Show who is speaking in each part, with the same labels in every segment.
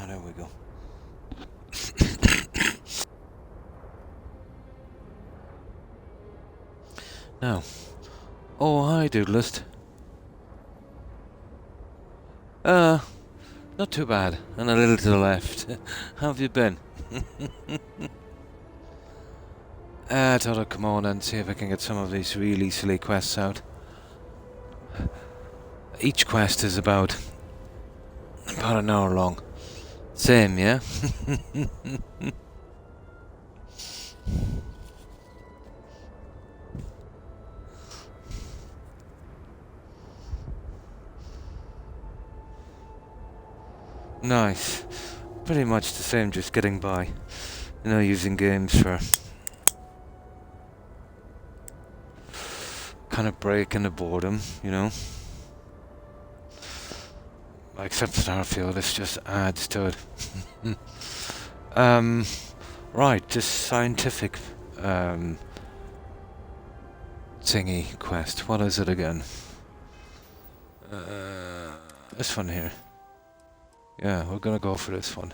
Speaker 1: there we go. Now. Oh, hi, Doodlist. Not too bad. And a little to the left. How have you been? I thought I'd come on and see if I can get some of these really silly quests out. Each quest is about an hour long. Same, yeah? Nice. Pretty much the same, just getting by. You know, using games for kind of breaking the boredom, you know? Except Starfield, this just adds to it. Right, this scientific thingy quest. What is it again? This one here. Yeah, we're gonna go for this one.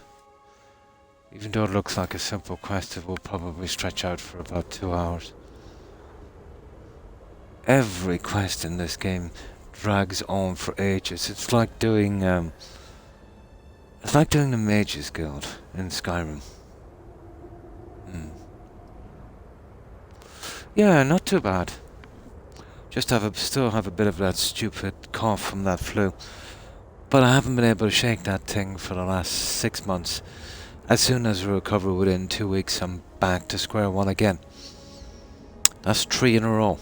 Speaker 1: Even though it looks like a simple quest, it will probably stretch out for about 2 hours. Every quest in this game drags on for ages. It's like doing the Mages Guild in Skyrim. Yeah, not too bad. Just still have a bit of that stupid cough from that flu. But I haven't been able to shake that thing for the last 6 months. As soon as I recover within 2 weeks, I'm back to square one again. That's 3 in a row.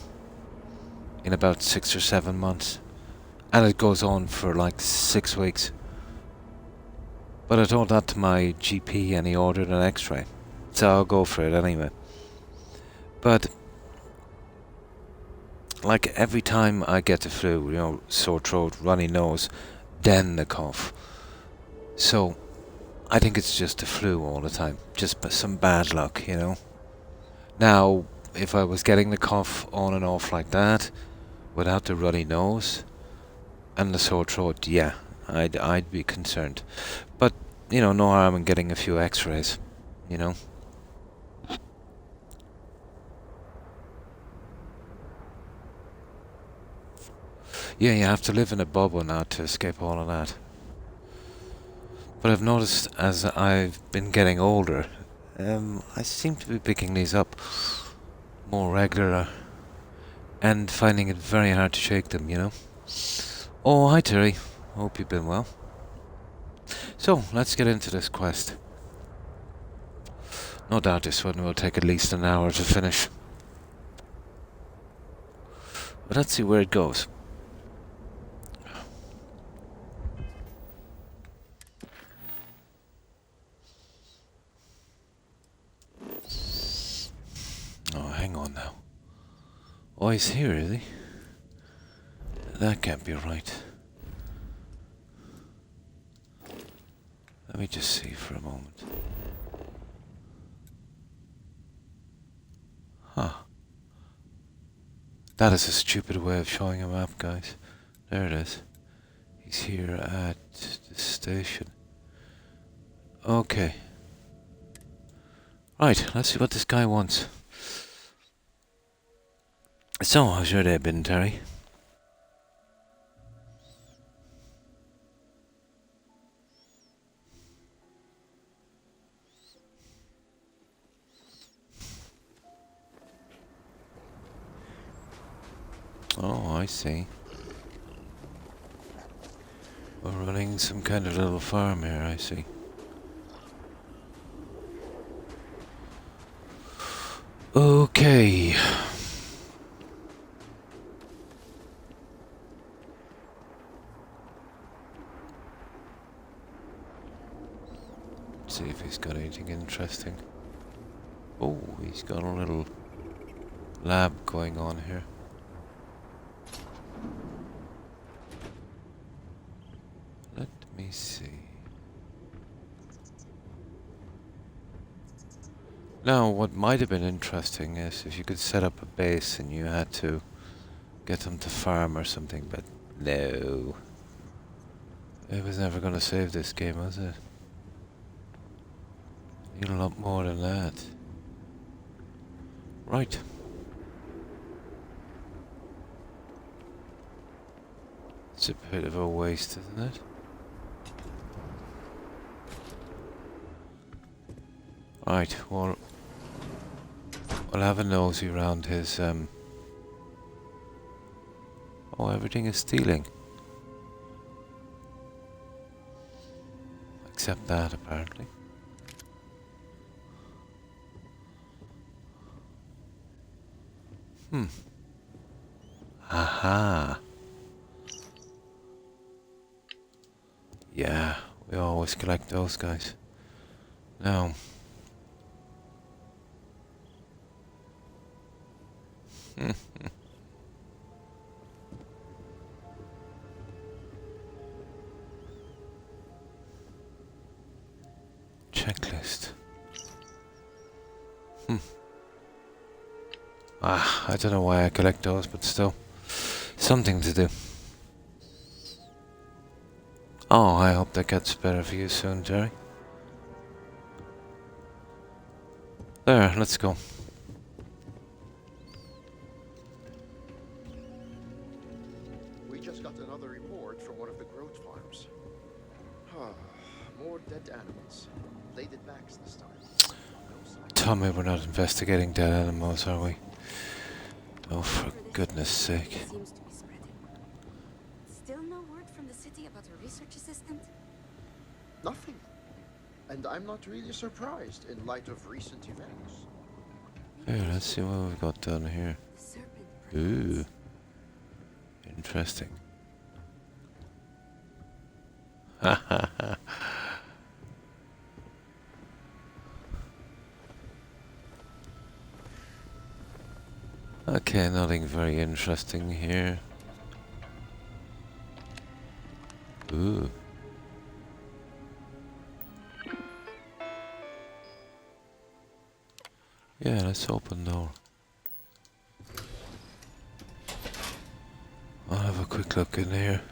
Speaker 1: In about 6 or 7 months. And it goes on for like 6 weeks. But I told that to my GP and he ordered an x-ray. So I'll go for it anyway. But like every time I get the flu, you know, sore throat, runny nose, then the cough. So I think it's just the flu all the time. Just some bad luck, you know. Now, if I was getting the cough on and off like that, without the runny nose and the sore throat, yeah, I'd be concerned. But, you know, no harm in getting a few x-rays, you know. Yeah, you have to live in a bubble now to escape all of that. But I've noticed as I've been getting older, I seem to be picking these up more regular and finding it very hard to shake them, you know. Oh, hi Terry. Hope you've been well. So, let's get into this quest. No doubt this one will take at least an hour to finish. But let's see where it goes. Oh, hang on now. Oh, he's here, is he? That can't be right. Let me just see for a moment. Huh. That is a stupid way of showing a map, guys. There it is. He's here at the station. Okay. Right, let's see what this guy wants. So, how's your day been, Terry? Oh, I see. We're running some kind of little farm here, I see. Okay. Let's see if he's got anything interesting. Oh, he's got a little lab going on here. Let me see. Now, what might have been interesting is if you could set up a base and you had to get them to farm or something, but no. It was never going to save this game, was it? Need a lot more than that. Right. It's a bit of a waste, isn't it? Right, well, I'll have a nosy around his, oh, everything is stealing. Except that, apparently. Aha! Yeah, we always collect those guys. Now... Checklist. I don't know why I collect those, but still. Something to do. Oh, I hope that gets better for you soon, Jerry. There, let's go.
Speaker 2: We just got another report from one of the growth farms. More dead animals. Bladed backs this time.
Speaker 1: Tell me we're not investigating dead animals, are we? Oh, for goodness sake.
Speaker 3: Seems to be spreading. Still no word from the city about a research assistant?
Speaker 2: Nothing. And I'm not really surprised in light of recent events.
Speaker 1: Here, let's see what we've got down here.
Speaker 3: The serpent.
Speaker 1: Ooh. Interesting. Ha ha ha. Okay, nothing very interesting here. Ooh. Yeah, let's open door. I'll have a quick look in here.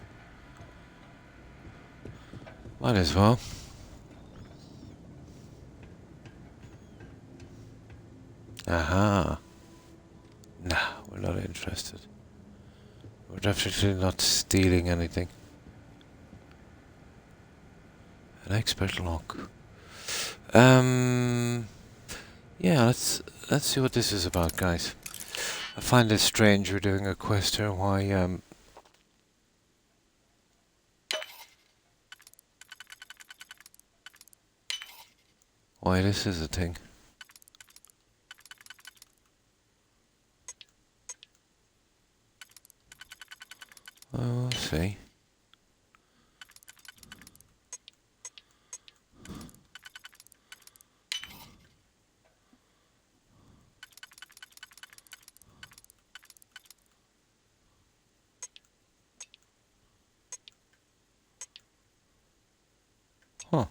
Speaker 1: Might as well. Aha. Nah, we're not interested. We're definitely not stealing anything. An expert lock. Yeah, let's see what this is about, guys. I find it strange we're doing a quest here. Why this is a thing. Oh, we'll see. Huh.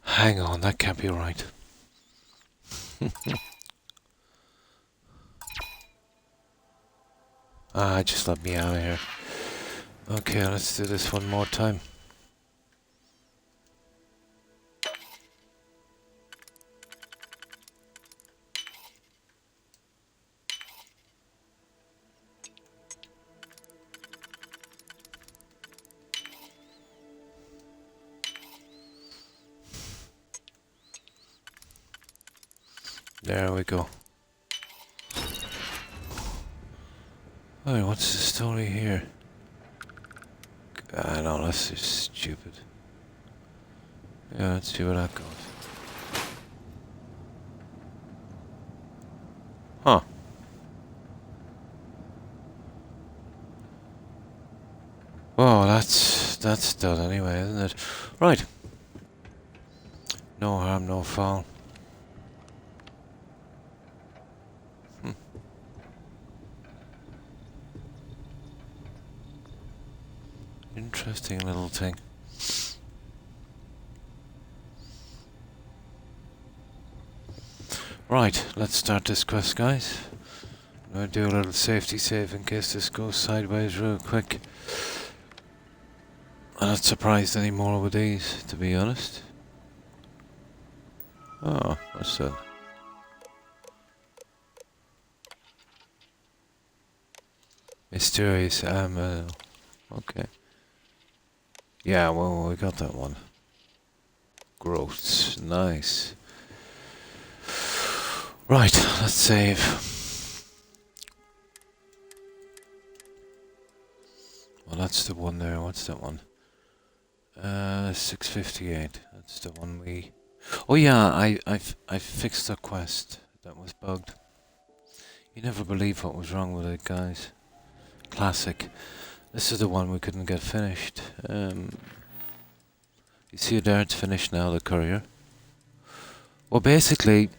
Speaker 1: Hang on, that can't be right. Just let me out of here. Okay, let's do this one more time. There we go. Alright, what's the story here? I know, that's just stupid. Yeah, let's see where that goes. Huh. Well, that's done anyway, isn't it? Right. No harm, no foul. Interesting little thing. Right, let's start this quest, guys. I'm gonna do a little safety save in case this goes sideways real quick. I'm not surprised anymore with these, to be honest. Oh, what's that? Mysterious ammo. Okay. Yeah, well, we got that one. Growths. Nice. Right, let's save. Well, that's the one there. What's that one? 658. That's the one we... Oh yeah, I fixed the quest that was bugged. You never believe what was wrong with it, guys. Classic. This is the one we couldn't get finished. You see it there, it's finished now, the courier. Well, basically,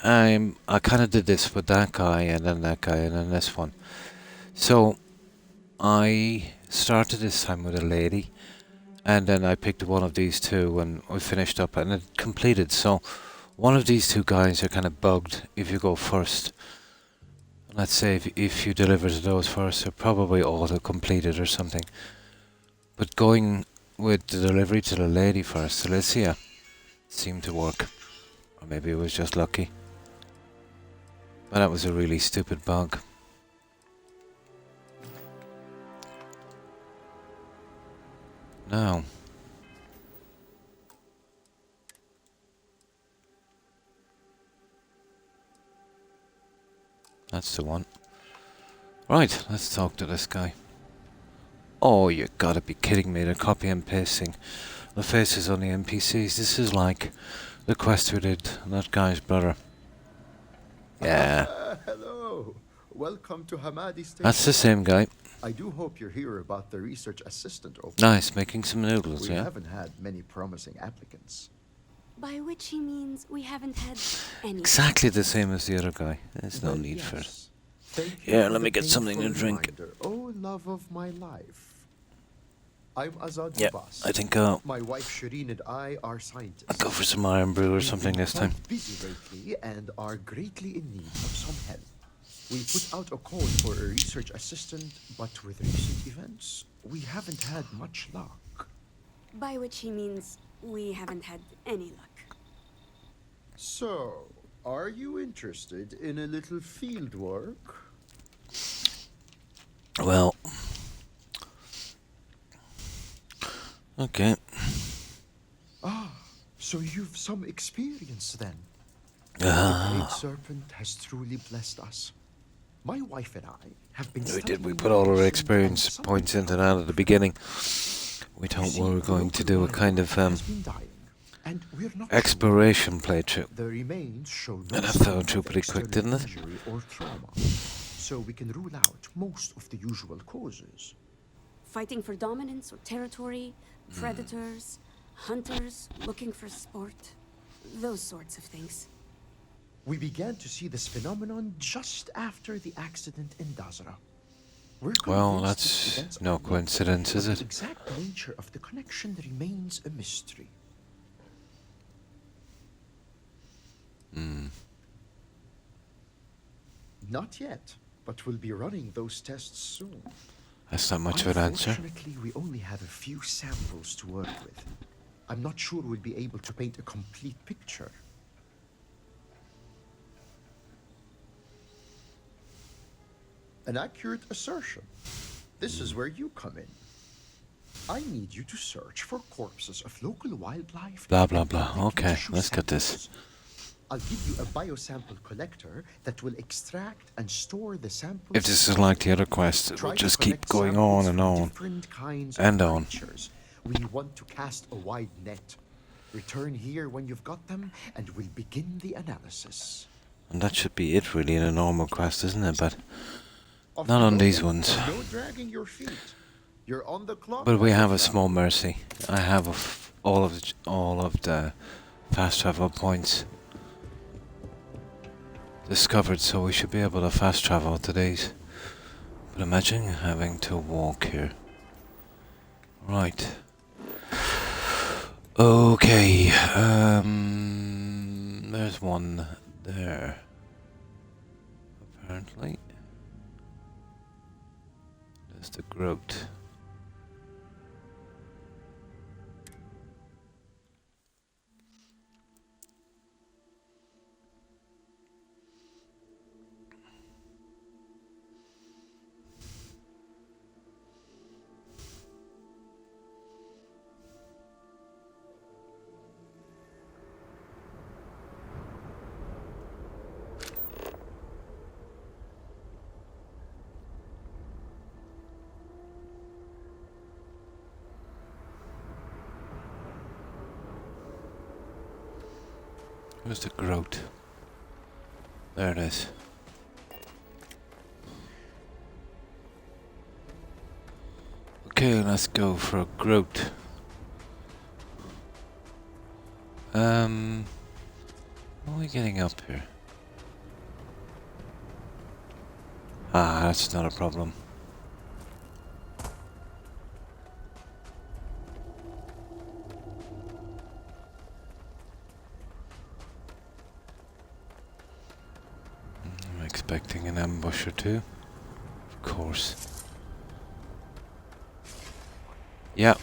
Speaker 1: I kind of did this with that guy, and then that guy, and then this one. So, I started this time with a lady, and then I picked one of these two, and we finished up, and it completed. So, one of these two guys are kind of bugged if you go first. Let's say if you deliver to those first, they're probably auto-completed or something. But going with the delivery to the lady first, Alicia, seemed to work. Or maybe it was just lucky. But that was a really stupid bug. Now. That's the one. Right, let's talk to this guy. Oh, you gotta be kidding me, they're copy and pasting the faces on the NPCs. This is like the quest we did, that guy's brother. Yeah.
Speaker 2: Hello. Welcome to Hamadi Station.
Speaker 1: That's the same guy.
Speaker 2: I do hope you're here about the research assistant opening.
Speaker 1: Nice, making some noodles,
Speaker 2: We
Speaker 1: yeah?
Speaker 2: haven't had many promising applicants.
Speaker 3: By which he means we haven't had any.
Speaker 1: Exactly the same as the other guy. There's no
Speaker 2: Well,
Speaker 1: need for it.
Speaker 2: yes. Thank you
Speaker 1: Yeah,
Speaker 2: for
Speaker 1: let
Speaker 2: the
Speaker 1: me get something to
Speaker 2: painful
Speaker 1: drink.
Speaker 2: reminder. Oh, love of my life. I'm Azad
Speaker 1: Yeah,
Speaker 2: Abbas.
Speaker 1: I think I'll
Speaker 2: My wife Shireen and I are scientists.
Speaker 1: go for some iron brew or
Speaker 2: We've
Speaker 1: something
Speaker 2: been
Speaker 1: this time.
Speaker 2: quite busy lately and are greatly in need of some help. We put out a call for a research assistant, but with recent events, we haven't had much luck.
Speaker 3: By which he means we haven't had any luck.
Speaker 2: So, are you interested in a little field work?
Speaker 1: Well. Okay.
Speaker 2: Ah, so you've some experience then. The
Speaker 1: Ah.
Speaker 2: Great Serpent has truly blessed us. My wife and I have been
Speaker 1: We did. We
Speaker 2: studying
Speaker 1: put all our
Speaker 2: medicine
Speaker 1: experience
Speaker 2: and
Speaker 1: points into
Speaker 2: science.
Speaker 1: that at the beginning. We
Speaker 2: You
Speaker 1: thought
Speaker 2: see,
Speaker 1: we were
Speaker 2: the
Speaker 1: going to
Speaker 2: local
Speaker 1: do a
Speaker 2: wildlife
Speaker 1: kind of
Speaker 2: has been dying, and we're not sure.
Speaker 1: exploration playthrough.
Speaker 2: The remains show no
Speaker 1: And that
Speaker 2: sign
Speaker 1: fell
Speaker 2: of
Speaker 1: through pretty quick,
Speaker 2: external
Speaker 1: didn't it?
Speaker 2: injury or trauma, so we can rule out most of the usual causes.
Speaker 3: Fighting for dominance or territory, predators, hunters looking for sport, those sorts of things.
Speaker 2: We began to see this phenomenon just after the accident in Dazra. We're
Speaker 1: Well,
Speaker 2: convinced
Speaker 1: that's
Speaker 2: these events
Speaker 1: no
Speaker 2: are linked,
Speaker 1: coincidence, is
Speaker 2: but
Speaker 1: it?
Speaker 2: the exact nature of the connection remains a mystery. Not yet, but we'll be running those tests soon.
Speaker 1: That's not much of an answer.
Speaker 2: Unfortunately, we only have a few samples to work with. I'm not sure we'll be able to paint a complete picture. An accurate assertion. This is where you come in. I need you to search for corpses of local wildlife.
Speaker 1: Blah, blah,
Speaker 2: and
Speaker 1: blah.
Speaker 2: collect
Speaker 1: Okay,
Speaker 2: tissue
Speaker 1: let's get this.
Speaker 2: samples. I'll give you a biosample collector that will extract and store the samples.
Speaker 1: If this is like the other quest, it
Speaker 2: Try
Speaker 1: will
Speaker 2: to
Speaker 1: just keep
Speaker 2: collect
Speaker 1: going
Speaker 2: samples
Speaker 1: on and
Speaker 2: from
Speaker 1: on.
Speaker 2: different kinds
Speaker 1: and
Speaker 2: of
Speaker 1: on.
Speaker 2: creatures. We want to cast a wide net. Return here when you've got them, and we'll begin the analysis.
Speaker 1: And that should be it really in a normal quest, isn't it? But
Speaker 2: Off
Speaker 1: not
Speaker 2: you
Speaker 1: on
Speaker 2: go.
Speaker 1: these ones.
Speaker 2: No dragging your feet. You're on the clock.
Speaker 1: But we
Speaker 2: as
Speaker 1: have a
Speaker 2: of now.
Speaker 1: small mercy. I have all of the fast travel points discovered, so we should be able to fast travel to these. But imagine having to walk here. Right. Okay. There's one there. Apparently. There's the growth. Where's the groat? There it is. Okay, let's go for a groat. How are we getting up here? Ah, that's not a problem. I'm expecting an ambush or two. Of course. Yeah.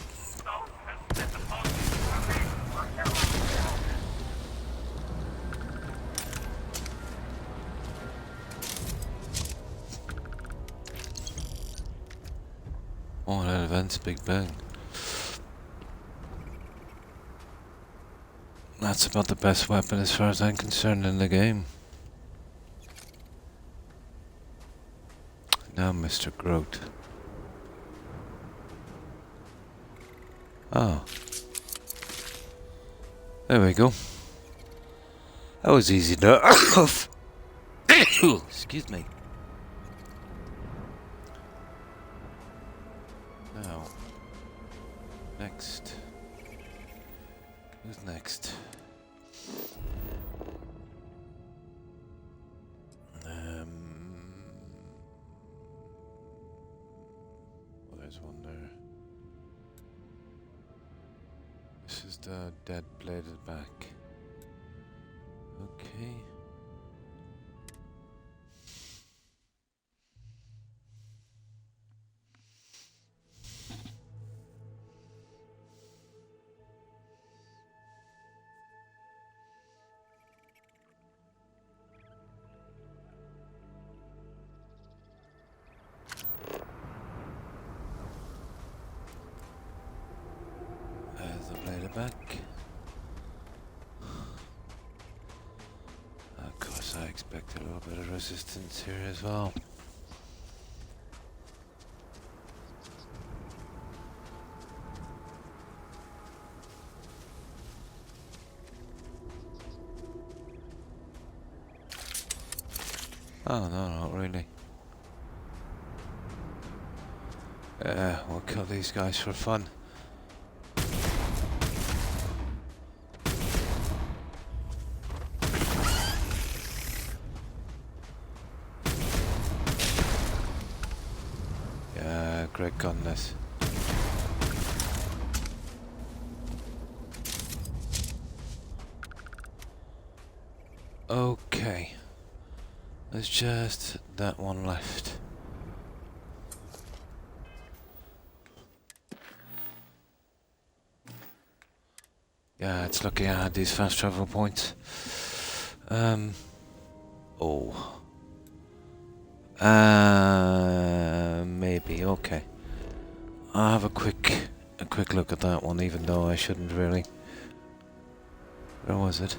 Speaker 1: Oh, that event's Big Bang. That's about the best weapon as far as I'm concerned in the game. Now, Mr. Groat. Oh. There we go. That was easy enough. Excuse me. Now. Next. Who's next? Well, there's one there. This is the dead bladed back. Okay. There's the bladed back. Of course, I expect a little bit of resistance here as well. Oh, no, not really. We'll kill these guys for fun. Yeah, great gun this. Okay. There's just that one left. Yeah, it's lucky I had these fast travel points. Oh. Maybe, okay. I'll have a quick look at that one, even though I shouldn't really. Where was it?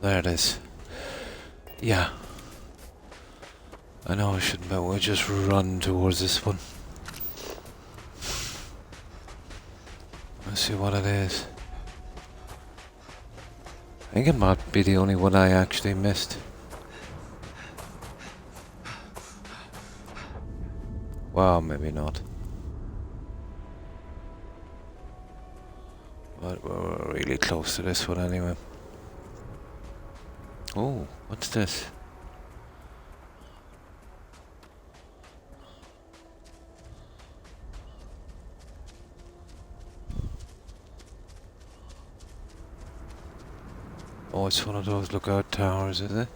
Speaker 1: There it is. Yeah. I know I shouldn't, but we'll just run towards this one. Let's see what it is. I think it might be the only one I actually missed. Well, maybe not. But we're really close to this one anyway. Oh, what's this? Oh, it's one of those lookout towers, is it?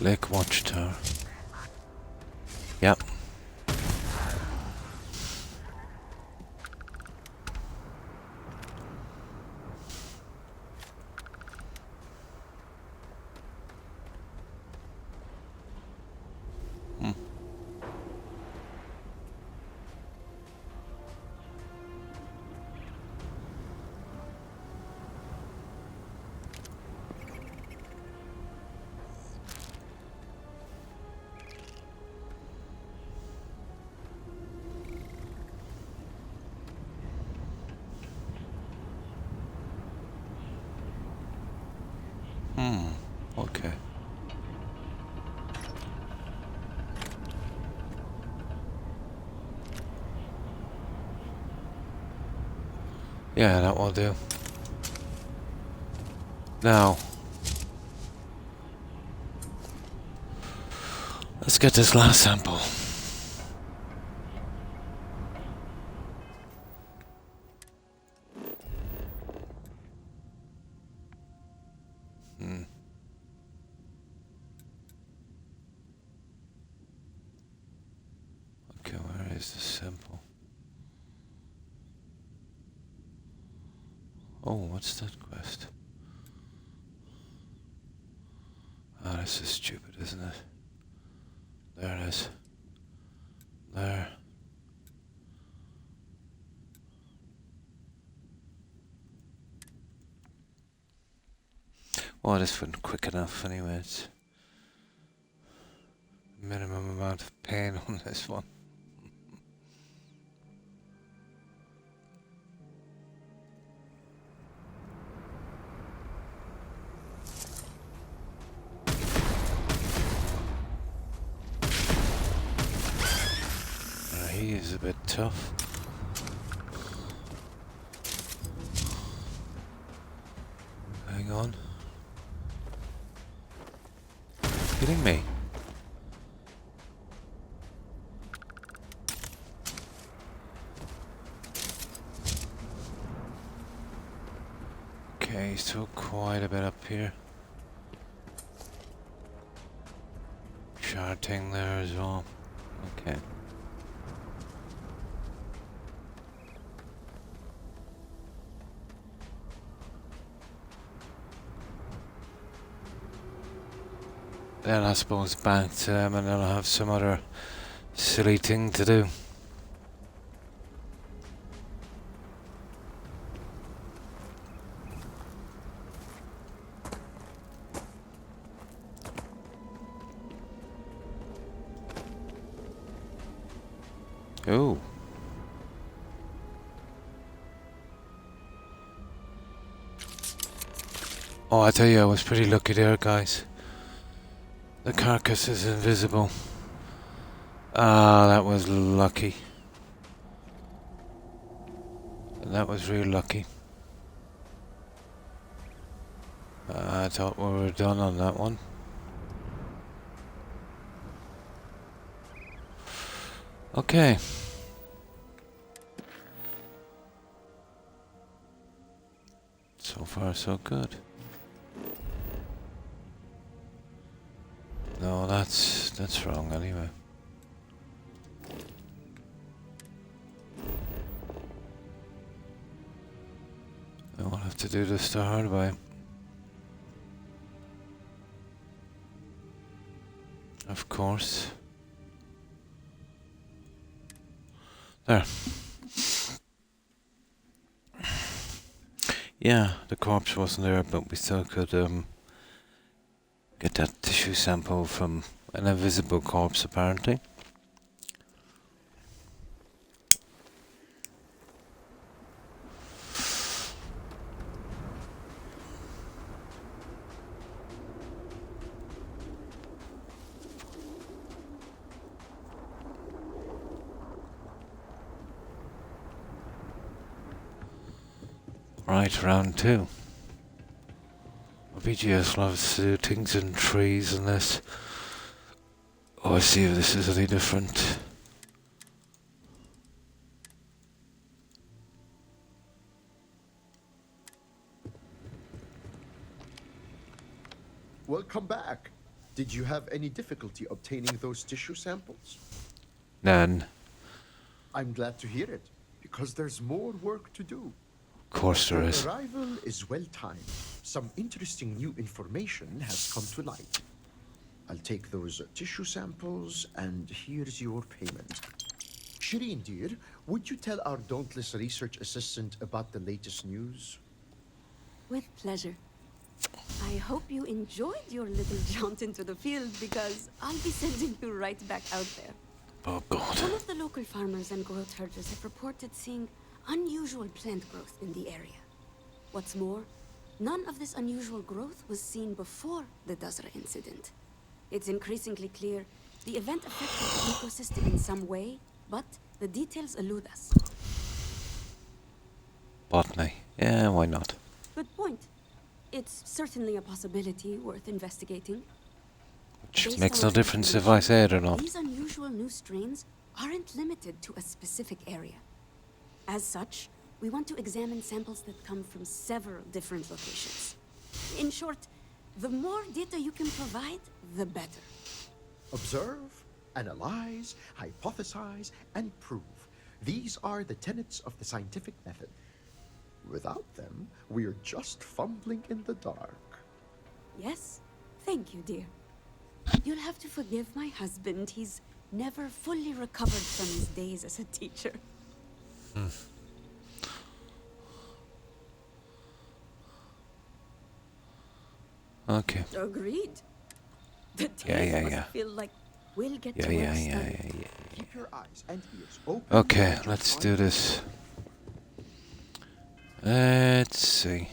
Speaker 1: Lake Watchtower. Yep. Yeah, that will do. Now, let's get this last sample. Okay, where is the sample? Oh, what's that quest? Oh, this is stupid, isn't it? There it is. There. Well, this wasn't quick enough anyway. It's minimum amount of pain on this one. He is a bit tough. Hang on. Kidding me? Okay, still quite a bit up here. Sharding there as well. Okay. Then I suppose back to them and they'll have some other silly thing to do. Oh. Oh, I tell you, I was pretty lucky there, guys. The carcass is invisible. Ah, that was lucky. That was real lucky. I thought we were done on that one. Okay. So far, so good. No, that's wrong anyway. I won't have to do this the hard way. Of course. There. Yeah, the corpse wasn't there, but we still could get that tissue sample from an invisible corpse, apparently. Right, round 2. BGS loves to do things in trees and this. Oh, I see if this is any different.
Speaker 2: Welcome back. Did you have any difficulty obtaining those tissue samples?
Speaker 1: None.
Speaker 2: I'm glad to hear it, because there's more work to do.
Speaker 1: Of course there
Speaker 2: Your
Speaker 1: is.
Speaker 2: arrival is well timed. Some interesting new information has come to light. I'll take those tissue samples, and here's your payment. Shireen, dear, would you tell our dauntless research assistant about the latest news?
Speaker 3: With pleasure. I hope you enjoyed your little jaunt into the field because I'll be sending you right back out there.
Speaker 1: Oh god.
Speaker 3: Some of the local farmers and growth herders have reported seeing unusual plant growth in the area. What's more, none of this unusual growth was seen before the Dazra incident. It's increasingly clear the event affected the ecosystem in some way, but the details elude us.
Speaker 1: Botany. Yeah, why not?
Speaker 3: Good point. It's certainly a possibility worth investigating.
Speaker 1: Which
Speaker 3: Based
Speaker 1: makes
Speaker 3: on
Speaker 1: no
Speaker 3: our
Speaker 1: difference if I
Speaker 3: information,
Speaker 1: say it or not.
Speaker 3: these unusual new strains aren't limited to a specific area. As such, we want to examine samples that come from several different locations. In short, the more data you can provide, the better.
Speaker 2: Observe, analyze, hypothesize, and prove. These are the tenets of the scientific method. Without them, we're just fumbling in the dark.
Speaker 3: Yes? Thank you, dear. You'll have to forgive my husband. He's never fully recovered from his days as a teacher.
Speaker 1: Okay.
Speaker 3: Agreed. The
Speaker 1: Yeah,
Speaker 3: days
Speaker 1: yeah,
Speaker 3: must
Speaker 1: yeah.
Speaker 3: feel like we'll get
Speaker 1: Yeah,
Speaker 3: to work
Speaker 1: yeah, yeah,
Speaker 3: studying.
Speaker 1: yeah, yeah.
Speaker 2: Keep your eyes and ears open.
Speaker 1: Okay,
Speaker 2: and your
Speaker 1: let's
Speaker 2: mind
Speaker 1: do this. Let's see.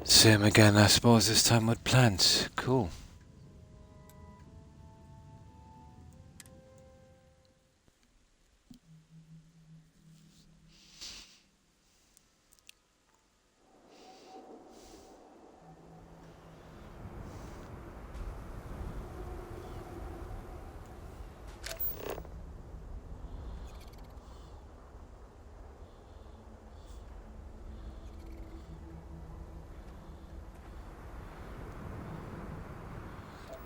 Speaker 1: Same again, I suppose, this time with plants. Cool.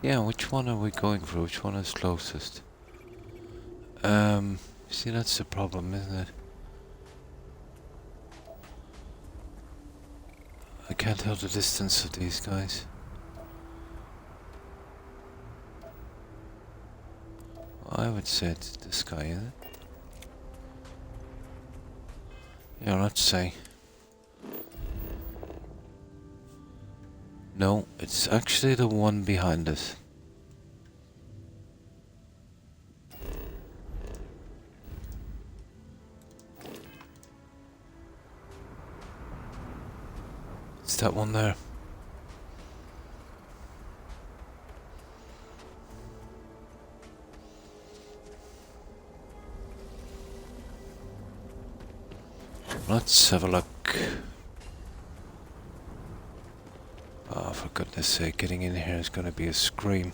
Speaker 1: Yeah, which one are we going for? Which one is closest? See, that's the problem, isn't it? I can't tell the distance of these guys. I would say it's this guy, isn't it? Yeah, let's say. No, it's actually the one behind us. It's that one there. Let's have a look. Oh, for goodness sake, getting in here is gonna be a scream.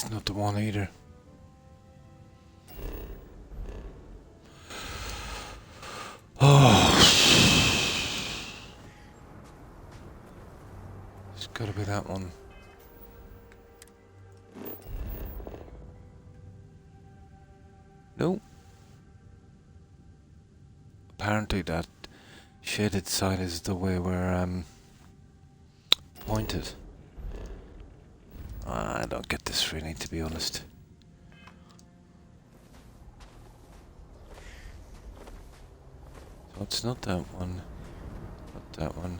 Speaker 1: It's not the one either. Oh, it's gotta be that one. No. Apparently that shaded side is the way we're pointed. I don't get this really, to be honest. So it's not that one. Not that one.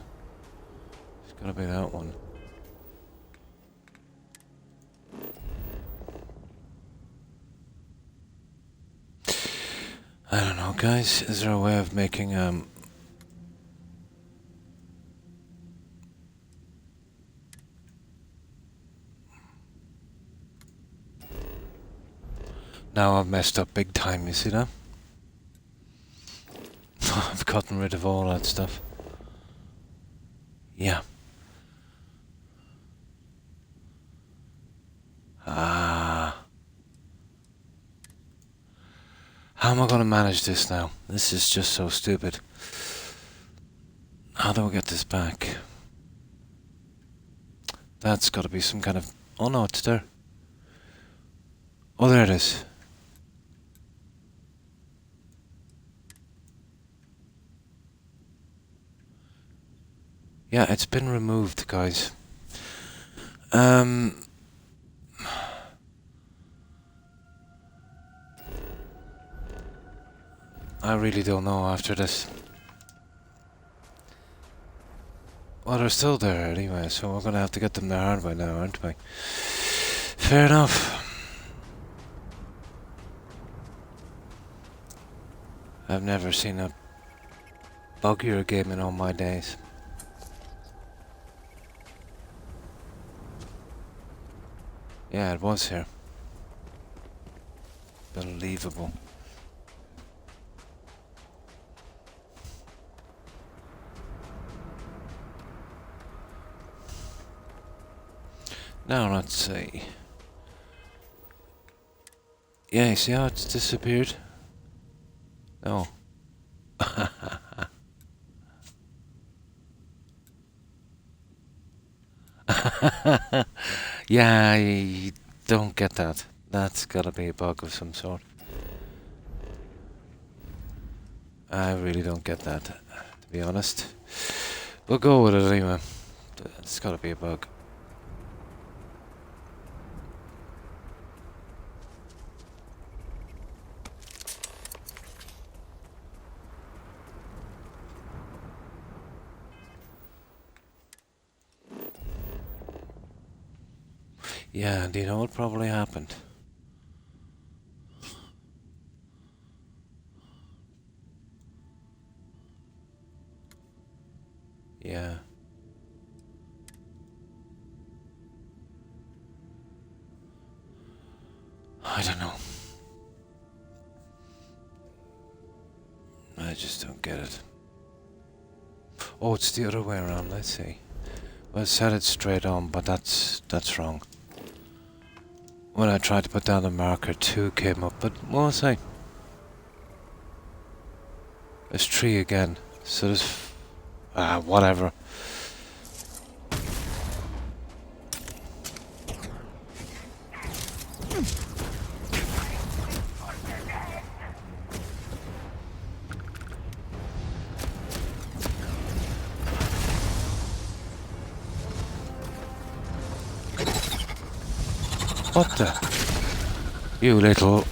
Speaker 1: It's gotta be that one. I don't know, guys. Is there a way of making Now I've messed up big time, you see that? I've gotten rid of all that stuff. Yeah. Ah. How am I going to manage this now? This is just so stupid. How do I get this back? That's got to be some kind of... Oh no, it's there. Oh, there it is. Yeah, it's been removed, guys. Um, I really don't know after this. Well, they're still there anyway, so we're gonna have to get them the hard way now, aren't we? Fair enough. I've never seen a buggier game in all my days. Yeah, it was here. Believable. Now let's see. Yeah, you see how it's disappeared? No. Yeah, I don't get that. That's gotta be a bug of some sort. I really don't get that, to be honest. We'll go with it anyway. It's gotta be a bug. Yeah, and you know what probably happened? Yeah. I don't know. I just don't get it. Oh, it's the other way around, let's see. Well, it said it straight on, but that's wrong. When I tried to put down the marker, 2 came up, but we'll see. There's 3 again, so there's... whatever. What the? You little...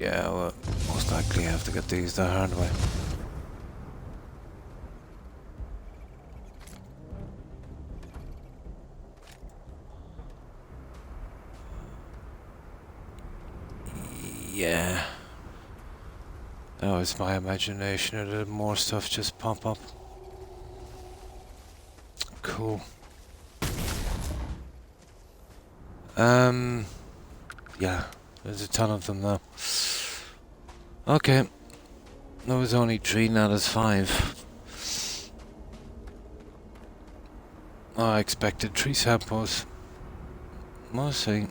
Speaker 1: Yeah, well, most likely I have to get these the hard way. Yeah. That was my imagination, or did more stuff just pop up? Cool. Yeah, there's a ton of them though. Okay. There was only 3, now there's 5. I expected 3 samples. We'll see.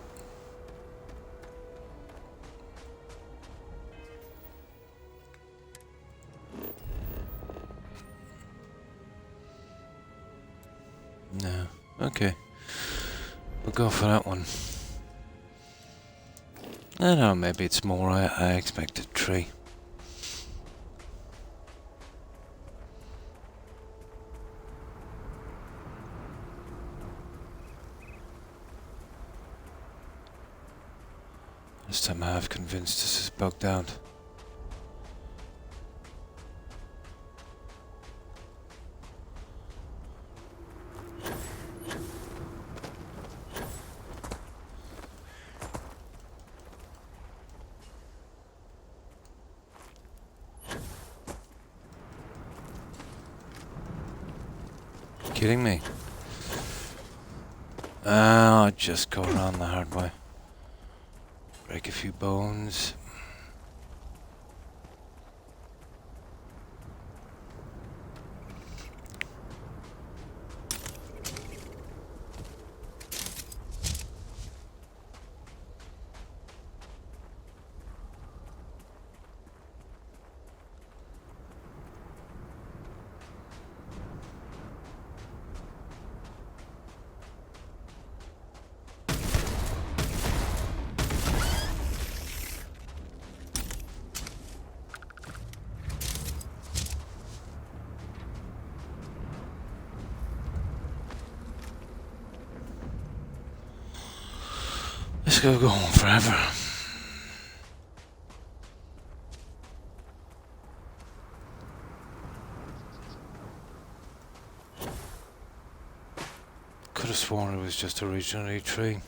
Speaker 1: No. Okay. We'll go for that one. I don't know, maybe it's more. I expected 3. This time I have convinced this is bugged out. Kidding me? I'll just go around the hard way. Break a few bones. This could go on forever. Could have sworn it was just originally tree.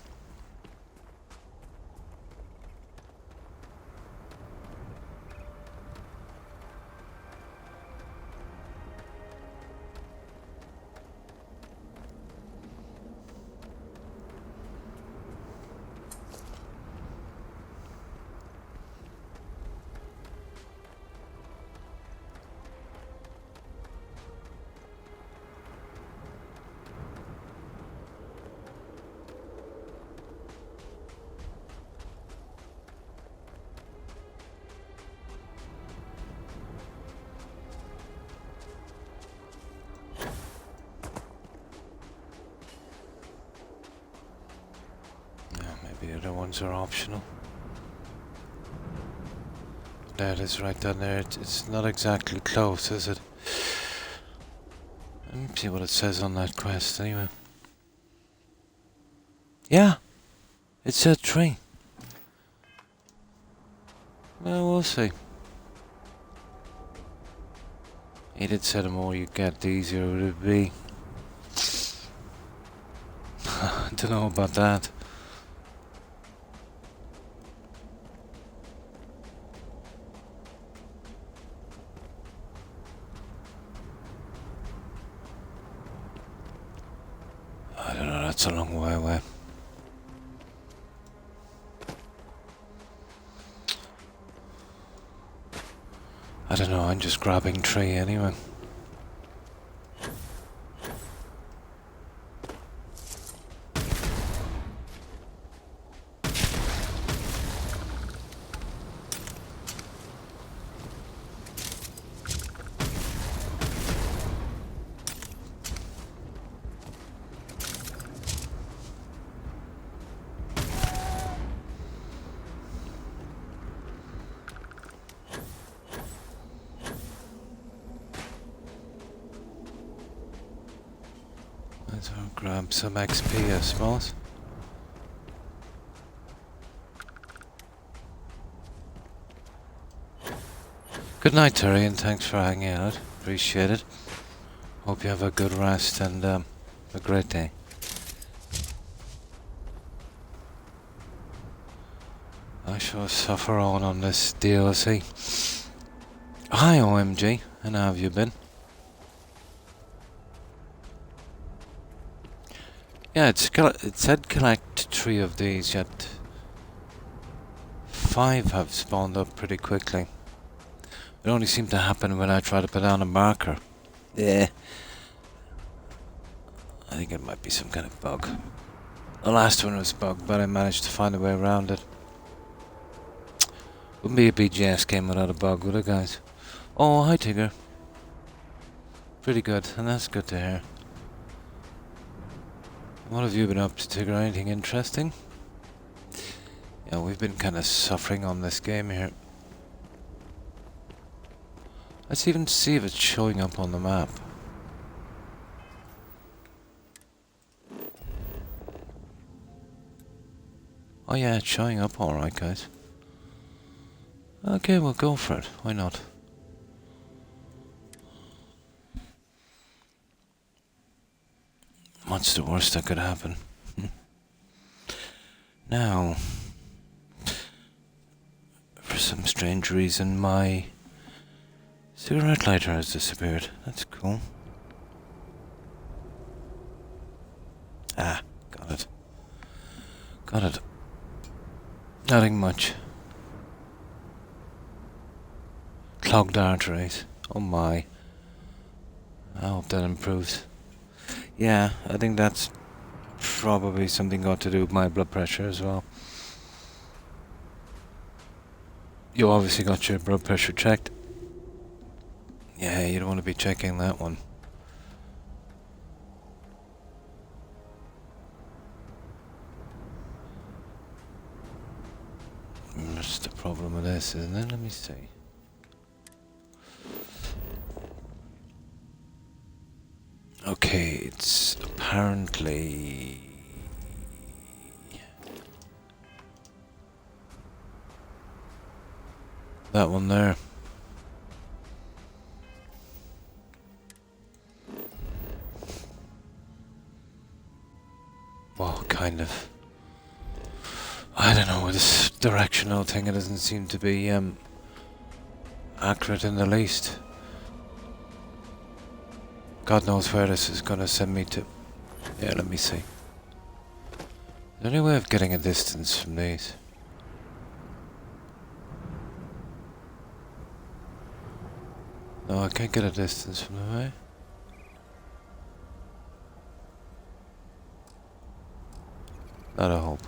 Speaker 1: The other ones are optional. That is right down there. It's not exactly close, is it? Let me see what it says on that quest anyway. Yeah, it said tree. Well, we'll see. He did say the more you get, the easier it would be. I don't know about that. I don't know, that's a long way away. I don't know, I'm just grabbing tree anyway. Let's grab some XP, I suppose. Good night, Terry, and thanks for hanging out. Appreciate it. Hope you have a good rest and a great day. I shall suffer on this DLC. Hi, OMG, and how have you been? Yeah, it said collect 3 of these, yet 5 have spawned up pretty quickly. It only seemed to happen when I try to put down a marker. Yeah. I think it might be some kind of bug. The last one was bugged, but I managed to find a way around it. Wouldn't be a BGS game without a bug, would it, guys? Oh, hi, Tigger. Pretty good, and that's good to hear. What have you been up to, Tigger? Anything interesting? Yeah, we've been kind of suffering on this game here. Let's even see if it's showing up on the map. Oh yeah, it's showing up alright, guys. Okay, we'll go for it. Why not? What's the worst that could happen? Now, for some strange reason, my cigarette lighter has disappeared. That's cool. Ah, got it. Got it. Nothing much. Clogged arteries. Oh my. I hope that improves. Yeah, I think that's probably something got to do with my blood pressure as well. You obviously got your blood pressure checked. Yeah, you don't want to be checking that one. That's the problem with this, isn't it? Let me see. Okay, it's apparently That one there. Well, kind of. I don't know, this directional thing, it doesn't seem to be accurate in the least. God knows where this is gonna send me to. Yeah, let me see. Is there any way of getting a distance from these? No, I can't get a distance from them, eh? Not a hope.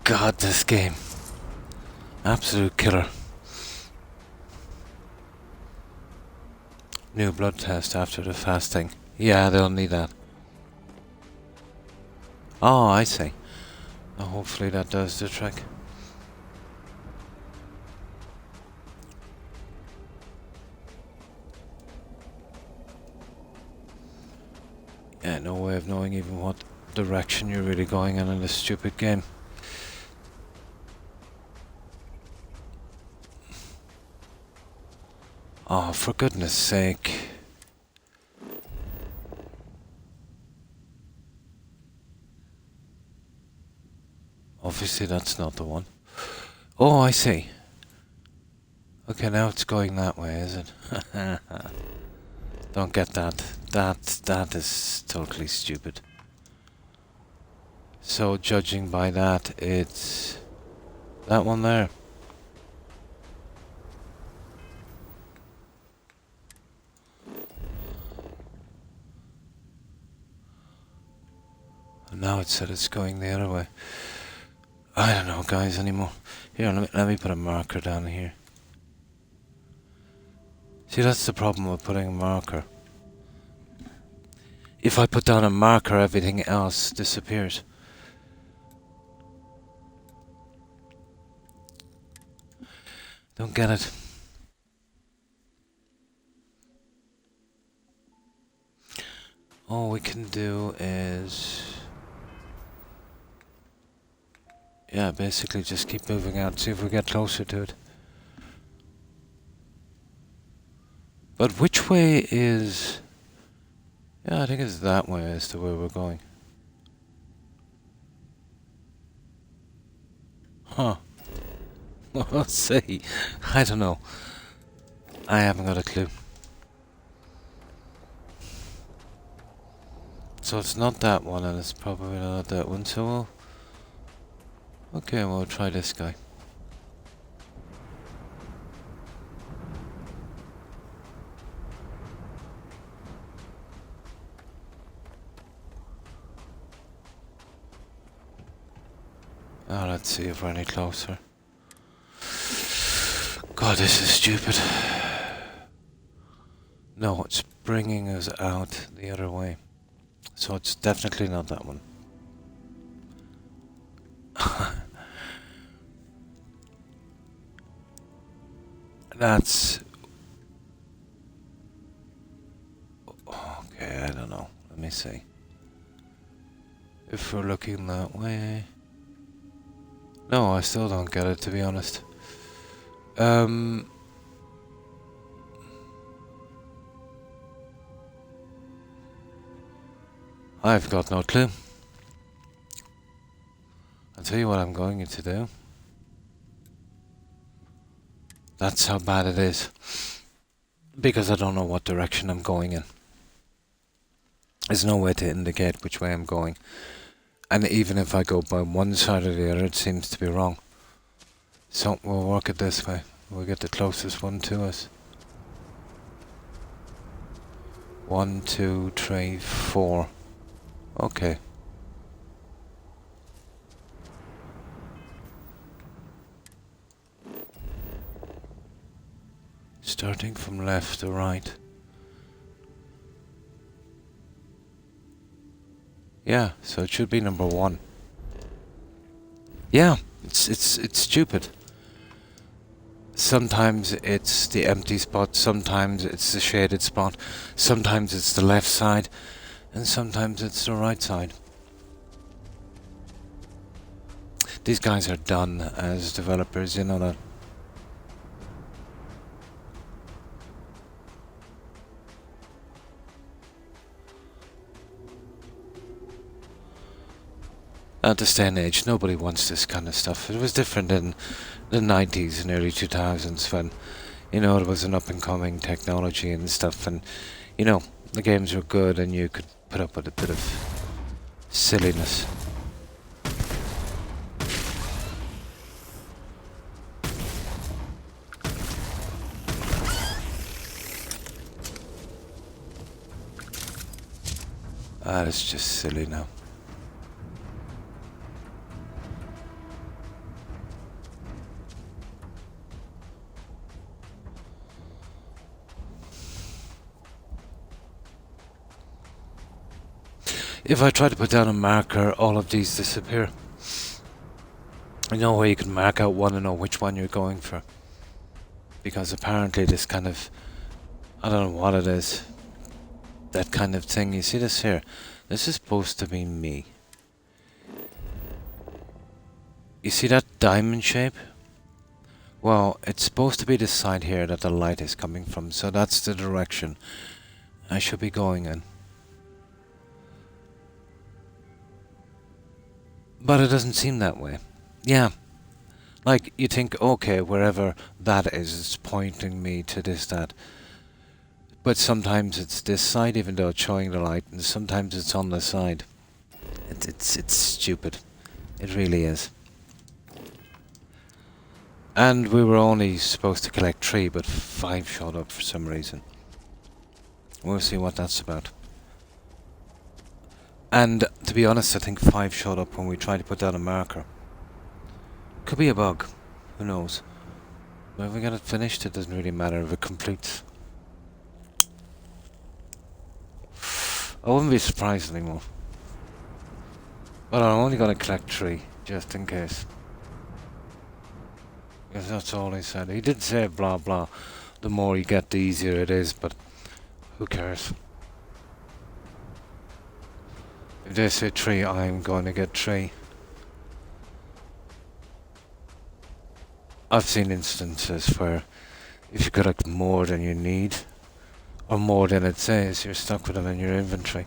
Speaker 1: God, this game. Absolute killer. New blood test after the fasting. Yeah, they'll need that. Oh, I see. Well, hopefully that does the trick. Yeah, no way of knowing even what direction you're really going in this stupid game. Oh, for goodness sake. Obviously that's not the one. Oh, I see. Okay, now it's going that way, is it? Don't get that. That is totally stupid. So, judging by that, it's that one there. And now it said it's going the other way. I don't know, guys, anymore. Here, let me put a marker down here. See, that's the problem with putting a marker. If I put down a marker, everything else disappears. Don't get it. All we can do is... yeah, basically just keep moving out, see if we get closer to it. But which way is... yeah, I think it's that way as to where we're going. Huh. We'll see. I don't know. I haven't got a clue. So it's not that one, and it's probably not that one, so we'll... okay, we'll try this guy. Oh, let's see if we're any closer. God, this is stupid. No, it's bringing us out the other way. So it's definitely not that one. That's... okay, I don't know. Let me see. If we're looking that way... no, I still don't get it, to be honest. I've got no clue. I'll tell you what I'm going to do. That's how bad it is. Because I don't know what direction I'm going in. There's no way to indicate which way I'm going. And even if I go by one side or the other, it seems to be wrong. So we'll work it this way. We'll get the closest one to us. 1, 2, 3, 4. Okay. Starting from left to right. Yeah, so it should be number 1. Yeah, it's stupid. Sometimes it's the empty spot, sometimes it's the shaded spot, sometimes it's the left side. and sometimes it's the right side. These guys are done as developers, you know that. At this day and age, nobody wants this kind of stuff. It was different in the 90s and early 2000s when, you know, it was an up-and-coming technology and stuff, and, you know, the games were good and you could put up with a bit of silliness. Ah, it's just silly now. If I try to put down a marker, all of these disappear. You know where you can mark out one and know which one you're going for. Because apparently this kind of, I don't know what it is, that kind of thing. You see this here? This is supposed to be me. You see that diamond shape? Well, it's supposed to be the side here that the light is coming from, so that's the direction I should be going in. But it doesn't seem that way. Yeah. Like, you think, okay, wherever that is, it's pointing me to this, that. But sometimes it's this side, even though it's showing the light, and sometimes it's on the side. It's stupid. It really is. And we were only supposed to collect 3, but 5 showed up for some reason. We'll see what that's about. And to be honest, I think 5 showed up when we tried to put down a marker. Could be a bug. Who knows? But if we get it finished, it doesn't really matter if it completes. I wouldn't be surprised anymore. But I'm only going to collect 3, just in case. Because that's all he said. He did say blah blah. The more you get, the easier it is, but who cares? If they say 3, I'm going to get 3. I've seen instances where if you collect more than you need, or more than it says, you're stuck with them in your inventory.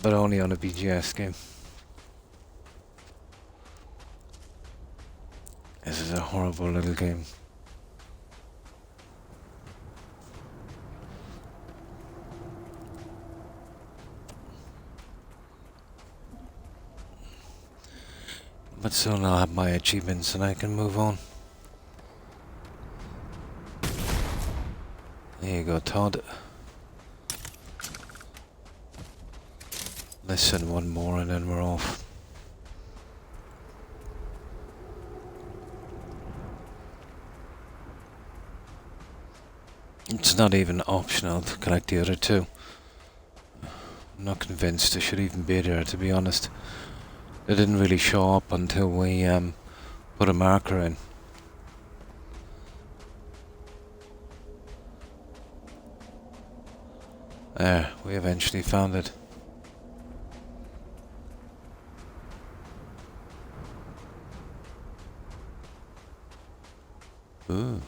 Speaker 1: But only on a BGS game. This is a horrible little game. But soon I'll have my achievements and I can move on. There you go, Todd. Listen, one more and then we're off. It's not even optional to collect the other 2. I'm not convinced they should even be there, to be honest. They didn't really show up until we put a marker in. There, we eventually found it. Ooh.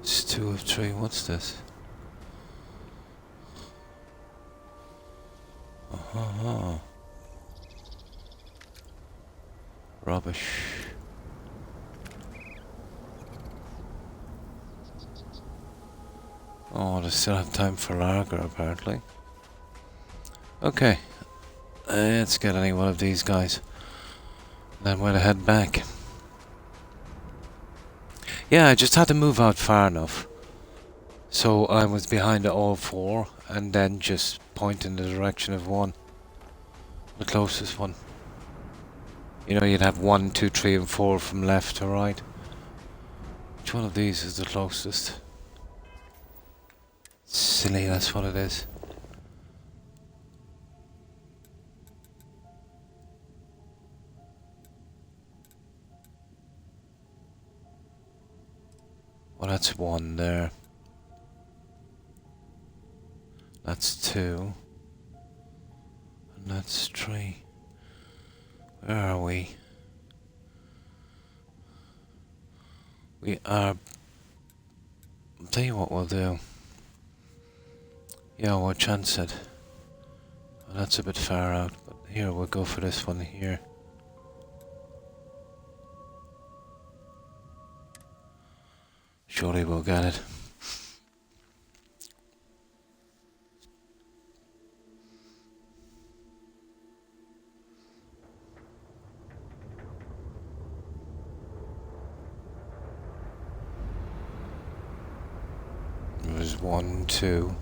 Speaker 1: It's 2 of 3, what's this? Uh-huh. Rubbish. Oh, they still have time for lager, apparently. Okay. Let's get any one of these guys. Then we'll head back. Yeah, I just had to move out far enough. So I was behind all 4, and then just point in the direction of one. The closest one. You know, you'd have 1, 2, 3, and 4 from left to right. Which one of these is the closest? Silly, that's what it is. Well, that's 1 there. That's 2. And that's 3. Where are we? We are... I'll tell you what we'll do. Yeah, we'll chance it. Well, that's a bit far out, but here, we'll go for this one here. Surely we'll get it. There's 1, 2.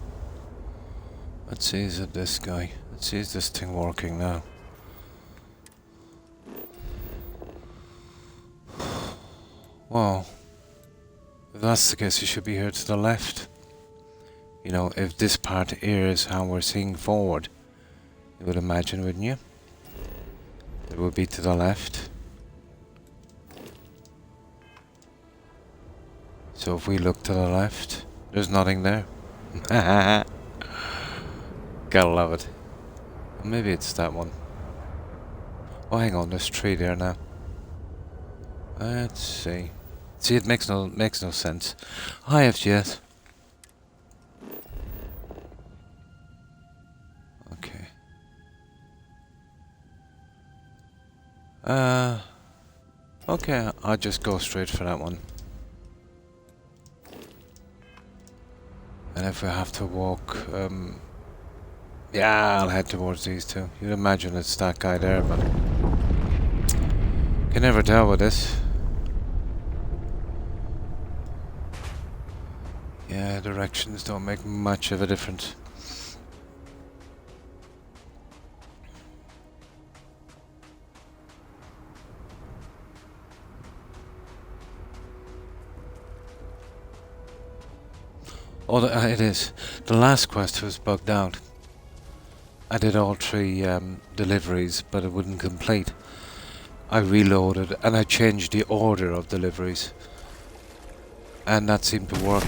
Speaker 1: Let's see, is it this guy? Let's see, is this thing working now? Well, if that's the case, you should be here to the left. You know, if this part here is how we're seeing forward, you would imagine, wouldn't you? It would be to the left. So if we look to the left, there's nothing there. Gotta love it. Maybe it's that one. Oh, hang on, there's 3 there now. Let's see. See, it makes no sense. Hi, FGS. Okay. Okay, I'll just go straight for that one. And if we have to walk, yeah, I'll head towards these 2. You'd imagine it's that guy there, but can never tell with this. Yeah, directions don't make much of a difference. Oh, it is. The last quest was bugged out. I did all 3 deliveries, but it wouldn't complete. I reloaded and I changed the order of deliveries. And that seemed to work.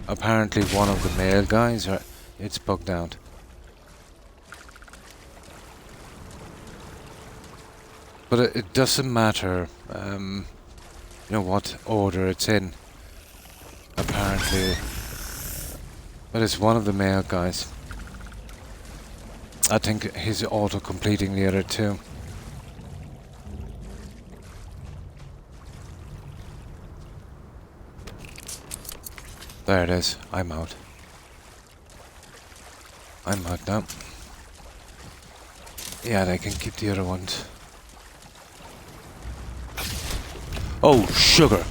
Speaker 1: Apparently one of the male guys, it's bugged out. But it doesn't matter, you know, what order it's in. Apparently. But it's one of the male guys. I think he's auto-completing the other 2. There it is. I'm out. I'm out now. Yeah, they can keep the other ones. Oh, sugar!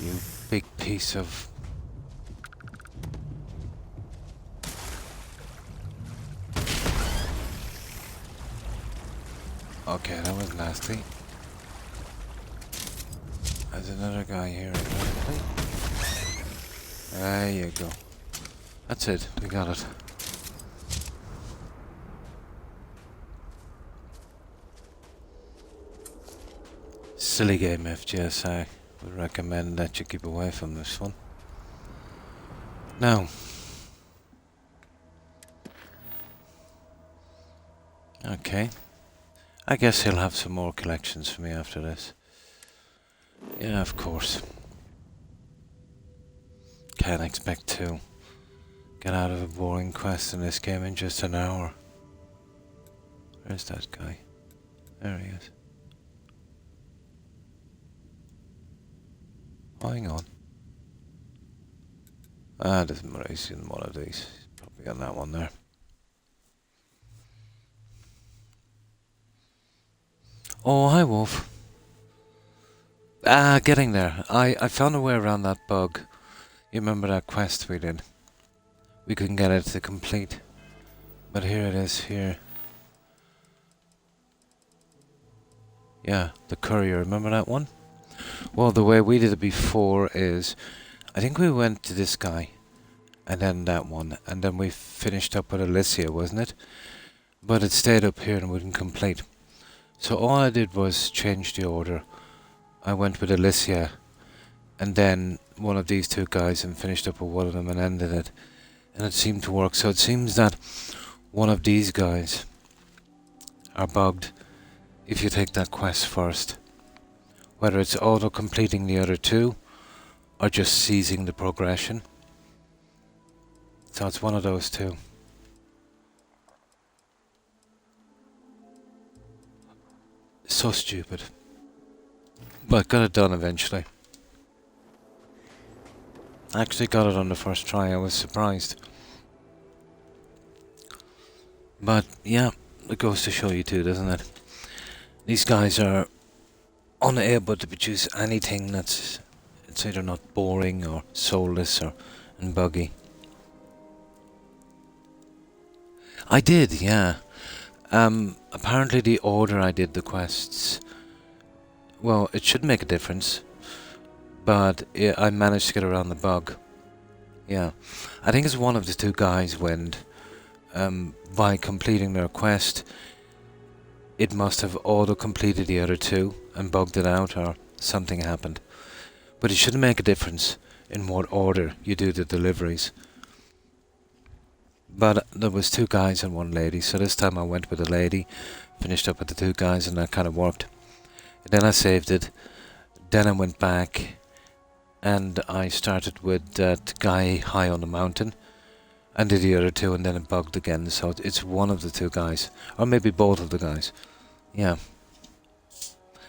Speaker 1: You big piece of... Okay, that was nasty. There's another guy here. There you go. That's it. We got it. Silly game, FGS. I would recommend that you keep away from this one. Now. Okay. I guess he'll have some more collections for me after this. Yeah, of course. Can't expect to get out of a boring quest in this game in just an hour. Where's that guy? There he is. Oh, hang on. Ah, there's Maurice in one of these. He's probably on that one there. Oh, hi, Wolf. Ah, getting there. I found a way around that bug. You remember that quest we did? We couldn't get it to complete. But here it is, here. Yeah, the courier, remember that one? Well, the way we did it before is... I think we went to this guy. And then that one. And then we finished up with Alicia, wasn't it? But it stayed up here and wouldn't complete. So all I did was change the order. I went with Alicia and then one of these two guys and finished up with one of them and ended it. And it seemed to work. So it seems that one of these guys are bugged if you take that quest first. Whether it's auto-completing the other two or just seizing the progression. So it's one of those two. So stupid. But got it done eventually. I actually got it on the first try. I was surprised. But yeah, it goes to show you too, doesn't it? These guys are unable to produce anything that's it's either not boring or soulless or and buggy. I did, yeah. Apparently the order I did the quests, well, it should make a difference, but I managed to get around the bug. Yeah, I think it's one of the two guys went, by completing their quest, it must have auto-completed the other two and bugged it out, or something happened. But it shouldn't make a difference in what order you do the deliveries. But there was two guys and one lady, so this time I went with the lady, finished up with the two guys, and that kind of worked. Then I saved it, then I went back, and I started with that guy high on the mountain, and did the other two, and then it bugged again, so it's one of the two guys, or maybe both of the guys. Yeah.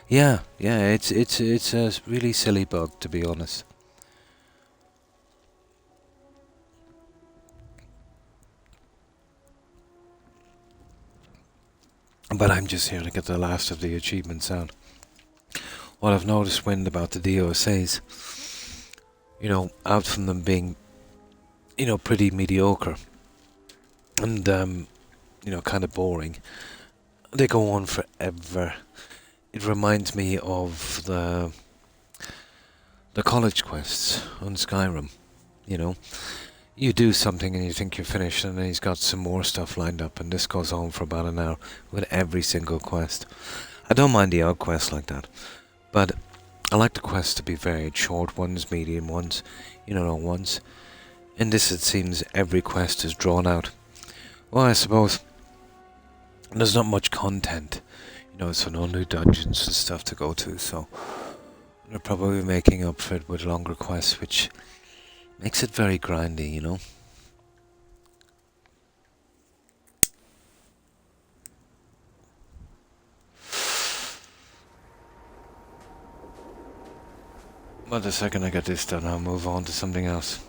Speaker 1: Yeah, it's a really silly bug, to be honest. But I'm just here to get the last of the achievements out. What I've noticed when about the DLCs, out from them being, pretty mediocre and, kind of boring, they go on forever. It reminds me of the college quests on Skyrim, You do something and you think you're finished, and then he's got some more stuff lined up, and this goes on for about an hour with every single quest. I don't mind the odd quests like that, but I like the quests to be varied, short ones, medium ones, long ones. In this it seems every quest is drawn out. Well, I suppose there's not much content, so no new dungeons and stuff to go to, so they're probably making up for it with longer quests, which makes it very grindy, But the second I get this done, I'll move on to something else.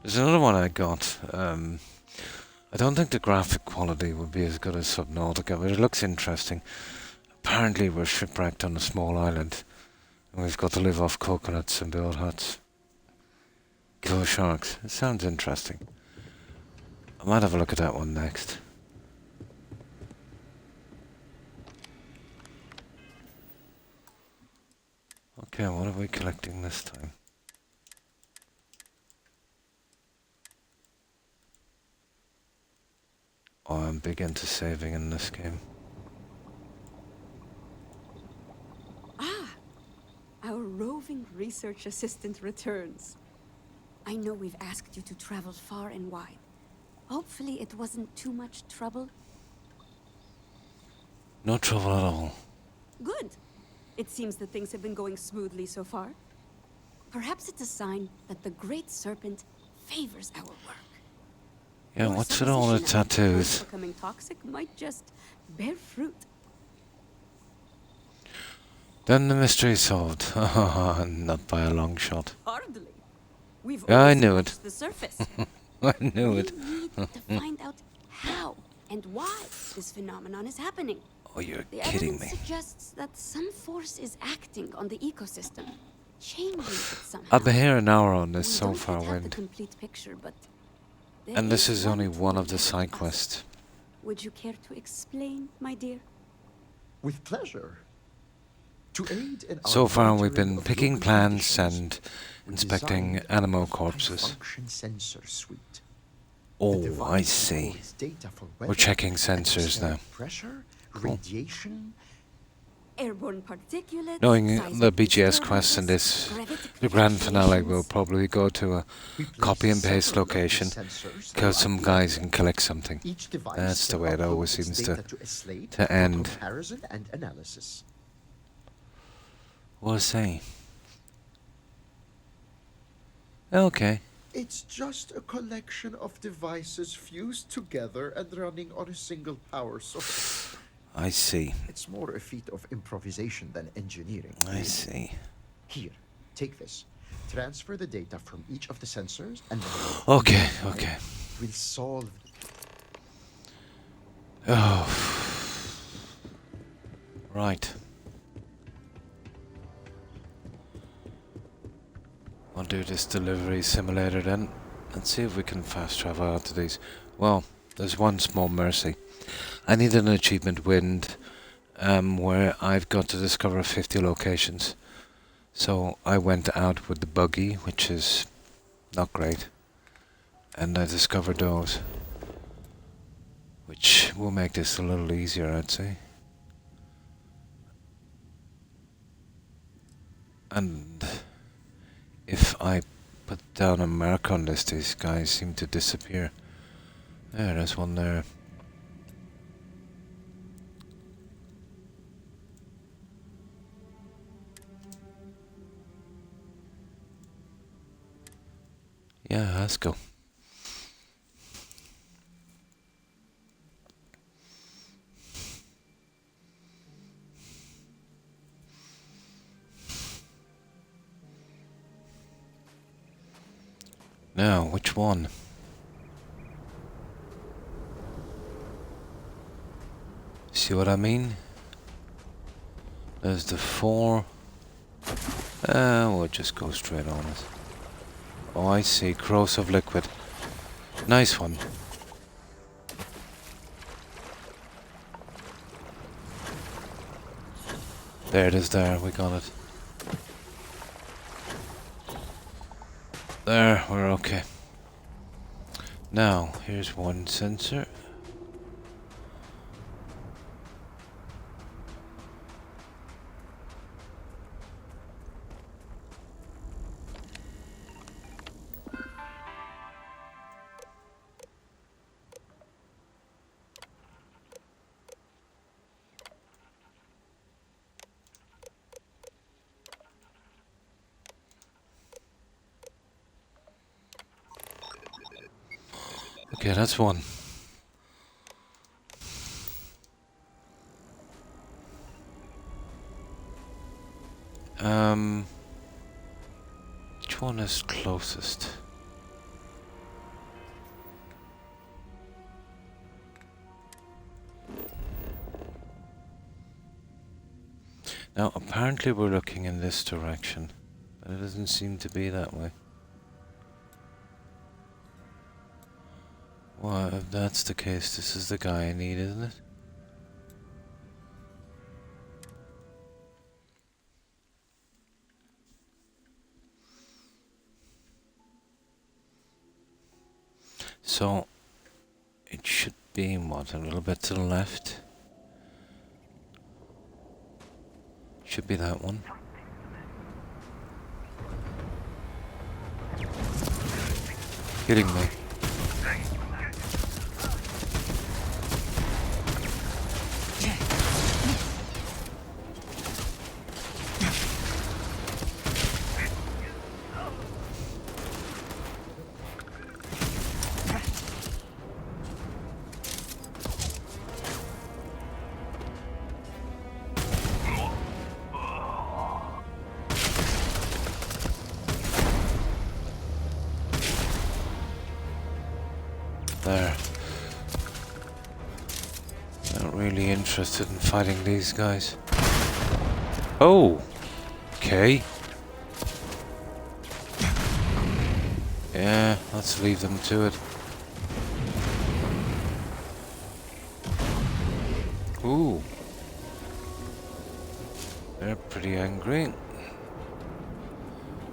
Speaker 1: There's another one I got. I don't think the graphic quality would be as good as Subnautica, but it looks interesting. Apparently we're shipwrecked on a small island, and we've got to live off coconuts and build huts. Kill sharks. It sounds interesting. I might have a look at that one next. Okay, what are we collecting this time? Oh, I'm big into saving in this game.
Speaker 3: Ah! Our roving research assistant returns. I know we've asked you to travel far and wide. Hopefully it wasn't too much trouble.
Speaker 1: No trouble at all.
Speaker 3: Good. It seems that things have been going smoothly so far. Perhaps it's a sign that the Great Serpent favors our work.
Speaker 1: Yeah,
Speaker 3: Your
Speaker 1: what's with all the
Speaker 3: supposition of
Speaker 1: tattoos?
Speaker 3: becoming toxic might just bear fruit.
Speaker 1: Then the mystery solved. Not by a long shot.
Speaker 3: Hardly. We've
Speaker 1: Yeah, I
Speaker 3: only
Speaker 1: knew it.
Speaker 3: scratched the surface.
Speaker 1: I knew
Speaker 3: We
Speaker 1: it.
Speaker 3: need to find out how and why this phenomenon is happening.
Speaker 1: Oh, you're
Speaker 3: The
Speaker 1: kidding
Speaker 3: evidence
Speaker 1: me.
Speaker 3: suggests that some force is acting on the ecosystem, changing it somehow.
Speaker 1: I've been here an hour on this
Speaker 3: We
Speaker 1: so
Speaker 3: don't
Speaker 1: far,
Speaker 3: yet have the
Speaker 1: Wind.
Speaker 3: complete picture, but there
Speaker 1: And this is only
Speaker 3: clue
Speaker 1: one of the
Speaker 3: that
Speaker 1: side
Speaker 3: helps us.
Speaker 1: quests.
Speaker 3: Would you care to explain, my dear?
Speaker 2: With pleasure. To aid in
Speaker 1: So
Speaker 2: our
Speaker 1: far we've
Speaker 2: monitoring
Speaker 1: been
Speaker 2: of
Speaker 1: picking
Speaker 2: local
Speaker 1: plants
Speaker 2: conditions,
Speaker 1: and
Speaker 2: we
Speaker 1: inspecting
Speaker 2: designed
Speaker 1: animal
Speaker 2: a
Speaker 1: corpses.
Speaker 2: high-function sensor suite.
Speaker 1: Oh,
Speaker 2: The device
Speaker 1: I see.
Speaker 2: records data for
Speaker 1: We're
Speaker 2: weather,
Speaker 1: checking sensors now.
Speaker 2: atmospheric pressure,
Speaker 1: Cool.
Speaker 2: radiation.
Speaker 3: Airborne particulates,
Speaker 1: Knowing the
Speaker 3: seismic
Speaker 1: BGS quest and
Speaker 3: disturbances,
Speaker 1: this,
Speaker 3: gravitic
Speaker 1: the grand finale, we'll
Speaker 3: fluctuations.
Speaker 1: probably go to a
Speaker 2: We place
Speaker 1: copy and paste
Speaker 2: several of these
Speaker 1: location,
Speaker 2: sensors
Speaker 1: kill
Speaker 2: throughout
Speaker 1: some
Speaker 2: the
Speaker 1: guys
Speaker 2: area.
Speaker 1: and collect something.
Speaker 2: Each device
Speaker 1: That's the
Speaker 2: can
Speaker 1: way it
Speaker 2: upload
Speaker 1: always
Speaker 2: its
Speaker 1: seems
Speaker 2: data to a slate
Speaker 1: to
Speaker 2: for
Speaker 1: end.
Speaker 2: comparison and analysis.
Speaker 1: We'll see. Okay.
Speaker 2: It's just a collection of devices fused together and running on a single power source.
Speaker 1: I see.
Speaker 2: It's more a feat of improvisation than engineering.
Speaker 1: I see.
Speaker 2: Here, take this. Transfer the data from each of the sensors and
Speaker 1: Okay, okay.
Speaker 2: we'll solve.
Speaker 1: Oh. Right. I'll do this delivery simulator then and see if we can fast travel out to these. Well, there's one small mercy. I need an achievement wind where I've got to discover 50 locations. So I went out with the buggy, which is not great, and I discovered those, which will make this a little easier, I'd say. And if I put down a mark on this, these guys seem to disappear. There's one there. Yeah, let's go. Now, which one? See what I mean? There's the 4. We'll just go straight on it. Oh, I see. Corrosive liquid. Nice one. There it is there. We got it. There, we're okay. Now, here's one sensor. Okay, that's one. Which one is closest? Now, apparently we're looking in this direction, but it doesn't seem to be that way. Well, if that's the case, this is the guy I need, isn't it? So, it should be, what, a little bit to the left? Should be that one. Kidding me. There. Not really interested in fighting these guys. Oh! Okay. Yeah, let's leave them to it. Ooh. They're pretty angry.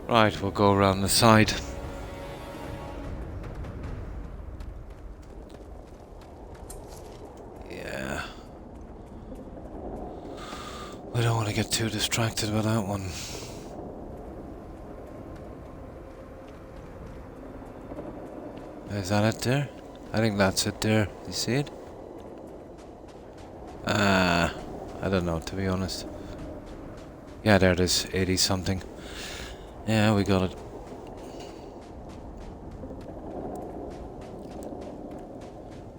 Speaker 1: Right, we'll go around the side. want to get too distracted with that one. Is that it there? I think that's it there. You see it? I don't know, to be honest. Yeah, there it is. 80 something. Yeah, we got it.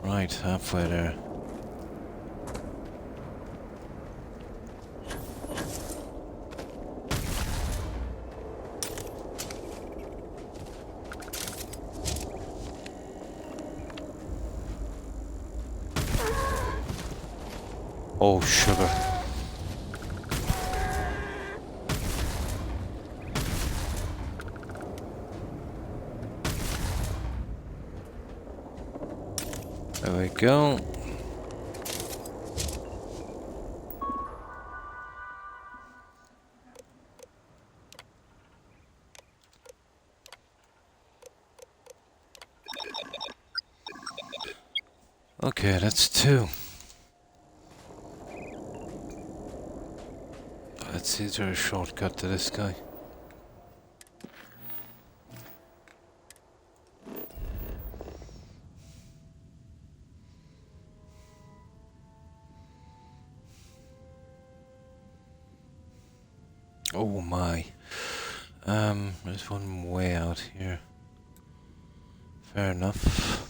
Speaker 1: Right, halfway there. Oh, sugar. There we go. Okay, that's 2. Let's see, is there a shortcut to this guy? Oh my. There's one way out here. Fair enough.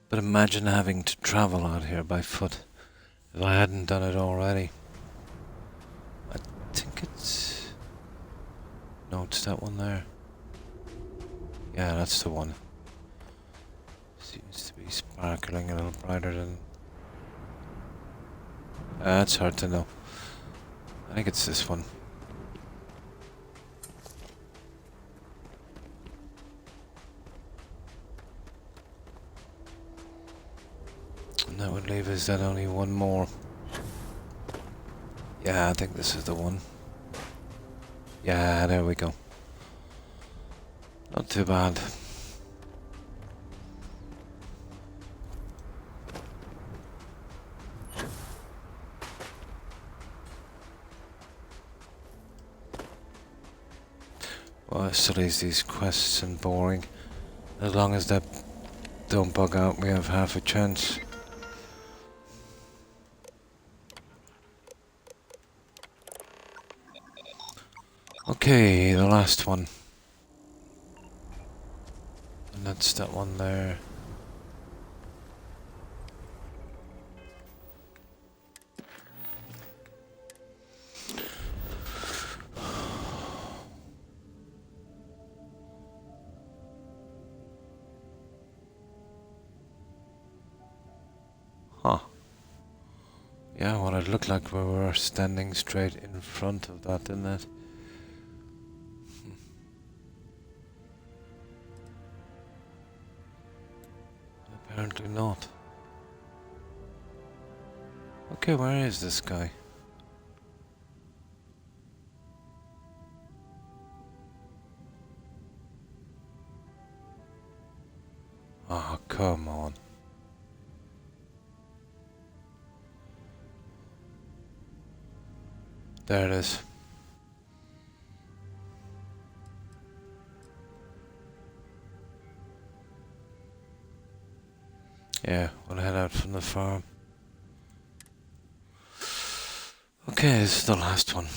Speaker 1: But imagine having to travel out here by foot. If I hadn't done it already. I think it's... No, it's that one there. Yeah, that's the one. Seems to be sparkling a little brighter than... That's hard to know. I think it's this one. And that would leave us then only one more. Yeah, I think this is the one. Yeah, there we go. Not too bad. Well, it still leaves these quests and boring. As long as they don't bug out, we have half a chance. Okay, the last one. And that's that one there. Huh. Yeah, well, it looked like we were standing straight in front of that, didn't it? Apparently not. Okay, where is this guy? Oh, come on. There it is. Yeah, we'll head out from the farm. Okay, this is the last one.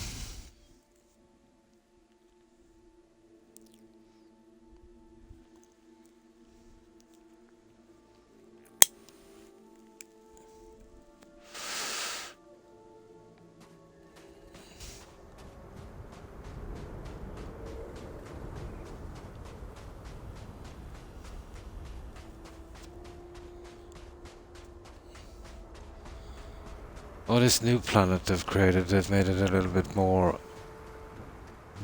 Speaker 1: Oh, this new planet they've created, they've made it a little bit more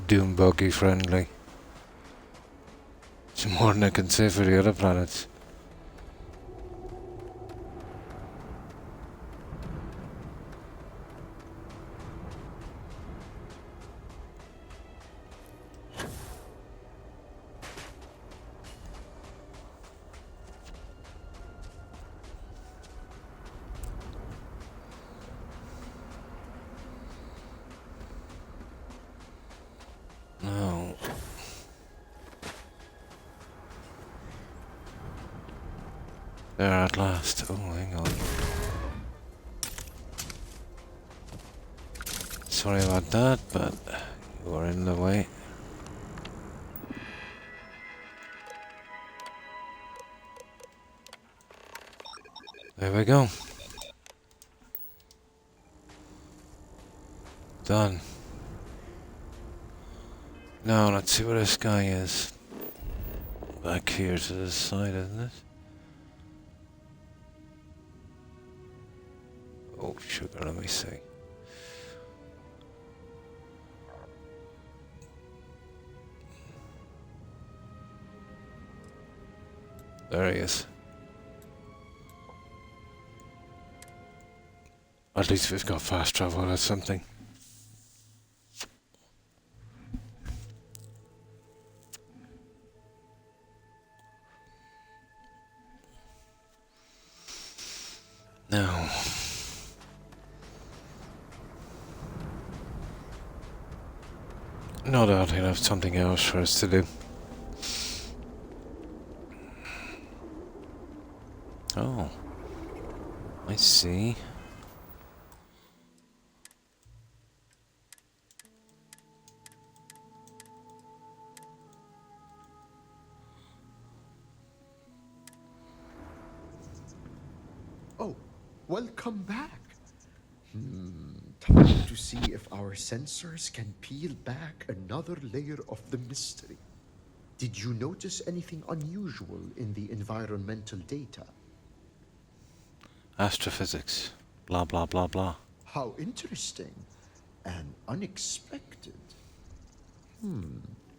Speaker 1: doom buggy friendly. It's more than I can say for the other planets. There at last. Oh, hang on. Sorry about that, but you were in the way. There we go. Done. Now let's see where this guy is. Back here to the side, isn't it? Oh, sugar, let me see. There he is. At least we've got fast travel, that's something. Now, no doubt he'll have something else for us to do. Oh, I see.
Speaker 2: Oh, welcome back. Time to see if our sensors can peel back another layer of the mystery. Did you notice anything unusual in the environmental data?
Speaker 1: Astrophysics. Blah, blah, blah, blah.
Speaker 2: How interesting and unexpected.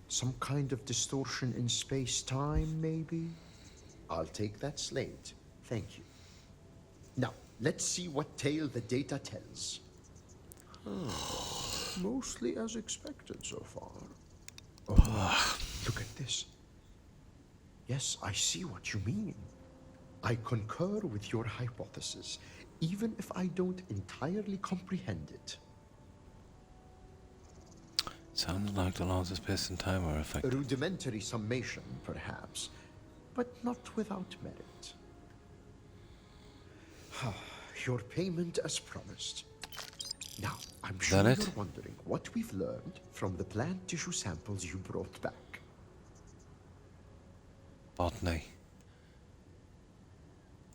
Speaker 2: Some kind of distortion in space-time, maybe? I'll take that slate. Thank you. Now, let's see what tale the data tells. Mostly as expected so far. Oh, look at this. Yes, I see what you mean. I concur with your hypothesis, even if I don't entirely comprehend it.
Speaker 1: Sounded like the laws of space and time were
Speaker 2: A
Speaker 1: affected.
Speaker 2: rudimentary summation, perhaps, but not without merit. Your payment as promised. Now, I'm sure
Speaker 1: that
Speaker 2: you're
Speaker 1: it?
Speaker 2: wondering what we've learned from the plant tissue samples you brought back.
Speaker 1: Botany.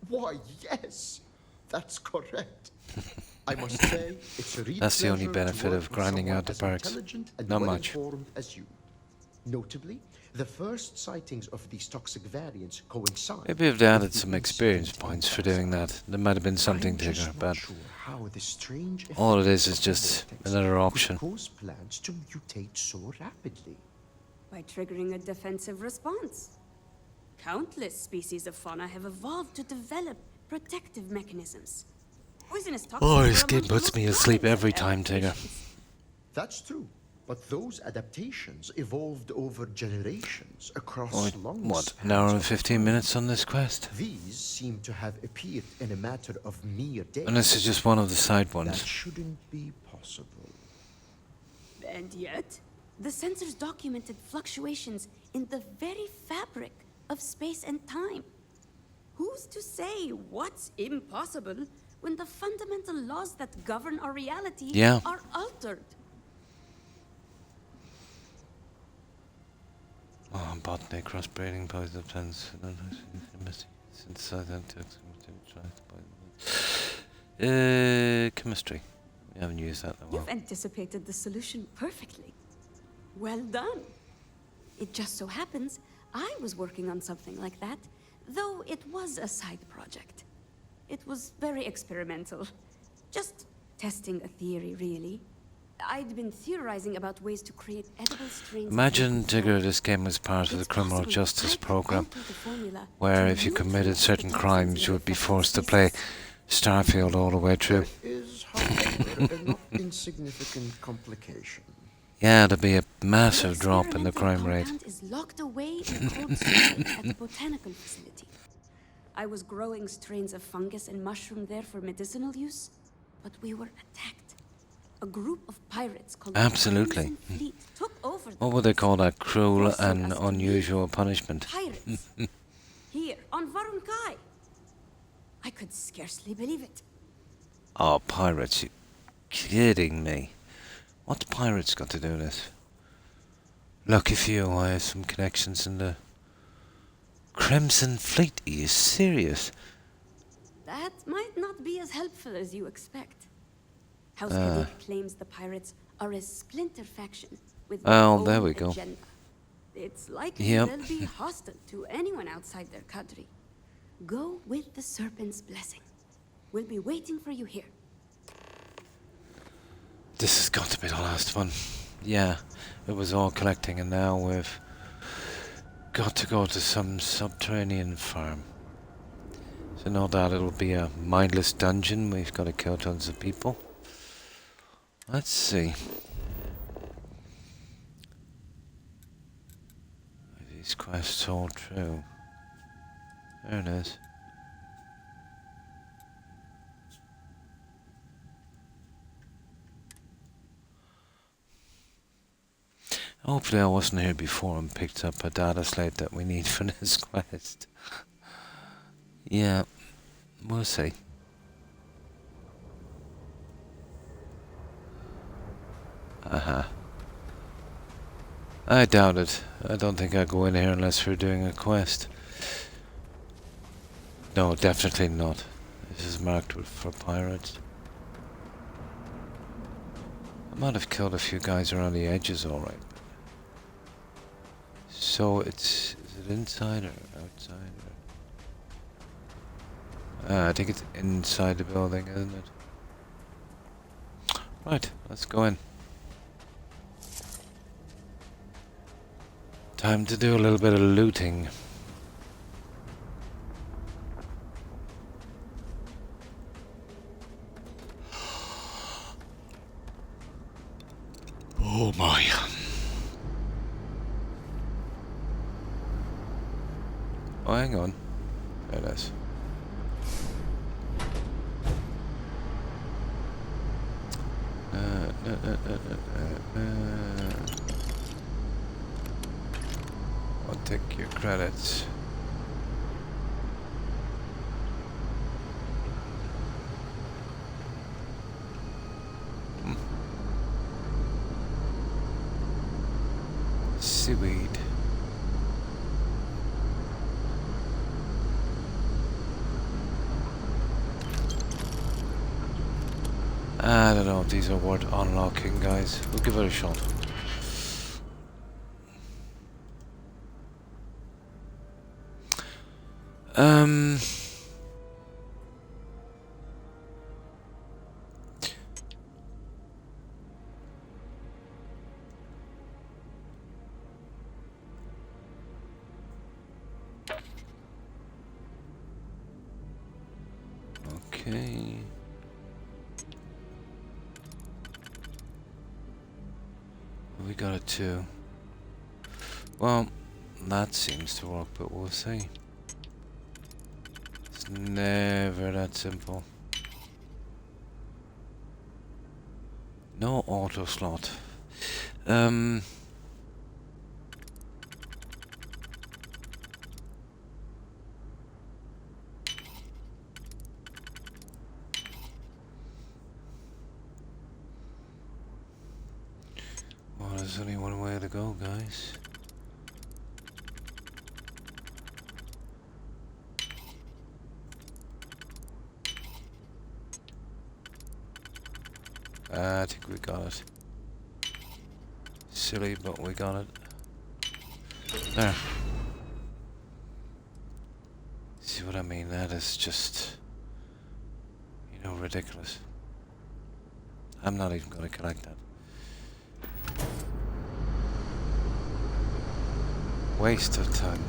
Speaker 2: Why, yes, that's correct. I must say, it's a real
Speaker 1: That's the only
Speaker 2: pleasure to
Speaker 1: benefit
Speaker 2: work
Speaker 1: of
Speaker 2: with
Speaker 1: grinding
Speaker 2: someone
Speaker 1: out the
Speaker 2: as
Speaker 1: parts.
Speaker 2: intelligent and
Speaker 1: Not much.
Speaker 2: well-informed as you. Notably, the first sightings of these toxic variants coincide.
Speaker 1: Maybe if they added
Speaker 2: with the
Speaker 1: some experience
Speaker 2: incident in
Speaker 1: points for
Speaker 2: Gaza.
Speaker 1: doing that, there might have been something
Speaker 2: I'm just
Speaker 1: bigger,
Speaker 2: not
Speaker 1: but
Speaker 2: sure how this strange
Speaker 1: all it
Speaker 2: effect
Speaker 1: is
Speaker 2: of the
Speaker 1: just
Speaker 2: vortex
Speaker 1: another
Speaker 2: could
Speaker 1: option.
Speaker 2: cause plants to mutate so rapidly.
Speaker 3: By triggering a defensive response. Countless species of fauna have evolved to develop protective mechanisms. Poisonous toxins
Speaker 1: Oh,
Speaker 3: were
Speaker 1: this
Speaker 3: among
Speaker 1: game
Speaker 3: the
Speaker 1: puts
Speaker 3: most
Speaker 1: me asleep
Speaker 3: common
Speaker 1: every time, Tigger.
Speaker 3: adaptations.
Speaker 2: That's true, but those adaptations evolved over generations across
Speaker 1: Oh,
Speaker 2: long
Speaker 1: what,
Speaker 2: spans
Speaker 1: an hour and
Speaker 2: of
Speaker 1: 15
Speaker 2: time.
Speaker 1: minutes on this quest?
Speaker 2: These seem to have appeared in a matter of mere days.
Speaker 1: And this is just one of the side
Speaker 2: That
Speaker 1: ones.
Speaker 2: shouldn't be possible.
Speaker 3: And yet, the sensors documented fluctuations in the very fabric of space and time. Who's to say what's impossible when the fundamental laws that govern our reality
Speaker 1: Yeah.
Speaker 3: are altered?
Speaker 1: Oh, botany, crossbreeding, poison plants, chemistry. We haven't used that in a while.
Speaker 3: You've anticipated the solution perfectly. Well done. It just so happens I was working on something like that, though it was a side project. It was very experimental. Just testing a theory, really. I'd been theorizing about ways to create edible strains.
Speaker 1: Imagine, Tigger, this game was part of the criminal justice program, where if you committed certain crimes, you would be forced to play Starfield all the way through.
Speaker 2: There is, however, a not insignificant complication.
Speaker 1: Yeah, there'd be a massive drop in the crime rate.
Speaker 3: Is locked away in cold storage at the botanical facility. I was growing strains of fungus and mushroom there for medicinal use, but we were attacked. A group of pirates called the
Speaker 1: Absolutely.
Speaker 3: Crimson Fleet took over the
Speaker 1: What would they call that? Cruel
Speaker 3: forcing
Speaker 1: and
Speaker 3: us to
Speaker 1: unusual
Speaker 3: leave.
Speaker 1: punishment.
Speaker 3: Pirates. Here, on Varun Kai. I could scarcely believe it.
Speaker 1: Oh, pirates, you kidding me? What's pirates got to do with this? Lucky for you, I have some connections in the Crimson Fleet. Are you serious?
Speaker 3: That might not be as helpful as you expect. House
Speaker 1: Uh.
Speaker 3: Hadid claims the pirates are a splinter faction with
Speaker 1: Oh,
Speaker 3: their
Speaker 1: there
Speaker 3: own
Speaker 1: we go.
Speaker 3: agenda. It's likely
Speaker 1: Yep.
Speaker 3: they'll be hostile to anyone outside their cadre. Go with the Serpent's blessing. We'll be waiting for you here.
Speaker 1: This has got to be the last one. Yeah, it was all collecting, and now we've got to go to some subterranean farm. So no doubt it'll be a mindless dungeon. We've got to kill tons of people. Let's see. Are these quests all true? There it is. Hopefully I wasn't here before and picked up a data slate that we need for this quest. Yeah, we'll see. I doubt it. I don't think I'll go in here unless we're doing a quest. No, definitely not. This is marked for pirates. I might have killed a few guys around the edges, alright. So is it inside or outside? I think it's inside the building, isn't it? Right, let's go in. Time to do a little bit of looting. Oh my. Oh, hang on. There it is. I'll take your credits. Seaweed. I don't know if these are worth unlocking, guys. We'll give it a shot. Okay. We got it too. Well, that seems to work, but we'll see. It's never that simple. No auto slot. Well, there's only one way to go, guys. I think we got it. Silly, but we got it. There. See what I mean? That is just, you know, ridiculous. I'm not even going to collect that. Waste of time.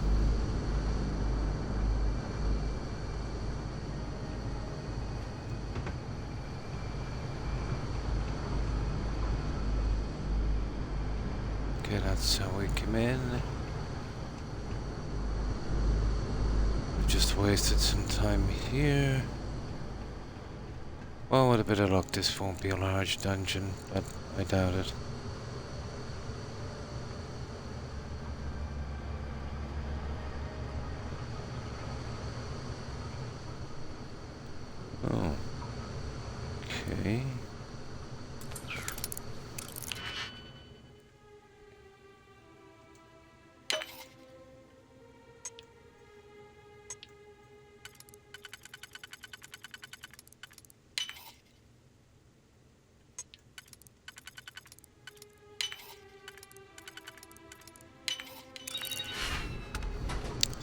Speaker 1: Okay, that's how we come in. We've just wasted some time here. Well, with a bit of luck, this won't be a large dungeon, but I doubt it.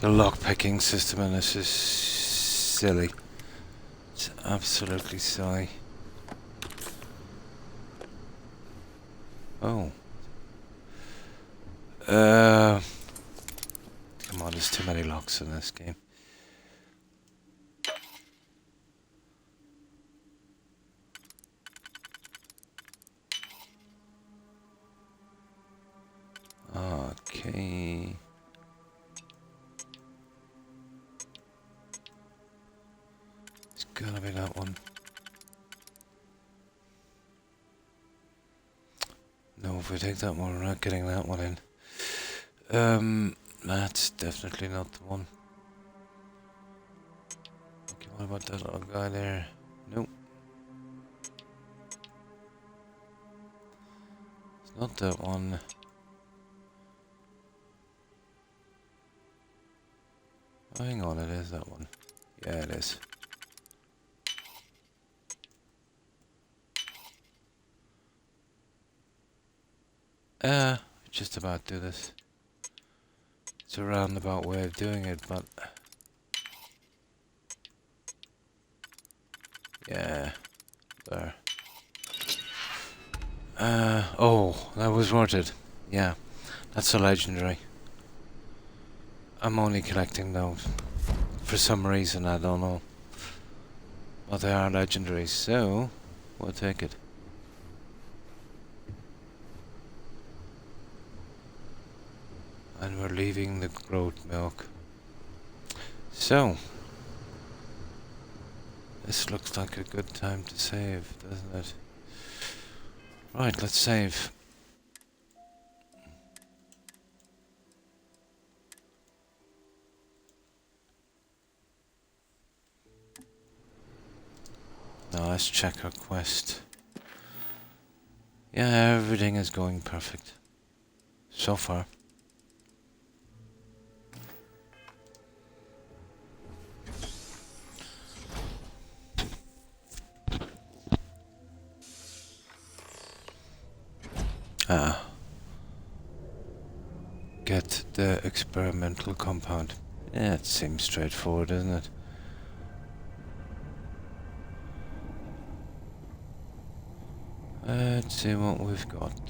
Speaker 1: The lock-picking system in this is silly. It's absolutely silly. Oh. Come on, there's too many locks in this game. Okay. It's gonna be that one. No, if we take that one, we're not getting that one in. That's definitely not the one. Okay, what about that little guy there? Nope. It's not that one. Oh, hang on, it is that one. Yeah, it is. Just about do this. It's a roundabout way of doing it, but... Yeah, there. Oh, that was worth it. Yeah, that's a legendary. I'm only collecting those. For some reason, I don't know. But they are legendaries, so we'll take it. And we're leaving the growth milk. So, this looks like a good time to save, doesn't it? Right, let's save. Now let's check our quest. Yeah, everything is going perfect. So far. Get the experimental compound. Yeah, it seems straightforward, isn't it? Let's see what we've got.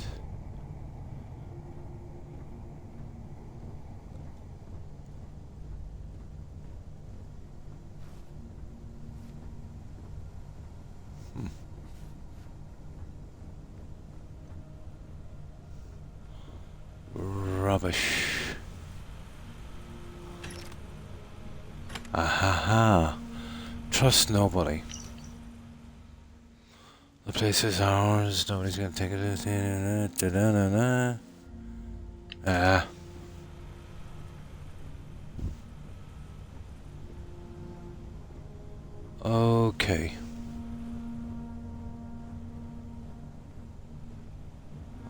Speaker 1: Rubbish. Ahaha. Trust nobody. The place is ours. Nobody's gonna take it. Ah. Okay.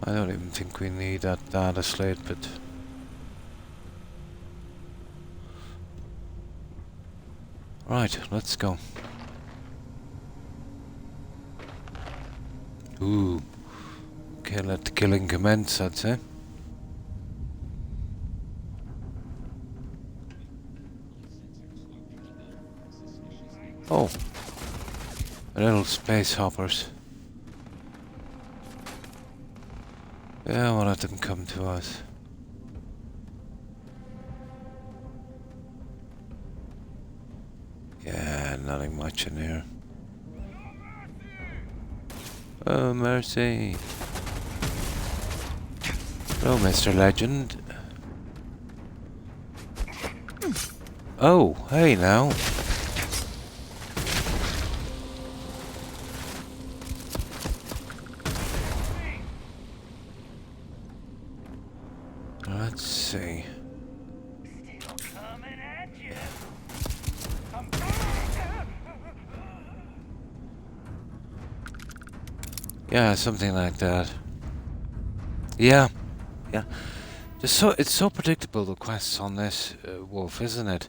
Speaker 1: I don't even think we need that data slate, but... Right, let's go. Ooh. Okay, let the killing commence, I'd say. Oh. Little space hoppers. Yeah, well, that didn't come to us. Yeah, nothing much in here. Oh, mercy. Hello, Mr. Legend. Oh, hey now. Let's see. Yeah, something like that. Yeah, yeah. It's so predictable, the quests on this Wolf, isn't it?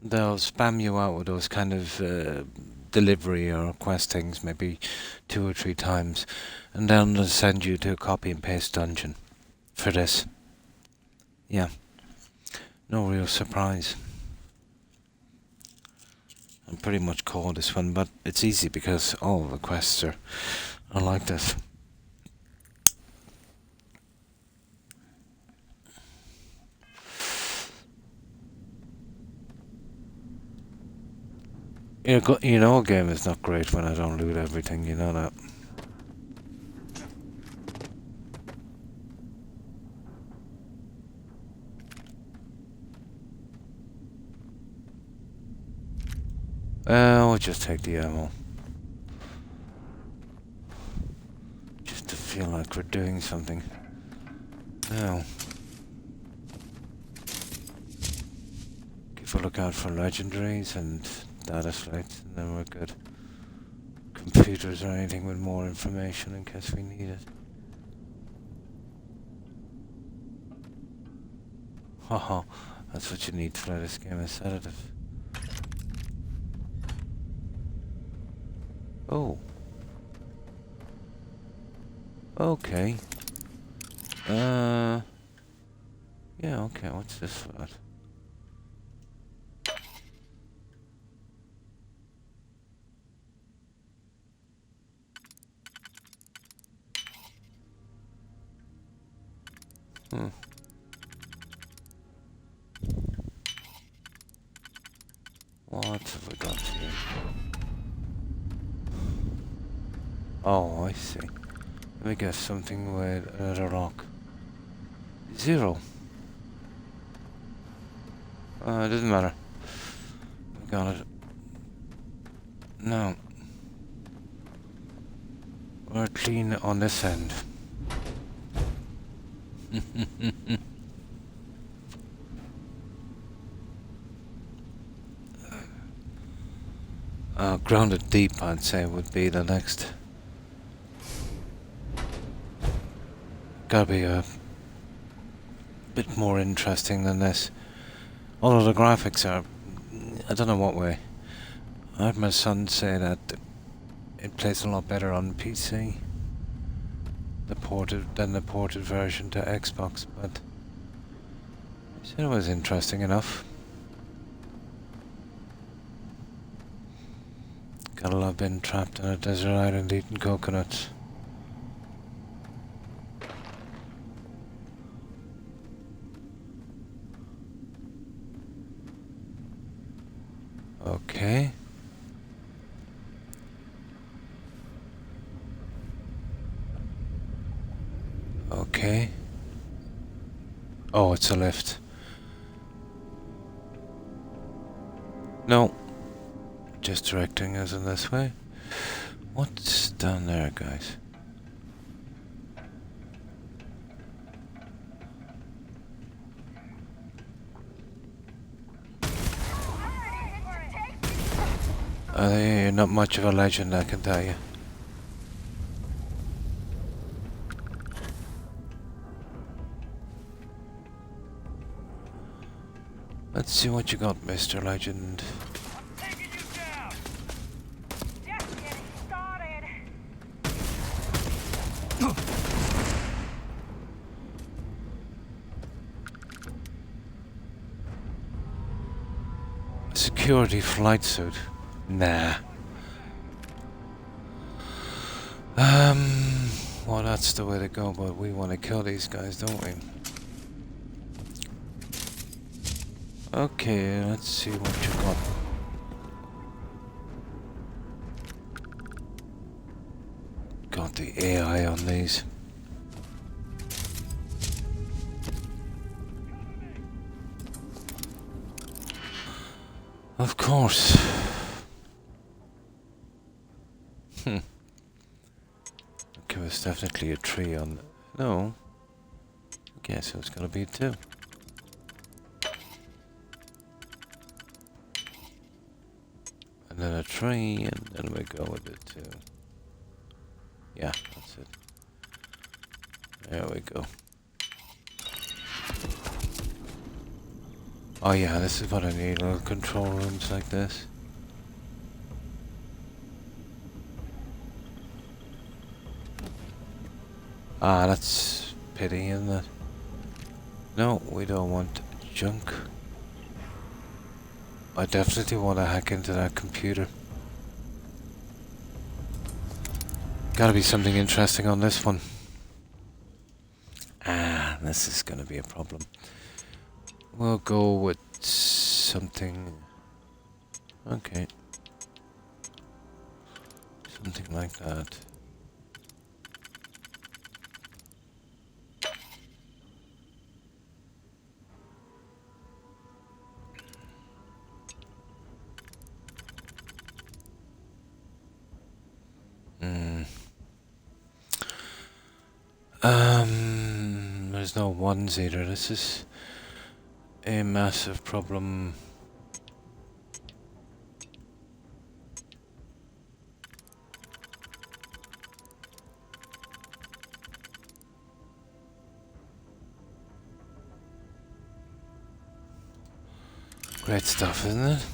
Speaker 1: They'll spam you out with those kind of delivery or quest things maybe 2 or 3 times, and then they'll send you to a copy and paste dungeon for this. Yeah. No real surprise. I'm pretty much called this one, but it's easy because all the quests are like this. You know a game is not great when I don't loot everything, you know that. We'll just take the ammo. Just to feel like we're doing something. Now, keep a lookout for legendaries and data slates, and then we're good. Computers or anything with more information in case we need it. Haha, that's what you need to play this game, a sedative. Oh. Okay. Yeah, okay, what's this for? What have we got here? Oh, I see. Let me guess, something with another rock. 0. It doesn't matter. We got it. No. We're clean on this end. Grounded deep, I'd say, would be the next. Gotta be a bit more interesting than this. Although the graphics are, I don't know what way. I heard my son say that it plays a lot better on PC. Than the ported version to Xbox, but he said it was interesting enough. Gotta love being trapped on a desert island eating coconuts. Okay. Okay. Oh, it's a lift. No. Just directing us in this way. What's down there, guys? You're not much of a legend, I can tell you. Let's see what you got, Mr. Legend.
Speaker 4: Taking you down. Just getting started.
Speaker 1: Security flight suit. Nah. Well, that's the way to go, but we want to kill these guys, don't we? Okay, let's see what you got. Got the AI on these. Of course. Okay, there's definitely a tree on... No. I guess it was gonna be 2. And then a tree, and then we go with it 2. Yeah, that's it. There we go. Oh yeah, this is what I need, little control rooms like this. Ah, that's pity, isn't it? No, we don't want junk. I definitely want to hack into that computer. Gotta be something interesting on this one. Ah, this is gonna be a problem. We'll go with something... Okay. Something like that. There's no ones either. This is a massive problem. Great stuff, isn't it?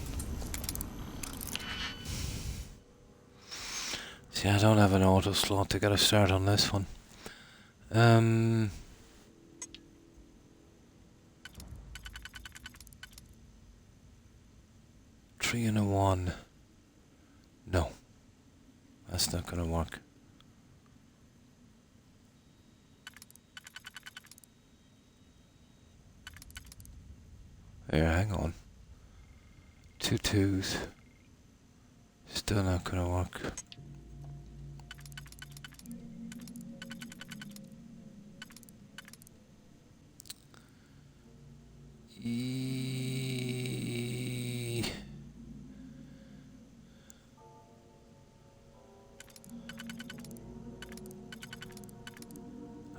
Speaker 1: See, I don't have an auto slot to get a start on this one. 3 and a 1. No. That's not gonna work. Here, hang on. 2 2s. Still not gonna work.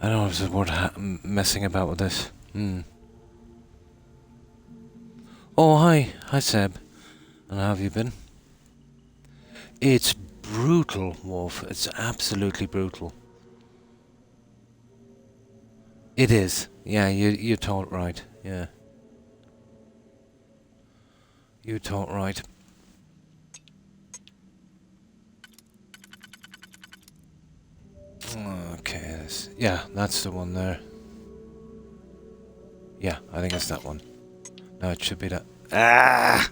Speaker 1: I don't know if it's worth messing about with this. Oh, hi. Hi, Seb. And how have you been? It's brutal, Wolf. It's absolutely brutal. It is. Yeah, you told right. Yeah. You told right. Okay. Yeah, that's the one there. Yeah, I think it's that one. No, it should be that. Ah!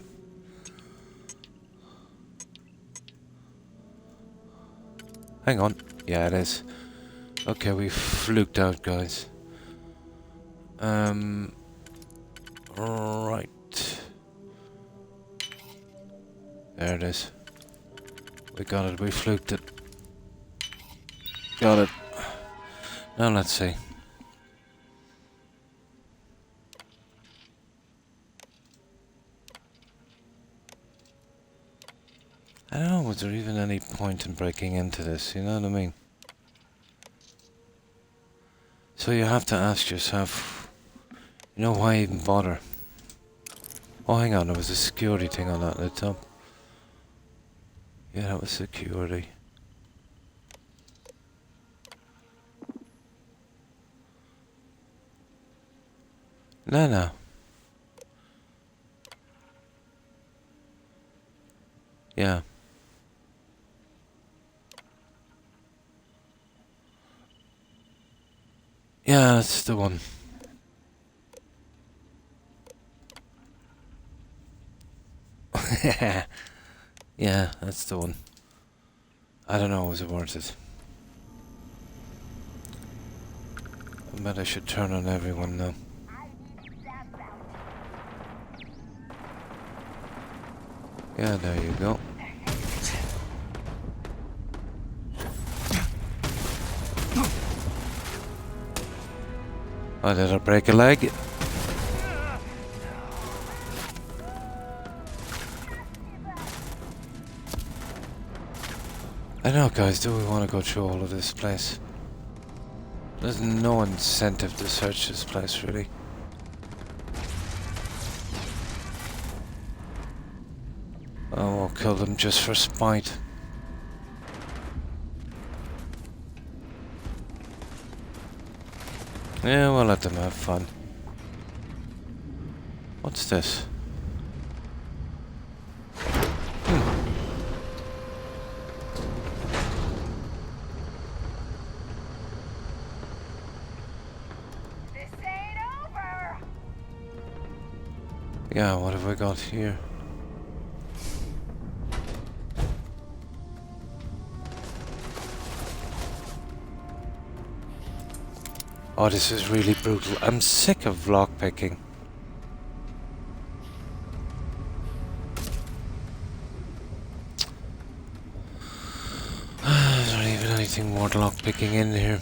Speaker 1: Hang on. Yeah, it is. Okay, we fluked out, guys. Right. There it is. We got it. We fluked it. Got it. Now let's see. I don't know, was there even any point in breaking into this, you know what I mean? So you have to ask yourself, you know, why even bother? Oh, hang on, there was a security thing on that at the top. Yeah, that was security. No. Yeah. Yeah, that's the one. Yeah, that's the one. I don't know, was it worth it? I bet I should turn on everyone now. Yeah, there you go. Oh, did I break a leg? I know, guys, do we want to go through all of this place? There's no incentive to search this place, really. Oh, we'll kill them just for spite. Yeah, we'll let them have fun. What's this?
Speaker 4: This ain't over.
Speaker 1: Yeah, what have we got here? Oh, this is really brutal. I'm sick of lockpicking. There's not even anything more lockpicking in here.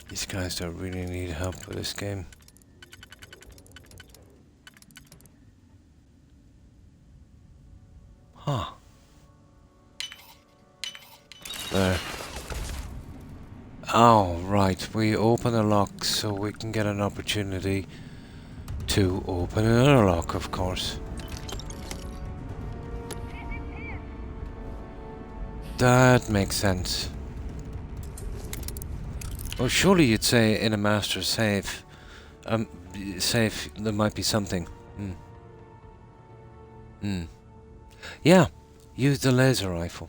Speaker 1: These guys don't really need help with this game. Huh. There. Oh, right. We open a lock so we can get an opportunity to open another lock, of course. That makes sense. Well, surely you'd say in a master safe, safe, there might be something. Yeah, use the laser rifle.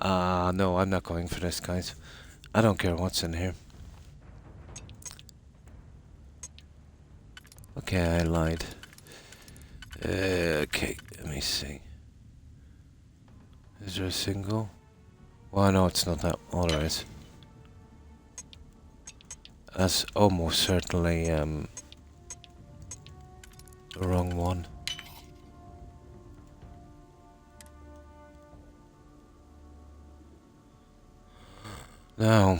Speaker 1: No, I'm not going for this, guys. I don't care what's in here. Okay, I lied. Okay, let me see. Is there a single? Well, no, it's not that. All right. That's almost certainly the wrong one. Now,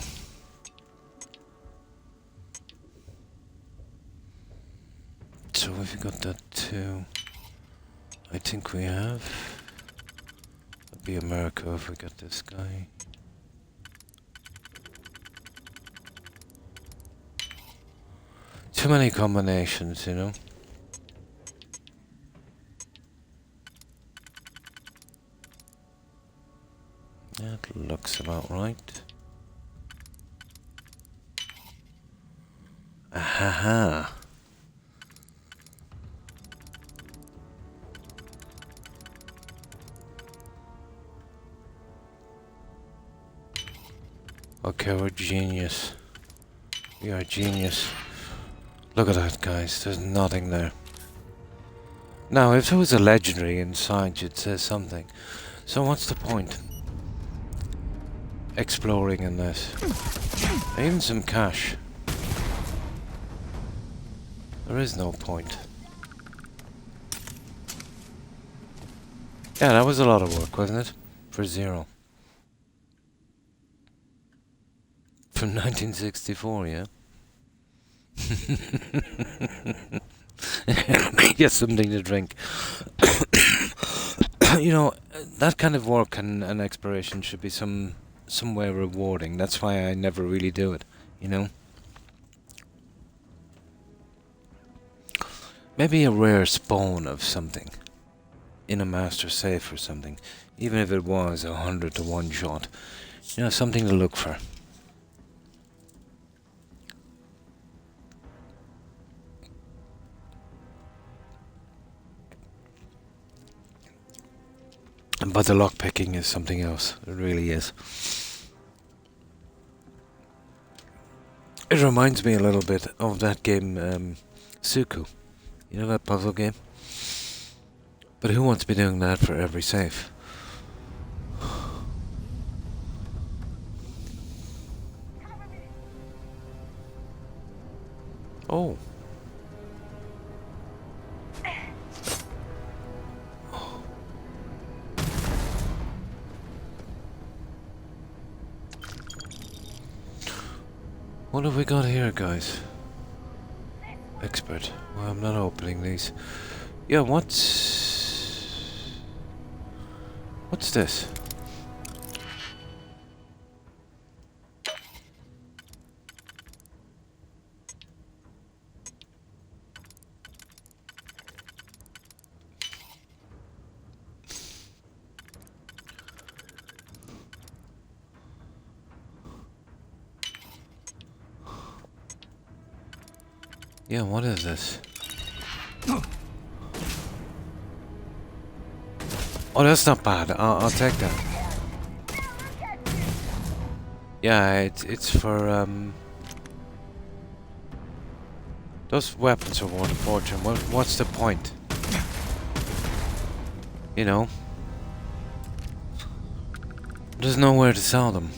Speaker 1: so we've got that too. I think we have. It'd be America if we got this guy. Too many combinations, you know. That looks about right. Ahaha. Okay, we're genius. We are genius. Look at that, guys. There's nothing there. Now, if there was a legendary inside, you'd say something. So what's the point? Exploring in this. Even some cash. There is no point. Yeah, that was a lot of work, wasn't it? For zero. From 1964, yeah? Get something to drink. You know, that kind of work and exploration should be some way rewarding. That's why I never really do it, you know? Maybe a rare spawn of something in a master safe or something, even if it was 100 to 1 shot. You know, something to look for. But the lockpicking is something else. It really is. It reminds me a little bit of that game, Suku. You know that puzzle game? But who wants to be doing that for every safe? Oh. What have we got here, guys? Expert. Well, I'm not opening these. Yeah, what's this? Yeah, what is this? Oh, that's not bad. I'll take that. Yeah, it's for those weapons are worth a fortune. What's the point? you know, there's nowhere to sell them.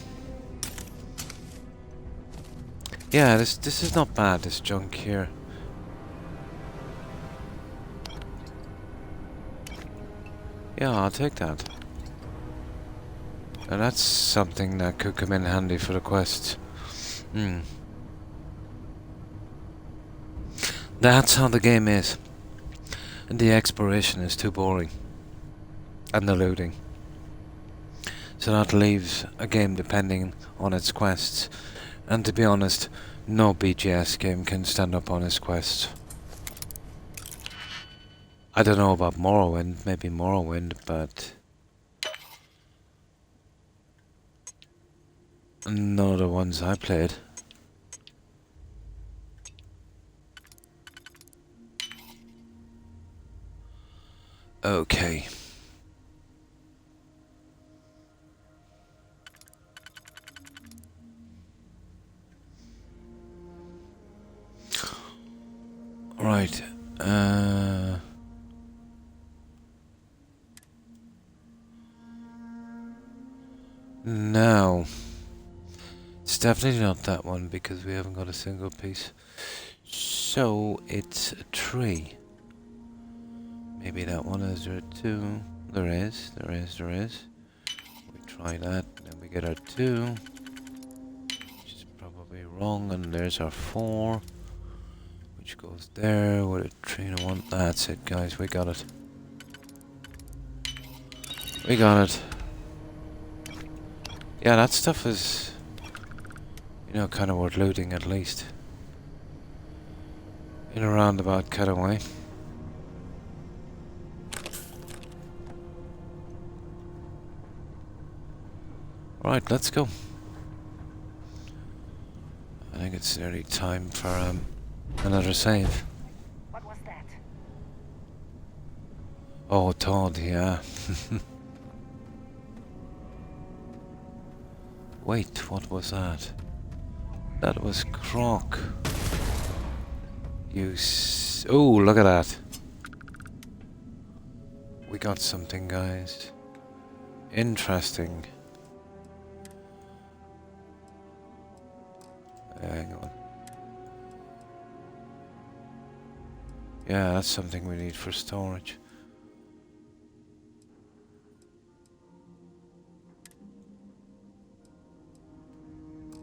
Speaker 1: Yeah, this is not bad, this junk here. Yeah, I'll take that. Now that's something that could come in handy for the quest. That's how the game is. And the exploration is too boring. And the looting. So that leaves a game depending on its quests. And to be honest, no BGS game can stand up on its quests. I don't know about Morrowind, maybe Morrowind, but none of the ones I played. Okay. Right. Now, it's definitely not that one because we haven't got a single piece. So it's a tree. Maybe that one. Is there two? There is. We try that, then we get our 2, which is probably wrong, and there's our 4, which goes there with a 3 and a 1. That's it, guys. We got it. We got it. Yeah, that stuff is, you know, kind of worth looting at least. In a roundabout kind of way. Right, let's go. I think it's nearly time for another save.
Speaker 4: What was that?
Speaker 1: Oh, Todd, yeah. Wait, what was that? That was Croc. Oh, look at that. We got something, guys. Interesting. Hang on. Yeah, that's something we need for storage.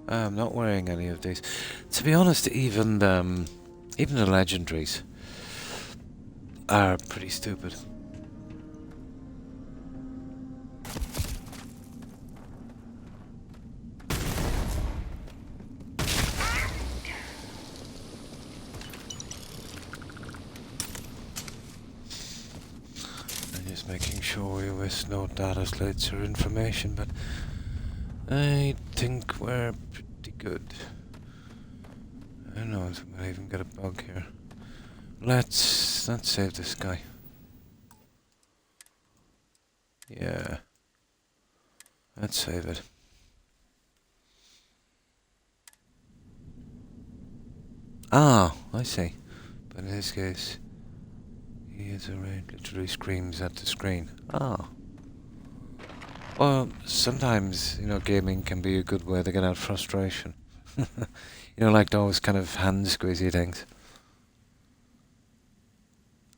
Speaker 1: I'm not wearing any of these. To be honest, even the legendaries are pretty stupid. Making sure we waste no data slates or information, but I think we're pretty good. I don't know if I even got a bug here. Let's save this guy. Yeah. Let's save it. Ah, I see. But in this case, he is arrayed, literally screams at the screen. Ah. Well, sometimes, you know, gaming can be a good way to get out frustration. You know, like those kind of hand squeezy things.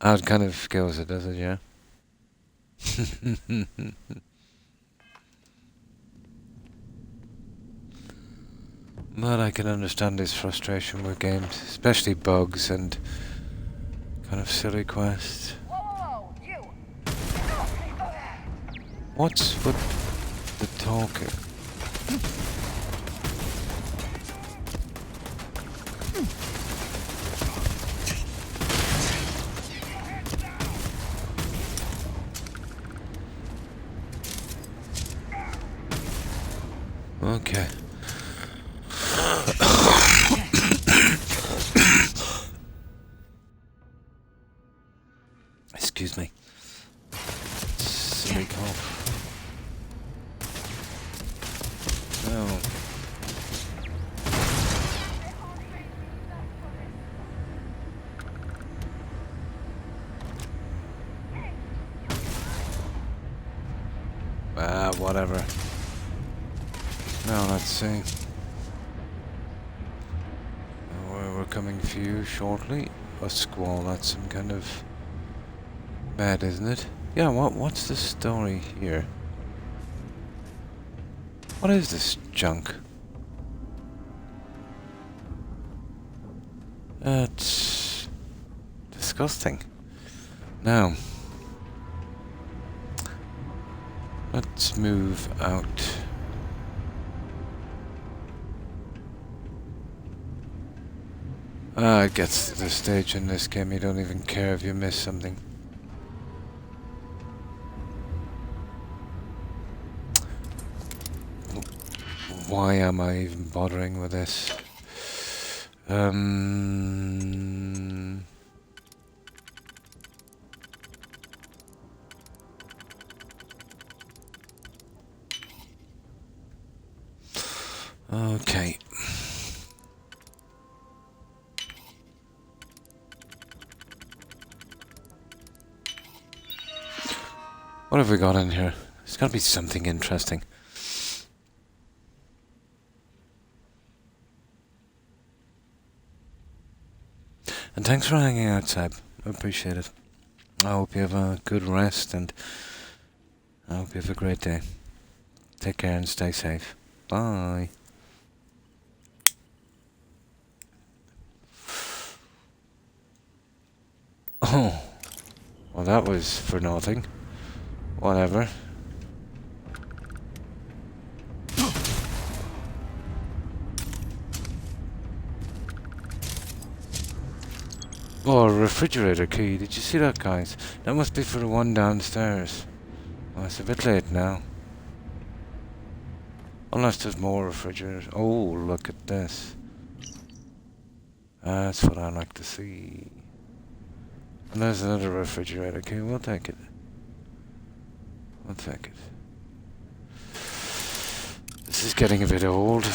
Speaker 1: How it kind of goes, it does it, yeah? But I can understand this frustration with games, especially bugs and kind of silly quests.
Speaker 4: Whoa, you!
Speaker 1: What's with the talking? Okay. Excuse me. Silly cough. No. Whatever. Now let's see. We're coming for you shortly. A squall, that's some kind of bad, isn't it? Yeah, what's the story here? What is this junk? It's disgusting. Now, let's move out. It gets to the stage in this game you don't even care if you miss something. Why am I even bothering with this? Okay. What have we got in here? There's got to be something interesting. And thanks for hanging out, Seb. I appreciate it. I hope you have a good rest, and I hope you have a great day. Take care and stay safe. Bye. Oh, well, that was for nothing. Whatever. Oh, a refrigerator key. Did you see that, guys? That must be for the one downstairs. Well, it's a bit late now. Unless there's more refrigerators. Oh, look at this. That's what I like to see. And there's another refrigerator key. We'll take it. We'll take it. This is getting a bit old.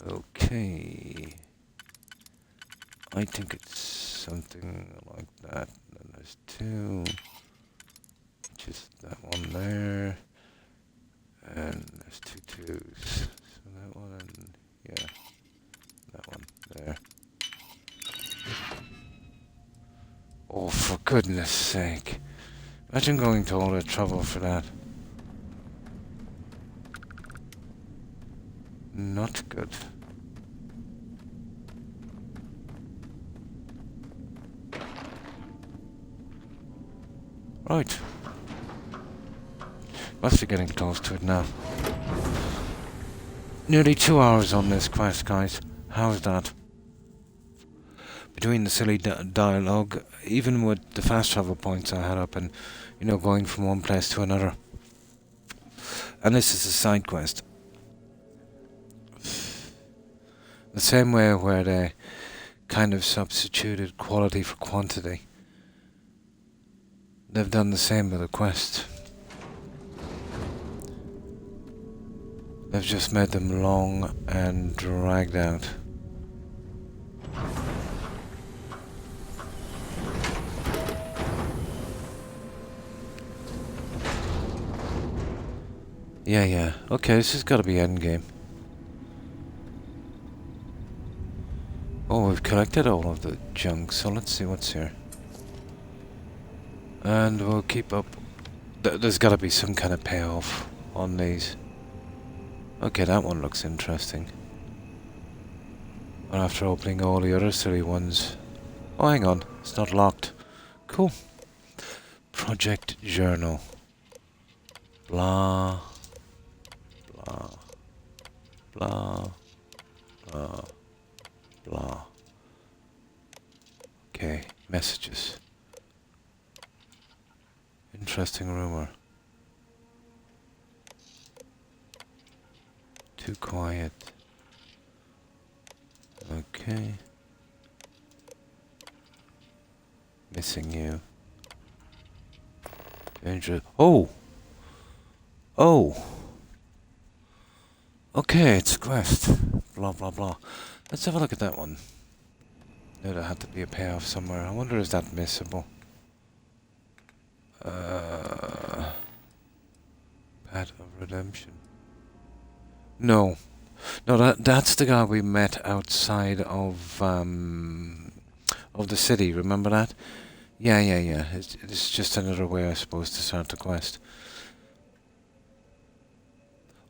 Speaker 1: Okay. I think it's something like that. Then there's two. Just that one there. And there's two twos. So that one and yeah. That one there. Oh, for goodness sake. Imagine going to all the trouble for that. Not good. Right. Must be getting close to it now. Nearly 2 hours on this quest, guys. How's that? Between the silly dialogue, even with the fast travel points I had up and, you know, going from one place to another. And this is a side quest. The same way where they kind of substituted quality for quantity. They've done the same with the quest. They've just made them long and dragged out. Yeah. Okay, this has got to be endgame. Oh, we've collected all of the junk, so let's see what's here. And we'll keep up. There's got to be some kind of payoff on these. Okay, that one looks interesting. And after opening all the other silly ones... Oh, hang on. It's not locked. Cool. Project Journal. Blah. Blah. Blah. Blah. Blah. Okay, messages. Interesting rumor. Too quiet. Okay. Missing you. Danger. Oh! Oh! Okay, it's a quest. Blah blah blah. Let's have a look at that one. Knew there had to be a payoff somewhere. I wonder, is that missable? Path of Redemption. No. No, that's the guy we met outside of the city, remember that? Yeah. It's just another way, I suppose, to start the quest.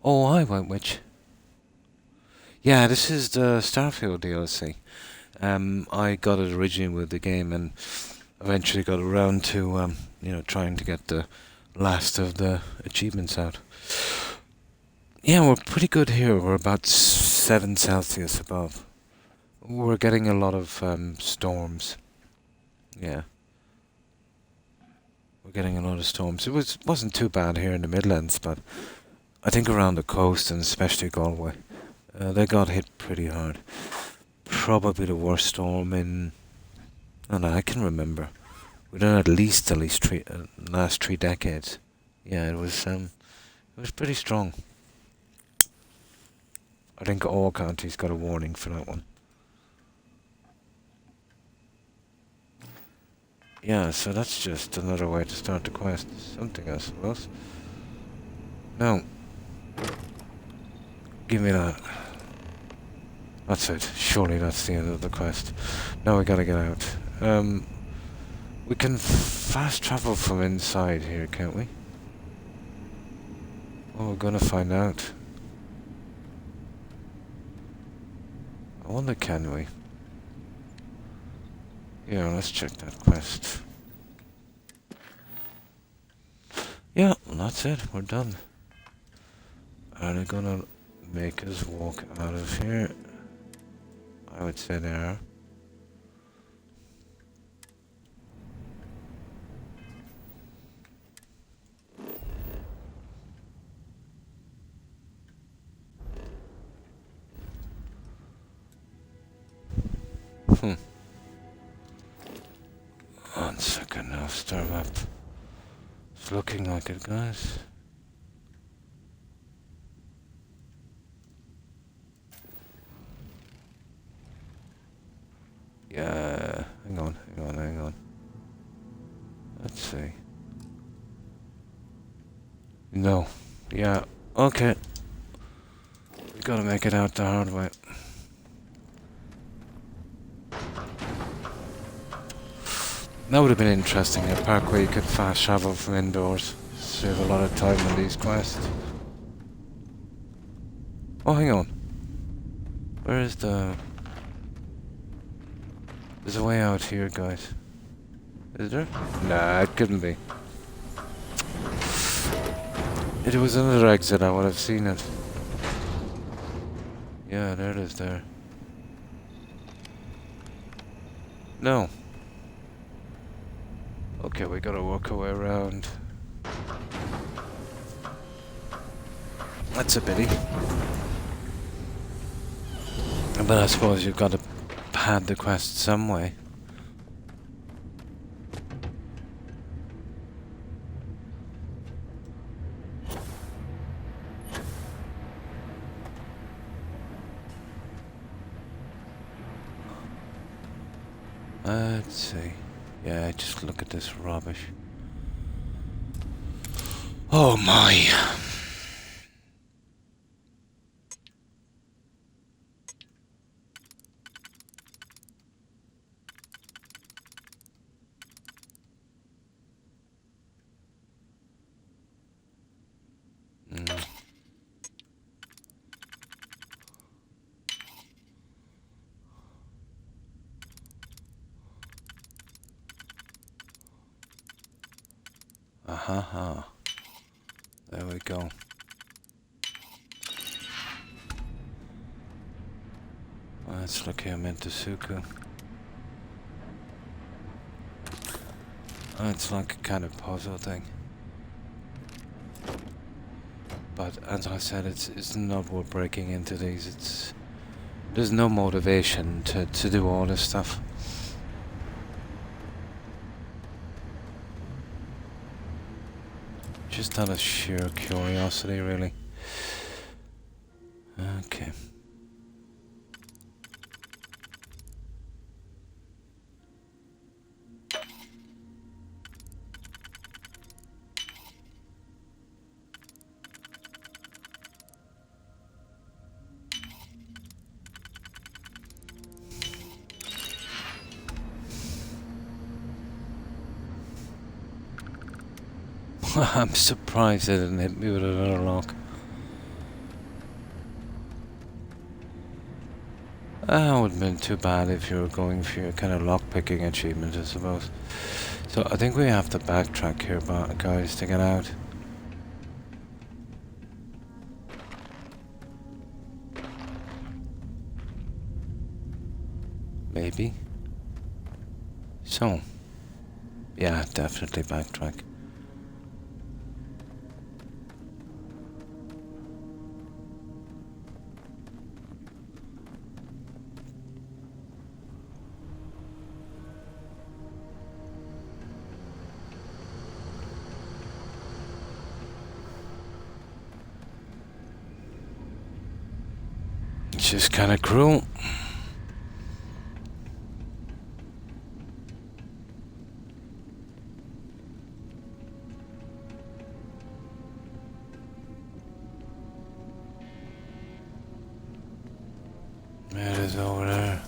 Speaker 1: Oh, hi, White Witch. Yeah, this is the Starfield DLC. I got it originally with the game and eventually got around to, trying to get the last of the achievements out. Yeah, we're pretty good here. We're about 7 Celsius above. We're getting a lot of storms. Yeah. We're getting a lot of storms. Wasn't too bad here in the Midlands, but I think around the coast and especially Galway, they got hit pretty hard. Probably the worst storm in, I can remember. We've done at least last 3 decades. Yeah, it was pretty strong. I think all counties got a warning for that one. Yeah, so that's just another way to start the quest. Something, I suppose. No. Give me that. That's it. Surely that's the end of the quest. Now we gotta get out. We can fast travel from inside here, can't we? Well, we're gonna find out. I wonder, can we? Yeah, let's check that quest. Yeah, that's it. We're done. Are they gonna make us walk out of here? I would say they are. One second now, start up. It's looking like it, guys. Yeah, hang on. Let's see. No. Yeah, okay. We gotta make it out the hard way. That would have been interesting, a park where you could fast travel from indoors. Save a lot of time on these quests. Oh, hang on. Where is the... There's a way out here, guys. Is there? Nah, it couldn't be. If it was another exit, I would have seen it. Yeah, there it is there. No. Okay, we gotta work our way around. That's a pity. But I suppose you've got to pad the quest some way. Let's see. Yeah, just look at this rubbish. Oh my! Aha. There we go. Let's look here, Mentasuku. It's like a kind of puzzle thing. But as I said, it's not worth breaking into these. There's no motivation to do all this stuff. Just out of sheer curiosity, really. Okay. I'm surprised it didn't hit me with another lock. That wouldn't have been too bad if you were going for your kind of lock-picking achievement, I suppose. So I think we have to backtrack here, guys, to get out. Maybe. So, yeah, definitely backtrack. It's just kind of cruel. There it is over there.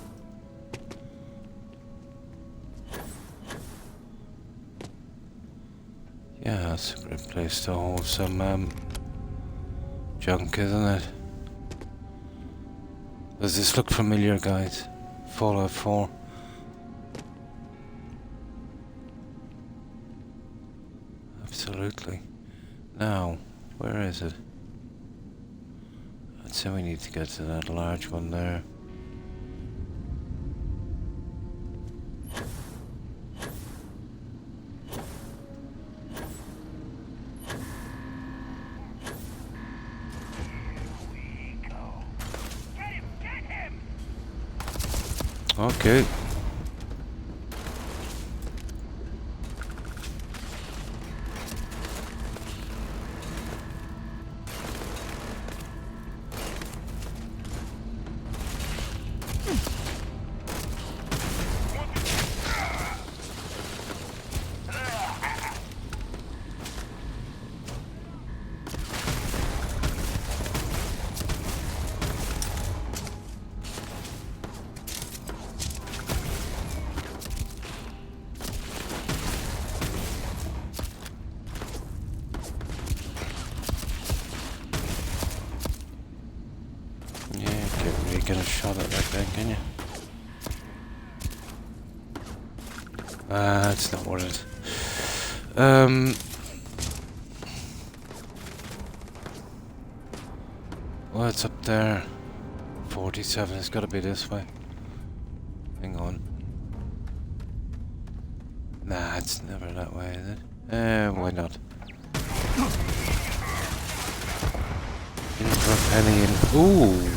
Speaker 1: Yeah, that's a great place to hold some junk, isn't it? Does this look familiar, guys? Fallout 4. Absolutely. Now, where is it? I'd say we need to get to that large one there. Okay. Get a shot at that thing, can you? It's not worth it. Well, it's up there. 47, it's gotta be this way. Hang on. Nah, it's never that way, is it? Why not? In for a penny and... Ooh!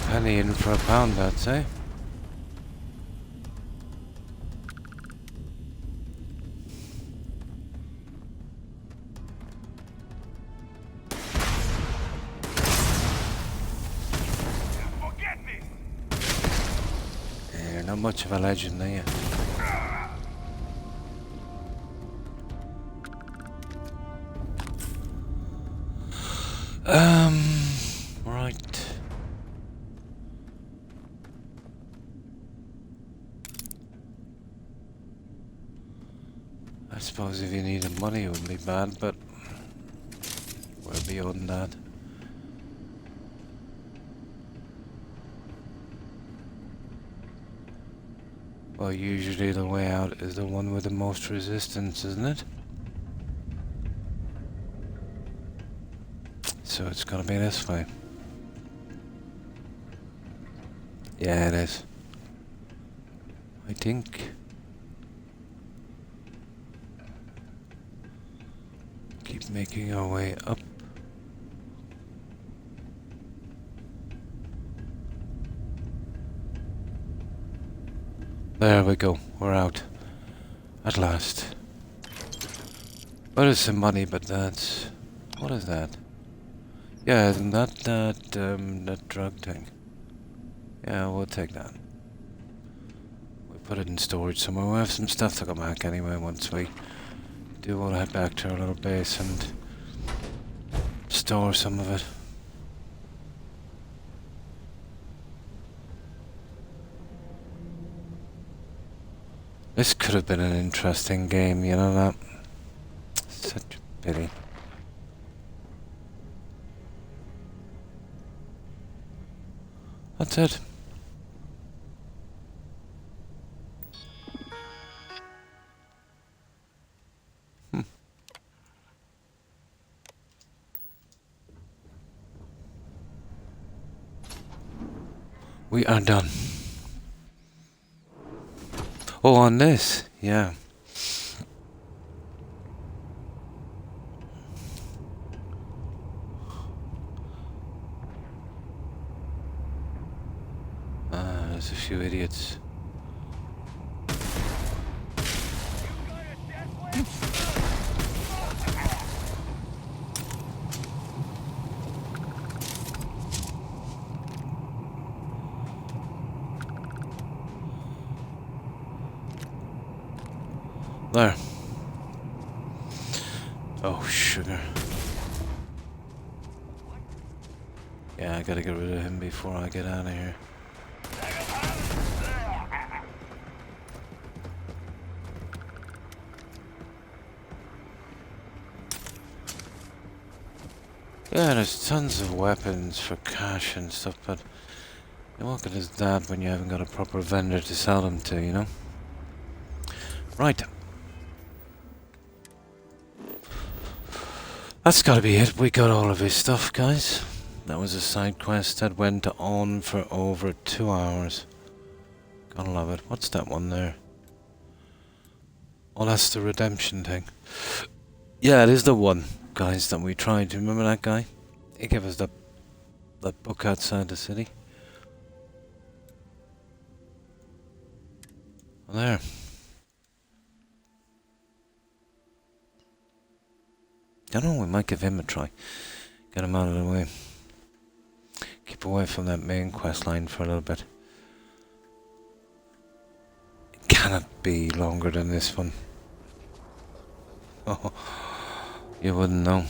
Speaker 1: Penny in for a pound, I'd say. You're not much of a legend, are you? Right. I suppose if you needed money it wouldn't be bad, but we're beyond that. Well, usually the way out is the one with the most resistance, isn't it? So it's gonna be this way. Yeah, it is. I think. Keep making our way up. There we go, we're out. At last. Well, there's some money, but that's... What is that? Yeah, isn't that drug thing? Yeah, we'll take that. We'll put it in storage somewhere. We'll have some stuff to go back anyway once we do want to head back to our little base and store some of it. This could have been an interesting game, you know that? Such a pity. That's it. We are done. Oh, on this, yeah. There's a few idiots. There. Oh, sugar. Yeah, I gotta get rid of him before I get out of here. Yeah, there's tons of weapons for cash and stuff, but you won't get as that when you haven't got a proper vendor to sell them to, you know? Right. That's gotta be it. We got all of his stuff, guys. That was a side quest that went on for over 2 hours. Gotta love it. What's that one there? Oh, that's the redemption thing. Yeah, it is the one, guys, that we tried. Do you remember that guy? He gave us that book outside the city. There. Don't know, we might give him a try. Get him out of the way. Keep away from that main quest line for a little bit. It cannot be longer than this one. Oh, you wouldn't know.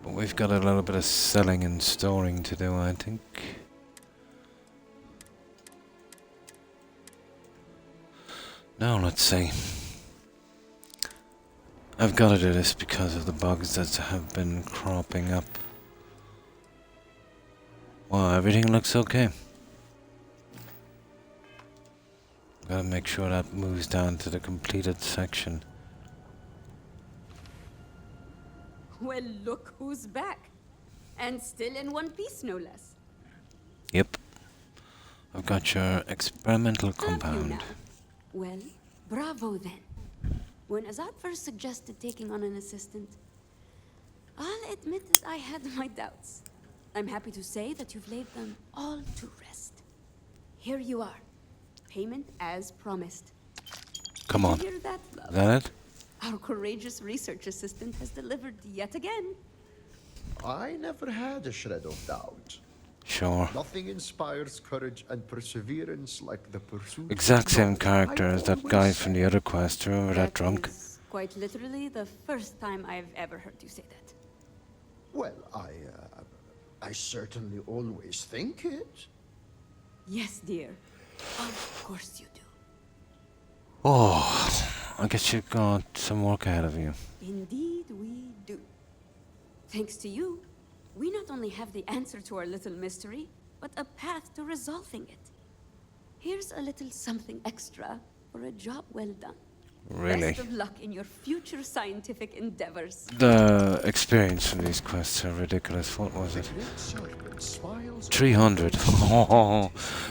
Speaker 1: But we've got a little bit of selling and storing to do, I think. Now let's see. I've got to do this because of the bugs that have been cropping up. Wow, everything looks okay. Gotta make sure that moves down to the completed section.
Speaker 3: Well, look who's back. And still in one piece, no less.
Speaker 1: Yep. I've got your experimental
Speaker 3: Have you
Speaker 1: compound.
Speaker 3: now? Well, bravo then. When Azad first suggested taking on an assistant, I'll admit that I had my doubts. I'm happy to say that you've laid them all to rest. Here you are. Payment as promised.
Speaker 1: Come on.
Speaker 3: Hear that,
Speaker 1: Is
Speaker 3: love?
Speaker 1: that it?
Speaker 3: Our courageous research assistant has delivered yet again.
Speaker 2: I never had a shred of doubt.
Speaker 1: Sure.
Speaker 2: Nothing inspires courage and perseverance like the pursuit.
Speaker 1: Exact
Speaker 2: of
Speaker 1: same
Speaker 2: knowledge.
Speaker 1: character
Speaker 2: I've
Speaker 1: as that
Speaker 2: always
Speaker 1: guy
Speaker 2: said.
Speaker 1: from the other quest. Remember that drunk?
Speaker 3: is quite literally the first time I've ever heard you say that.
Speaker 2: Well, I certainly always think it.
Speaker 3: Yes, dear. Of course you do.
Speaker 1: Oh, I guess you've got some work ahead of you.
Speaker 3: Indeed we do. Thanks to you, we not only have the answer to our little mystery, but a path to resolving it. Here's a little something extra for a job well done.
Speaker 1: Really.
Speaker 3: Best of luck in your future scientific endeavors.
Speaker 1: The experience from these quests are ridiculous. What was it?
Speaker 2: Great serpent smiles
Speaker 1: 300.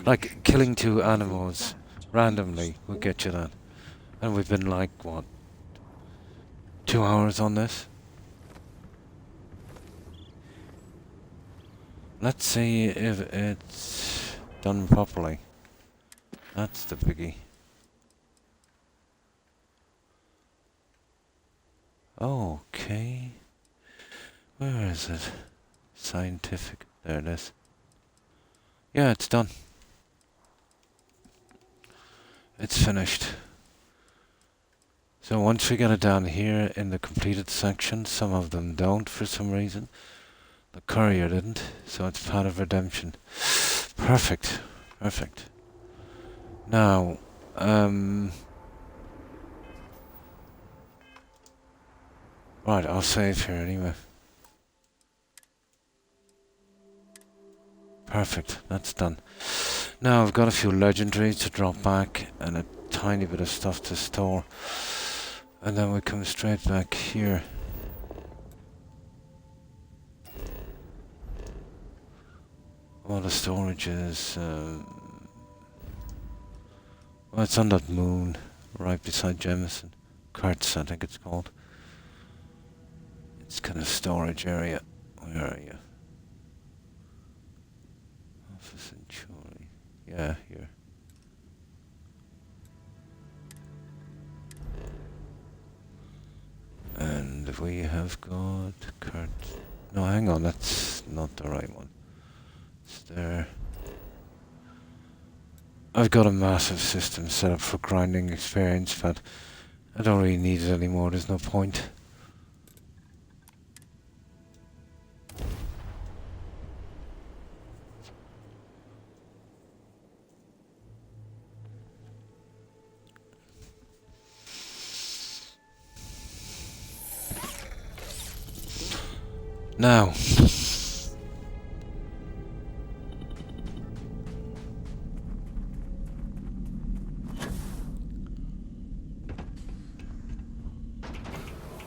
Speaker 1: Like killing 2 animals randomly will get you that. And we've been like, what, 2 hours on this? Let's see if it's done properly. That's the biggie. Okay. Where is it? Scientific. There it is. Yeah, it's done. It's finished. So once we get it down here in the completed section, some of them don't for some reason. The courier didn't, so it's part of redemption. Perfect. Perfect. Now, right, I'll save here anyway. Perfect, that's done. Now I've got a few legendaries to drop back and a tiny bit of stuff to store. And then we come straight back here. All the storage is... well, it's on that moon, right beside Jameson. Kurtz, I think it's called. It's kind of storage area. Where are you? Alpha Centauri. Yeah, here. And we have got Kurt. No, hang on, that's not the right one. It's there. I've got a massive system set up for grinding experience, but I don't really need it anymore. There's no point. Now,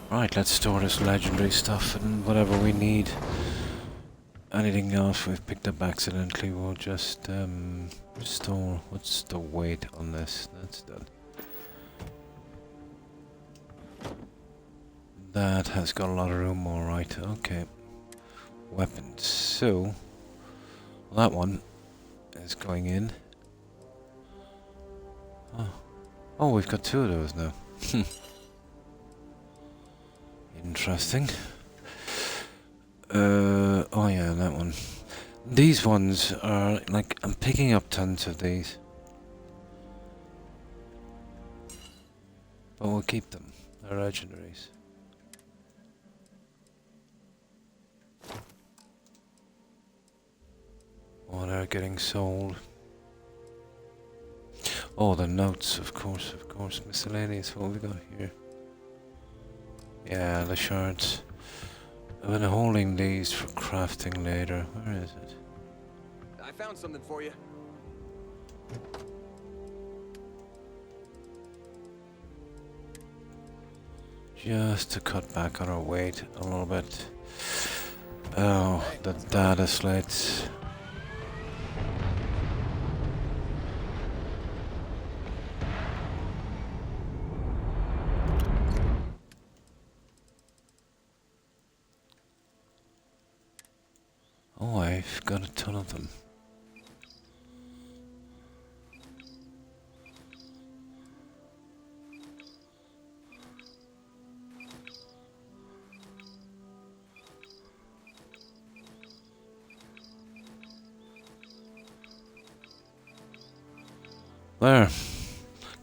Speaker 1: right, let's store this legendary stuff and whatever we need. Anything else we've picked up accidentally, we'll just store. What's the weight on this? That's done. That has got a lot of room, alright, okay. Weapons. So, that one is going in. Oh, we've got two of those now. Interesting. Oh yeah, that one. These ones are, like, I'm picking up tons of these. But we'll keep them. They're legendaries. Oh, they're getting sold. Oh, the notes, of course. Miscellaneous, what have we got here? Yeah, the shards. I've been holding these for crafting later. Where is it?
Speaker 5: I found something for you.
Speaker 1: Just to cut back on our weight a little bit. Oh, the data slates. Oh, I've got a ton of them. There.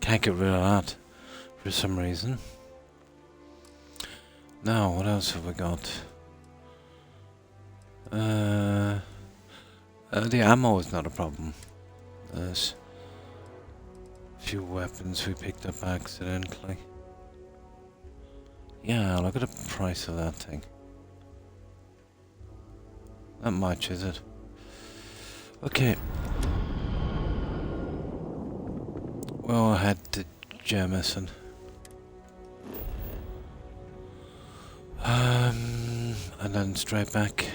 Speaker 1: Can't get rid of that for some reason. Now, what else have we got? The ammo is not a problem. There's a few weapons we picked up accidentally. Yeah, look at the price of that thing. Not much, is it? Okay. We'll head to Jameson. And then straight back.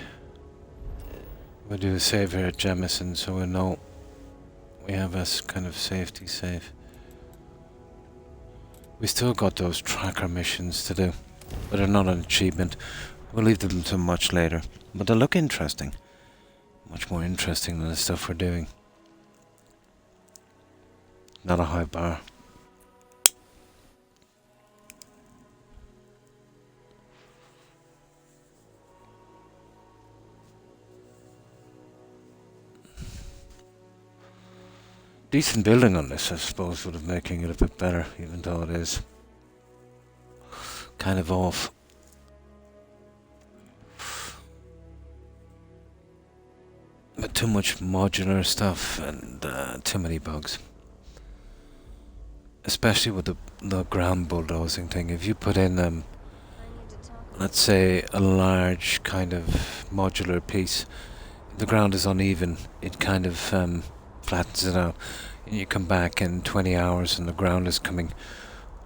Speaker 1: We'll do a save here at Jameson so we know we have a kind of safety save. We still got those tracker missions to do, but they're not an achievement. We'll leave them to much later. But they look interesting. Much more interesting than the stuff we're doing. Not a high bar. Decent building on this, I suppose, would have making it a bit better, even though it is kind of off. But too much modular stuff and too many bugs. Especially with the ground bulldozing thing. If you put in, let's say, a large kind of modular piece, the ground is uneven, it kind of flattens it out. And you come back in 20 hours and the ground is coming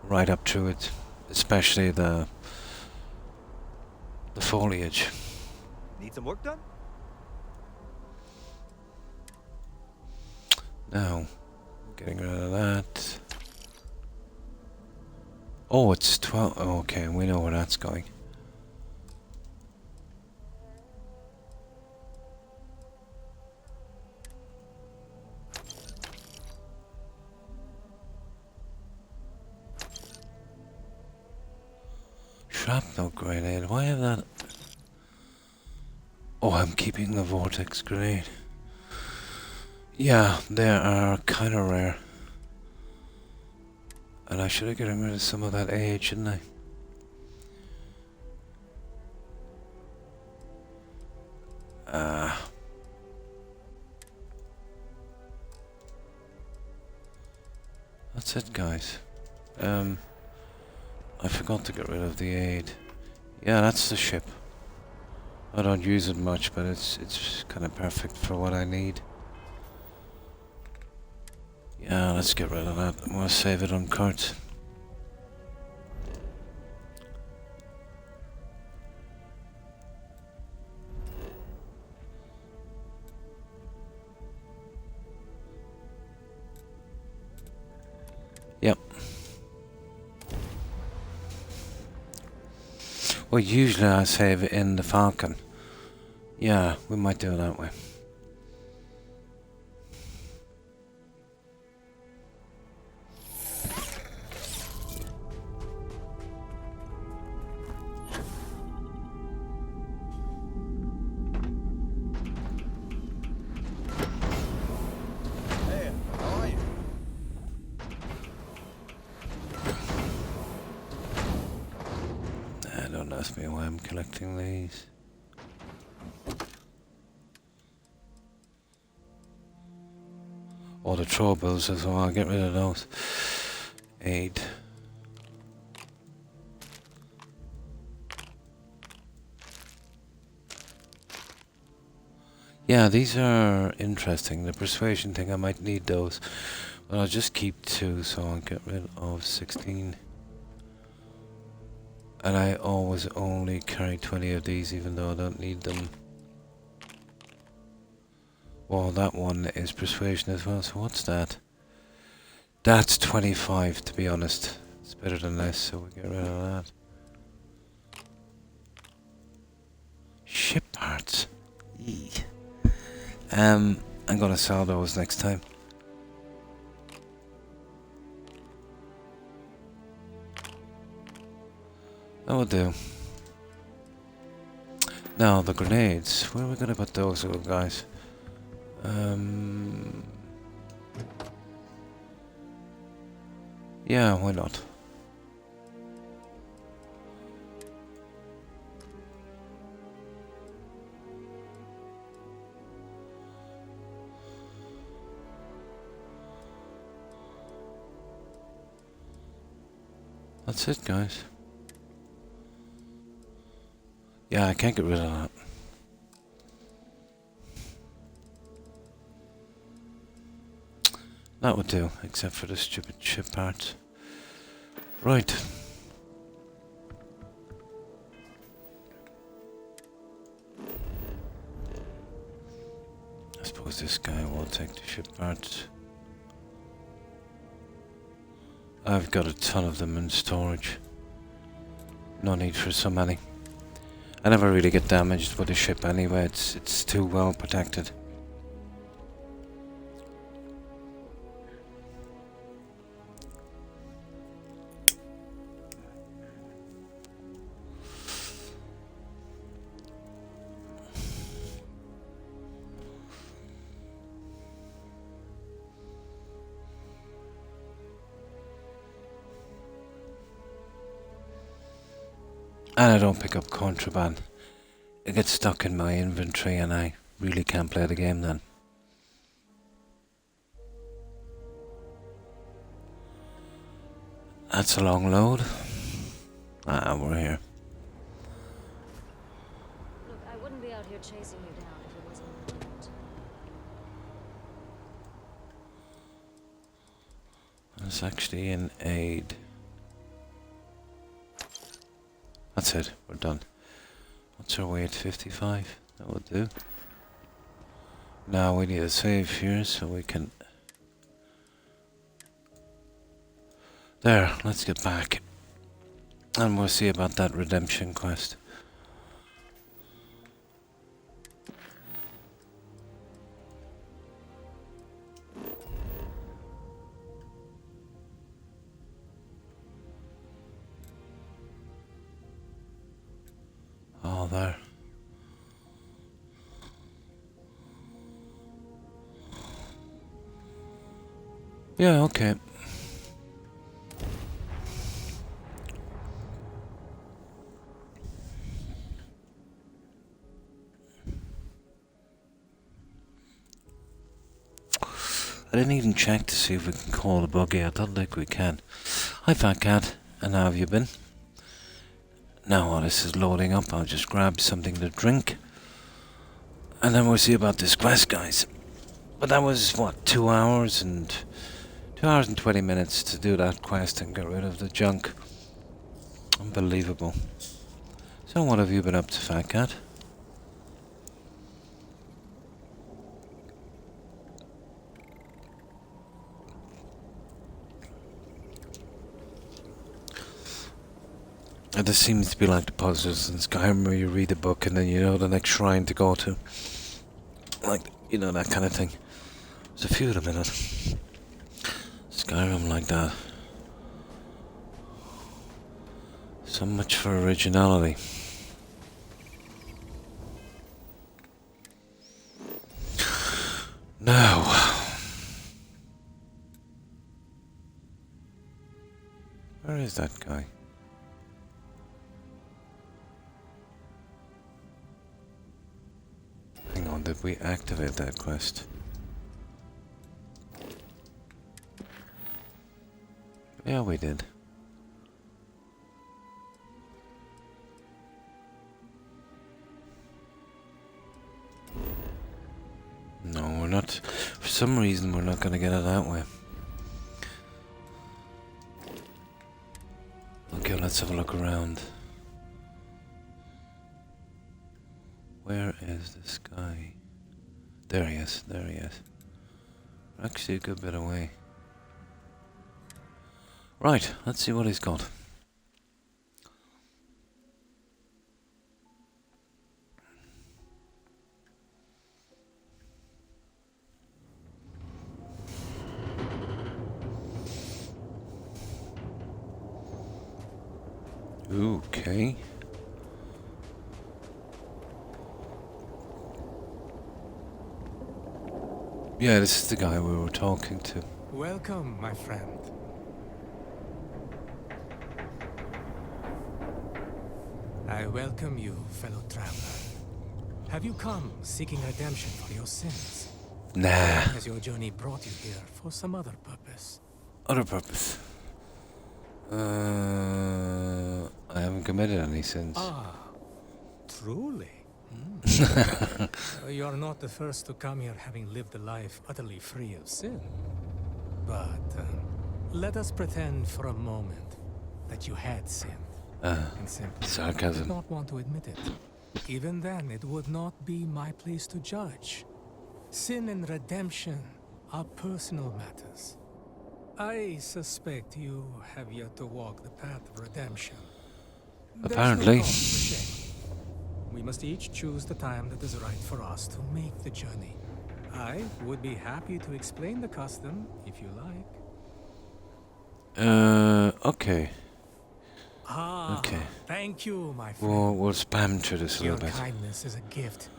Speaker 1: right up to it. Especially the foliage.
Speaker 6: Need some work done?
Speaker 1: Now, getting rid of that. Oh, it's 12. Oh, okay, we know where that's going. Shrapnel grenade. Why have that? Oh, I'm keeping the vortex grenade. Yeah, they are kind of rare. And I should have gotten rid of some of that age, shouldn't I? That's it, guys. I forgot to get rid of the aid. Yeah, that's the ship. I don't use it much, but it's kind of perfect for what I need. Yeah, let's get rid of that. I'm gonna save it on cards. Yep. Well, usually I save it in the Falcon. Yeah, we might do it that way.
Speaker 6: Hey, how are you?
Speaker 1: Don't ask me why I'm collecting these. Or the troubles as well, I'll get rid of those. Aid. Yeah, these are interesting. The persuasion thing, I might need those. But I'll just keep 2, so I'll get rid of 16. And I always only carry 20 of these, even though I don't need them. Well, that one is persuasion as well, so what's that? That's 25, to be honest. It's better than less, so we get rid of that. Ship parts. Yee. I'm gonna sell those next time. That will do. Now, the grenades. Where are we gonna put those little guys? Yeah, why not? That's it, guys. Yeah, I can't get rid of that. That would do, except for the stupid ship parts. Right. I suppose this guy will take the ship parts. I've got a ton of them in storage. No need for so many. I never really get damaged with a ship anyway, it's too well protected. And I don't pick up contraband. It gets stuck in my inventory and I really can't play the game then. That's a long load. We're here.
Speaker 7: Look, I wouldn't be out here chasing you down if it wasn't important.
Speaker 1: It's actually an aid. That's it, we're done. What's our weight? 55? That will do. Now we need a save here so we can... There, let's get back. And we'll see about that redemption quest. Oh, there. Yeah, okay. I didn't even check to see if we can call the buggy. I don't think we can. Hi, Fat Cat. And how have you been? Now while this is loading up, I'll just grab something to drink. And then we'll see about this quest, guys. But that was, what, 2 hours and 2 hours and 20 minutes to do that quest and get rid of the junk. Unbelievable. So what have you been up to, Fat Cat? This seems to be like the puzzles in Skyrim where you read a book and then you know the next shrine to go to. Like, you know, that kind of thing. There's a few of them in it. Skyrim like that. So much for originality. Now. Where is that guy? Hang on, did we activate that quest? Yeah, we did. No, we're not. For some reason, we're not going to get it that way. Okay, let's have a look around. Where is this guy? There he is, there he is. Actually a good bit away. Right, let's see what he's got. Okay. Yeah, this is the guy we were talking to.
Speaker 8: Welcome, my friend. I welcome you, fellow traveler. Have you come seeking redemption for your sins?
Speaker 1: Nah.
Speaker 8: Has your journey brought you here for some other purpose?
Speaker 1: Other purpose. I haven't committed any sins.
Speaker 8: Ah, truly? You're not the first to come here having lived a life utterly free of sin. But let us pretend for a moment that you had sinned. And simply did
Speaker 1: Sarcasm.
Speaker 8: not want to admit it. Even then, it would not be my place to judge. Sin and redemption are personal matters. I suspect you have yet to walk the path of redemption.
Speaker 1: Apparently.
Speaker 8: There's no cause for shame. We must each choose the time that is right for us to make the journey. I would be happy to explain the custom, if you like.
Speaker 1: Okay.
Speaker 8: Ah,
Speaker 1: Okay.
Speaker 8: thank you, my friend.
Speaker 1: We'll spam through this a
Speaker 8: Your
Speaker 1: little bit.
Speaker 8: kindness is a gift.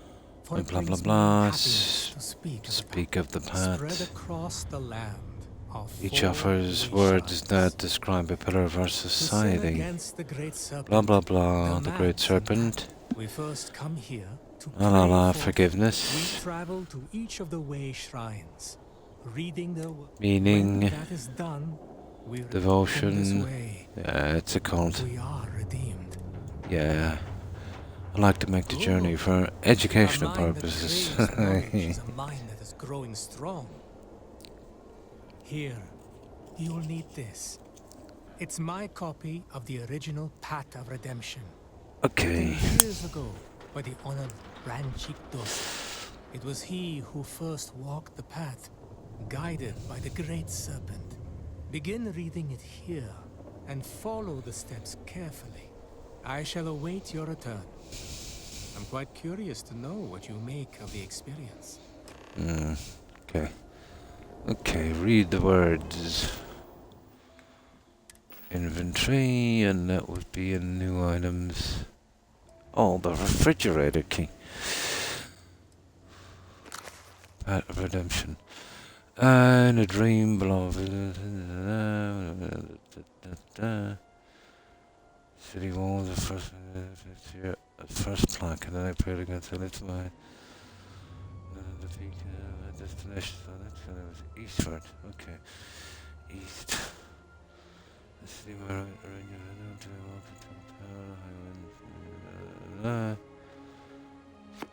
Speaker 8: For it
Speaker 1: Blah blah
Speaker 8: brings me
Speaker 1: blah.
Speaker 8: happiness to speak of the
Speaker 1: Speak of the
Speaker 8: path
Speaker 1: path.
Speaker 8: spread across the land. of
Speaker 1: Each
Speaker 8: 4
Speaker 1: offers
Speaker 8: way
Speaker 1: words
Speaker 8: shrines.
Speaker 1: that describe a pillar of our
Speaker 8: To sin
Speaker 1: society.
Speaker 8: against the great serpent,
Speaker 1: Blah blah blah, the great
Speaker 8: commands and
Speaker 1: serpent.
Speaker 8: we first come here to
Speaker 1: La la
Speaker 8: pray
Speaker 1: la,
Speaker 8: for. We
Speaker 1: forgiveness.
Speaker 8: travel to each of the way shrines, reading their words.
Speaker 1: Meaning,
Speaker 8: When that is done, we return this
Speaker 1: devotion.
Speaker 8: way.
Speaker 1: Yeah, it's a cult.
Speaker 8: We are redeemed.
Speaker 1: Yeah. I like to make the journey
Speaker 8: Good.
Speaker 1: for
Speaker 8: A
Speaker 1: educational
Speaker 8: mind that
Speaker 1: purposes.
Speaker 8: craves knowledge is a mind that is growing strong. Here, you'll need this. It's my copy of the original Path of Redemption.
Speaker 1: Okay.
Speaker 8: Written years ago by the honored Ranchik Dos. It was he who first walked the path, guided by the great serpent. Begin reading it here and follow the steps carefully. I shall await your return. I'm quite curious to know what you make of the experience.
Speaker 1: Okay. Okay, read the words. Inventory, and that would be in new items. Oh, the refrigerator key. Path of Redemption. In a dream, blah, blah, blah. City walls, first plaque, and then I prayed against the little my the peak, destination, so that's when it was eastward. Okay, east. The city where I to walk to power highway.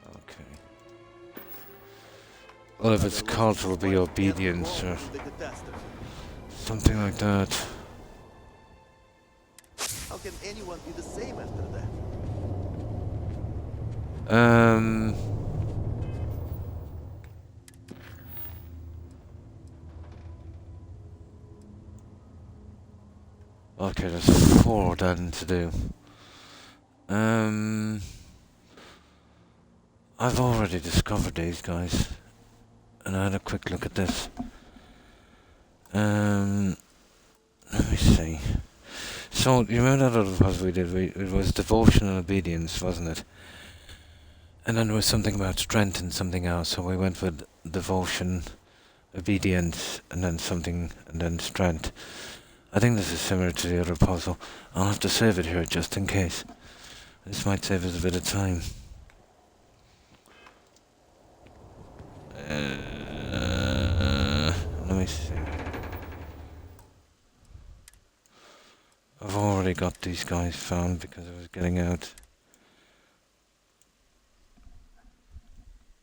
Speaker 1: Okay. Well, if it's cult, it'll be obedience or something like that.
Speaker 6: How can anyone be the same after that?
Speaker 1: Okay, there's 4 then to do. I've already discovered these guys, and I had a quick look at this. Let me see. So, you remember that other puzzle we did? It was devotion and obedience, wasn't it? And then there was something about strength and something else, so we went with devotion, obedience, and then something, and then strength. I think this is similar to the other puzzle. I'll have to save it here just in case. This might save us a bit of time. Let me see. I've already got these guys found because I was getting out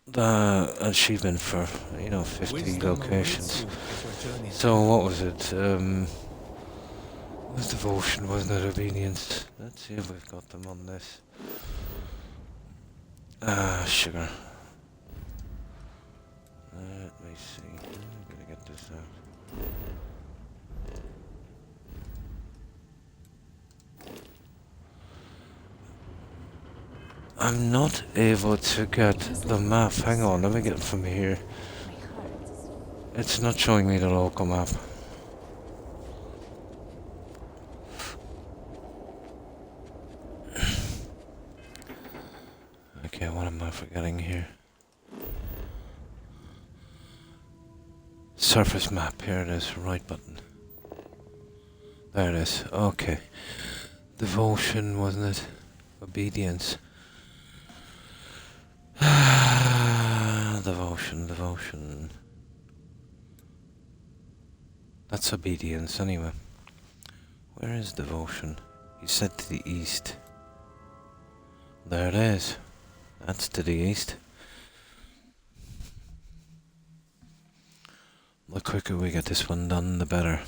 Speaker 1: the achievement for, 50 locations. So what was it? It was devotion, wasn't it? Obedience. Let's see if we've got them on this. Sugar. Let me see. I'm gonna get this out. I'm not able to get the map. Hang on, let me get it from here. It's not showing me the local map. Okay, what am I forgetting here? Surface map, here it is, right button. There it is, okay. Devotion, wasn't it? Obedience. Devotion. That's obedience, anyway. Where is devotion? He said to the east. There it is. That's to the east. The quicker we get this one done, the better.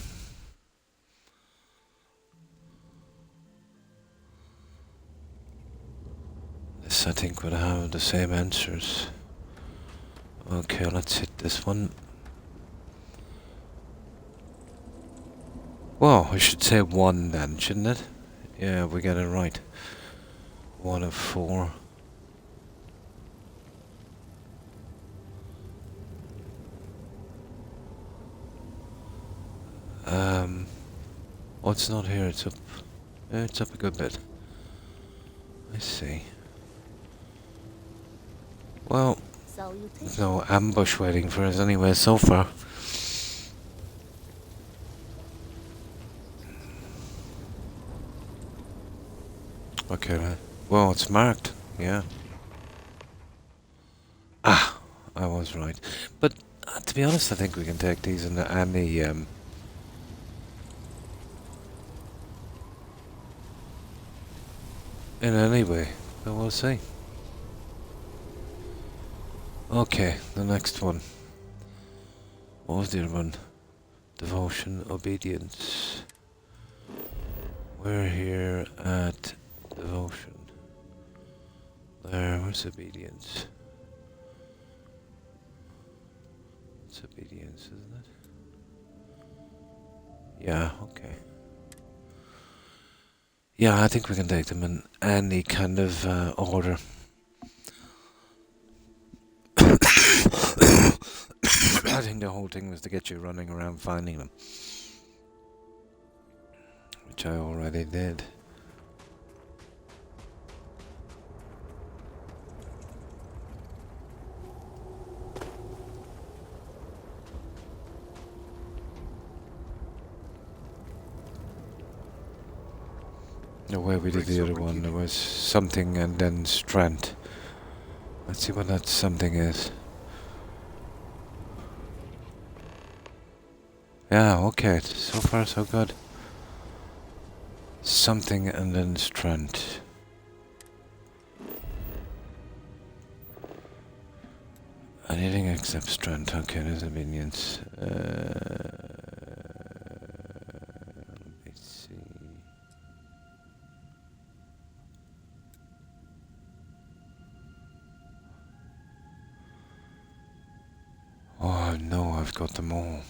Speaker 1: This, I think, would have the same answers. Okay, let's hit this one. Well, I should say 1 then, shouldn't it? Yeah, we get it right. 1 of 4. Oh, it's not here, it's up. It's up a good bit. I see. Well, there's no ambush waiting for us anyway so far. Okay, well, it's marked, yeah. Ah, I was right. But, to be honest, I think we can take these and the, in any way. But we'll see. Okay, the next one. What was the other one? Devotion, obedience. We're here at devotion. Where's obedience? It's obedience, isn't it? Yeah, okay. Yeah, I think we can take them in any kind of order. I think the whole thing was to get you running around finding them. Which I already did. The way we did the other one, there was something and then strength. Let's see what that something is. Yeah, okay, so far so good. Something and then strength. Anything except strength. Okay, there's obedience. Let me see. Oh no, I've got them all.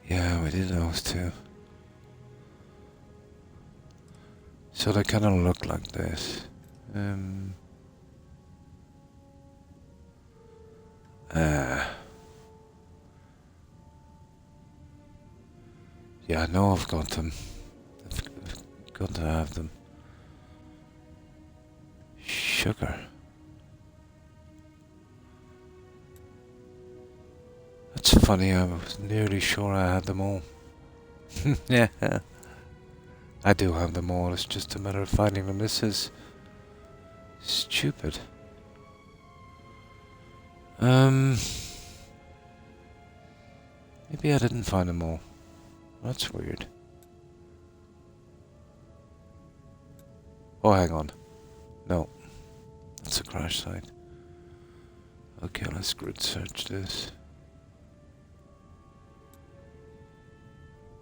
Speaker 1: Yeah, we did those too. So they kind of look like this. Yeah, I know I've got them. I've got to have them. Sugar. That's funny, I was nearly sure I had them all. Yeah. I do have them all, it's just a matter of finding them. This is stupid. Maybe I didn't find them all. That's weird. Oh, hang on. No. That's a crash site. Okay, let's grid search this.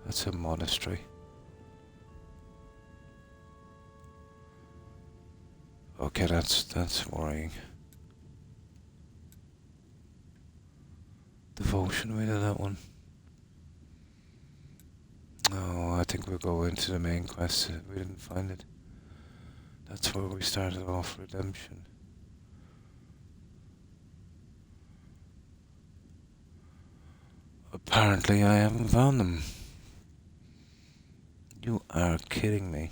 Speaker 1: That's a monastery. Okay, that's worrying. Devotion, we did that one. No, I think we'll go into the main quest. We didn't find it. That's where we started off, redemption. Apparently I haven't found them. You are kidding me.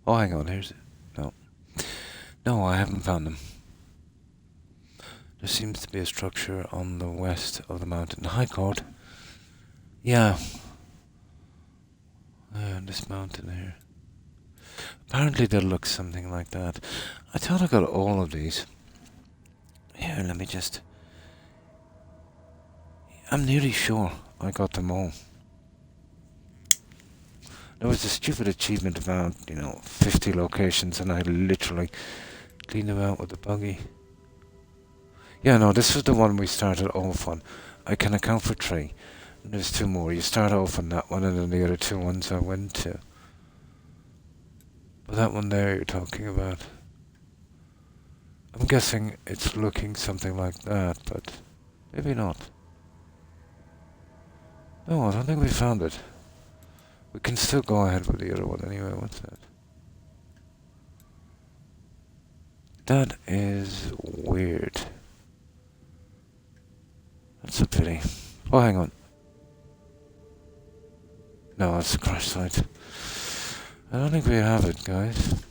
Speaker 1: Oh, hang on, here's it. No. No, I haven't found them. There seems to be a structure on the west of the mountain. High Court. Yeah. This mountain here. Apparently they look something like that. I thought I got all of these. Here, let me just... I'm nearly sure I got them all. There was a stupid achievement about, 50 locations, and I literally cleaned them out with the buggy. Yeah, no, this was the one we started off on. I can account for 3. And there's 2 more. You start off on that one, and then the other 2 ones I went to. But that one there you're talking about. I'm guessing it's looking something like that, but maybe not. No, I don't think we found it. We can still go ahead with the other one anyway. What's that? That is weird. That's a pity. Oh, hang on. No, it's a crash site. I don't think we have it, guys.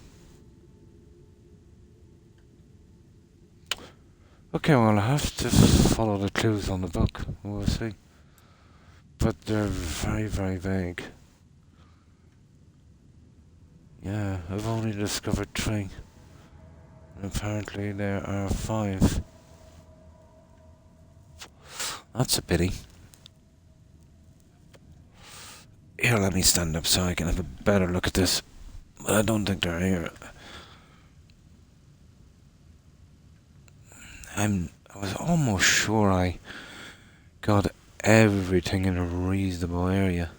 Speaker 1: Okay, well, I have to follow the clues on the book. We'll see. But they're very, very vague. Yeah, I've only discovered 3. And apparently there are 5. That's a pity. Here, let me stand up so I can have a better look at this. But I don't think they're here. I was almost sure I got everything in a reasonable area.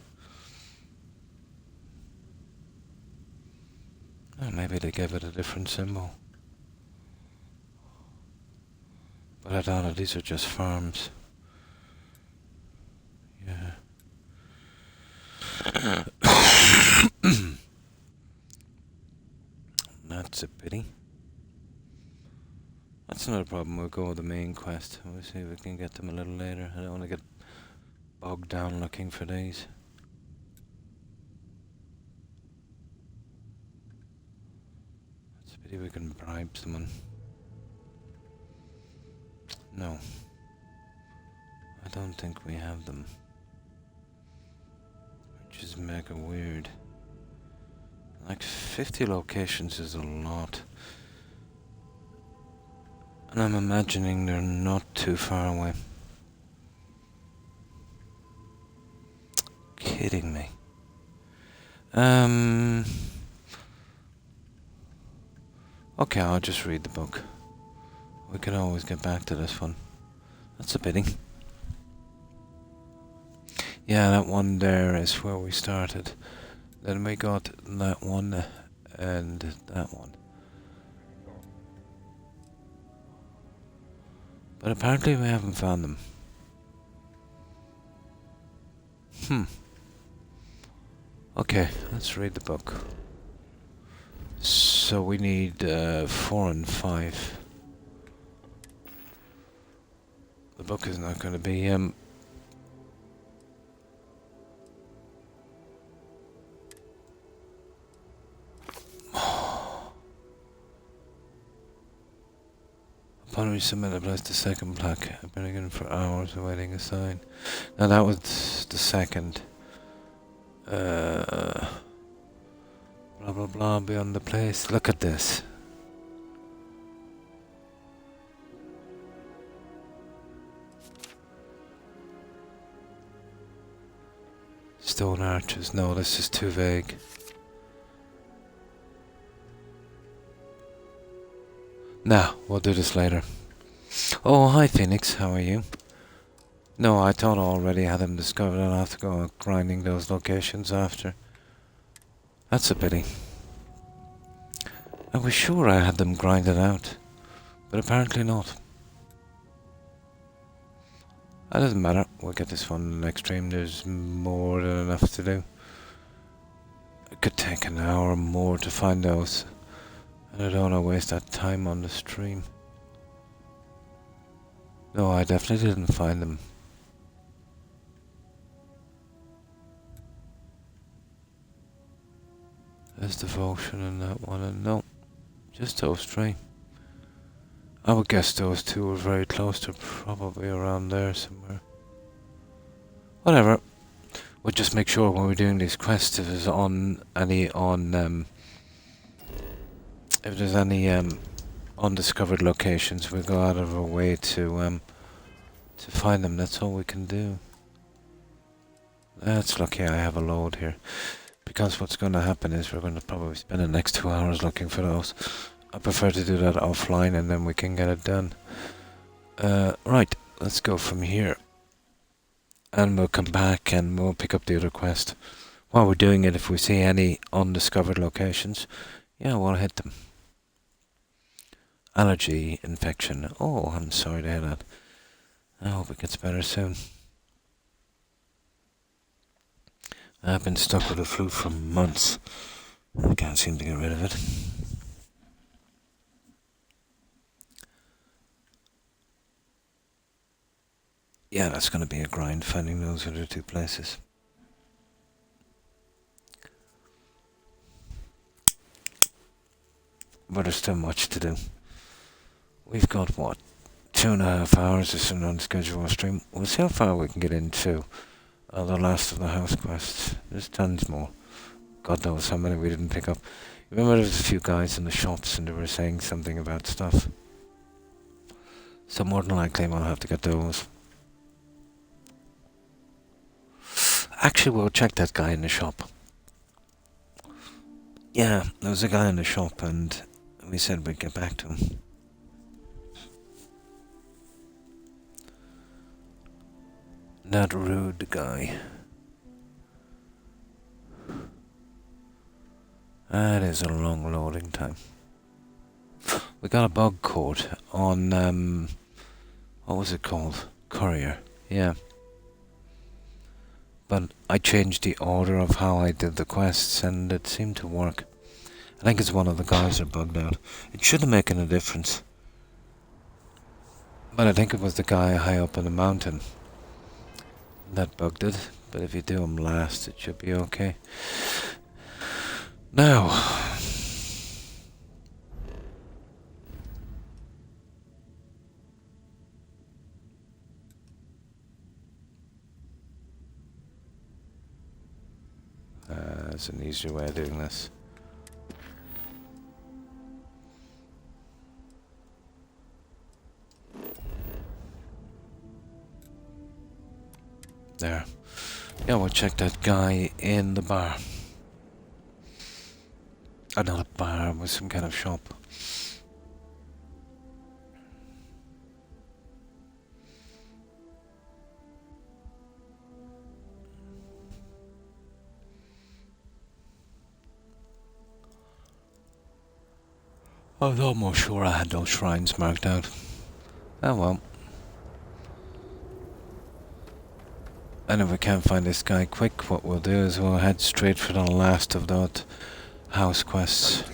Speaker 1: Oh, maybe they gave it a different symbol. But I doubt it, these are just farms. Yeah. That's a pity. That's not a problem, we'll go with the main quest. We'll see if we can get them a little later. I don't want to get bogged down looking for these. It's a pity we can bribe someone. No. I don't think we have them. Which is mega weird. Like 50 locations is a lot. And I'm imagining they're not too far away. Kidding me. Okay, I'll just read the book. We can always get back to this one. That's a pity. Yeah, that one there is where we started. Then we got that one and that one. But apparently we haven't found them. Okay, let's read the book. So we need 4 and 5. The book is not going to be upon resubmit, I placed the second plaque. I've been again for hours awaiting a sign. Now that was the second. Blah blah blah beyond the place. Look at this. Stone arches. No, this is too vague. Nah, we'll do this later. Oh, hi Phoenix, how are you? No, I thought I already had them discovered. I'll have to go grinding those locations after. That's a pity. I was sure I had them grinded out, but apparently not. That doesn't matter, we'll get this one in the next stream. There's more than enough to do. It could take an hour or more to find those, and I don't want to waste that time on the stream. No, I definitely didn't find them. There's devotion in that one, and no, just those 3. I would guess those 2 were very close. They're probably around there somewhere. Whatever. We'll just make sure when we're doing these quests if there's if there's any undiscovered locations, we'll go out of our way to find them. That's all we can do. That's lucky I have a load here. Because what's going to happen is we're going to probably spend the next 2 hours looking for those. I prefer to do that offline and then we can get it done. Right, let's go from here. And we'll come back and we'll pick up the other quest. While we're doing it, if we see any undiscovered locations, yeah, we'll hit them. Allergy infection. Oh, I'm sorry to hear that. I hope it gets better soon. I've been stuck with the flu for months. I can't seem to get rid of it. Yeah, that's going to be a grind, finding those other 2 places. But there's still much to do. We've got, what, 2.5 hours is an unscheduled stream. We'll see how far we can get into the last of the house quests. There's tons more. God knows how many we didn't pick up. Remember there was a few guys in the shops and they were saying something about stuff. So more than likely we'll have to get those. Actually, we'll check that guy in the shop. Yeah, there was a guy in the shop and we said we'd get back to him. That rude guy. That is a long loading time. We got a bug code on, what was it called? Courier. Yeah. But I changed the order of how I did the quests and it seemed to work. I think it's one of the guys that bugged out. It shouldn't make any difference. But I think it was the guy high up in the mountain that bugged it. But if you do them last, it should be okay. Now, there's an easier way of doing this. There. Yeah, we'll check that guy in the bar. Not a bar, it was some kind of shop. I was almost sure I had those shrines marked out. Oh well. And if we can't find this guy quick, what we'll do is we'll head straight for the last of that house quests.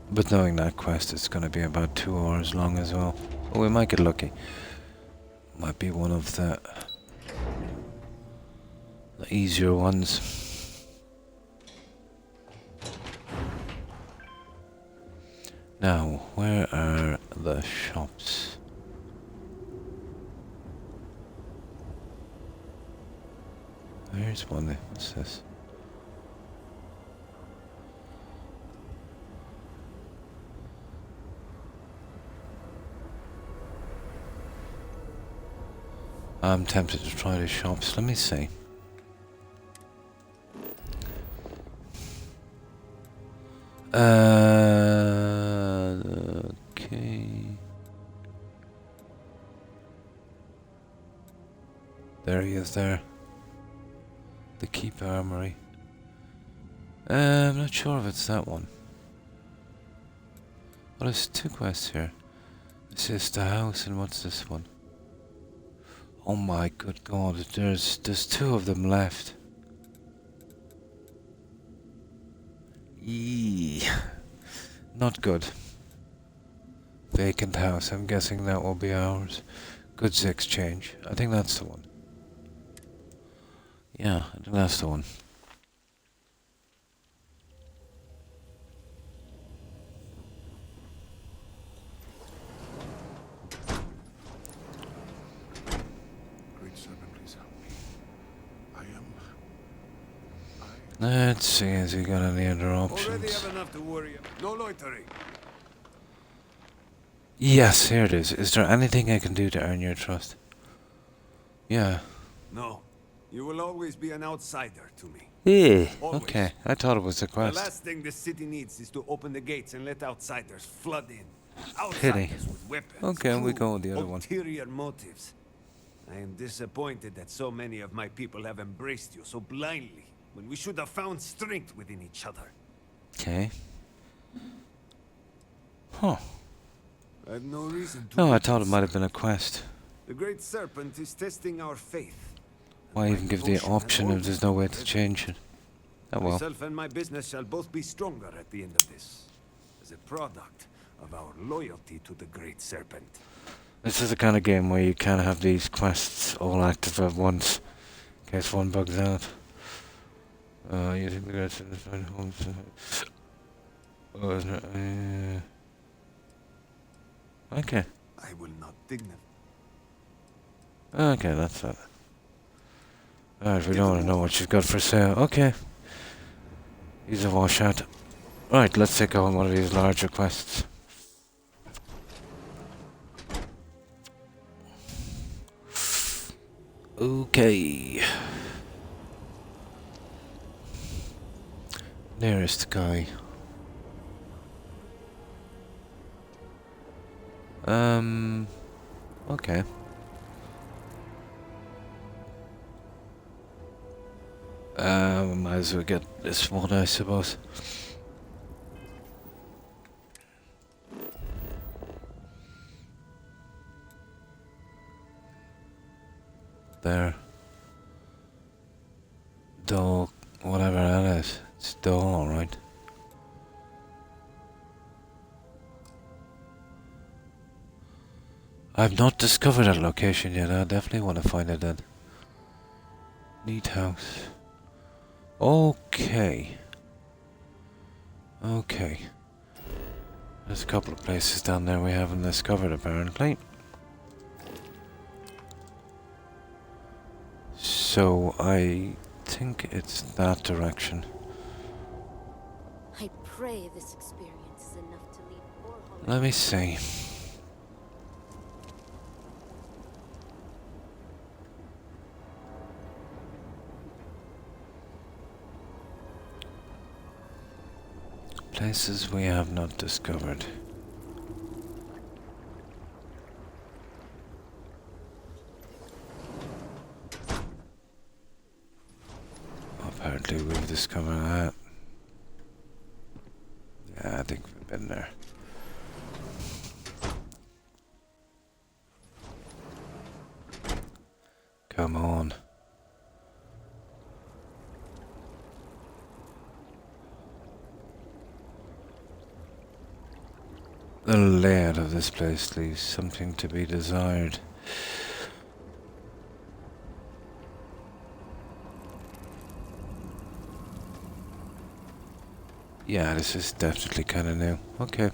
Speaker 1: But knowing that quest, it's going to be about 2 hours long as well. But we might get lucky. Might be one of the easier ones. Now, where are the shops? There's one there. What's this? I'm tempted to try the shops. Let me see. Okay. There he is there. The Keep Armory. I'm not sure if it's that one. Well, there's 2 quests here. This is the house, and what's this one? Oh my good god, there's 2 of them left. Eee. Not good. Vacant house, I'm guessing that will be ours. Goods exchange, I think that's the one. Yeah, I think that's the one.
Speaker 9: Great Serpent, please help me.
Speaker 1: Let's see, has he got any other
Speaker 10: Already
Speaker 1: options?
Speaker 10: have enough to worry about. No loitering.
Speaker 1: Yes, here it is. Is there anything I can do to earn your trust? Yeah.
Speaker 10: No. You will always be an outsider to me.
Speaker 1: Yeah.
Speaker 10: Always.
Speaker 1: Okay, I thought it was a
Speaker 10: The
Speaker 1: quest.
Speaker 10: last thing this city needs is to open the gates and let outsiders flood in.
Speaker 1: Pity.
Speaker 10: Outsiders with weapons.
Speaker 1: Okay, we
Speaker 10: food,
Speaker 1: go with the other one.
Speaker 10: ulterior motives. I am disappointed that so many of my people have embraced you so blindly, when we should have found strength within each other.
Speaker 1: Okay. Huh.
Speaker 10: I have no reason to.
Speaker 1: No, I
Speaker 10: be
Speaker 1: thought it might have
Speaker 10: concerned.
Speaker 1: been a quest.
Speaker 10: The Great Serpent is testing our faith.
Speaker 1: Why even give the option if there's no way to change it? Oh well.
Speaker 10: Myself and my business shall both be stronger at the end of this, as a product of our loyalty to the Great Serpent.
Speaker 1: This is the kind of game where you can't have these quests all active at once, in case one bugs out. You think the guys should find homes? Okay.
Speaker 10: I will not dignify.
Speaker 1: Okay, that's it. Alright, we don't want to know what you've got for sale. Okay. He's a washout. Right, let's take on one of these larger quests. Okay. Nearest guy. Okay. Might as well get this one, I suppose. There. Dull, whatever that is. It's dull, alright. I've not discovered that location yet. I definitely want to find it then. Neat house. Okay. Okay. There's a couple of places down there we haven't discovered apparently. So I think it's that direction.
Speaker 3: I pray this experience is enough to leave poor Holly.
Speaker 1: Let me see. Places we have not discovered. Apparently we've discovered that. Yeah, I think we've been there. Come on. The layout of this place leaves something to be desired. Yeah, this is definitely kind of new. Okay.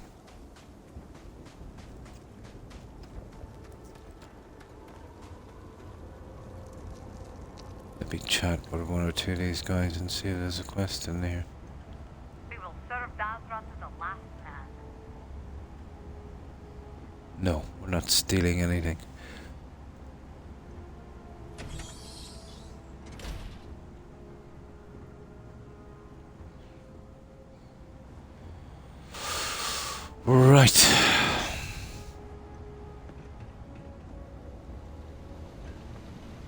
Speaker 1: Let me chat with one or two of these guys and see if there's a quest in there.
Speaker 4: We will serve Dazra to the last man.
Speaker 1: No, we're not stealing anything. Right.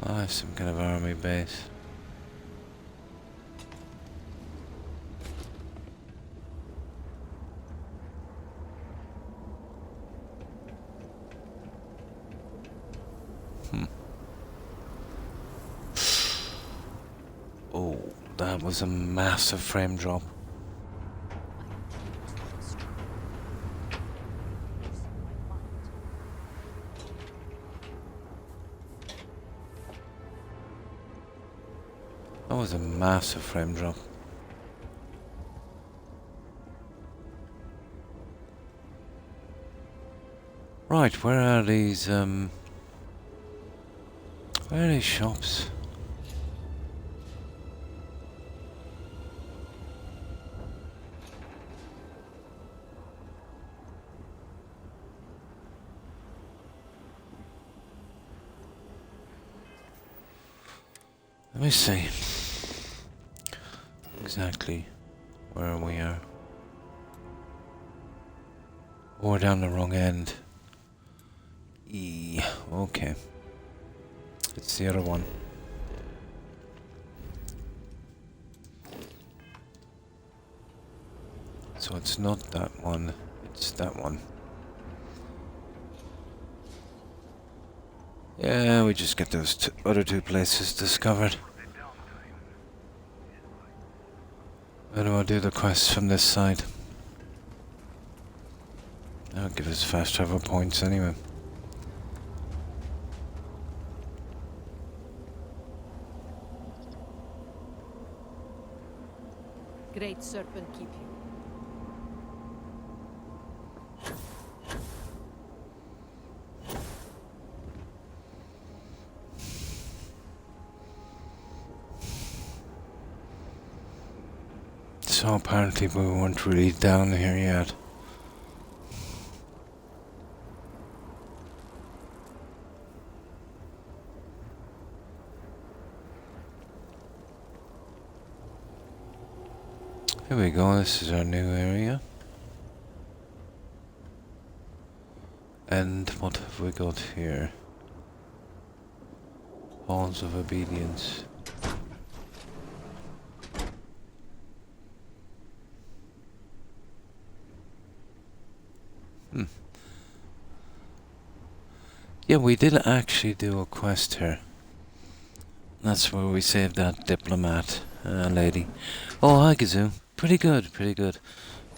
Speaker 1: I have some kind of army base. Oh, that was a massive frame drop. That was a massive frame drop. Right, where are these shops? Let me see exactly where we are. Or down the wrong end. Okay. It's the other one. So it's not that one, it's that one. Yeah, we just get those other two places discovered. And we'll do the quests from this side. That'll give us fast travel points anyway.
Speaker 11: Great Serpent keep you.
Speaker 1: So apparently we weren't really down here yet. Here we go, this is our new area. And what have we got here? Halls of Obedience. Yeah, we did actually do a quest here. That's where we saved that diplomat lady. Oh, hi Kazoo. Pretty good, pretty good.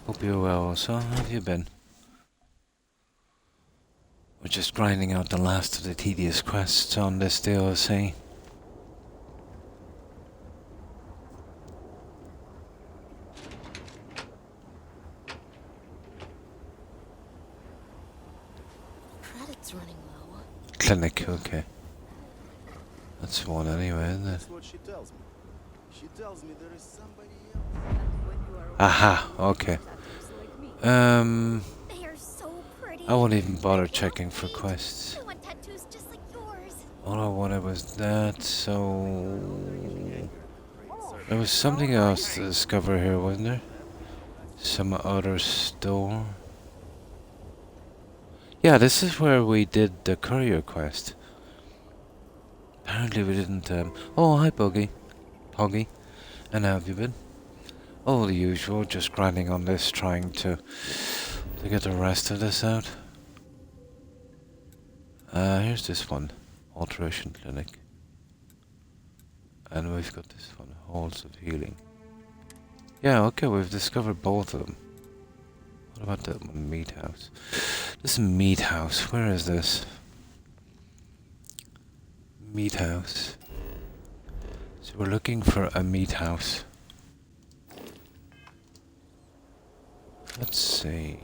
Speaker 1: Hope you're well. So, how have you been? We're just grinding out the last of the tedious quests on this DLC.
Speaker 3: Credits running low.
Speaker 1: Clinic, okay. That's one anyway, isn't it?
Speaker 6: That's what she tells me. She tells me there is somebody else.
Speaker 1: Aha, okay.
Speaker 3: They are so pretty.
Speaker 1: I won't even bother checking for quests.
Speaker 3: I want tattoos just like yours.
Speaker 1: All I wanted was that, so... There was something else to discover here, wasn't there? Some other store. Yeah, this is where we did the courier quest. Apparently we didn't, Oh, hi, Buggy. Poggy. And how have you been? Oh, the usual, just grinding on this, trying to get the rest of this out. Here's this one. Alteration Clinic. And we've got this one. Halls of Healing. Yeah, okay, we've discovered both of them. What about the meat house? This is meat house. Where is this? Meat house. So we're looking for a meat house. Let's see.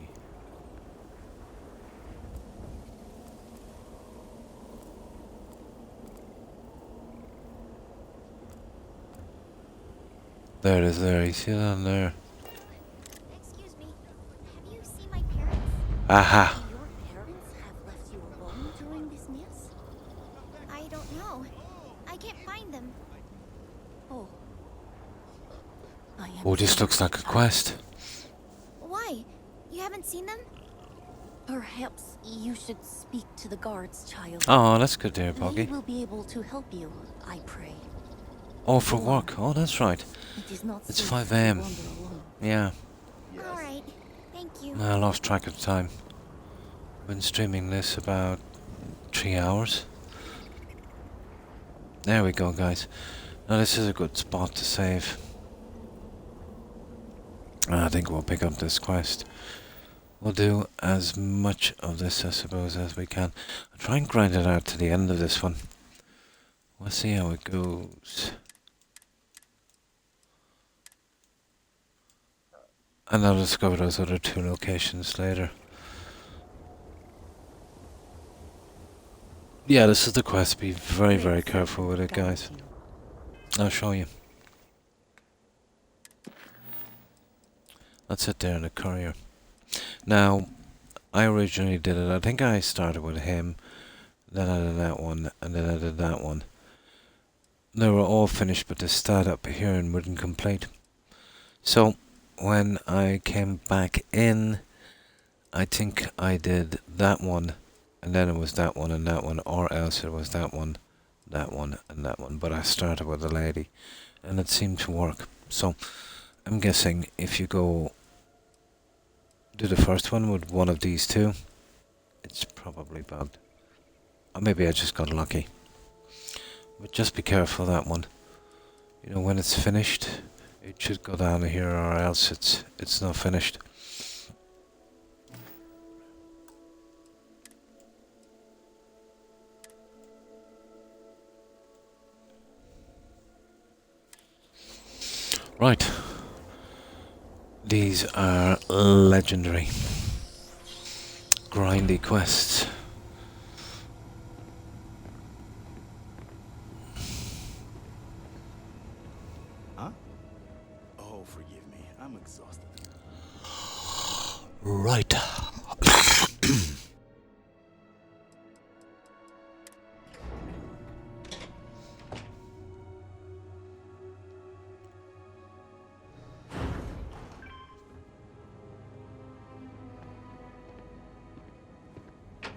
Speaker 1: There it is there. You see that there?
Speaker 3: Excuse me. Have you seen my parents?
Speaker 1: Aha!
Speaker 3: Your parents have left you alone during this mess? I don't know. I can't find them. Oh.
Speaker 1: Oh, this looks like a quest.
Speaker 3: Why? You haven't seen them? Perhaps you should speak to the guards, child.
Speaker 1: Oh, that's good there,
Speaker 3: They
Speaker 1: Poggy.
Speaker 3: will be able to help you, I pray.
Speaker 1: Oh, for work. Oh, that's right.
Speaker 3: It is not
Speaker 1: It's
Speaker 3: safe
Speaker 1: 5
Speaker 3: to
Speaker 1: AM.
Speaker 3: wander alone.
Speaker 1: Yeah,
Speaker 3: Alright, thank you.
Speaker 1: I lost track of time. Been streaming this about 3 hours. There we go, guys. Now this is a good spot to save. I think we'll pick up this quest. We'll do as much of this, I suppose, as we can. I'll try and grind it out to the end of this one. We'll see how it goes. And I'll discover those other 2 locations later. Yeah, this is the quest. Be very, very careful with it, guys. I'll show you. That's it there in the courier. Now, I originally did it. I think I started with him, then I did that one, and then I did that one. They were all finished, but the stat up here and wouldn't complete. So, when I came back in, I think I did that one, and then it was that one and that one, or else it was that one, and that one. But I started with the lady, and it seemed to work. So, I'm guessing if you go do the first one with one of these 2, it's probably bugged. Or maybe I just got lucky. But just be careful that one. You know, when it's finished, it should go down here, or else it's not finished. Right. These are legendary grindy quests.
Speaker 6: Huh? Oh, forgive me. I'm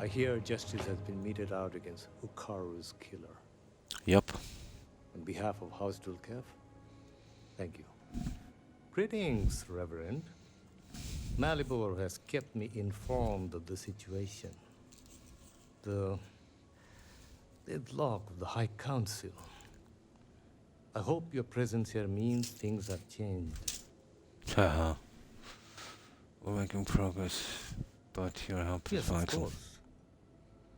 Speaker 11: I hear justice has been meted out against Ukaru's killer.
Speaker 1: Yup.
Speaker 11: On behalf of House Dulkev, thank you. Greetings, Reverend. Malibor has kept me informed of the situation. The deadlock of the High Council. I hope your presence here means things have changed.
Speaker 1: Haha. We're making progress, but your help is
Speaker 11: Yes, of
Speaker 1: vital.
Speaker 11: course.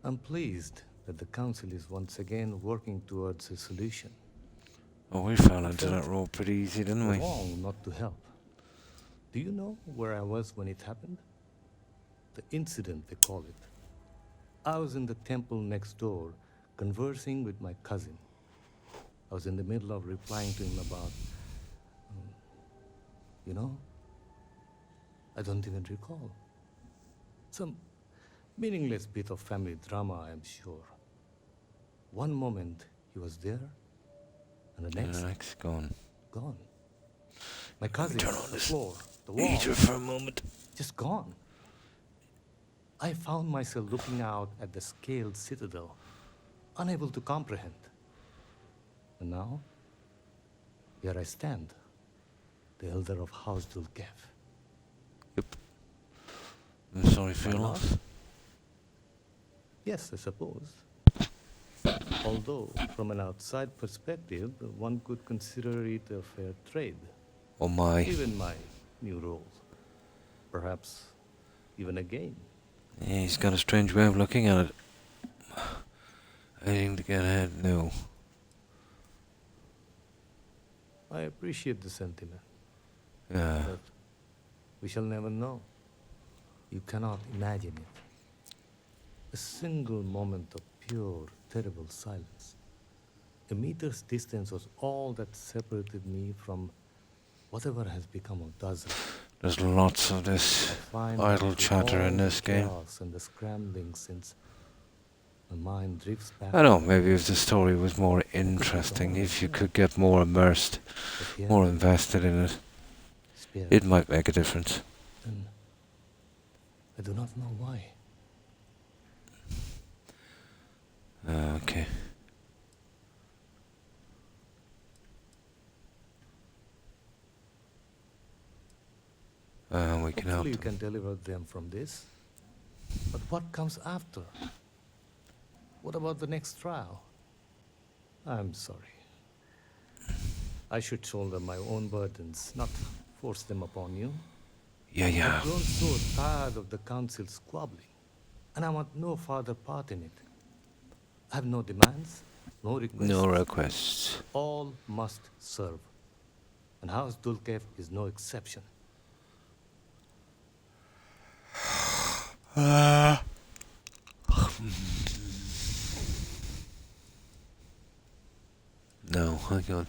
Speaker 11: I'm pleased that the Council is once again working towards a solution.
Speaker 1: Oh, we fell into that role pretty easy, didn't we?
Speaker 11: Wrong not to help. Do you know where I was when it happened? The incident, they call it. I was in the temple next door, conversing with my cousin. I was in the middle of replying to him about... you know? I don't even recall. Some meaningless bit of family drama, I'm sure. One moment, he was there, and the next...
Speaker 1: gone.
Speaker 11: Gone. My cousin,
Speaker 1: turn on
Speaker 11: the
Speaker 1: this
Speaker 11: floor, the wall...
Speaker 1: heater for a moment.
Speaker 11: Just gone. I found myself looking out at the scaled citadel, unable to comprehend. And now, here I stand, the elder of House Dulkev.
Speaker 1: Yep. I'm sorry for your
Speaker 11: Why
Speaker 1: loss.
Speaker 11: not? Yes, I suppose. Although, from an outside perspective, one could consider it a fair trade.
Speaker 1: Oh my.
Speaker 11: Given my new role. Perhaps even a gain.
Speaker 1: Yeah, he's got a strange way of looking at it. Anything to get ahead? No.
Speaker 11: I appreciate the sentiment.
Speaker 1: Yeah.
Speaker 11: But we shall never know. You cannot imagine it. A single moment of pure, terrible silence. A meter's distance was all that separated me from whatever has become of Daza.
Speaker 1: There's lots of this idle chatter in this game.
Speaker 11: And the scrambling since my mind drifts back.
Speaker 1: I don't know, maybe if the story was more interesting, if you could get more immersed, more invested in it, it might make a difference.
Speaker 11: And I do not know why.
Speaker 1: Okay. We can help
Speaker 11: Hopefully you
Speaker 1: them.
Speaker 11: can deliver them from this. But what comes after? What about the next trial? I'm sorry. I should shoulder my own burdens, not force them upon you.
Speaker 1: Yeah.
Speaker 11: I've grown so tired of the council squabbling, and I want no further part in it. I have no demands, no requests.
Speaker 1: No requests.
Speaker 11: All must serve. And House Dulkev is no exception.
Speaker 1: No, hang on.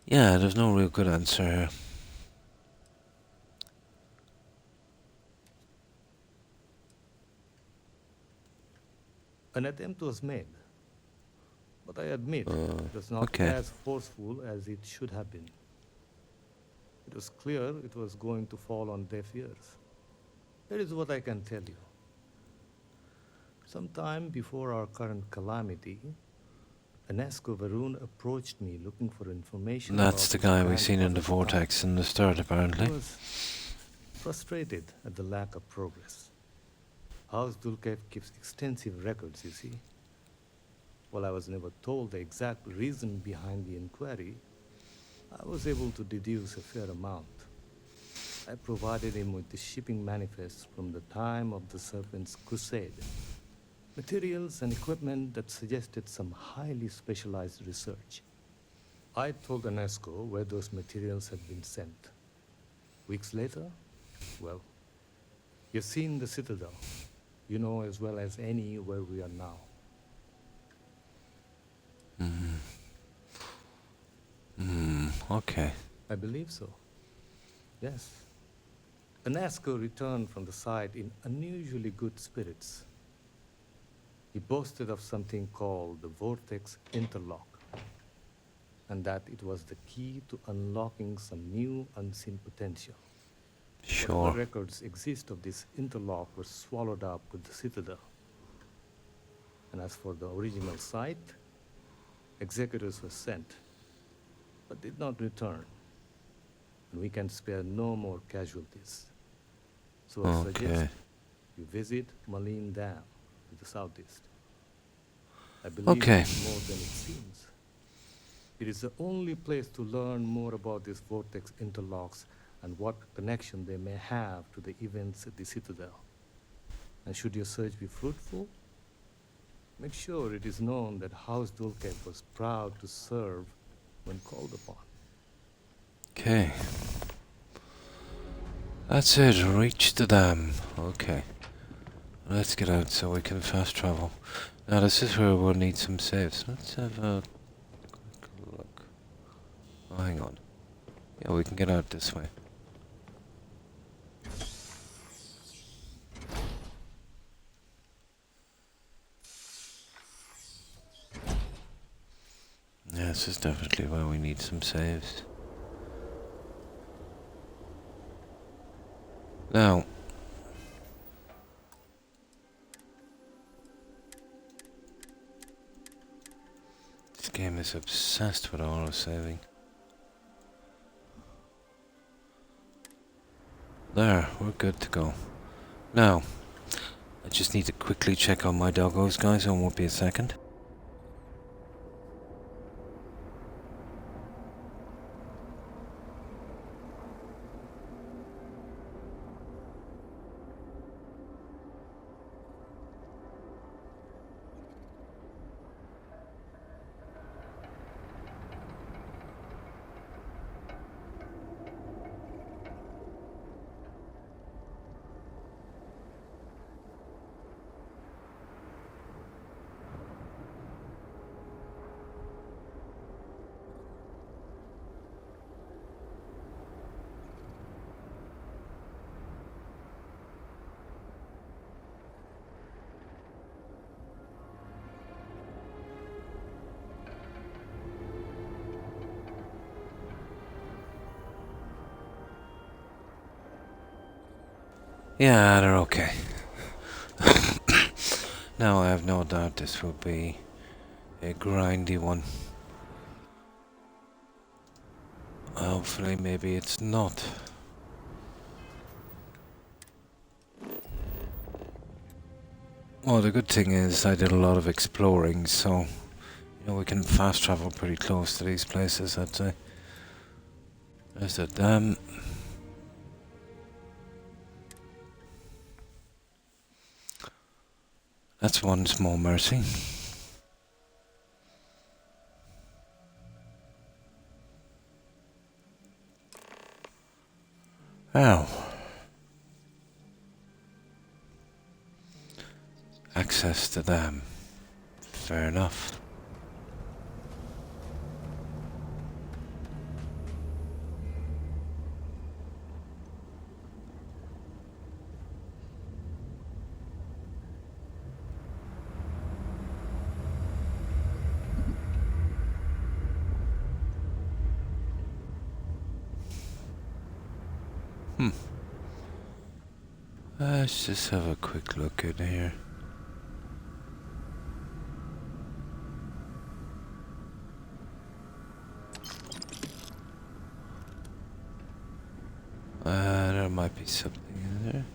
Speaker 1: Yeah, there's no real good answer here.
Speaker 11: An attempt was made, but I admit it was not
Speaker 1: okay.
Speaker 11: as forceful as it should have been. It was clear it was going to fall on deaf ears. That is what I can tell you. Sometime before our current calamity, Anesko Varun approached me looking for information.
Speaker 1: That's the guy we've seen in the
Speaker 11: the
Speaker 1: vortex in the start, apparently.
Speaker 11: I was frustrated at the lack of progress. House Dulkev keeps extensive records, you see. While I was never told the exact reason behind the inquiry, I was able to deduce a fair amount. I provided him with the shipping manifests from the time of the Serpent's Crusade. Materials and equipment that suggested some highly specialized research. I told Anesko where those materials had been sent. Weeks later, well, you've seen the Citadel. You know as well as any where we are now.
Speaker 1: Okay.
Speaker 11: I believe so. Yes. Anesko returned from the site in unusually good spirits. He boasted of something called the Vortex Interlock, and that it was the key to unlocking some new unseen potential.
Speaker 1: Sure.
Speaker 11: Whatever records exist of this interlock were swallowed up with the Citadel. And as for the original site, executors were sent, but did not return. And we can spare no more casualties. So I suggest you visit Malin Dam to the southeast. I believe it's more than it seems. It is the only place to learn more about these vortex interlocks and what connection they may have to the events at the Citadel. And should your search be fruitful, make sure it is known that House Dulcev was proud to serve when called upon.
Speaker 1: Okay. That's it, reach the dam. Okay. Let's get out so we can fast travel. Now this is where we'll need some saves. Let's have a quick look. Oh, hang on. Yeah, we can get out this way. Yeah, this is definitely where we need some saves. Now, this game is obsessed with auto-saving. There, we're good to go. Now, I just need to quickly check on my doggos, guys. It won't be a second. Yeah, they're okay. Now I have no doubt this will be a grindy one. Hopefully maybe it's not. Well, the good thing is I did a lot of exploring, so you know we can fast travel pretty close to these places, I'd say. There's the dam. That's one small mercy. Now, access the dam. Fair enough. Let's just have a quick look in here. There might be something in there.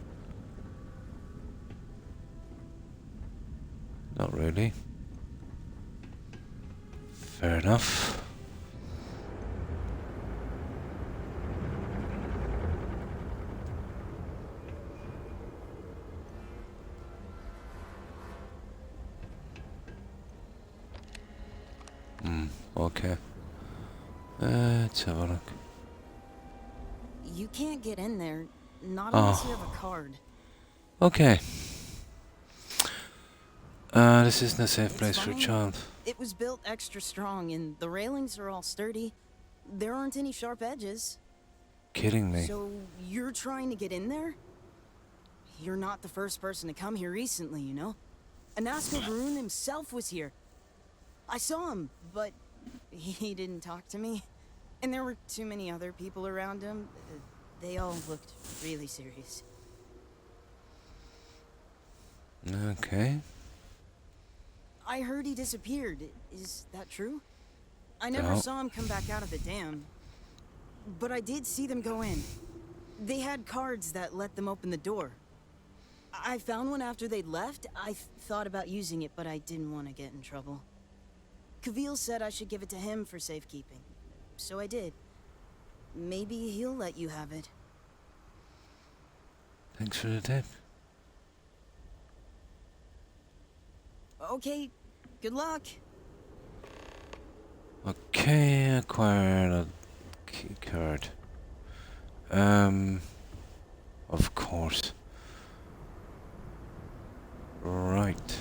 Speaker 1: Not really. Fair enough. Okay. Let's have a look.
Speaker 12: You can't get in there, not unless you have a card.
Speaker 1: Okay. This isn't a safe place for a child.
Speaker 12: It was built extra strong, and the railings are all sturdy. There aren't any sharp edges.
Speaker 1: Kidding me.
Speaker 12: So you're trying to get in there? You're not the first person to come here recently, you know? Anasco Varun himself was here. I saw him, but he didn't talk to me. And there were too many other people around him. They all looked really serious.
Speaker 1: Okay.
Speaker 12: I heard he disappeared. Is that true? I never
Speaker 1: No.
Speaker 12: saw him come back out of the dam. But I did see them go in. They had cards that let them open the door. I found one after they'd left. I thought about using it, but I didn't want to get in trouble. Kavil said I should give it to him for safekeeping. So I did. Maybe he'll let you have it.
Speaker 1: Thanks for the tip.
Speaker 12: Okay, good luck.
Speaker 1: Okay, acquire a key card. Of course. Right.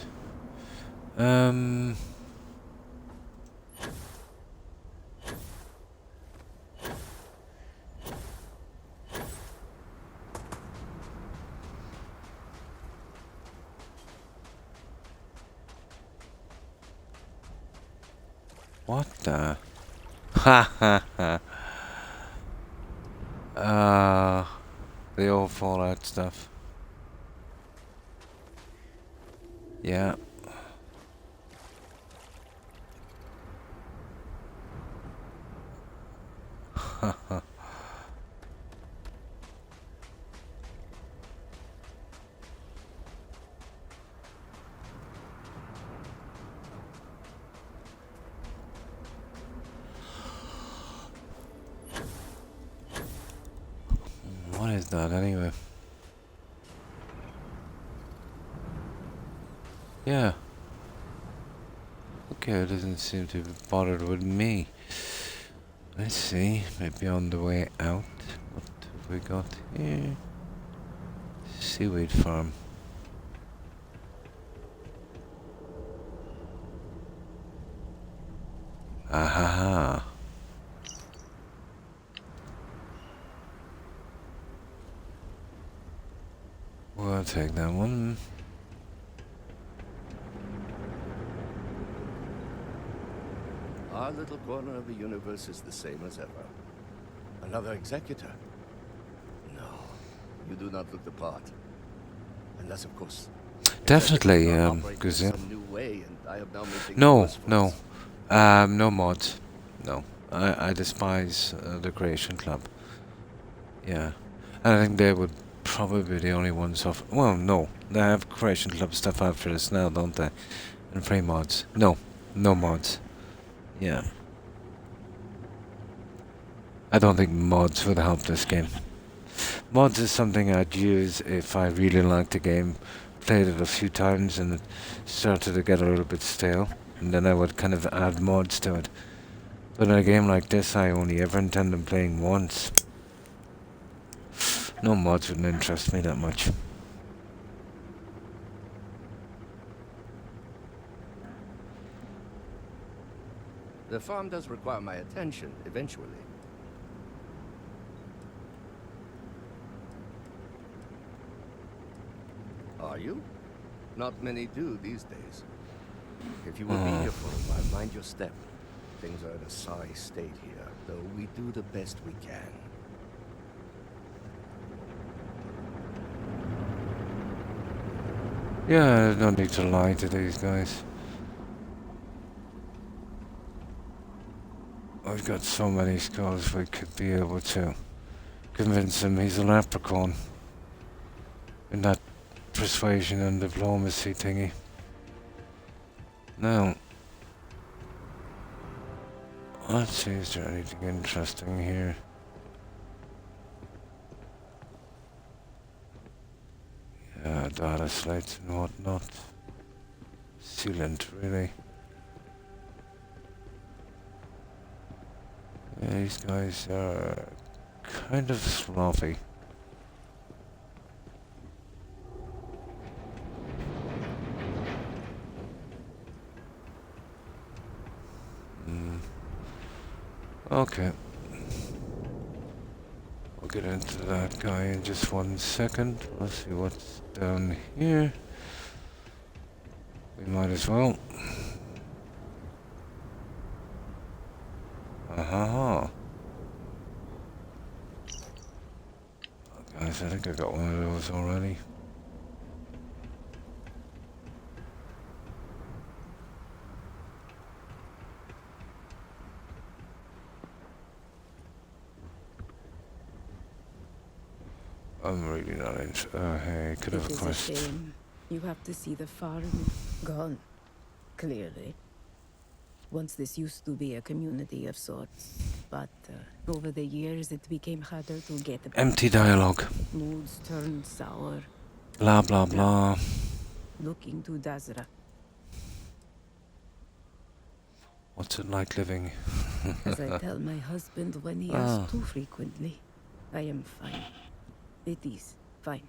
Speaker 1: What the? Ha ha ha. The old Fallout stuff. Yeah. What is that anyway? Yeah. Okay, it doesn't seem to be bothered with me. Let's see, maybe on the way out. What have we got here? Seaweed farm. Aha. We'll take that one.
Speaker 13: Our little corner of the universe is the same as ever. Another executor? No, you do not look the part. Unless, of course...
Speaker 1: Definitely,
Speaker 13: because some new way and I have now made things
Speaker 1: no,
Speaker 13: worse for
Speaker 1: no.
Speaker 13: us.
Speaker 1: No mods. No. I despise the Creation Club. Yeah. And I think they would probably be the only ones of... Well, no. They have Creation Club stuff after this now, don't they? And free mods. No. No mods. Yeah. I don't think mods would help this game. Mods is something I'd use if I really liked the game, played it a few times and it started to get a little bit stale, and then I would kind of add mods to it. But in a game like this, I only ever intend on playing once. No mods wouldn't interest me that much.
Speaker 13: The farm does require my attention, eventually. Are you? Not many do these days. If you will be here for a while, mind your step. Things are in a sorry state here, though we do the best we can.
Speaker 1: Yeah, there's no need to lie to these guys. I've got so many skulls we could be able to convince him he's a leprechaun. In that persuasion and diplomacy thingy. Now, let's see, is there anything interesting here? Yeah, data slates and whatnot. Sealant, really. Yeah, these guys are kind of sloppy. Okay. We'll get into that guy in just 1 second. Let's see what's down here. We might as well. Guys, I think I got one of those already. I'm really not into. Hey, could have a quest.
Speaker 14: It is a shame. You have to see the farm gone. Clearly. Once this used to be a community of sorts, but over the years it became harder to get back.
Speaker 1: Empty dialogue.
Speaker 14: Moods turned sour.
Speaker 1: Blah blah blah.
Speaker 14: Looking to Dazra.
Speaker 1: What's it like living?
Speaker 14: As I tell my husband when he asks too frequently, I am fine. It is fine.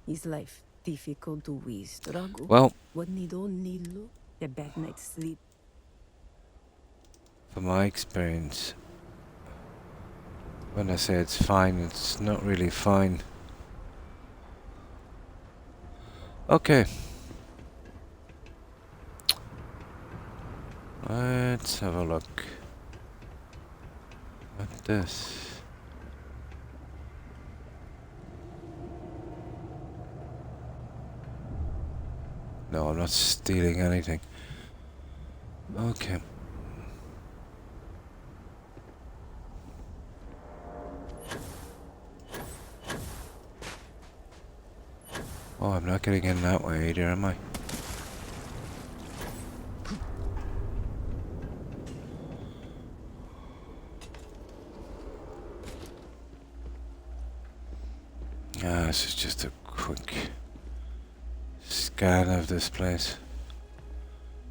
Speaker 14: His life difficult to we struggle.
Speaker 1: Well,
Speaker 14: one need only look a bad night's sleep.
Speaker 1: From my experience, when I say it's fine, it's not really fine. Okay. Let's have a look at this. No, I'm not stealing anything. Okay. Oh, I'm not getting in that way either, am I? This is just a quick scan of this place.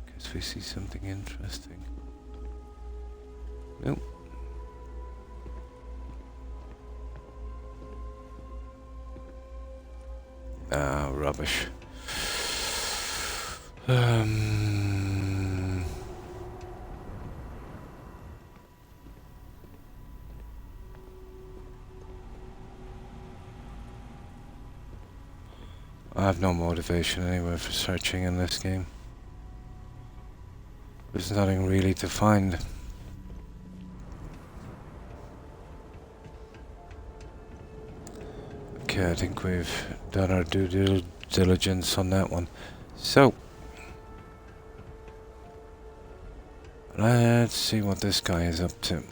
Speaker 1: Guess we see something interesting. Nope. Ah, rubbish. I have no motivation anyway for searching in this game. There's nothing really to find. Okay, I think we've done our due diligence on that one. So, let's see what this guy is up to.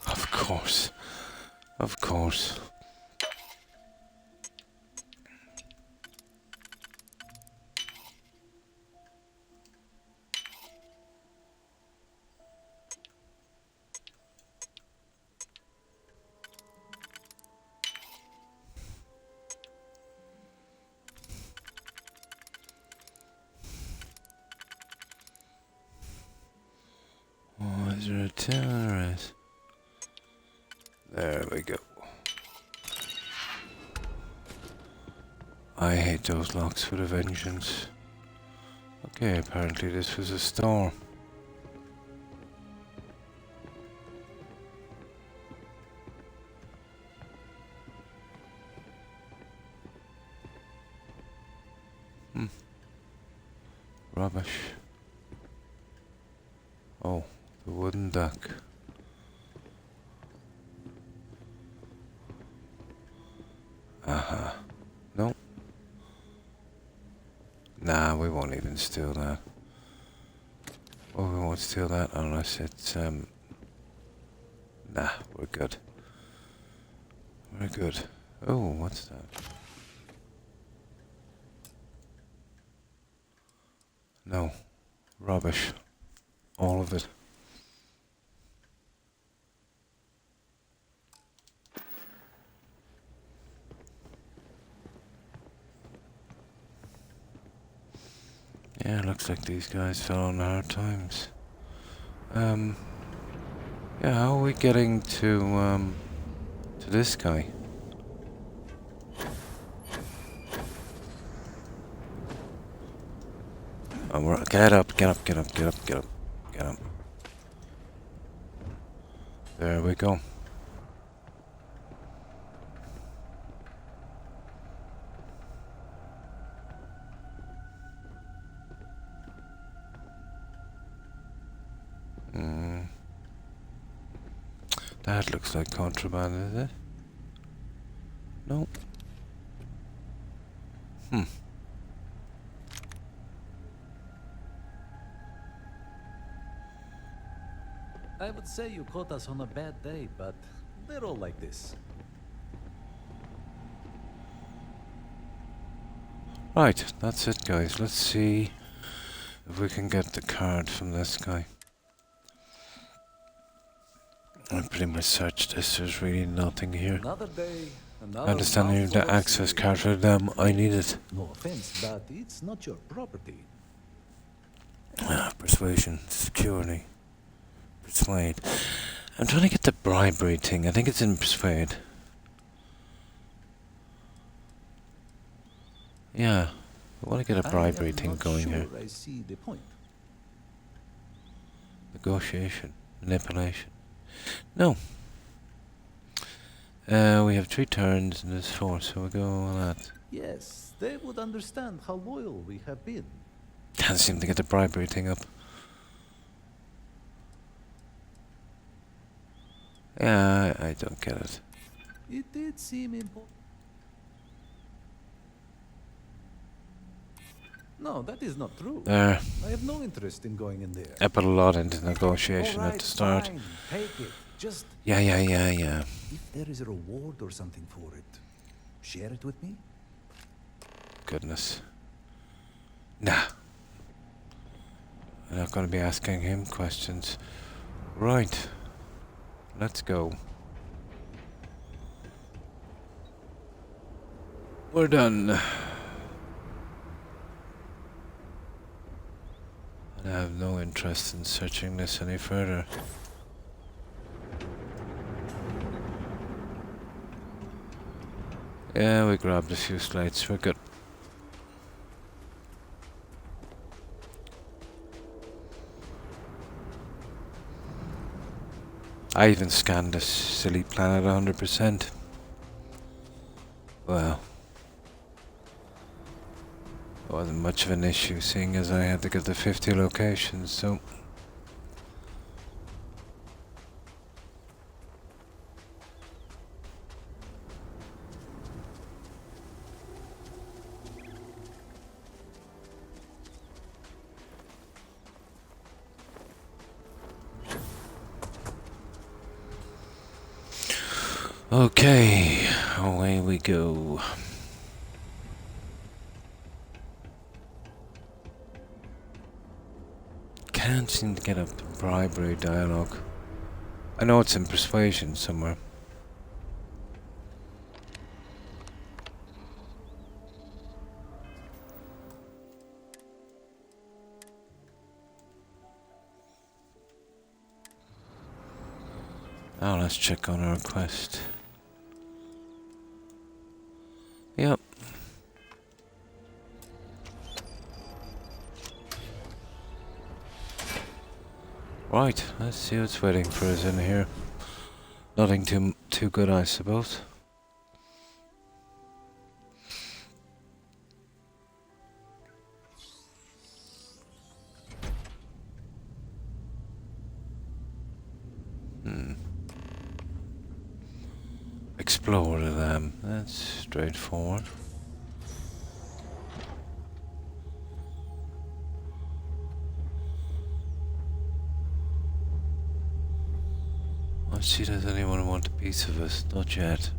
Speaker 1: Of course. Of course. Oh, is there a terrorist? There we go. I hate those locks with a vengeance. Okay, apparently this was a store. Rubbish. Oh, the wooden duck. No. Nah, we won't even steal that. Oh, we won't steal that unless it's, nah, we're good. We're good. Oh, what's that? No. Rubbish. All of it. Yeah, looks like these guys fell on hard times. Yeah, how are we getting to this guy? Get up, get up, get up, get up, get up, get up. There we go. That looks like contraband, is it? No.
Speaker 15: I would say you caught us on a bad day, but they're all like this.
Speaker 1: Right, that's it, guys. Let's see if we can get the card from this guy. I pretty much searched this. There's really nothing here.
Speaker 15: Another day, another
Speaker 1: Understanding the access card for them, I need it.
Speaker 15: No offense, but it's not your property.
Speaker 1: Persuasion, security, persuade. I'm trying to get the bribery thing. I think it's in persuade. Yeah, I want to get a bribery thing going here.
Speaker 15: I see the point.
Speaker 1: Negotiation, manipulation. No. We have 3 turns and there's 4, so we'll go on that.
Speaker 15: Yes, they would understand how loyal we have been.
Speaker 1: Can't seem to get the bribery thing up. Yeah, I don't get it.
Speaker 15: It did seem important. No, that is not true.
Speaker 1: There.
Speaker 15: I have no interest in going in there.
Speaker 1: I put a lot into negotiation
Speaker 15: All right,
Speaker 1: at the start.
Speaker 15: fine. Take it. Just
Speaker 1: Yeah.
Speaker 15: if there is a reward or something for it, share it with me.
Speaker 1: Goodness. Nah. I'm not going to be asking him questions. Right. Let's go. We're done. I have no interest in searching this any further. Yeah, we grabbed a few slates. We're good. I even scanned this silly planet 100%. Well, it wasn't much of an issue, seeing as I had to get the 50 locations, so... Okay, away we go. Can't seem to get up the bribery dialogue. I know it's in persuasion somewhere. Now let's check on our quest. Yep. Right, let's see what's waiting for us in here. Nothing too good, I suppose. Explore them. That's straightforward. Let's see, does anyone want a piece of us? Not yet.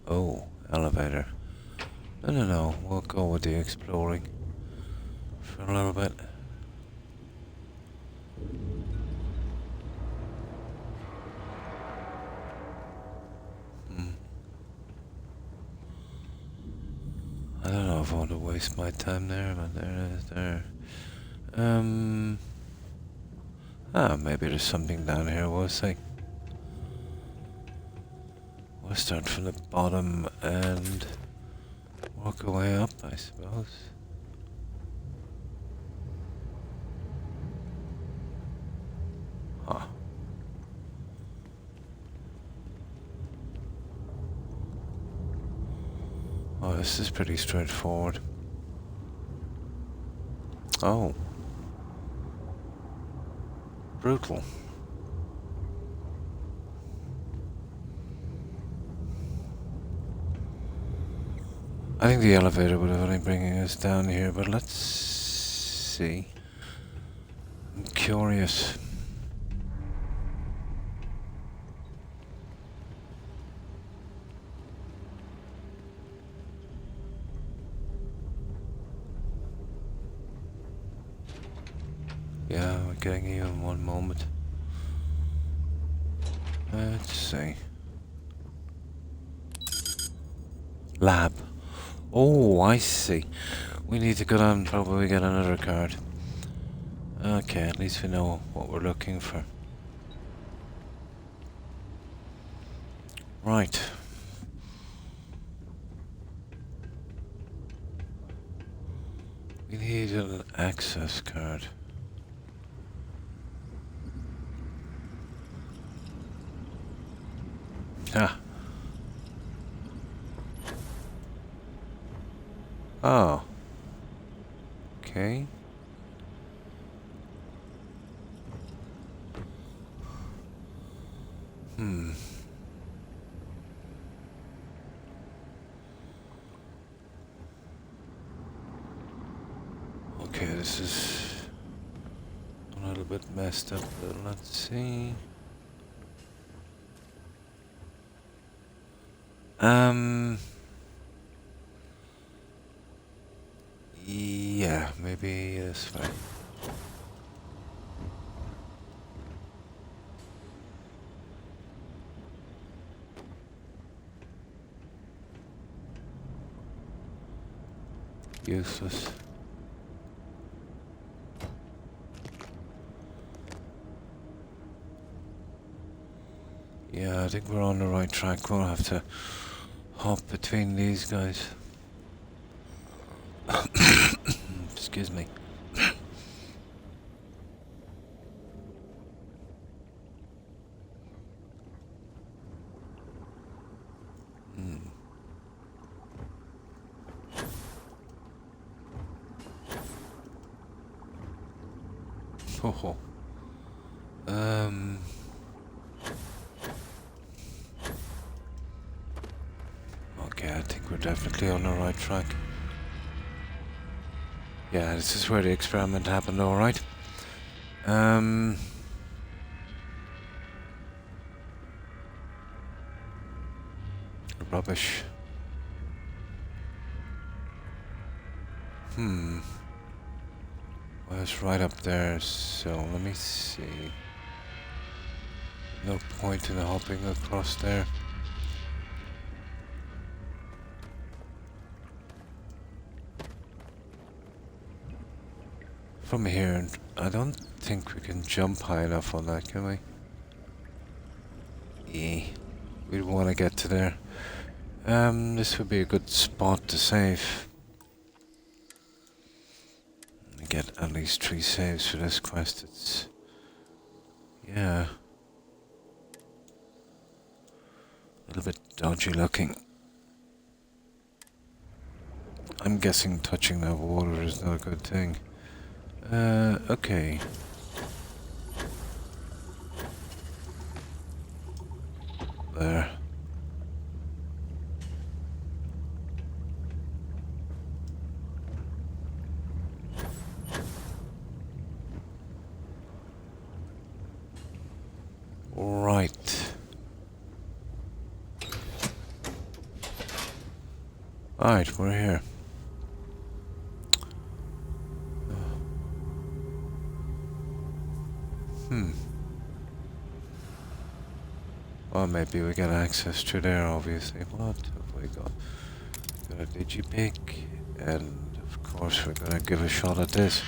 Speaker 1: Oh, elevator. No, we'll go with the exploring for a little bit. I don't know if I want to waste my time there, but there it is there. Maybe there's something down here, we'll see. We'll start from the bottom and Walk our way up, I suppose. Huh. Oh, this is pretty straightforward. Oh. Brutal. I think the elevator would have only bringing us down here, but let's see. I'm curious. Yeah, we're getting here in one moment. Let's see. Lab. Oh, I see. We need to go down and probably get another card. Okay, at least we know what we're looking for. Right. We need an access card. Ah. Oh. Okay. Hmm. Okay, this is a little bit messed up, but let's see. Yeah, maybe this way. Useless. Yeah, I think we're on the right track. We'll have to hop between these guys. Excuse me. Oh. Okay, I think we're definitely on the right track. Yeah, this is where the experiment happened, alright. Rubbish. Well, it's right up there, so let me see. No point in hopping across there. From here, I don't think we can jump high enough on that, can we? Yeah, we want to get to there. This would be a good spot to save. Get at least 3 saves for this quest. It's... yeah. A little bit dodgy looking. I'm guessing touching that water is not a good thing. Okay. There. Right. Alright, we're here. Well, maybe we get access to there, obviously. What have we got? Got a digipick, and of course we're gonna give a shot at this.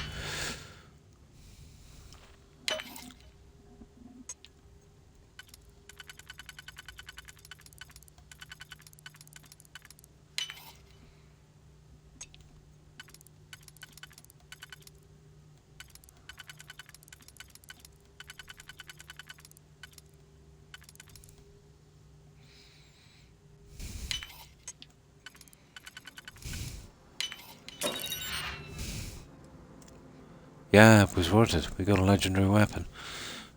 Speaker 1: Yeah, it was worth it. We got a legendary weapon.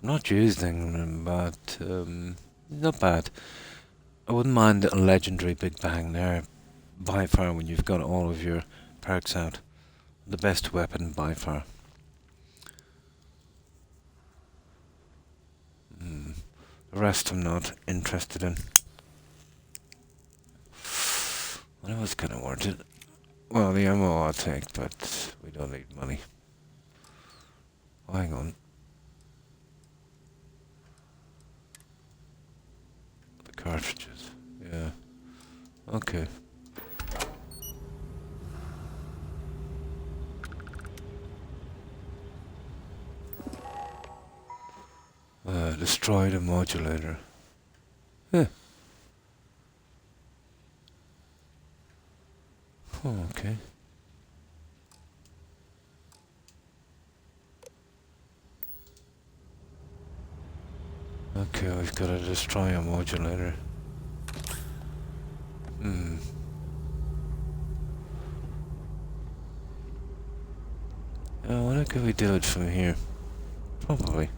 Speaker 1: Not using them, but not bad. I wouldn't mind a legendary Big Bang there, by far, when you've got all of your perks out. The best weapon by far. The rest I'm not interested in. Well, it was kind of worth it. Well, the ammo I'll take, but we don't need money. Oh, hang on. The cartridges. Yeah. Okay. Destroy the modulator. Yeah. Oh, okay. Okay, we've got to destroy a modulator. I wonder could we do it from here? Probably.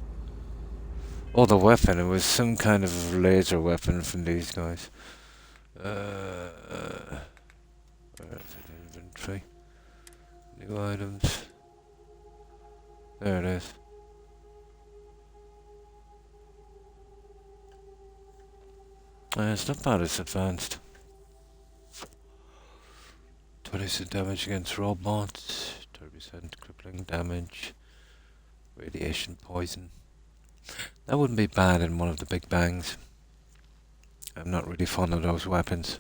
Speaker 1: Oh, the weapon. It was some kind of laser weapon from these guys. Where is it? Inventory. New items. There it is. It's not bad, it's advanced. 20% damage against robots, 30% crippling damage, radiation poison. That wouldn't be bad in one of the Big Bangs. I'm not really fond of those weapons.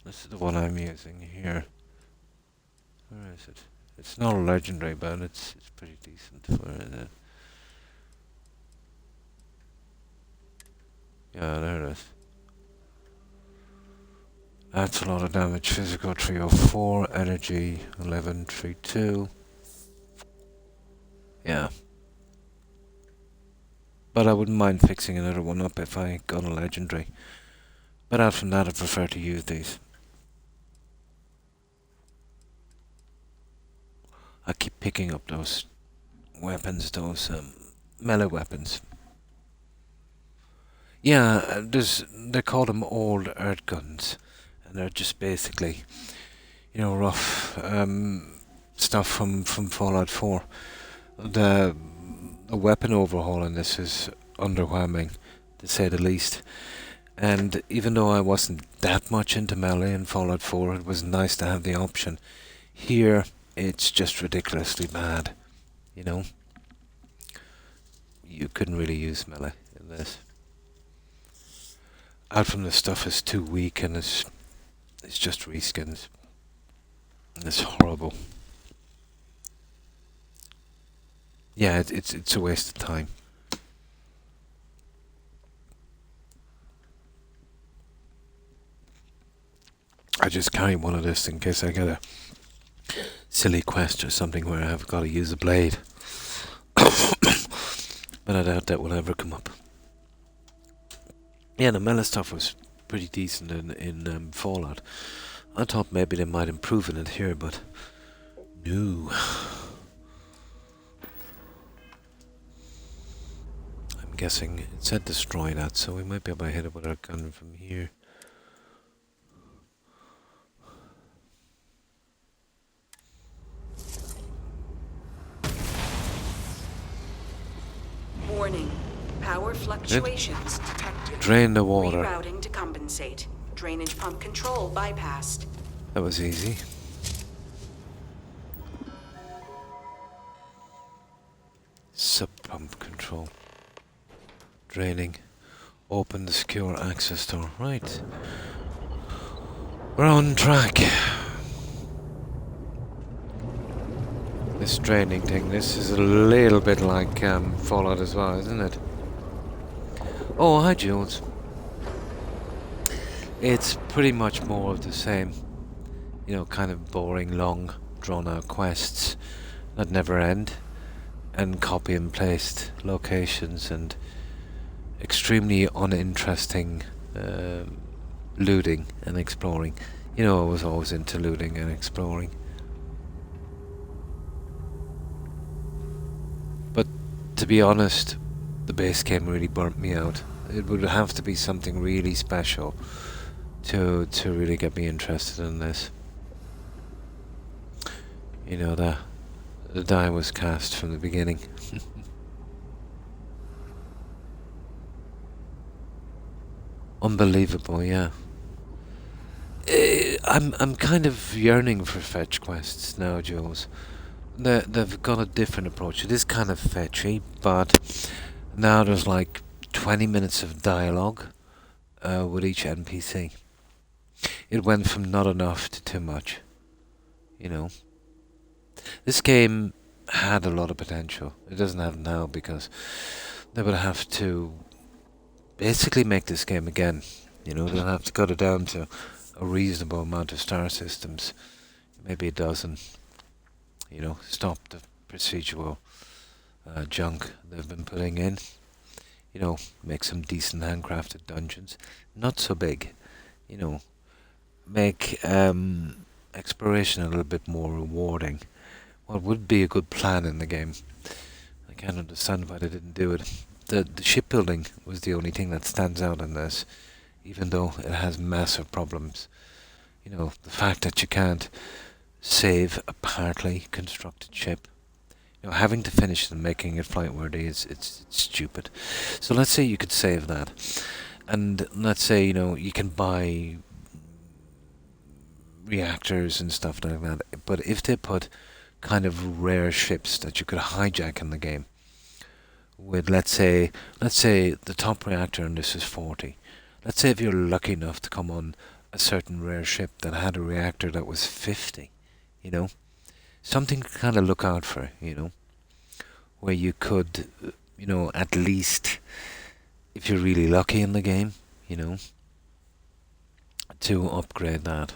Speaker 1: This is the one I'm using here. Where is it? It's not a legendary, but it's pretty decent. Where is it? Yeah, there it is. That's a lot of damage. Physical 304, energy 1132. Yeah. But I wouldn't mind fixing another one up if I got a legendary. But out from that, I prefer to use these. I keep picking up those weapons, those melee weapons. Yeah, they call them old earth guns. And they're just basically, you know, rough stuff from Fallout 4. The weapon overhaul in this is underwhelming, to say the least. And even though I wasn't that much into melee in Fallout 4, it was nice to have the option. Here, it's just ridiculously bad, you know. You couldn't really use melee in this. Out from the stuff is too weak and it's just reskins. And it's horrible. Yeah, it's a waste of time. I just carry one of this in case I get a silly quest or something where I've got to use a blade. But I doubt that will ever come up. Yeah, the melee stuff was pretty decent in Fallout. I thought maybe they might improve in it here, but no. I'm guessing it said destroy that, so we might be able to hit it with our gun from here.
Speaker 16: Warning. Power fluctuations detected.
Speaker 1: Drain the water.
Speaker 16: Rerouting to compensate. Drainage pump control bypassed.
Speaker 1: That was easy. Sub-pump control. Draining. Open the secure access door. Right. We're on track. This draining thing, this is a little bit like Fallout as well, isn't it? Oh, hi Jules. It's pretty much more of the same. You know, kind of boring, long, drawn-out quests that never end. And copy and paste locations and extremely uninteresting looting and exploring. You know, I was always into looting and exploring. to be honest, the base game really burnt me out. It would have to be something really special to really get me interested in this. You know, the die was cast from the beginning. Unbelievable, yeah. I'm kind of yearning for fetch quests now, Jules. They've got a different approach. It is kind of fetchy, but now there's like 20 minutes of dialogue with each NPC. It went from not enough to too much. You know. This game had a lot of potential. It doesn't have now because they would have to basically make this game again. You know, they'll have to cut it down to a reasonable amount of star systems. Maybe a dozen. You know, stop the procedural junk they've been putting in. You know, make some decent handcrafted dungeons. Not so big. You know, make exploration a little bit more rewarding. What would be a good plan in the game? I can't understand why they didn't do it. The shipbuilding was the only thing that stands out in this, even though it has massive problems. You know, the fact that you can't save a partly constructed ship. You know, having to finish it and making it flight worthy it's stupid. So let's say you could save that, and let's say, you know, you can buy reactors and stuff like that. But if they put kind of rare ships that you could hijack in the game, with let's say the top reactor in this is 40. Let's say if you're lucky enough to come on a certain rare ship that had a reactor that was 50, you know, something to kind of look out for, you know, where you could, you know, at least, if you're really lucky in the game, you know, to upgrade that.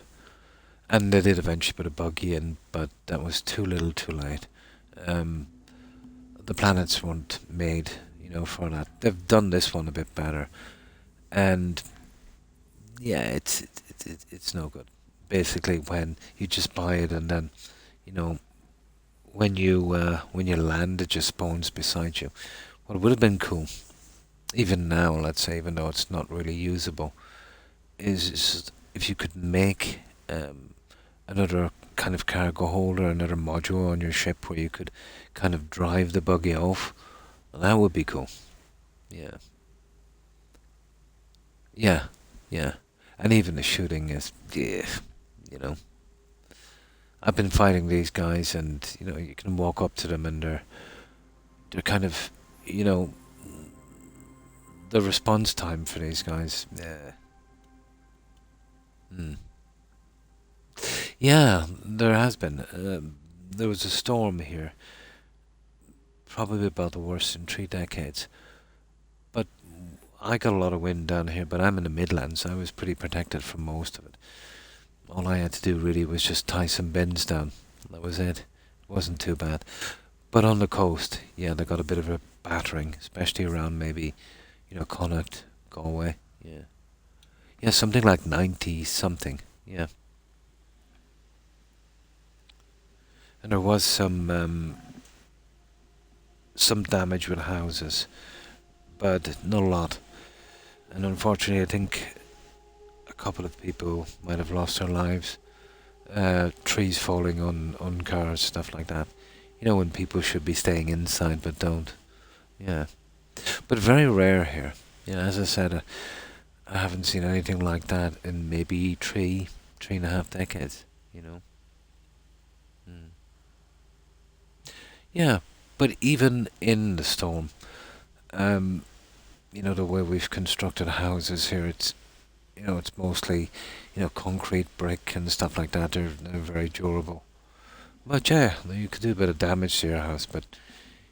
Speaker 1: And they did eventually put a buggy in, but that was too little too late. The planets weren't made, you know, for that. They've done this one a bit better. And yeah, it's no good. Basically, when you just buy it and then, you know, when you land, it just spawns beside you. What would have been cool, even now, let's say, even though it's not really usable, is if you could make another kind of cargo holder, another module on your ship where you could kind of drive the buggy off. That would be cool. Yeah. Yeah, yeah. And even the shooting is, yeah, you know. I've been fighting these guys, and you know, you can walk up to them and they're kind of, you know, the response time for these guys, yeah. Yeah, there has been. There was a storm here, probably about the worst in 3 decades. But I got a lot of wind down here, but I'm in the Midlands. I was pretty protected from most of it. All I had to do really was just tie some bins down. That was it. It wasn't too bad. But on the coast, yeah, they got a bit of a battering, especially around maybe, you know, Connacht, Galway. Yeah. Yeah, something like 90 something. Yeah. And there was some damage with houses, but not a lot. And unfortunately, I think a couple of people might have lost their lives. Trees falling on cars, stuff like that. You know, when people should be staying inside but don't. Yeah. But very rare here. You know, as I said, I haven't seen anything like that in maybe 3.5 decades, you know. Yeah, but even in the storm, you know, the way we've constructed houses here, it's, you know, it's mostly, you know, concrete, brick and stuff like that. They're very durable. But yeah, you could do a bit of damage to your house, but,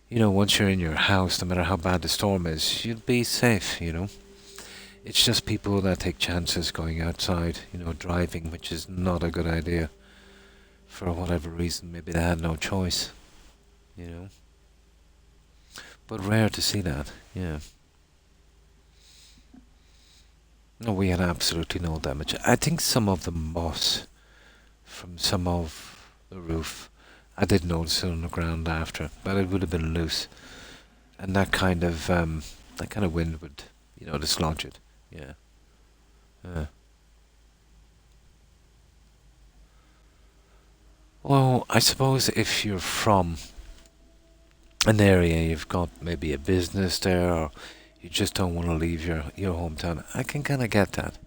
Speaker 1: you know, once you're in your house, no matter how bad the storm is, you'd be safe, you know. It's just people that take chances going outside, you know, driving, which is not a good idea. For whatever reason, maybe they had no choice. You know, but rare to see that, yeah. No, we had absolutely no damage. I think some of the moss from some of the roof, I did notice it on the ground after, but it would have been loose. and that kind of wind would, you know, dislodge it. Yeah. Well, I suppose if you're from an area, you've got maybe a business there, or you just don't want to leave your hometown. I can kind of get that.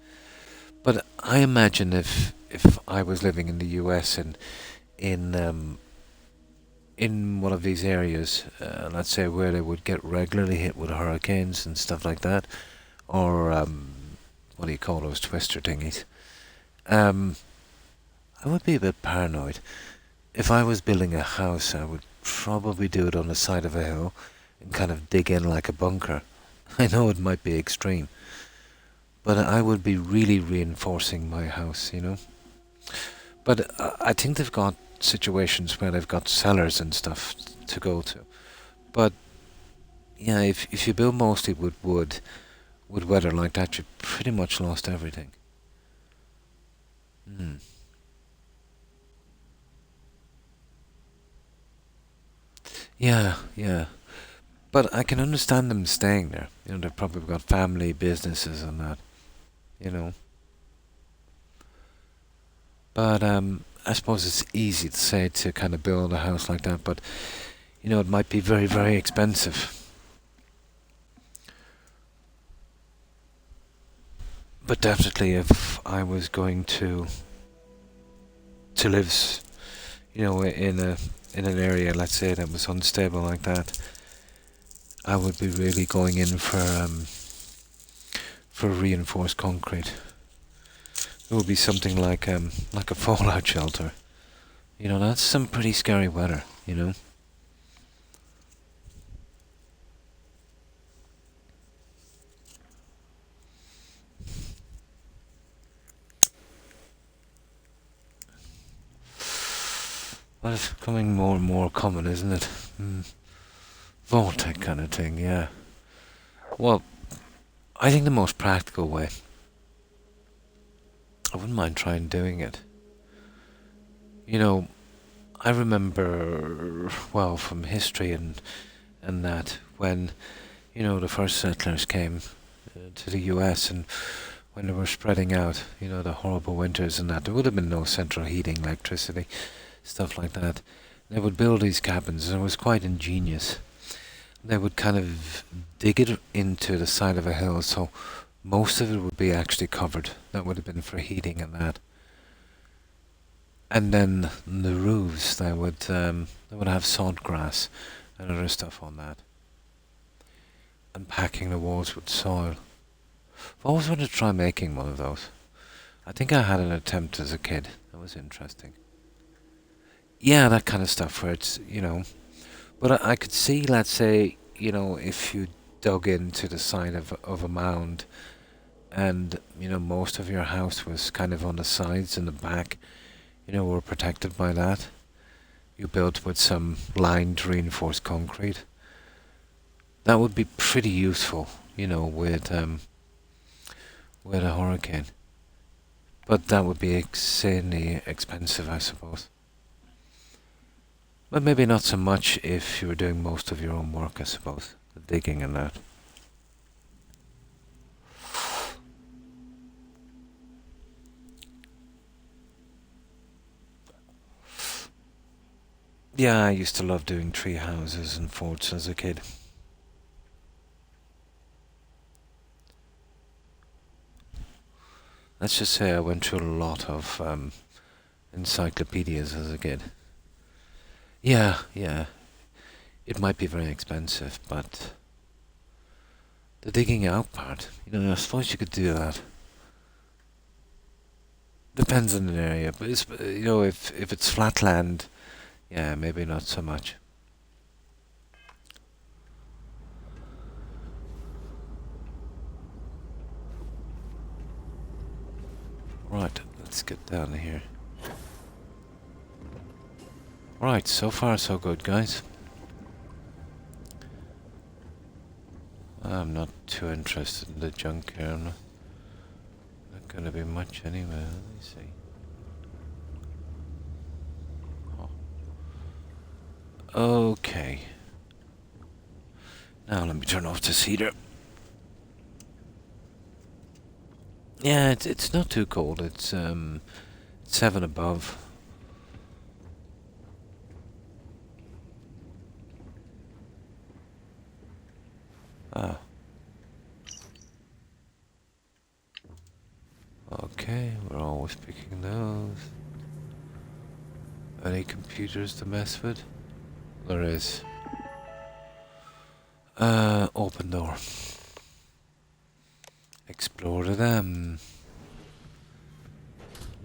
Speaker 1: But I imagine if I was living in the US and in one of these areas, let's say where they would get regularly hit with hurricanes and stuff like that, or what do you call those twister thingies? I would be a bit paranoid. If I was building a house, I would probably do it on the side of a hill and kind of dig in like a bunker. I know it might be extreme, but I would be really reinforcing my house, you know. But I think they've got situations where they've got cellars and stuff to go to. But yeah, if you build mostly with wood, with weather like that, you've pretty much lost everything. Hmm. Yeah, yeah. But I can understand them staying there. You know, they've probably got family, businesses and that, you know. But I suppose it's easy to say to kind of build a house like that, but you know, it might be very, very expensive. But definitely, if I was going to live, you know, in an area, let's say that was unstable like that, I would be really going in for reinforced concrete. It would be something like a fallout shelter. You know, that's some pretty scary weather. You know. Well, it's becoming more and more common, isn't it? Vortex kind of thing, yeah. Well, I think the most practical way, I wouldn't mind trying doing it. You know, I remember, well, from history and that, when, you know, the first settlers came to the US and when they were spreading out, you know, the horrible winters and that, there would have been no central heating, electricity, stuff like that. They would build these cabins, and it was quite ingenious. They would kind of dig it into the side of a hill, so most of it would be actually covered. That would have been for heating and that. And then the roofs, they would have sod grass and other stuff on that. And packing the walls with soil. I've always wanted to try making one of those. I think I had an attempt as a kid. That was interesting. Yeah, that kind of stuff where it's, you know. But I could see, let's say, you know, if you dug into the side of a mound and, you know, most of your house was kind of on the sides and the back, you know, were protected by that. You built with some lined reinforced concrete. That would be pretty useful, you know, with a hurricane. But that would be insanely expensive, I suppose. But maybe not so much if you were doing most of your own work, I suppose. The digging and that. Yeah, I used to love doing tree houses and forts as a kid. Let's just say I went through a lot of encyclopedias as a kid. Yeah, yeah. It might be very expensive, but the digging out part, you know, I suppose you could do that. Depends on an area, but it's, you know, if it's flat land, yeah, maybe not so much. Right, let's get down here. Right, so far so good, guys. I'm not too interested in the junk here. I'm not gonna be much anyway. Let me see. Oh. Okay. Now let me turn off this heater. Yeah, it's not too cold. It's 7 above. Ah. Okay, we're always picking those. Any computers to mess with? There is. Open door. Explore to them.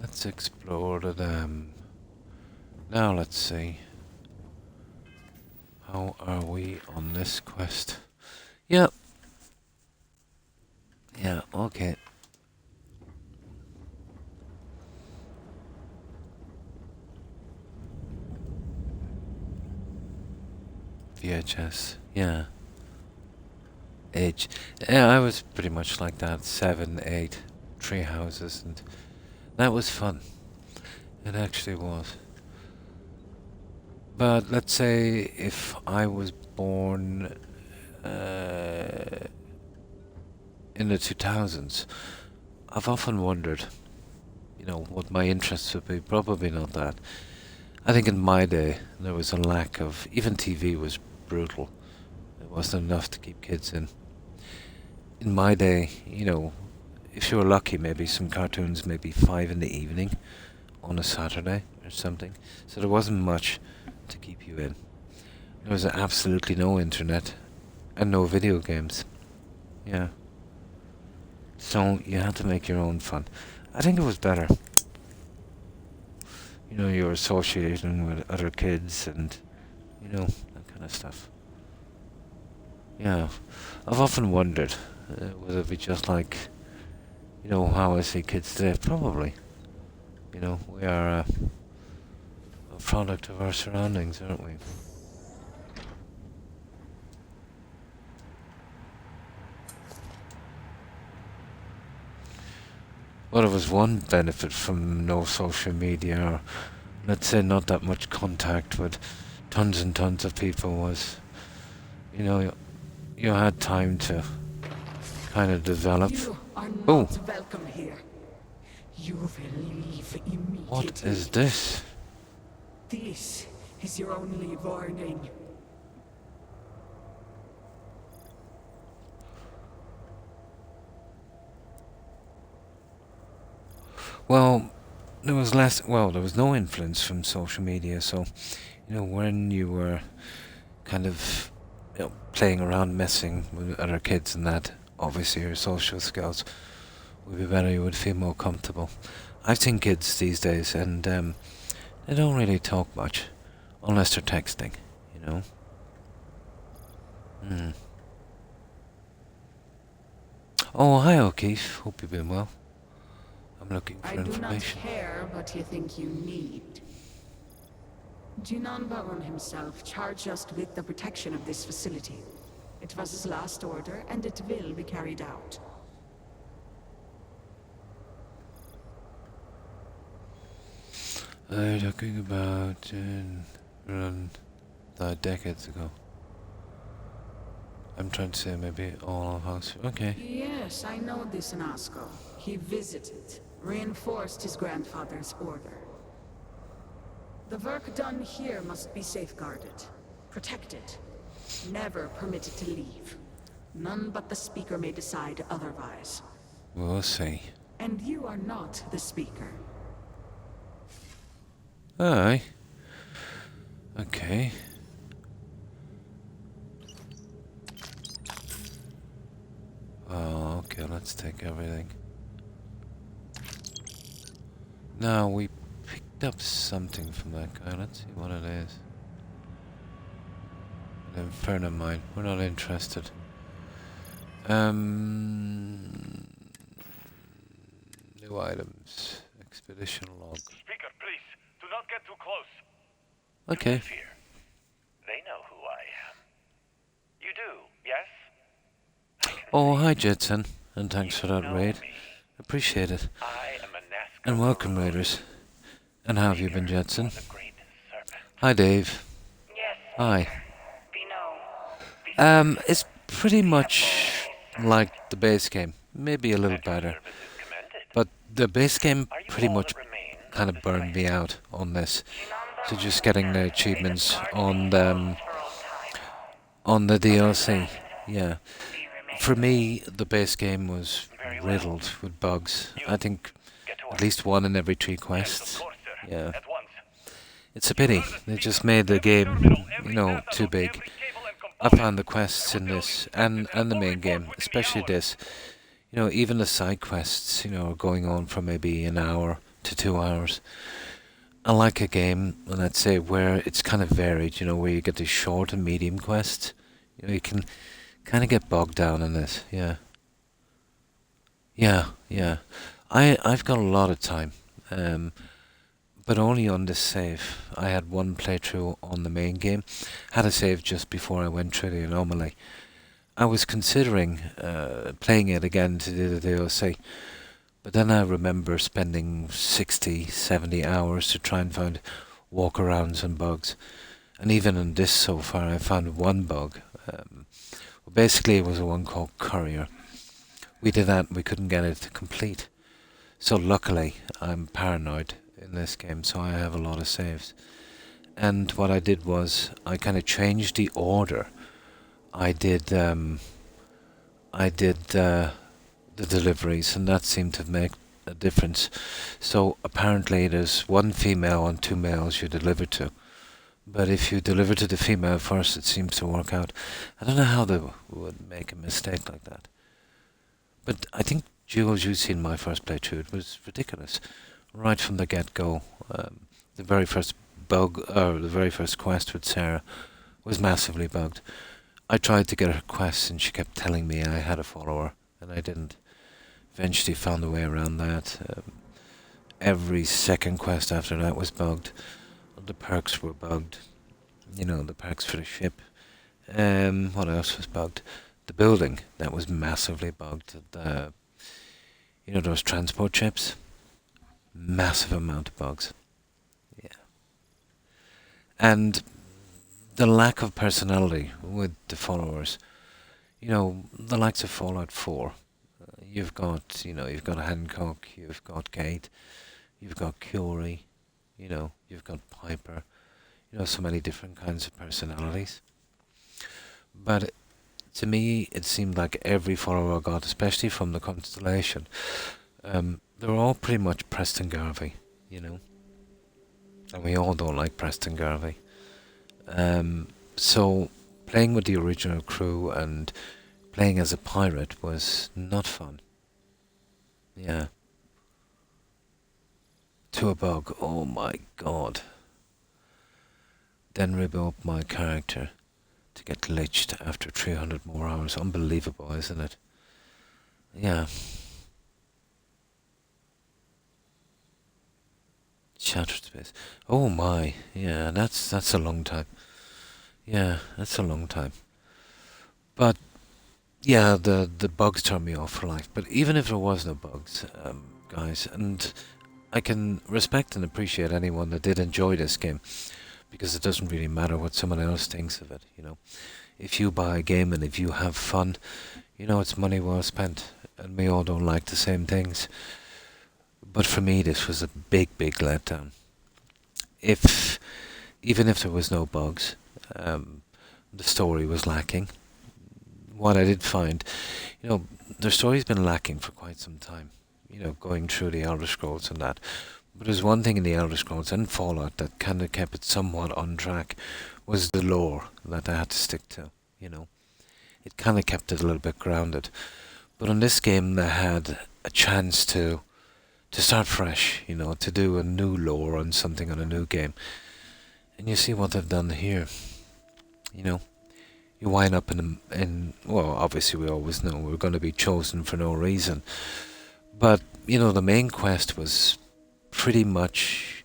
Speaker 1: Let's explore to them. Now let's see. How are we on this quest? Yep. Yeah, okay. VHS, yeah. Age. Yeah, I was pretty much like that. 7, 8 tree houses, and that was fun. It actually was. But let's say if I was born in the 2000s, I've often wondered, you know, what my interests would be. Probably not that. I think in my day there was a lack of, even TV was brutal. It wasn't enough to keep kids in. In my day, you know, if you were lucky, maybe some cartoons, maybe 5 in the evening on a Saturday or something. So there wasn't much to keep you in. There was absolutely no internet and no video games. Yeah. So you had to make your own fun. I think it was better. You know, you're associating with other kids and, you know, that kind of stuff. Yeah. I've often wondered whether it be just like, you know, how I see kids today. Probably. You know, we are a product of our surroundings, aren't we? Well, there was one benefit from no social media, or let's say not that much contact with tons and tons of people, was, you know, you had time to kind of develop.
Speaker 16: You are not welcome here. You will leave immediately.
Speaker 1: What is this?
Speaker 16: This is your only warning.
Speaker 1: Well, there was no influence from social media, so, you know, when you were kind of, you know, playing around, messing with other kids and that, obviously your social skills would be better, you would feel more comfortable. I've seen kids these days, and they don't really talk much, unless they're texting, you know. Oh, hi O'Keefe, hope you've been well. I'm looking for information.
Speaker 16: I do not care what you think you need. Jinan Baron himself charged us with the protection of this facility. It was his last order, and it will be carried out.
Speaker 1: They're talking about around decades ago. I'm trying to say maybe all of us. Okay.
Speaker 16: Yes, I know this Nasco. He visited, reinforced his grandfather's order. The work done here must be safeguarded, protected, never permitted to leave. None but the Speaker may decide otherwise.
Speaker 1: We'll see.
Speaker 16: And you are not the Speaker.
Speaker 1: Aye. Okay. Oh, okay, let's take everything. Now, we picked up something from that guy. Let's see what it is. An Inferno mine. We're not interested. New items. Expedition log.
Speaker 17: Speaker, please, do not get too close.
Speaker 1: Okay.
Speaker 17: Do not fear. They know who I am. You do, yes?
Speaker 1: Oh, hi Jetson, and thanks for that raid. Appreciate it. And welcome, raiders. And how have you been, Jetson? Hi, Dave.
Speaker 16: Yes.
Speaker 1: Hi. It's pretty much like the base game, maybe a little better. But the base game pretty much kind of burned me out on this. So just getting the achievements on the DLC, yeah. For me, the base game was riddled with bugs. I think at least one in every 3 quests. Yeah. It's a pity. They just made the game, too big. I found the quests in this and the main game, especially this, even the side quests, are going on for maybe an hour to 2 hours. I like a game, let's say, where it's kind of varied, where you get the short and medium quests. You can kind of get bogged down in this, yeah. Yeah. I've got a lot of time, but only on this save. I had one playthrough on the main game, had a save just before I went through the anomaly. I was considering playing it again to do the DLC, but then I remember spending 60, 70 hours to try and find walkarounds and bugs. And even in this so far, I found one bug. Basically, it was a one called Courier. We did that and we couldn't get it to complete. So luckily, I'm paranoid in this game, so I have a lot of saves. And what I did was, I kind of changed the order. I did the deliveries, and that seemed to make a difference. So apparently there's one female and 2 males you deliver to. But if you deliver to the female first, it seems to work out. I don't know how they would make a mistake like that. But I think, Jules, you've seen my first playthrough. It was ridiculous. Right from the get-go. The very first bug, or the very first quest with Sarah was massively bugged. I tried to get her quest and she kept telling me I had a follower, and I didn't. Eventually found a way around that. Every second quest after that was bugged. The perks were bugged. The perks for the ship. What else was bugged? The building, that was massively bugged. Those transport ships? Massive amount of bugs. Yeah. And the lack of personality with the followers. The likes of Fallout 4. You've got Hancock, you've got Kate, you've got Curie, you've got Piper, so many different kinds of personalities. But to me, it seemed like every follower I got, especially from the Constellation, they were all pretty much Preston Garvey, and we all don't like Preston Garvey. So playing with the original crew and playing as a pirate was not fun. Yeah. To a bug, oh my god. Then rebuild my character to get glitched after 300 more hours. Unbelievable, isn't it? Yeah. Shattered space. Oh my, yeah, that's a long time. Yeah, that's a long time. But yeah, the bugs turn me off for life. But even if there was no bugs, guys, and I can respect and appreciate anyone that did enjoy this game, because it doesn't really matter what someone else thinks of it, If you buy a game and if you have fun, it's money well spent, and we all don't like the same things. But for me, this was a big, big letdown. Even if there was no bugs, the story was lacking. What I did find, the story's been lacking for quite some time. Going through the Elder Scrolls and that. But there's one thing in the Elder Scrolls and Fallout that kind of kept it somewhat on track, was the lore that I had to stick to, It kind of kept it a little bit grounded. But in this game, they had a chance to start fresh, to do a new lore on something on a new game. And you see what they've done here, You wind up well, obviously we always know we're going to be chosen for no reason. But, the main quest was pretty much,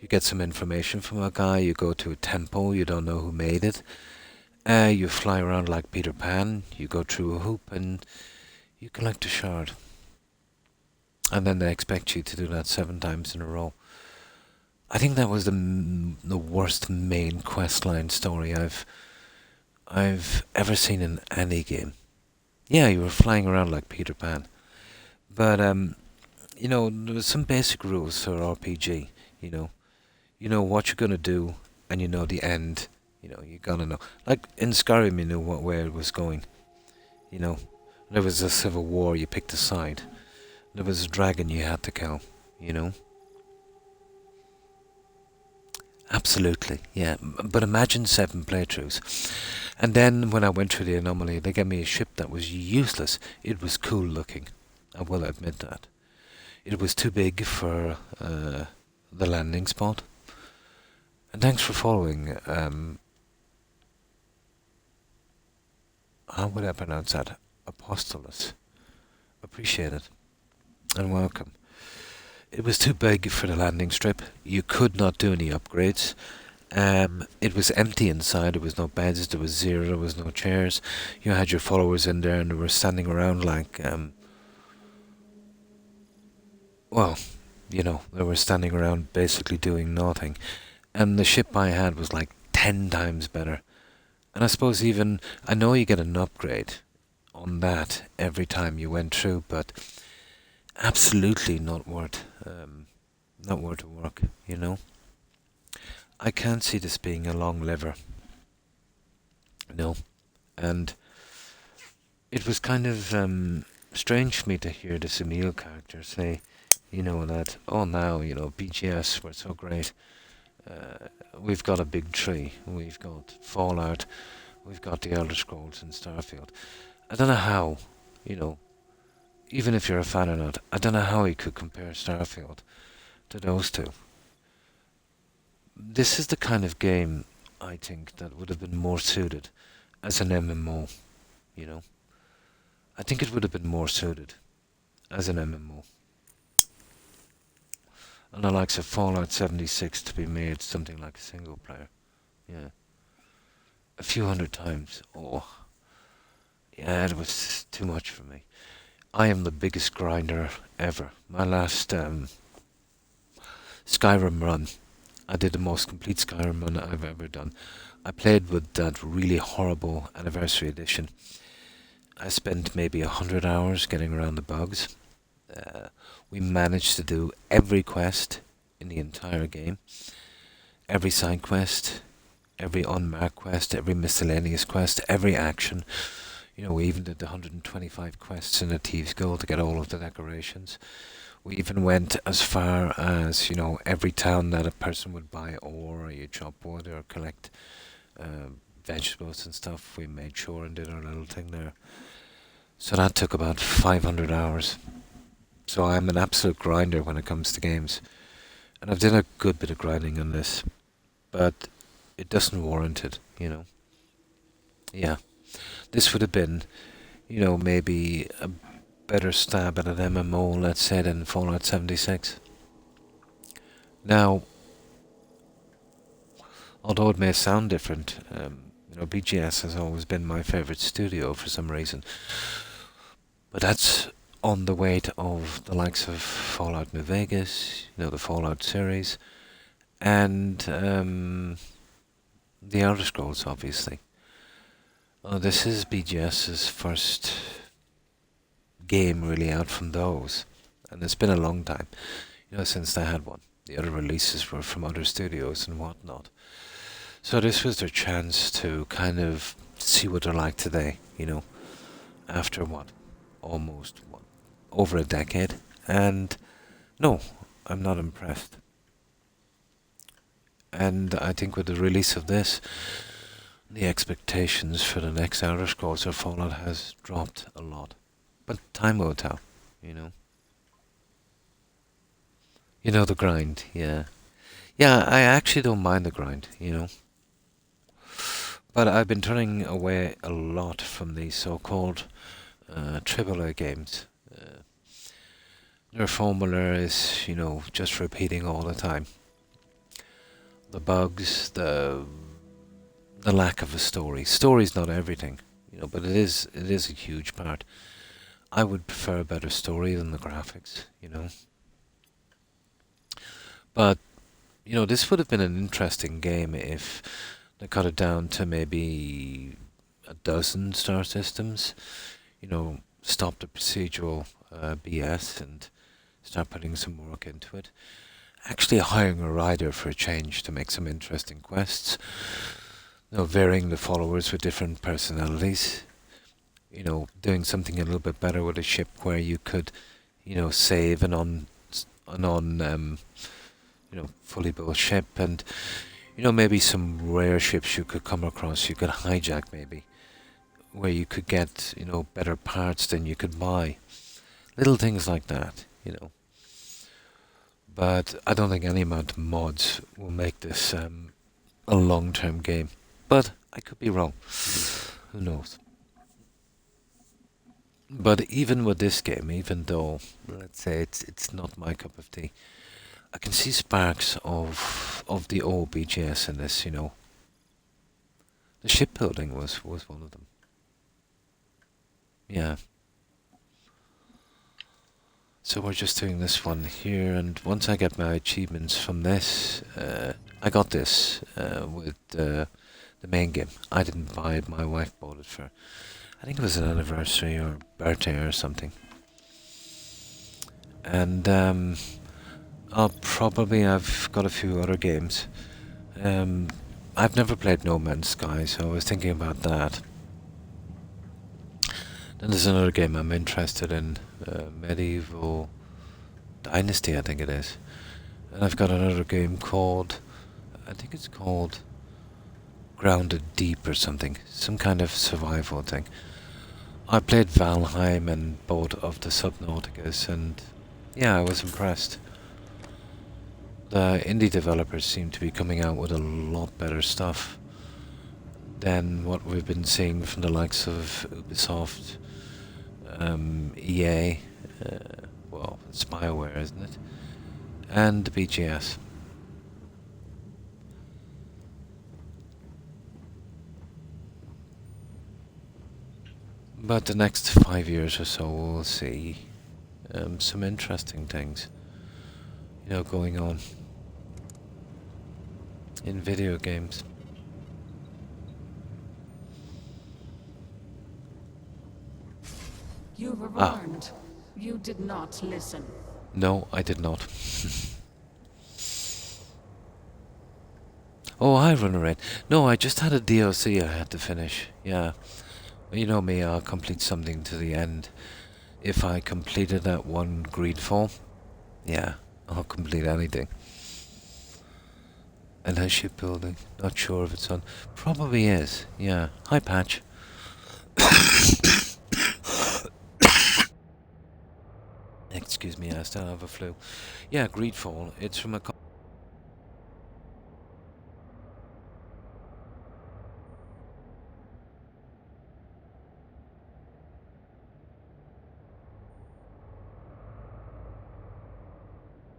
Speaker 1: you get some information from a guy, you go to a temple, you don't know who made it. You fly around like Peter Pan, you go through a hoop, and you collect a shard. And then they expect you to do that 7 times in a row. I think that was the worst main questline story I've I've ever seen in any game. Yeah, you were flying around like Peter Pan. But, you know, there was some basic rules for RPG, you know. You know what you're going to do, and you know the end. You know, you're going to know. Like, in Skyrim, you knew what way it was going, you know. There was a civil war, you picked a side. There was a dragon you had to kill, you know. Absolutely, yeah. But imagine 7 playthroughs. And then when I went through the anomaly, they gave me a ship that was useless. It was cool looking. I will admit that. It was too big for the landing spot. And thanks for following. How would I pronounce that? Apostolus. Appreciate it. And welcome. It was too big for the landing strip. You could not do any upgrades. It was empty inside. There was no beds. There was zero. There was no chairs. You had your followers in there, and they were standing around like, well, you know, they were standing around basically doing nothing. And the ship I had was like 10 times better. And I suppose even I know you get an upgrade on that every time you went through, but absolutely not worth the work, you know. I can't see this being a long liver. No. And it was kind of strange for me to hear this Emil character say, you know, that, oh now, you know, BGS, we're so great. We've got a big tree. We've got Fallout. We've got the Elder Scrolls and Starfield. I don't know how, you know, even if you're a fan or not, I don't know how he could compare Starfield to those two. This is the kind of game, I think, that would have been more suited as an MMO, you know. I think it would have been more suited as an MMO. And the likes of Fallout 76 to be made something like a single player. Yeah. A few hundred times. Oh. Yeah, it was too much for me. I am the biggest grinder ever. My last Skyrim run, I did the most complete Skyrim run I've ever done. I played with that really horrible Anniversary Edition. I spent maybe 100 hours getting around the bugs. We managed to do every quest in the entire game. Every side quest, every unmarked quest, every miscellaneous quest, every action. You know, we even did the 125 quests in a Thieves Guild to get all of the decorations. We even went as far as, you know, every town that a person would buy ore, or you chop wood, or collect vegetables and stuff. We made sure and did our little thing there. So that took about 500 hours. So I'm an absolute grinder when it comes to games. And I've done a good bit of grinding on this. But it doesn't warrant it, you know. Yeah. This would have been, you know, maybe a better stab at an MMO, let's say, than Fallout 76. Now, although it may sound different, you know, BGS has always been my favourite studio for some reason. But that's on the weight of the likes of Fallout New Vegas, you know, the Fallout series, and the Elder Scrolls, obviously. This is BGS's first game really out from those, and it's been a long time, you know, since they had one. The other releases were from other studios and whatnot. So this was their chance to kind of see what they're like today, you know, after what? Almost over a decade. And no, I'm not impressed. And I think with the release of this, the expectations for the next Elder Scrolls or Fallout has dropped a lot. But time will tell, you know. You know, the grind, yeah. Yeah, I actually don't mind the grind, you know. But I've been turning away a lot from these so-called AAA games. Their formula is, you know, just repeating all the time. The bugs, the lack of a story. Story's not everything, you know, but it is a huge part. I would prefer a better story than the graphics, you know. But, you know, this would have been an interesting game if they cut it down to maybe a dozen star systems. You know, stop the procedural BS and start putting some work into it. Actually hiring a writer for a change to make some interesting quests. You know, varying the followers with different personalities. You know, doing something a little bit better with a ship where you could, you know, save an fully built ship, and you know, maybe some rare ships you could come across, you could hijack maybe, where you could get, you know, better parts than you could buy. Little things like that, you know. But I don't think any amount of mods will make this a long-term game. But I could be wrong. Who knows? But even with this game, even though, let's say, it's not my cup of tea, I can see sparks of the old BGS in this, you know. The shipbuilding was one of them. Yeah. So we're just doing this one here, and once I get my achievements from this, I got this with the main game. I didn't buy it, my wife bought it for, I think it was an anniversary or birthday or something. And I've got a few other games. I've never played No Man's Sky, so I was thinking about that. Then there's another game I'm interested in, Medieval Dynasty, I think it is. And I've got another game called, I think it's called Grounded Deep or something. Some kind of survival thing. I played Valheim and both of the Subnauticas, and yeah, I was impressed. The indie developers seem to be coming out with a lot better stuff than what we've been seeing from the likes of Ubisoft, EA, well, it's BioWare, isn't it? And the BGS. But the next 5 years or so we'll see some interesting things, you know, going on in video games.
Speaker 16: You were warned. You did not listen.
Speaker 1: No, I did not. Oh, hi, Runner. No, I just had a DLC I had to finish. Yeah. You know me, I'll complete something to the end. If I completed that one Greedfall, yeah, I'll complete anything. And a shipbuilding. Not sure if it's on. Probably is, yeah. Hi, Patch. Excuse me, I still have a flu. Yeah, Greedfall. It's from a...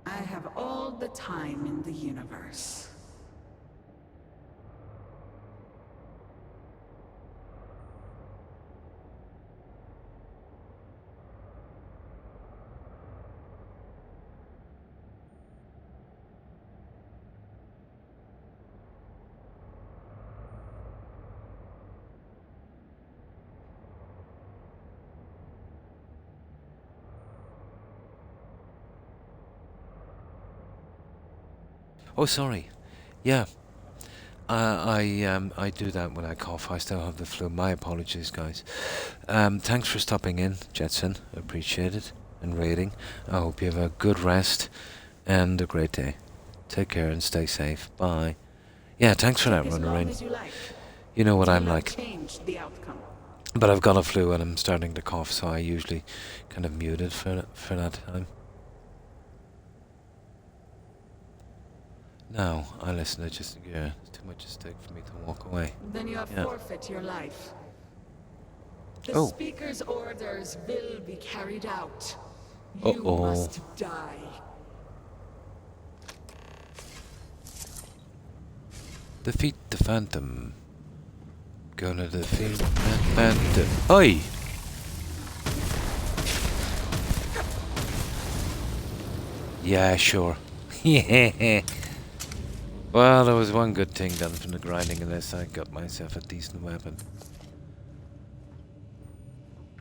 Speaker 16: I have all the time in the universe.
Speaker 1: Oh, sorry. Yeah. I do that when I cough. I still have the flu. My apologies, guys. Thanks for stopping in, Jetson. Appreciate it. And rating. I hope you have a good rest and a great day. Take care and stay safe. Bye. Yeah, thanks for that, Runner. You know what I'm like. But I've got a flu and I'm starting to cough, so I usually kind of mute it for that time. No, I listen, it's just, yeah, it's too much at stake for me to walk away.
Speaker 16: Then you have forfeit your life. The Speaker's orders will be carried out. You must die.
Speaker 1: Defeat the Phantom. Gonna defeat the Phantom. Oi! Yeah, sure. Yeah. Well, there was one good thing done from the grinding of this. I got myself a decent weapon.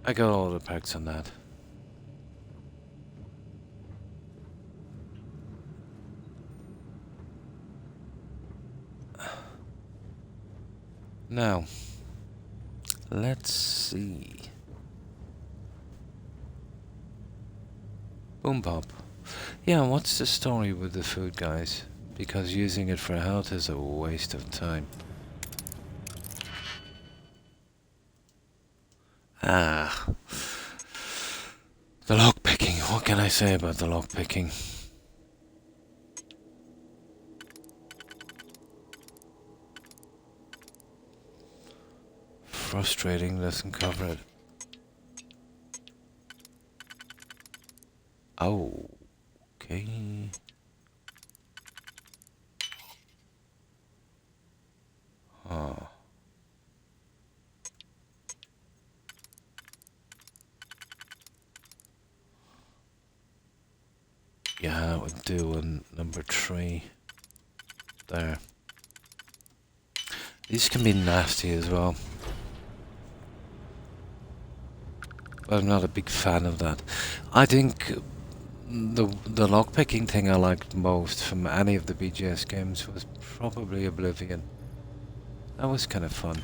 Speaker 1: I got all the perks on that. Now, let's see. Boom pop. Yeah, what's the story with the food, guys? Because using it for health is a waste of time. Ah. The lockpicking. What can I say about the lockpicking? Frustrating, doesn't cover it. Oh. Okay. Huh. Yeah, that would do on number 3. There. These can be nasty as well. But I'm not a big fan of that. I think the lockpicking thing I liked most from any of the BGS games was probably Oblivion. That was kind of fun.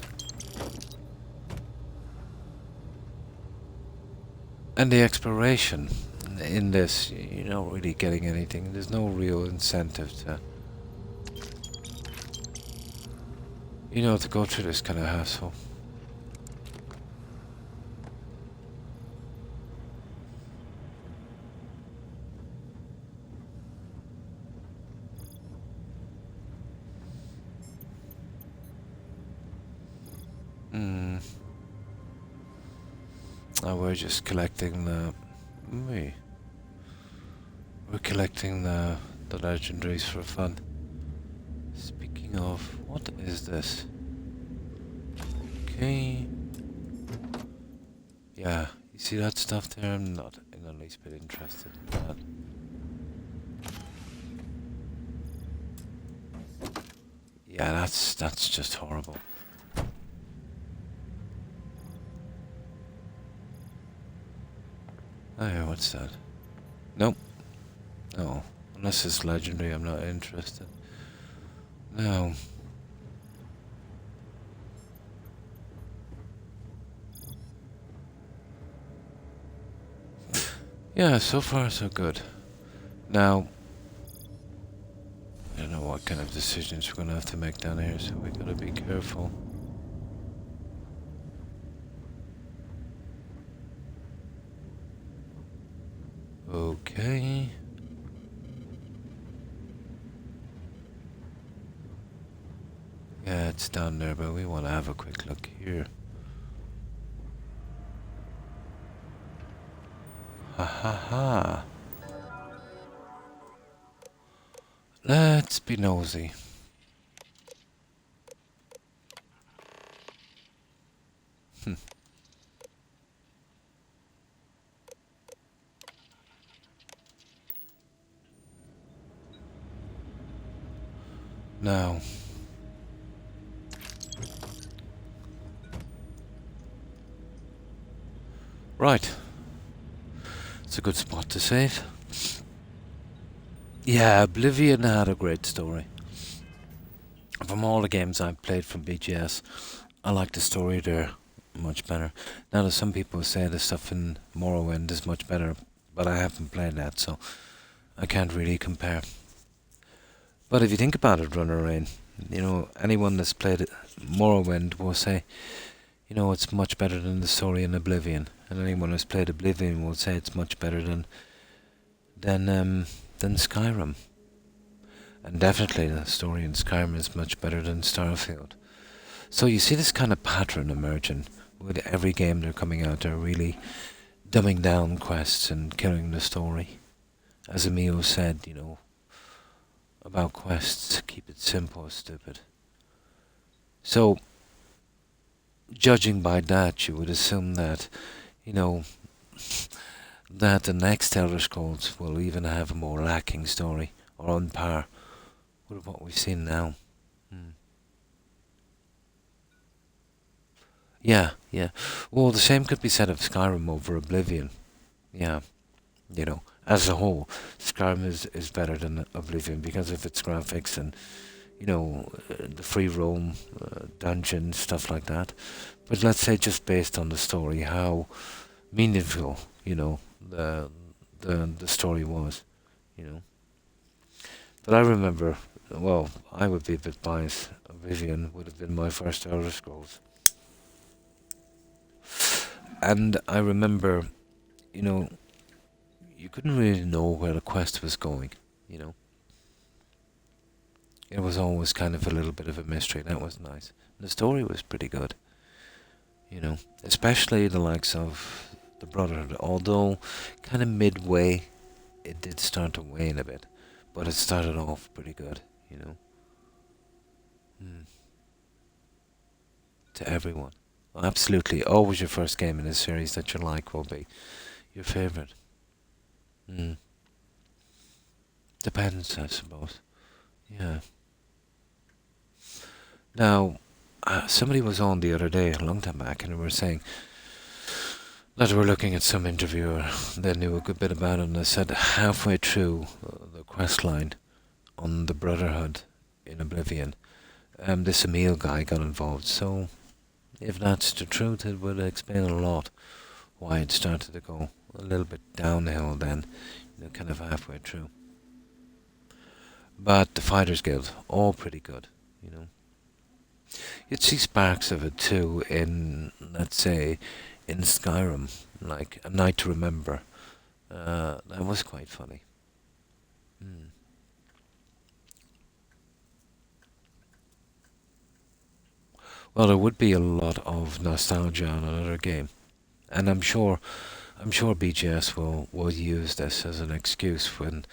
Speaker 1: And the exploration in this, you're not really getting anything. There's no real incentive to, to go through this kind of hassle. Oh, we're just collecting the... We're collecting the legendaries for fun. Speaking of, what is this? Okay. Yeah, you see that stuff there? I'm not in the least bit interested in that. Yeah, that's just horrible. Oh, yeah, what's that? Nope. No. Unless it's legendary, I'm not interested. No. Yeah, so far so good. Now, I don't know what kind of decisions we're gonna have to make down here, so we gotta be careful. Okay. Yeah, it's down there, but we want to have a quick look here. Ha ha ha. Let's be nosy. Now. Right. It's a good spot to save. Yeah, Oblivion had a great story. From all the games I've played from BGS, I like the story there much better. Now, there's some people who say the stuff in Morrowind is much better, but I haven't played that, so I can't really compare. But if you think about it, Runner Rain, anyone that's played Morrowind will say, it's much better than the story in Oblivion. And anyone who's played Oblivion will say it's much better than Skyrim. And definitely the story in Skyrim is much better than Starfield. So you see this kind of pattern emerging with every game they're coming out. They're really dumbing down quests and killing the story. As Emil said, about quests, keep it simple, stupid. So, judging by that, you would assume that, that the next Elder Scrolls will even have a more lacking story, or on par with what we've seen now. Yeah, yeah. Well, the same could be said of Skyrim over Oblivion. Yeah, you know, as a whole, Skyrim is better than Oblivion because of its graphics and, the free roam, dungeons, stuff like that. But let's say just based on the story, how meaningful, the the story was, you know. But I remember, well, I would be a bit biased. Oblivion would have been my first Elder Scrolls. And I remember, you know, you couldn't really know where the quest was going, you know. It was always kind of a little bit of a mystery, and that was nice. The story was pretty good, especially the likes of the Brotherhood, although kind of midway it did start to wane a bit, but it started off pretty good, you know. Mm. To everyone. Absolutely. Always your first game in a series that you like will be your favourite. Mm. Depends, I suppose. Yeah. Now, somebody was on the other day, a long time back, and they were saying that they were looking at some interviewer. They knew a good bit about it, and they said halfway through the quest line on the Brotherhood in Oblivion, this Emil guy got involved. So, if that's the truth, it would explain a lot why it started to go a little bit downhill then, kind of halfway through. But the Fighters Guild, all pretty good, you know. You'd see sparks of it too in, let's say, in Skyrim, like A Night to Remember. That was quite funny. Mm. Well, there would be a lot of nostalgia on another game, and I'm sure BGS will use this as an excuse when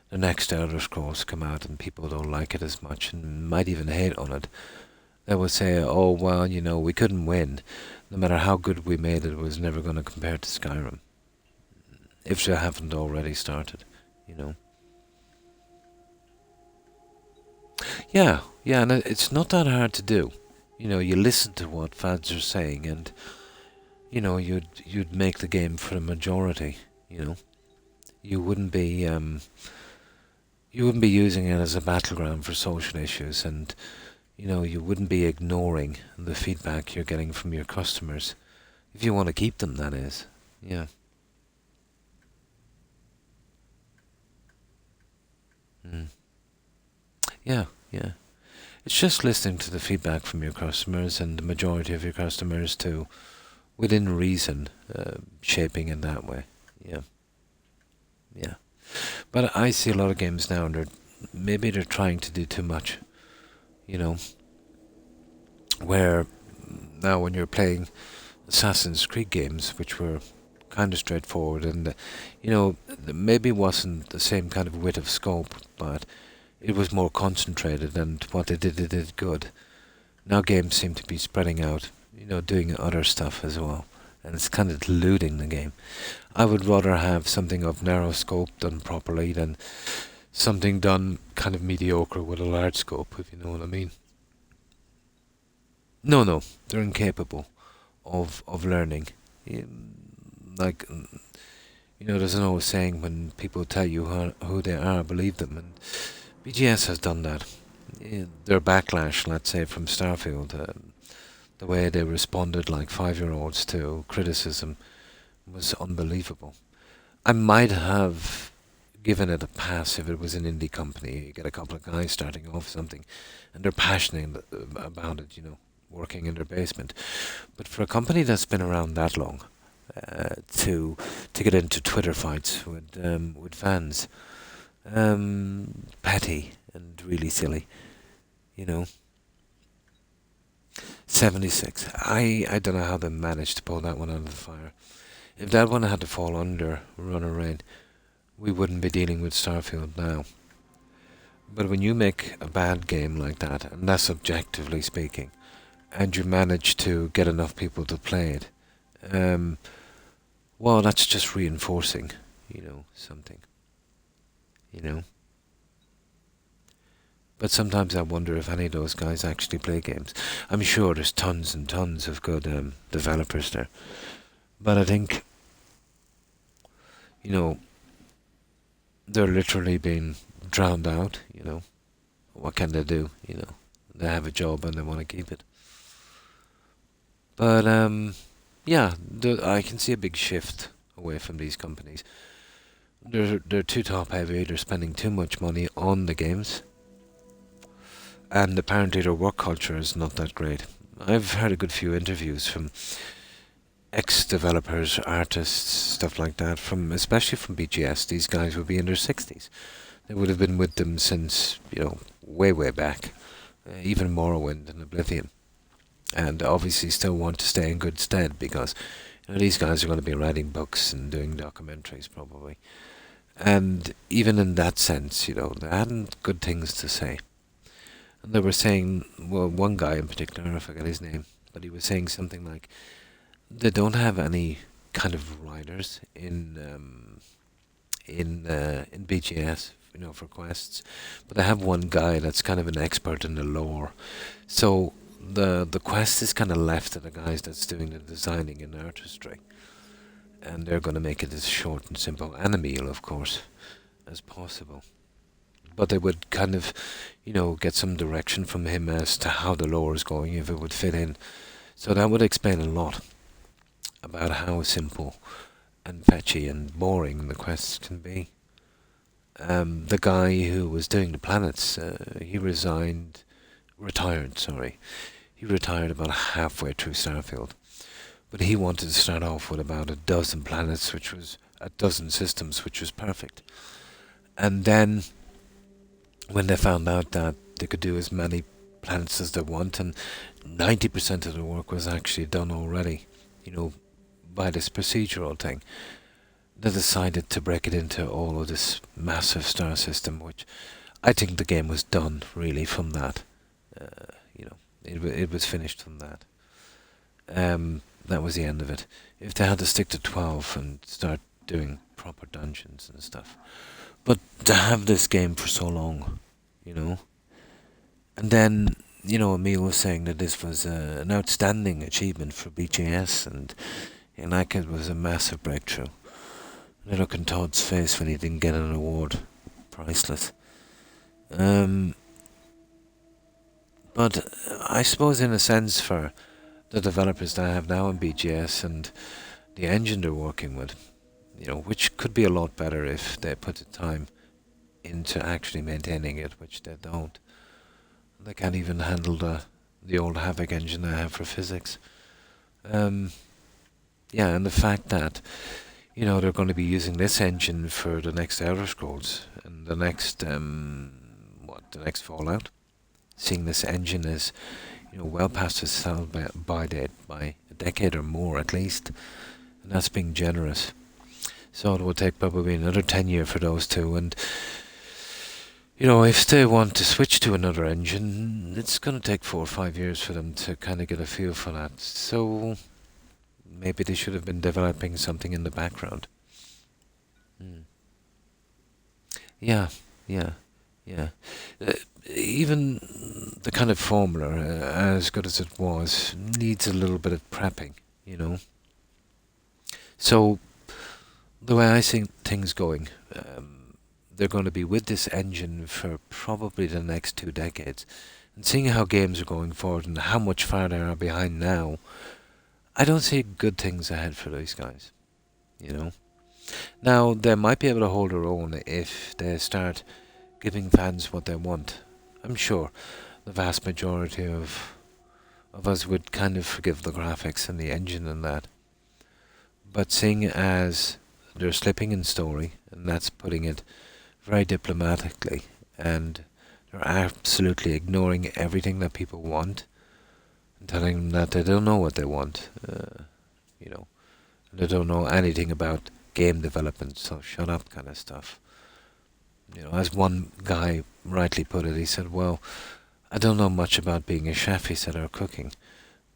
Speaker 1: the next Elder Scrolls come out and people don't like it as much and might even hate on it. They will say, "Oh well, we couldn't win. No matter how good we made it, it was never going to compare to Skyrim." If they haven't already started, you know. Yeah, yeah, and it's not that hard to do. You listen to what fans are saying, and you'd make the game for the majority. You know, you wouldn't be you wouldn't be using it as a battleground for social issues, and you wouldn't be ignoring the feedback you're getting from your customers, if you want to keep them. That is, yeah. Mm. Yeah, yeah. It's just listening to the feedback from your customers and the majority of your customers to, within reason, shaping in that way. Yeah, yeah. But I see a lot of games now, and maybe they're trying to do too much. You know, where now when you're playing Assassin's Creed games, which were kind of straightforward, and maybe wasn't the same kind of width of scope, but it was more concentrated, and what they did good. Now games seem to be spreading out, doing other stuff as well, and it's kind of diluting the game. I would rather have something of narrow scope done properly than something done kind of mediocre with a large scope, if you know what I mean. No, no, they're incapable of learning. Like, there's an old saying, when people tell you who they are, believe them, and BGS has done that. Their backlash, let's say, from Starfield, the way they responded like 5-year-olds to criticism was unbelievable. I might have given it a pass if it was an indie company. You get a couple of guys starting off something, and they're passionate about it, working in their basement. But for a company that's been around that long, to get into Twitter fights with fans, petty and really silly, you know. 76. I don't know how they managed to pull that one out of the fire. If that one had to fall under Runner Rain, we wouldn't be dealing with Starfield now. But when you make a bad game like that, and that's objectively speaking, and you manage to get enough people to play it, well, that's just reinforcing, something, you know. But sometimes I wonder if any of those guys actually play games. I'm sure there's tons and tons of good developers there. But I think, you know, they're literally being drowned out, you know. What can they do, you know? They have a job and they want to keep it. But, yeah, I can see a big shift away from these companies. They're too top heavy, they're spending too much money on the games. And apparently their work culture is not that great. I've heard a good few interviews from ex-developers, artists, stuff like that, especially from BGS. These guys would be in their 60s. They would have been with them since, you know, way, way back. Even Morrowind and Oblivion. And obviously still want to stay in good stead because, you know, these guys are going to be writing books and doing documentaries probably. And even in that sense, you know, they hadn't good things to say. And they were saying, well, one guy in particular, I forget his name, but he was saying something like, they don't have any kind of writers in BGS, you know, for quests, but they have one guy that's kind of an expert in the lore. So the quest is kind of left to the guys that's doing the designing and artistry, and they're going to make it as short and simple, and a meal, of course, as possible. But they would kind of, you know, get some direction from him as to how the lore is going, if it would fit in. So that would explain a lot about how simple and fetchy and boring the quests can be. The guy who was doing the planets, he retired, He retired about halfway through Starfield. But he wanted to start off with about a dozen planets, which was a dozen systems, which was perfect. And then when they found out that they could do as many planets as they want, and 90% of the work was actually done already, you know, by this procedural thing, they decided to break it into all of this massive star system, which I think the game was done really from that. You know, it was finished from that. That was the end of it. If they had to stick to 12 and start doing proper dungeons and stuff. But to have this game for so long, you know. And then, you know, Emil was saying that this was an outstanding achievement for BGS, and like it was a massive breakthrough. And the look on Todd's face when he didn't get an award, priceless. But I suppose in a sense for the developers that I have now in BGS and the engine they're working with, you know, which could be a lot better if they put the time into actually maintaining it, which they don't. They can't even handle the old Havoc engine I have for physics. Yeah, and the fact that, you know, they're going to be using this engine for the next Elder Scrolls and the next, the next Fallout. Seeing this engine as, you know, well past its sell-by date by a decade or more at least, and that's being generous. So it will take probably another 10 years for those two, and, you know, if they want to switch to another engine, it's going to take 4 or 5 years for them to kind of get a feel for that. So maybe they should have been developing something in the background. Yeah. Even the kind of formula, as good as it was, needs a little bit of prepping, you know. So the way I see things going, they're going to be with this engine for probably the next 2 decades. And seeing how games are going forward and how much far they are behind now, I don't see good things ahead for these guys, you know. Now, they might be able to hold their own if they start giving fans what they want. I'm sure the vast majority of us would kind of forgive the graphics and the engine and that. But seeing as they're slipping in story, and that's putting it very diplomatically, and they're absolutely ignoring everything that people want, and telling them that they don't know what they want, you know, and they don't know anything about game development, so shut up kind of stuff. You know, as one guy rightly put it, he said, well, I don't know much about being a chef, he said, or cooking,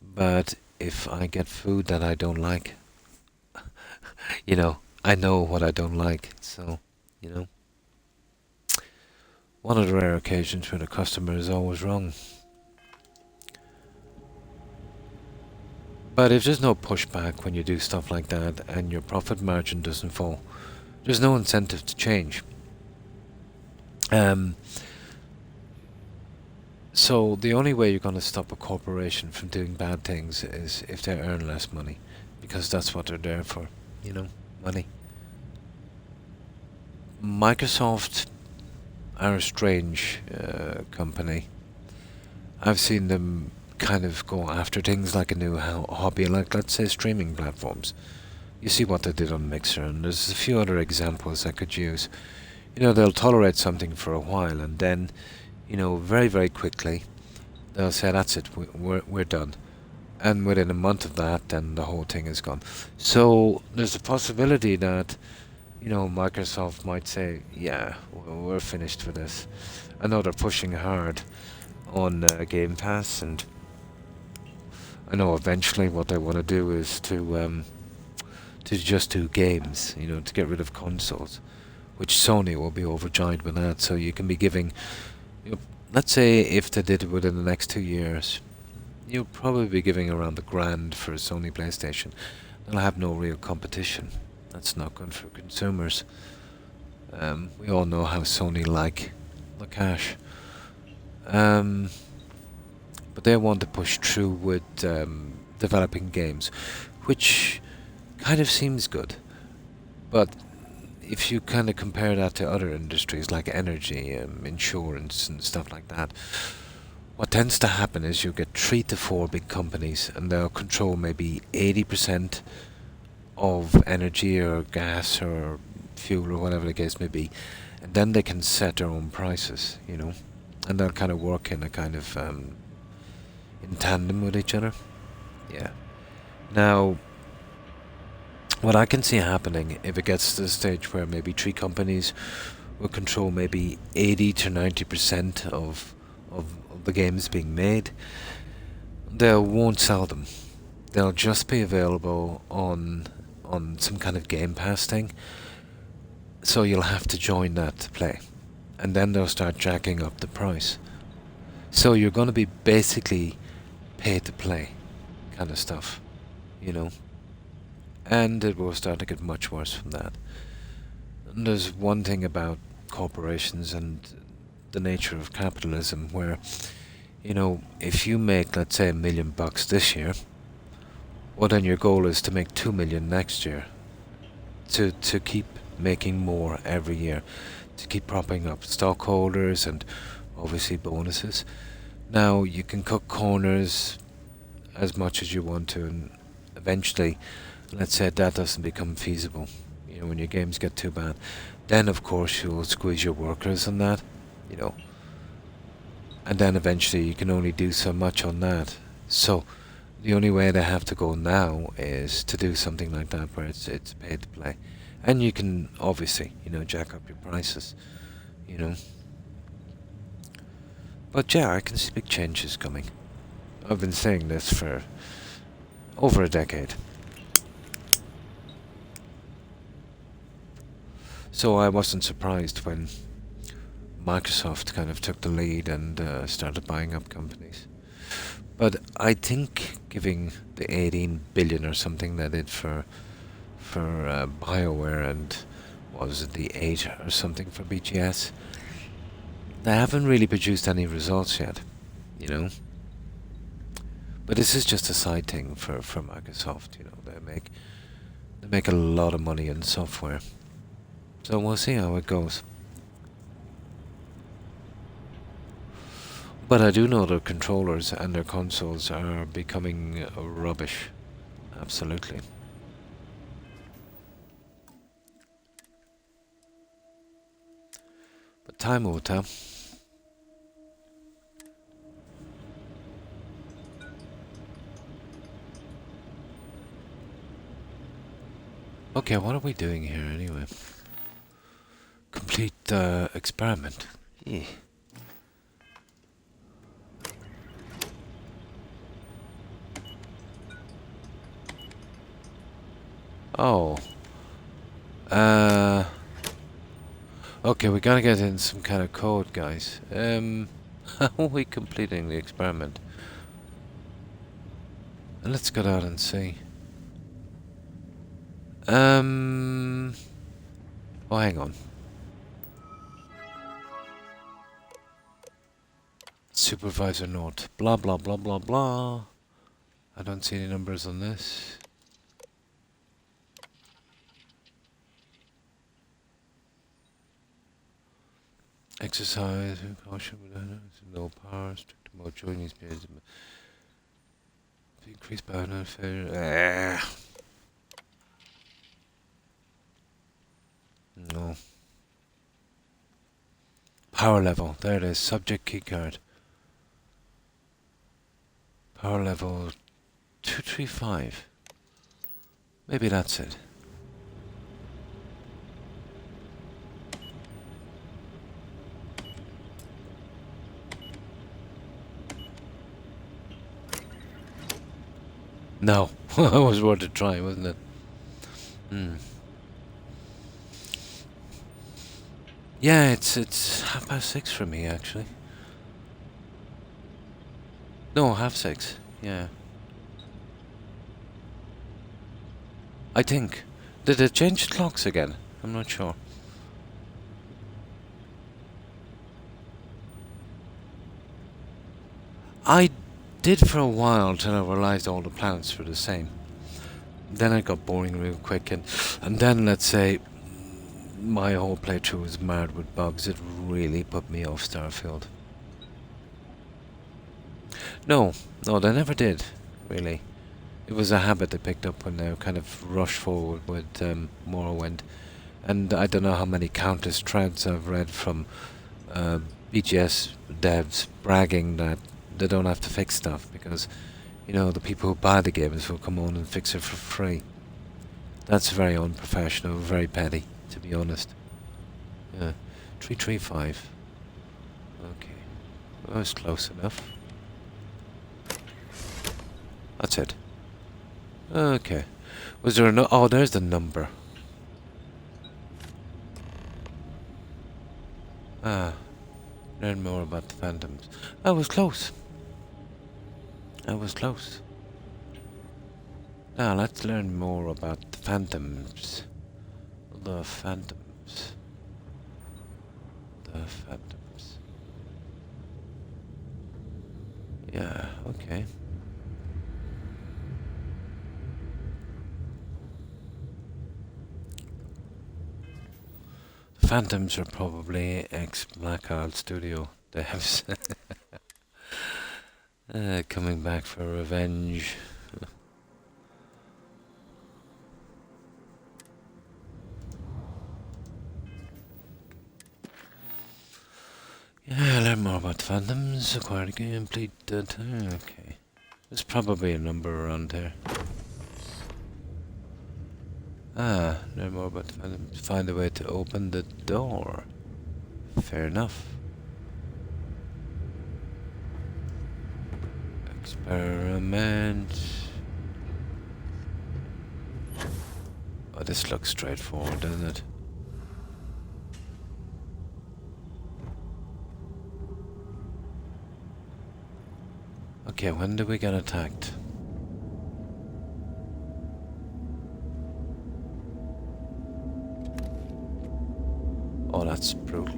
Speaker 1: but if I get food that I don't like, you know, I know what I don't like, so, you know. one of the rare occasions where the customer is always wrong. But if there's no pushback when you do stuff like that and your profit margin doesn't fall, there's no incentive to change. So the only way you're going to stop a corporation from doing bad things is if they earn less money, because that's what they're there for, you know, money. Microsoft are a strange company. I've seen them kind of go after things like a new hobby, like let's say streaming platforms. You see what they did on Mixer, and there's a few other examples I could use. You know, they'll tolerate something for a while, and then, you know, very, very quickly, they'll say, that's it, we're done. And within a month of that, then the whole thing is gone. So there's a possibility that, you know, Microsoft might say, yeah, we're finished with this. I know they're pushing hard on Game Pass, and I know eventually what they want to do is to just do games, you know, to get rid of consoles, which Sony will be overjoyed with that. So you can be giving, you know, let's say if they did it within the next 2 years, you'll probably be giving around $1,000 for a Sony PlayStation. They'll have no real competition. That's not good for consumers. We all know how Sony like the cash. But they want to push through with developing games, which kind of seems good. But if you kind of compare that to other industries like energy, insurance and stuff like that, what tends to happen is you get 3 to 4 big companies, and they'll control maybe 80% of energy or gas or fuel or whatever the case may be, and then they can set their own prices, you know, and they'll kind of work in a kind of in tandem with each other. Yeah. Now, what I can see happening, if it gets to the stage where maybe 3 companies will control maybe 80 to 90% of the games being made, they won't sell them. They'll just be available on some kind of Game Pass thing. So you'll have to join that to play. And then they'll start jacking up the price. So you're going to be basically pay to play kind of stuff, you know. And it will start to get much worse from that. And there's one thing about corporations and the nature of capitalism where, you know, if you make, let's say, $1 million this year, well, then your goal is to make 2 million next year. To keep making more every year. To keep propping up stockholders and obviously bonuses. Now, you can cut corners as much as you want to, and eventually, let's say that doesn't become feasible. You know, when your games get too bad. Then, of course, you'll squeeze your workers on that, you know. And then eventually you can only do so much on that. So, the only way they have to go now is to do something like that where it's pay to play. And you can obviously, you know, jack up your prices, you know. But yeah, I can see big changes coming. I've been saying this for over a decade. So I wasn't surprised when Microsoft kind of took the lead and started buying up companies. But I think giving the 18 billion or something they did for BioWare, and what was it, the 8 or something for BGS, they haven't really produced any results yet, you know. But this is just a side thing for Microsoft, you know. They make a lot of money in software. So we'll see how it goes. But I do know their controllers and their consoles are becoming rubbish. Absolutely. But time will tell. Okay, what are we doing here anyway? Complete experiment. Yeah. Oh. Okay, we gotta get in some kind of code, guys. How are we completing the experiment? Let's go out and see. Oh, hang on. Supervisor note. Blah, blah, blah, blah, blah. I don't see any numbers on this. Exercise, caution, no power, strict mode, join these periods. Increased burnout failure. No. Power level, there it is, subject keycard. Power level 235. Maybe that's it. No, it was worth a try, wasn't it? Yeah, it's 6:30 for me actually. No, 6:30. Yeah. I think. Did it change the clocks again? I'm not sure. I did for a while till I realized all the planets were the same. Then it got boring real quick, and then let's say my whole playthrough was marred with bugs. It really put me off Starfield. No, they never did, really. It was a habit they picked up when they kind of rushed forward with Morrowind. And I don't know how many countless threads I've read from BGS devs bragging that they don't have to fix stuff because, you know, the people who buy the games will come on and fix it for free. That's very unprofessional, very petty, to be honest. Yeah, 335. Okay, that was close enough. That's it. Okay. Was there a oh, there's the number. Ah. Learn more about the phantoms. I was close. I was close. Now let's learn more about the phantoms. The phantoms. The phantoms. Yeah, okay. Phantoms are probably ex-Blackout Studio devs. Coming back for revenge. Yeah, learn more about Phantoms. Acquire a complete data. Okay. There's probably a number around here. Ah, learn more about the Phantoms. Find a way to open the door. Fair enough. Experiment. Oh, this looks straightforward, doesn't it? Okay, when do we get attacked? Oh, that's brutal.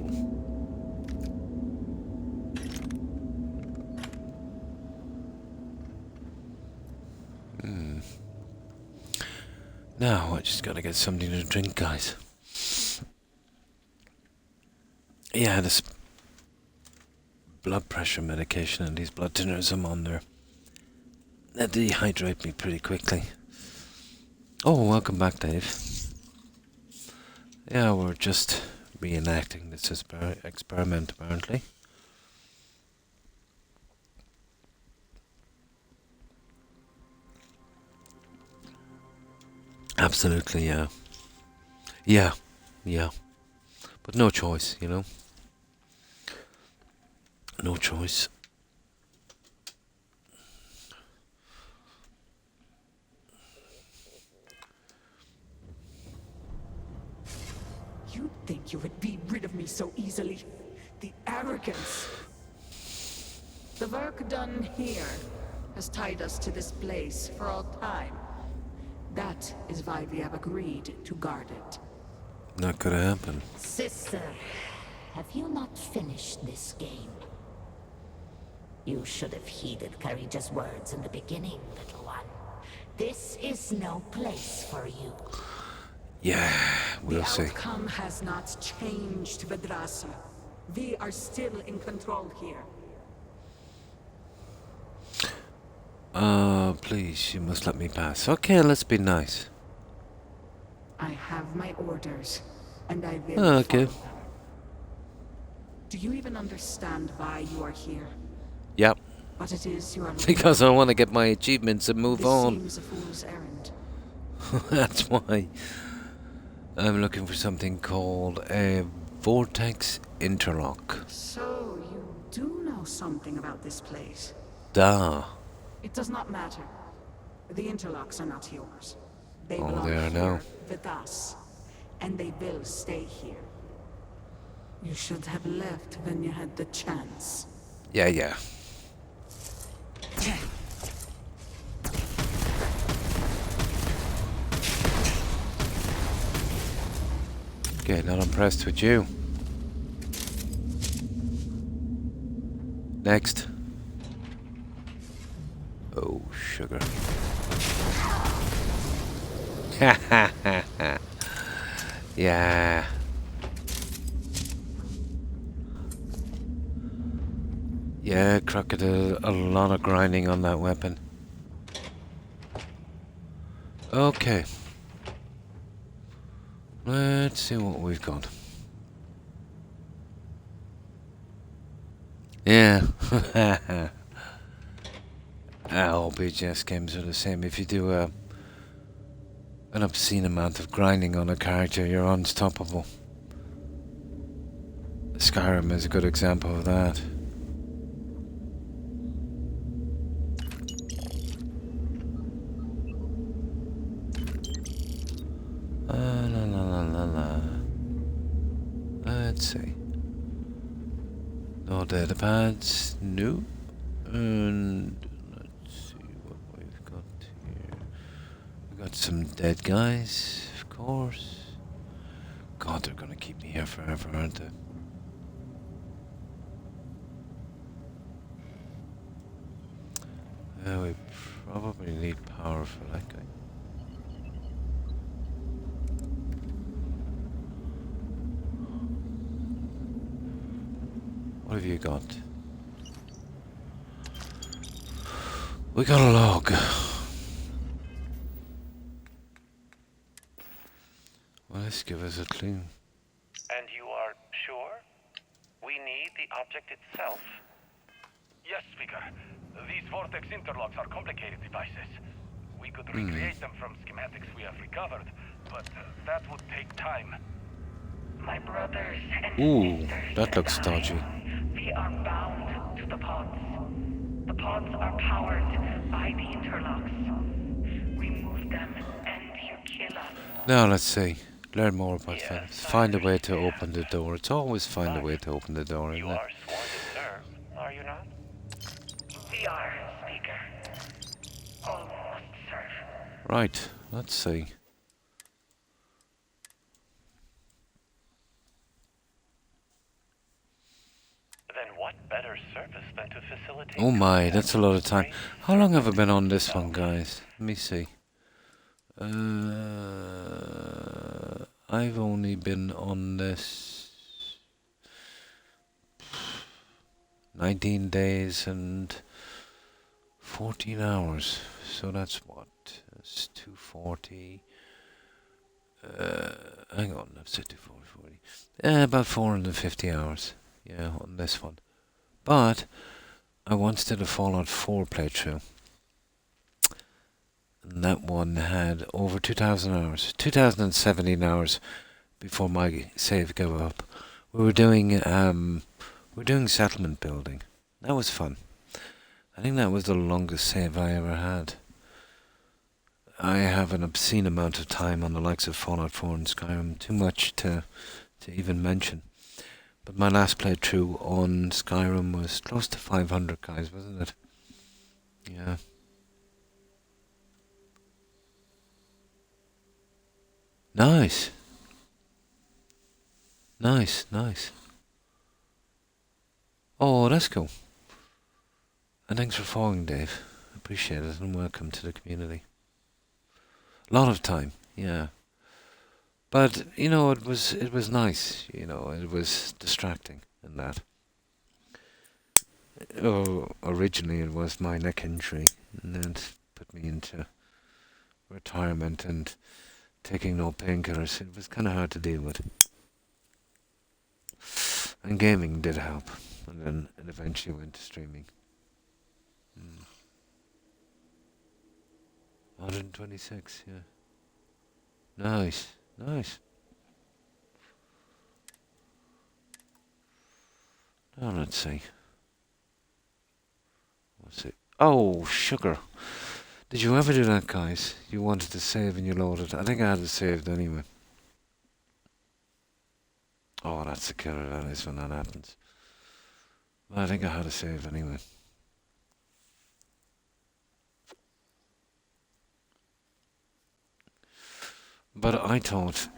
Speaker 1: Now, I just gotta get something to drink, guys. Yeah, this blood pressure medication and these blood thinners I'm on there, they dehydrate me pretty quickly. Oh, welcome back, Dave. Yeah, we're just reenacting this experiment, apparently. Absolutely, yeah. Yeah. But no choice, you know? No choice.
Speaker 16: You think think you would be rid of me so easily? The arrogance! The work done here has tied us to this place for all time. That is why we have agreed to guard it.
Speaker 1: Not gonna happen.
Speaker 18: Sister, have you not finished this game? You should have heeded Karija's words in the beginning, little one. This is no place for you.
Speaker 1: Yeah, we'll see.
Speaker 16: The outcome has not changed, Vedrasa. We are still in control here.
Speaker 1: Please, you must let me pass. Okay, let's be nice.
Speaker 16: I have my orders, and I will
Speaker 1: Okay.
Speaker 16: follow them. Do you even understand why you are here?
Speaker 1: Yep.
Speaker 16: What it is you are looking
Speaker 1: Because I want to get my achievements and move
Speaker 16: This
Speaker 1: on.
Speaker 16: seems a fool's errand.
Speaker 1: That's why. I'm looking for something called a vortex interlock.
Speaker 16: So you do know something about this place.
Speaker 1: Duh.
Speaker 16: It does not matter. The interlocks are not yours. They
Speaker 1: Oh,
Speaker 16: belong
Speaker 1: they are
Speaker 16: here
Speaker 1: now.
Speaker 16: with us, and they will stay here. You should have left when you had the chance.
Speaker 1: Yeah, yeah. Okay, not impressed with you. Next. Oh, sugar. Ha ha ha ha. Yeah. Yeah, Croc did a lot of grinding on that weapon. Okay. Let's see what we've got. Yeah. All BGS games are the same. If you do an obscene amount of grinding on a character, you're unstoppable. Skyrim is a good example of that. La la la la la. Let's see. No data pads. Nope. And let's see what we've got here. We got some dead guys, of course. God, they're gonna keep me here forever, aren't they? We probably need power for that guy. What have you got? We got a log. Well, let's give us a clue.
Speaker 17: And you are sure? We need the object itself?
Speaker 19: Yes, Speaker. These vortex interlocks are complicated devices. We could recreate them from schematics we have recovered, but that would take time.
Speaker 17: My brothers and
Speaker 1: Ooh,
Speaker 17: sisters
Speaker 1: that looks
Speaker 17: and
Speaker 1: dodgy.
Speaker 17: we are bound to the pods. The pods are powered by the interlocks. Remove them and you kill us.
Speaker 1: Now let's see. Learn more about things. Find a way to open the door. It's always find a way to open the door, isn't it?
Speaker 17: You are sworn to serve, are you not? We are, Speaker. All must serve.
Speaker 1: Right, let's see.
Speaker 17: Then what better service than to facilitate...
Speaker 1: Oh my, that's a lot of time. How long have I been on this one, guys? Let me see. I've only been on this 19 days and 14 hours. So that's what? That's 240. Hang on, that's 240. About 450 hours. Yeah, on this one. But I once did a Fallout 4 playthrough. And that one had over 2,000 hours. 2,017 hours before my save gave up. We were doing settlement building. That was fun. I think that was the longest save I ever had. I have an obscene amount of time on the likes of Fallout 4 and Skyrim. Too much to to even mention. But my last playthrough on Skyrim was close to 500, guys, wasn't it? Yeah. Nice. Nice, nice. Oh, that's cool. And thanks for following, Dave. Appreciate it, and welcome to the community. A lot of time, yeah. But you know, it was nice. You know, it was distracting and that. Oh, originally it was my neck injury, and then it put me into retirement and taking no painkillers. It was kind of hard to deal with. And gaming did help, and then it eventually went to streaming. 126, yeah. Nice, nice. Now let's see. What's it? Oh, sugar. Did you ever do that, guys? You wanted to save and you loaded. I think I had it saved anyway. Oh, that's a killer, that is, when that happens. I think I had it saved anyway. But I thought,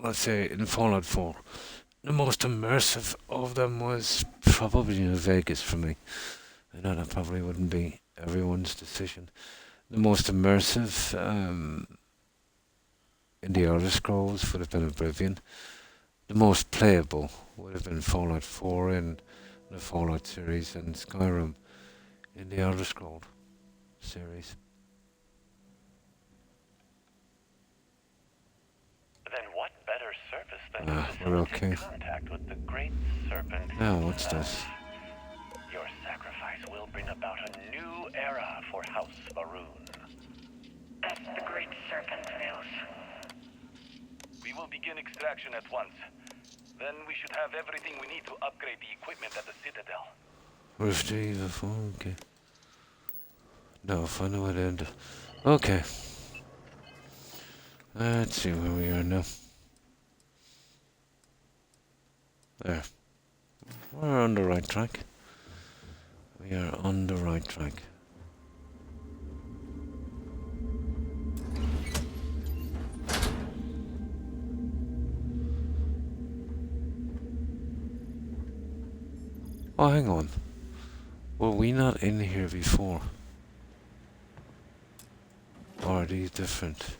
Speaker 1: let's say in Fallout 4, the most immersive of them was probably New Vegas for me. I know that probably wouldn't be everyone's decision. The most immersive in the Elder Scrolls would have been Oblivion. The most playable would have been Fallout 4 in the Fallout series, and Skyrim in the Elder Scrolls series.
Speaker 19: Then what better surface than to
Speaker 1: we're
Speaker 19: facilitate
Speaker 1: okay.
Speaker 19: contact with the great serpent
Speaker 1: Now, what's
Speaker 19: himself?
Speaker 1: this?
Speaker 19: Your sacrifice will bring about a new era for House Maroon.
Speaker 17: That's the great serpent wills.
Speaker 19: We will begin extraction at once. Then we should have everything we need to upgrade the equipment at the Citadel.
Speaker 1: Rift Eva 4, okay. No, find a way to end it. Okay. Let's see where we are now. There. We're on the right track. We are on the right track. Oh, hang on. Were we not in here before? Or are these different?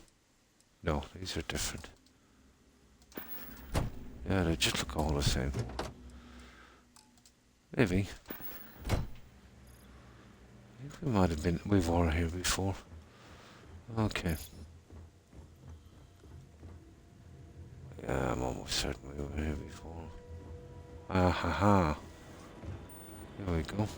Speaker 1: No, these are different. Yeah, they just look all the same. Maybe. I think we might have been, we've all here before. Okay. Yeah, I'm almost certain we were here before. Ah ha ha. There we go.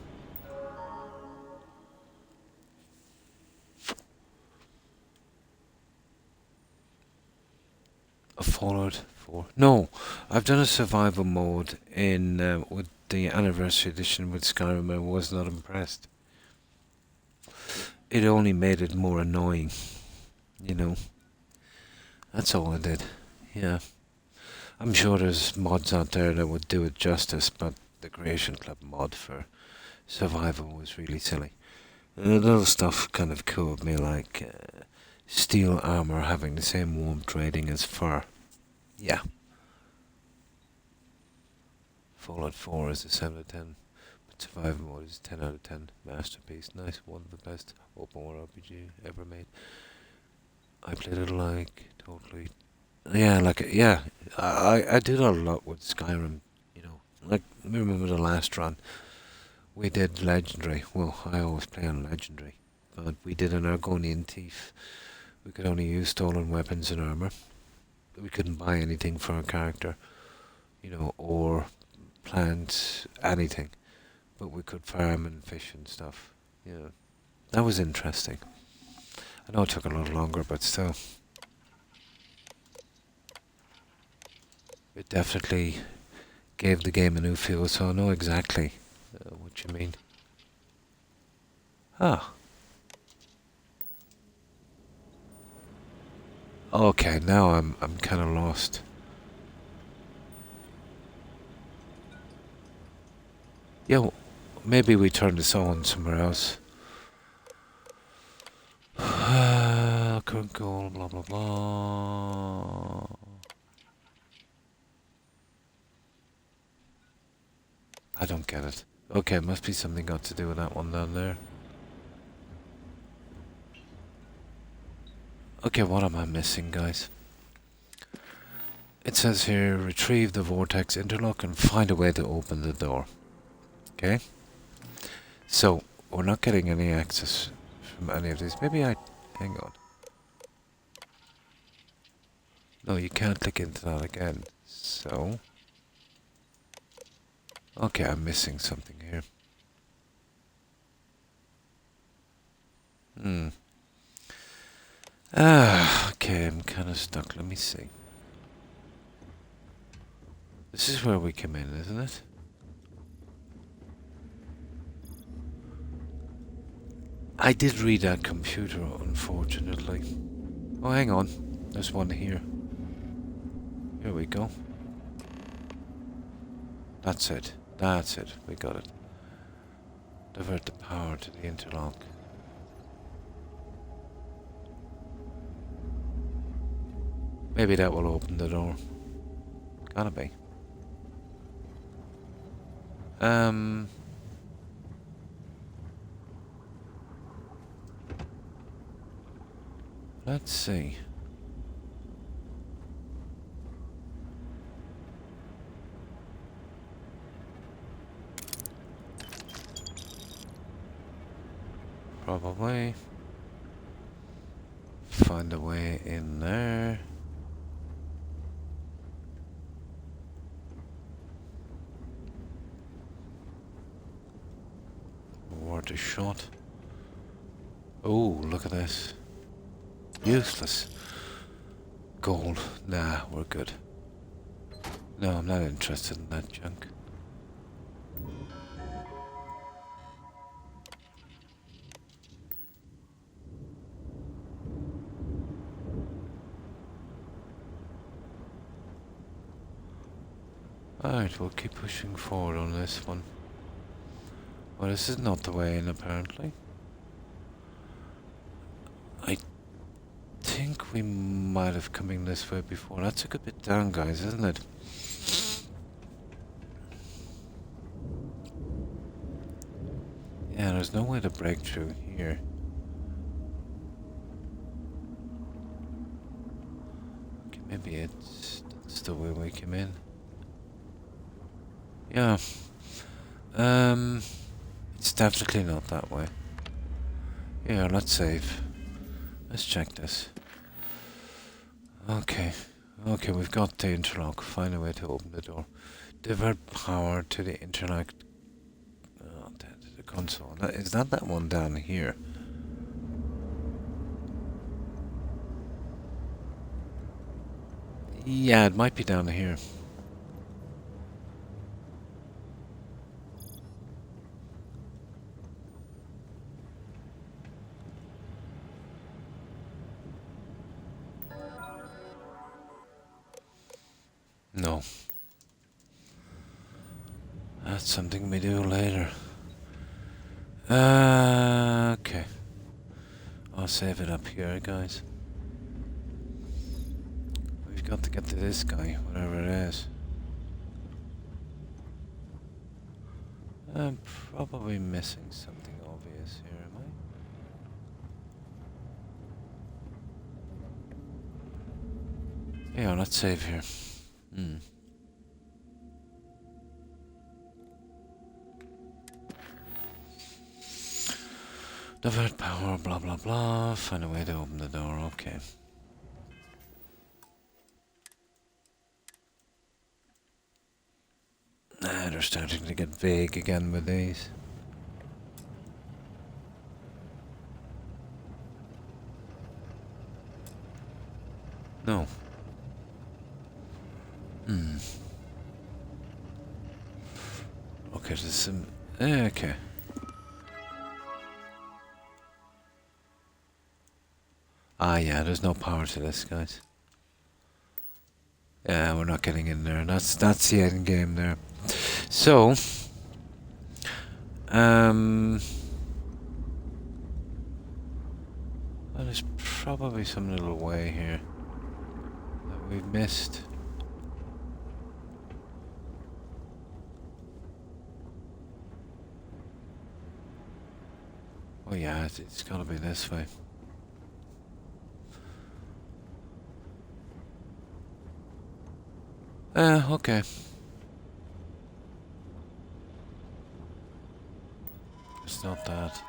Speaker 1: A Fallout 4. No, I've done a survival mode in with the anniversary edition with Skyrim. I was not impressed. It only made it more annoying, you know. That's all it did. Yeah. I'm sure there's mods out there that would do it justice, but the Creation Club mod for survival was really silly. And the little stuff kind of cooled me, like steel armor having the same warmth rating as fur. Yeah. Fallout 4 is a 7 out of 10, but survival mode is 10 out of 10. Masterpiece, nice, one of the best open world RPG ever made. I played it like totally. Yeah, like yeah, I did a lot with Skyrim, you know. Like, remember the last run, we did Legendary. Well, I always play on Legendary, but we did an Argonian Thief. We could only use stolen weapons and armor. We couldn't buy anything for our character, you know, or plant anything. But we could farm and fish and stuff. Yeah, that was interesting. I know it took a little longer, but still. It definitely gave the game a new feel, so I know exactly what you mean. Ah. Okay, now I'm kind of lost. Yeah, maybe we turn this on somewhere else. Current goal, blah blah blah. I don't get it. Okay, it must be something got to do with that one down there. Okay, what am I missing, guys? It says here, retrieve the vortex interlock and find a way to open the door. Okay? So, we're not getting any access from any of these. Maybe I... hang on. No, you can't click into that again. So... okay, I'm missing something here. Okay, I'm kind of stuck. Let me see. This is where we came in, isn't it? I did read that computer, unfortunately. Oh, hang on. There's one here. Here we go. That's it. That's it. We got it. Divert the power to the interlock. Maybe that will open the door. Gotta be. Let's see. Probably. Find a way in there. Worth a shot. Oh, look at this. Useless. Gold. Nah, we're good. No, I'm not interested in that junk. Alright, we'll keep pushing forward on this one. Well, this is not the way in, apparently. I think we might have come in this way before. That took a bit down, guys, isn't it? Yeah, there's no way to break through here. Okay, maybe that's the way we came in. Yeah. It's definitely not that way. Yeah, let's save. Let's check this. Okay. Okay, we've got the interlock. Find a way to open the door. Divert power to the interlock. To the console. Is that one down here? Yeah, it might be down here. No. That's something we do later. Okay. I'll save it up here, guys. We've got to get to this guy, whatever it is. I'm probably missing something obvious here, am I? Yeah, let's save here. Divert power, blah blah blah. Find a way to open the door, okay. They're starting to get vague again with these. No. Okay, there's some... okay. Ah, yeah, there's no power to this, guys. Yeah, we're not getting in there. That's the end game there. So, Well, there's probably some little way here that we've missed. Oh yeah, it's gotta be this way. Okay. It's not that.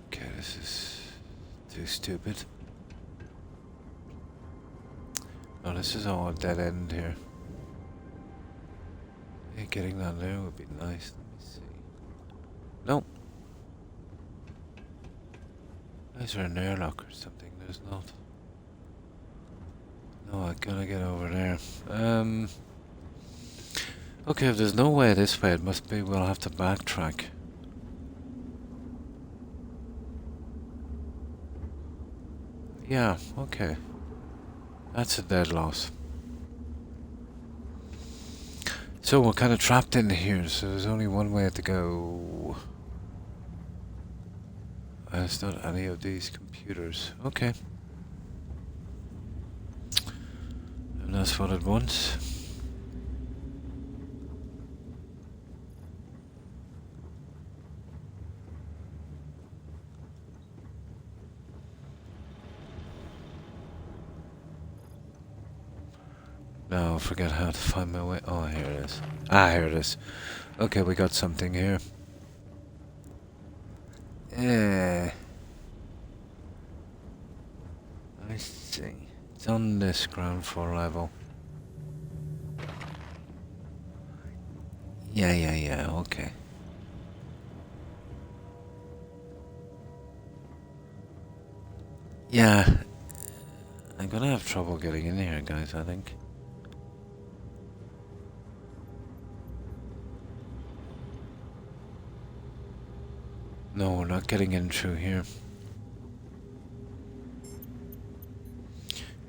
Speaker 1: Okay, this is too stupid. No, this is all a dead end here. Hey, getting that there would be nice. Let me see. Nope. Is there an airlock or something? There's not. No, I gotta get over there. Okay, if there's no way this way, it must be we'll have to backtrack. Yeah, okay. That's a dead loss. So we're kind of trapped in here, so there's only one way to go. And it's not any of these computers. Okay. And that's what it wants. No, forget how to find my way. Oh, here it is. Ah, here it is. Okay, we got something here. Yeah. I see. It's on this ground floor level. Yeah, okay. Yeah. I'm gonna have trouble getting in here, guys, I think. No, we're not getting in through here.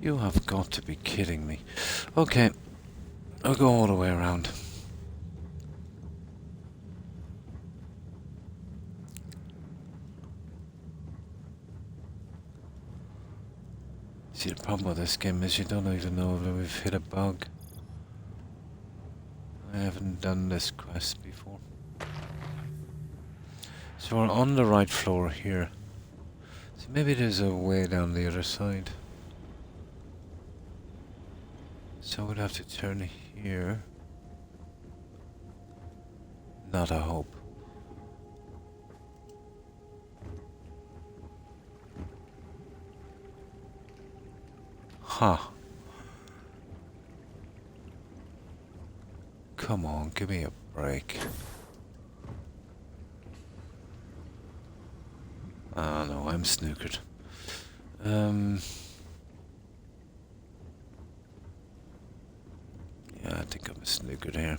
Speaker 1: You have got to be kidding me. Okay, I'll go all the way around. See, the problem with this game is you don't even know if we've hit a bug. I haven't done this quest before. So we're on the right floor here. So maybe there's a way down the other side. So we'd have to turn here. Not a hope. Huh. Come on, give me a break. Oh no, I'm snookered. Yeah, I think I'm snookered here.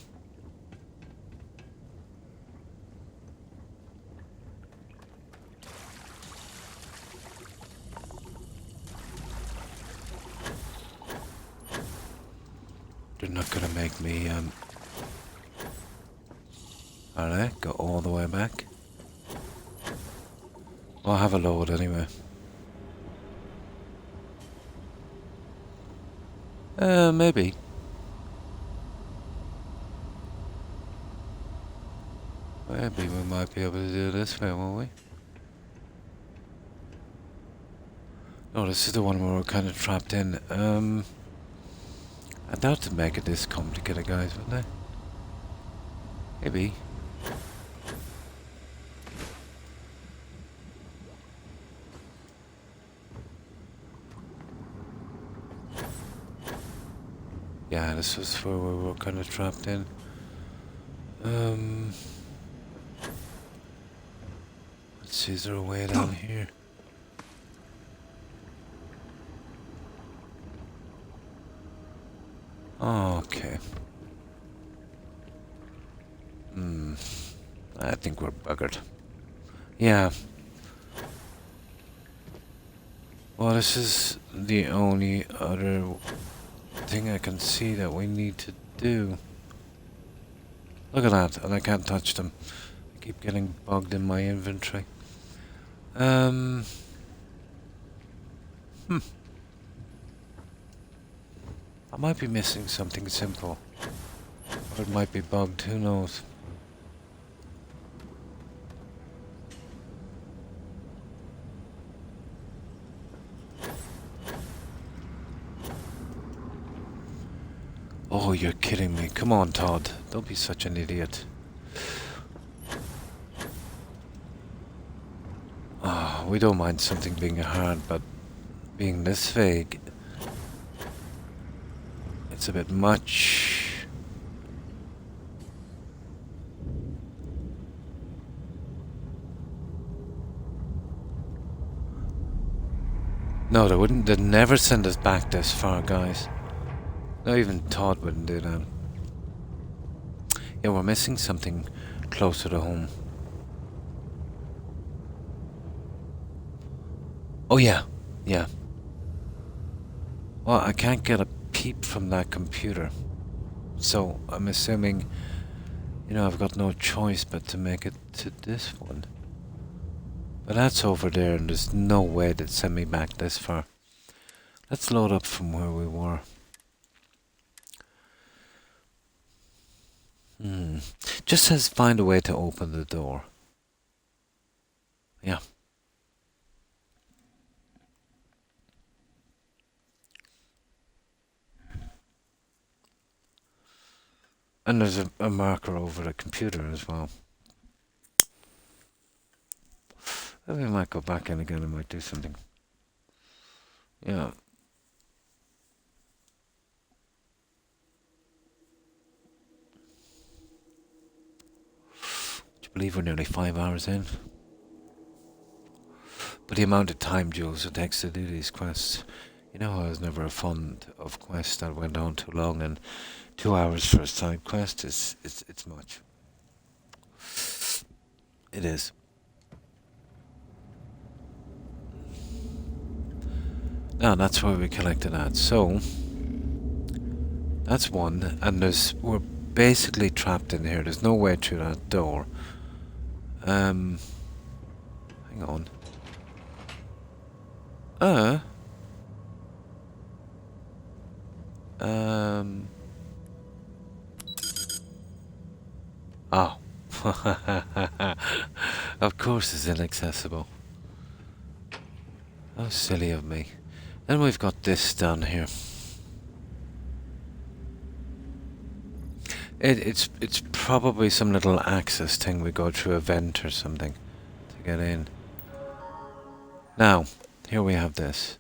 Speaker 1: They're not gonna make me, are they? Go all the way back? Well, I'll have a load anyway. Maybe. Maybe we might be able to do this way, won't we? No, this is the one where we're kind of trapped in. I doubt to make it this complicated, guys, wouldn't they? Maybe. Yeah, this was where we were kind of trapped in. Let's see, is there a way down here? Okay. I think we're buggered. Yeah. Well, this is the only other thing I can see that we need to do. Look at that, and I can't touch them. I keep getting bugged in my inventory. Hmm. I might be missing something simple. Or it might be bugged, who knows. Oh, you're kidding me. Come on, Todd. Don't be such an idiot. Ah, we don't mind something being hard, but being this vague, it's a bit much. No, they wouldn't. They'd never send us back this far, guys. No, even Todd wouldn't do that. Yeah, we're missing something closer to home. Oh yeah, yeah. Well, I can't get a peep from that computer. So, I'm assuming, you know, I've got no choice but to make it to this one. But that's over there and there's no way they'd send me back this far. Let's load up from where we were. Just says find a way to open the door. Yeah. And there's a marker over the computer as well. Maybe I might go back in again, I might do something. Yeah. Would you believe we're nearly 5 hours in? But the amount of time, Jules, it takes to do these quests. You know, I was never a fond of quests that went on too long, and 2 hours for a side quest is it's much. It is. Now that's where we collected that. So that's one, and we're basically trapped in here. There's no way through that door. Hang on. Oh. Of course it's inaccessible. How silly of me. Then we've got this down here. It's probably some little access thing. We go through a vent or something to get in. Now, here we have this.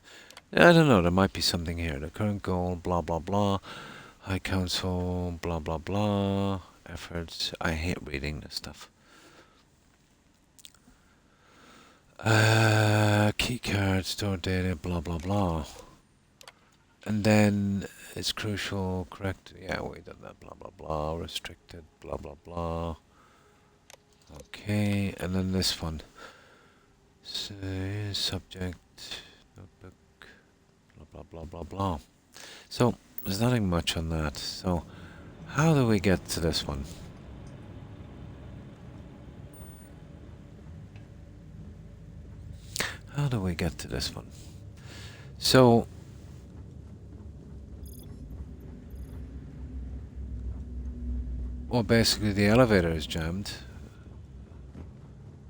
Speaker 1: I don't know, there might be something here. The current goal, blah blah blah. High Council, blah blah blah. Efforts. I hate reading this stuff. Key card, store data, blah blah blah. And then it's crucial, correct? Yeah, we did that, blah blah blah. Restricted, blah blah blah. Okay, and then this one. Subject, notebook, blah blah blah blah blah. So there's nothing much on that. So how do we get to this one? How do we get to this one? So well, basically the elevator is jammed.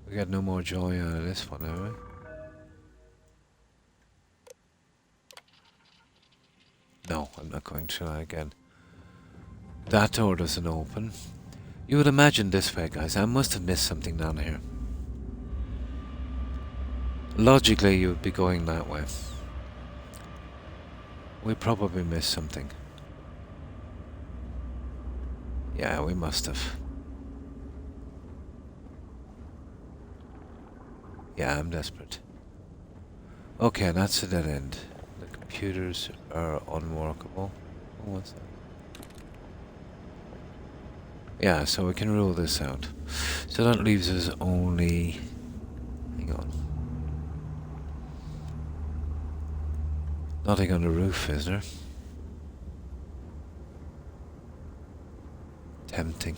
Speaker 1: We got no more joy out of this one, have we? No, I'm not going through that again. That door doesn't open. You would imagine this way, guys. I must have missed something down here. Logically, you would be going that way. We probably missed something. Yeah, we must have. Yeah, I'm desperate. Okay, that's a dead end. The computers are unworkable. Oh, what's that? Yeah, so we can rule this out. So that leaves us only... Hang on. Nothing on the roof, is there? Tempting.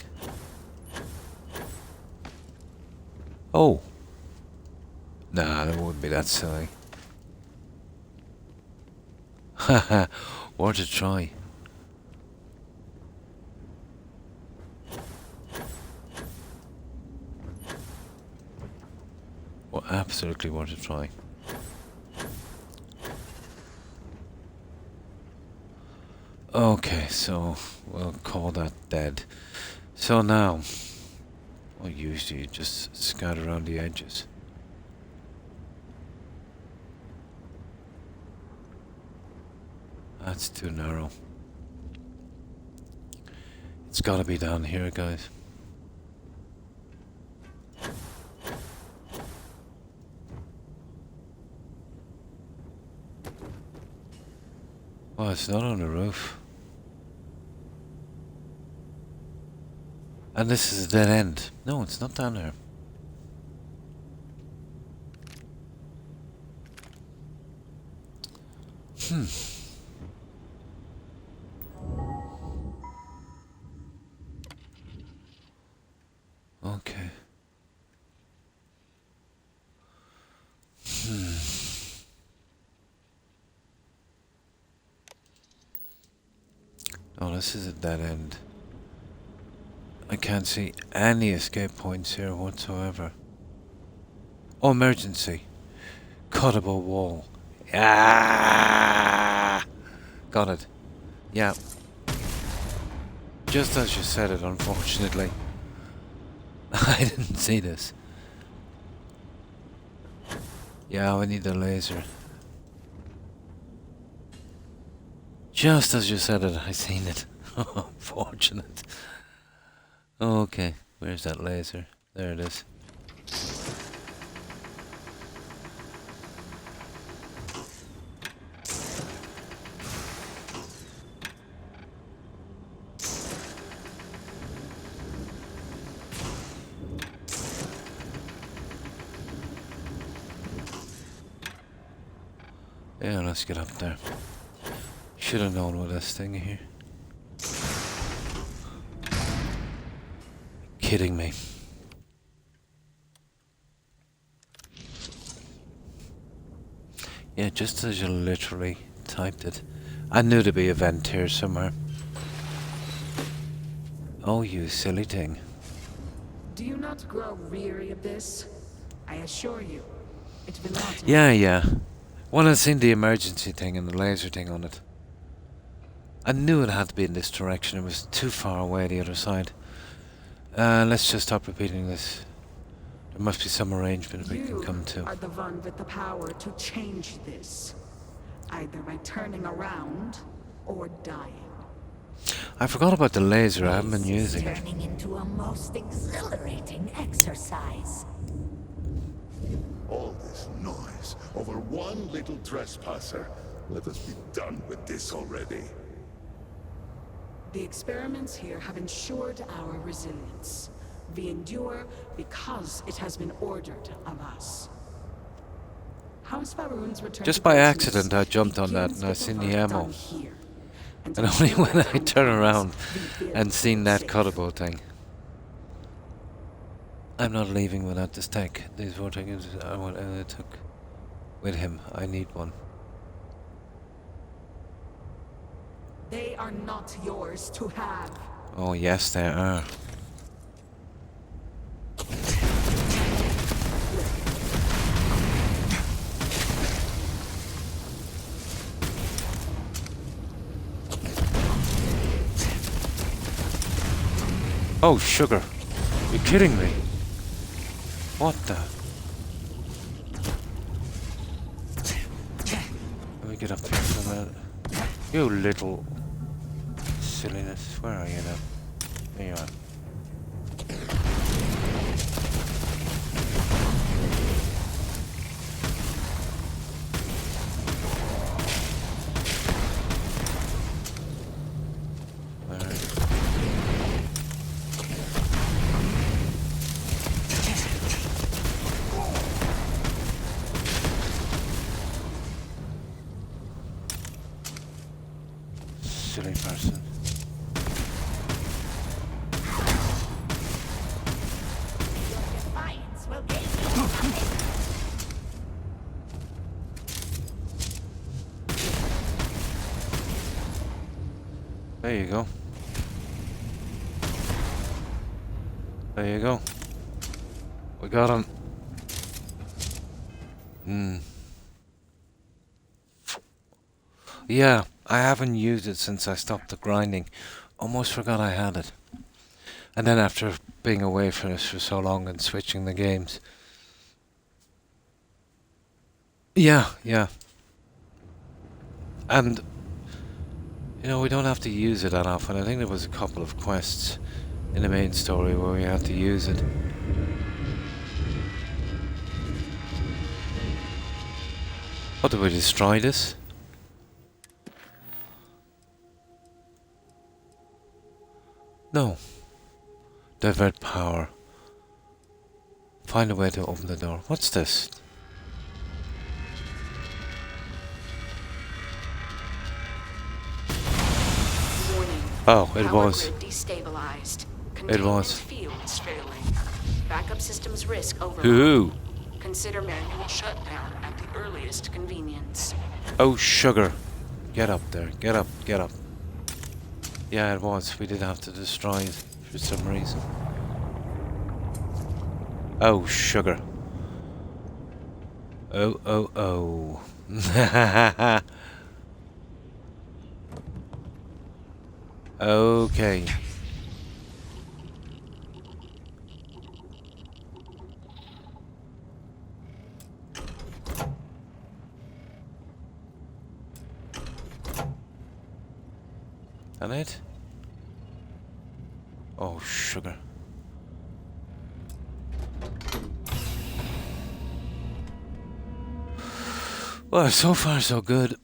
Speaker 1: Oh! Nah, that wouldn't be that silly. Haha, worth a try. Well, absolutely worth a try. Okay, so we'll call that dead. So now, well, usually you just scatter around the edges. That's too narrow. It's gotta be down here, guys. Oh, it's not on the roof. And this is a dead end. No, it's not down there. Okay. Oh, this is a dead end. I can't see any escape points here whatsoever. Oh, emergency. Cuttable wall. Ah! Got it. Yeah. Just as you said it, unfortunately. I didn't see this. Yeah, we need a laser. Just as you said it, I seen it. Unfortunate. Okay, where's that laser? There it is. Yeah, let's get up there. Should have known with this thing here. Kidding me. Yeah, just as you literally typed it. I knew there'd be a vent here somewhere. Oh, you silly thing.
Speaker 16: Do you not grow weary of this? I assure you, it will not.
Speaker 1: Yeah. When I seen the emergency thing and the laser thing on it, I knew it had to be in this direction. It was too far away the other side. Let's just stop repeating this. There must be some arrangement we can come to.
Speaker 16: You are the one with the power to change this, either by turning around or dying.
Speaker 1: I forgot about the laser. I haven't been using it.
Speaker 18: Turning into a most exhilarating exercise.
Speaker 9: All this noise over one little trespasser. Let us be done with this already.
Speaker 16: The experiments here have ensured our resilience. We endure because it has been ordered of us. House Faroon's return
Speaker 1: Just
Speaker 16: to
Speaker 1: by
Speaker 16: business
Speaker 1: accident I jumped on that and I
Speaker 16: begins
Speaker 1: seen
Speaker 16: with
Speaker 1: the
Speaker 16: work
Speaker 1: ammo.
Speaker 16: done here.
Speaker 1: And only when I turn around and seen that cuttable thing. I'm not leaving without this tech. These vortexes are what I took with him. I need one.
Speaker 16: They are not yours to have.
Speaker 1: Oh yes, they are. Oh, sugar. You're kidding me. What the? Let me get up here for a minute. You little silliness. Where are you now? There you are. Silly person. There you go. There you go. We got him. Yeah, I haven't used it since I stopped the grinding. Almost forgot I had it. And then after being away from this for so long and switching the games. Yeah. And, you know, we don't have to use it that often. I think there was a couple of quests in the main story where we had to use it. What, did we destroy this? No. Divert power. Find a way to open the door. What's this?
Speaker 16: Warning.
Speaker 1: Oh, it
Speaker 16: Power
Speaker 1: was.
Speaker 16: grid destabilized.
Speaker 1: It was.
Speaker 16: Fields failing. Backup systems risk overload.
Speaker 1: Hoo-hoo.
Speaker 16: Consider manual shutdown at the earliest convenience.
Speaker 1: Oh, sugar. Get up there. Get up. Get up. Yeah, it was. We did have to destroy it for some reason. Oh, sugar. Oh. Okay. That it? Oh, sugar. Well, so far so good.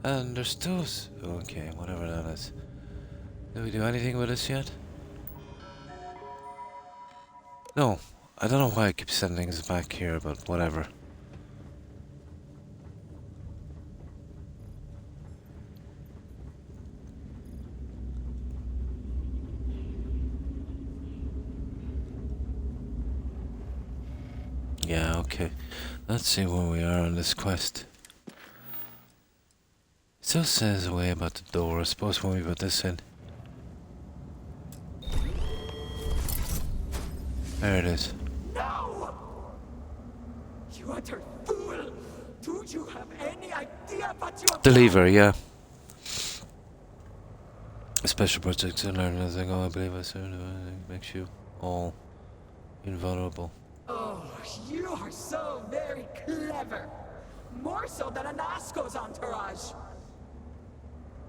Speaker 1: And there's still... Okay, whatever that is. Did we do anything with this yet? No. I don't know why I keep sending things back here, but whatever. Yeah, okay. Let's see where we are on this quest. It still says away about the door. I suppose when we put this in. There it is.
Speaker 16: No! You utter fool! Do you have any idea what you have
Speaker 1: The lever, yeah. Special projects and learn as I go. I believe I soon makes you all invulnerable.
Speaker 16: Oh, you are so very clever. More so than Anasco's entourage.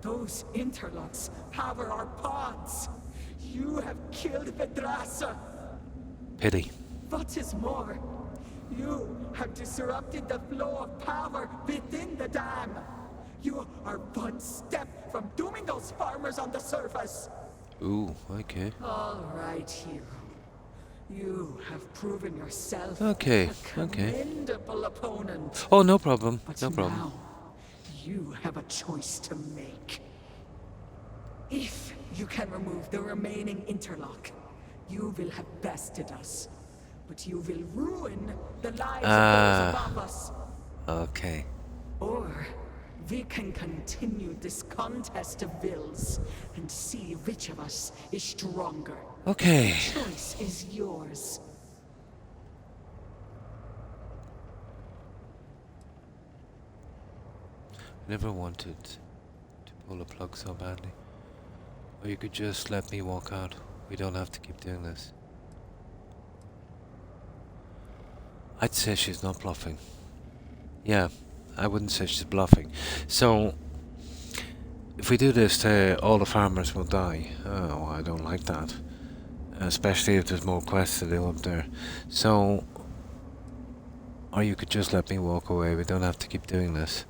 Speaker 16: Those interlocks power our pods. You have killed Vedrasa.
Speaker 1: Pity.
Speaker 16: What is more, you have disrupted the flow of power within the dam. You are one step from dooming those farmers on the surface.
Speaker 1: Ooh, okay.
Speaker 16: All right, hero. You have proven yourself a commendable opponent.
Speaker 1: Oh, no problem.
Speaker 16: But
Speaker 1: No problem.
Speaker 16: now, you have a choice to make. If you can remove the remaining interlock, you will have bested us. But you will ruin the lives of those above us.
Speaker 1: Okay.
Speaker 16: Or we can continue this contest of wills and see which of us is stronger.
Speaker 1: Okay.
Speaker 16: The choice is yours.
Speaker 1: Never wanted to pull a plug so badly. Or you could just let me walk out. We don't have to keep doing this. I'd say she's not bluffing. Yeah, I wouldn't say she's bluffing. So, if we do this, all the farmers will die. Oh, I don't like that. Especially if there's more quests to do up there. So, or you could just let me walk away. We don't have to keep doing this.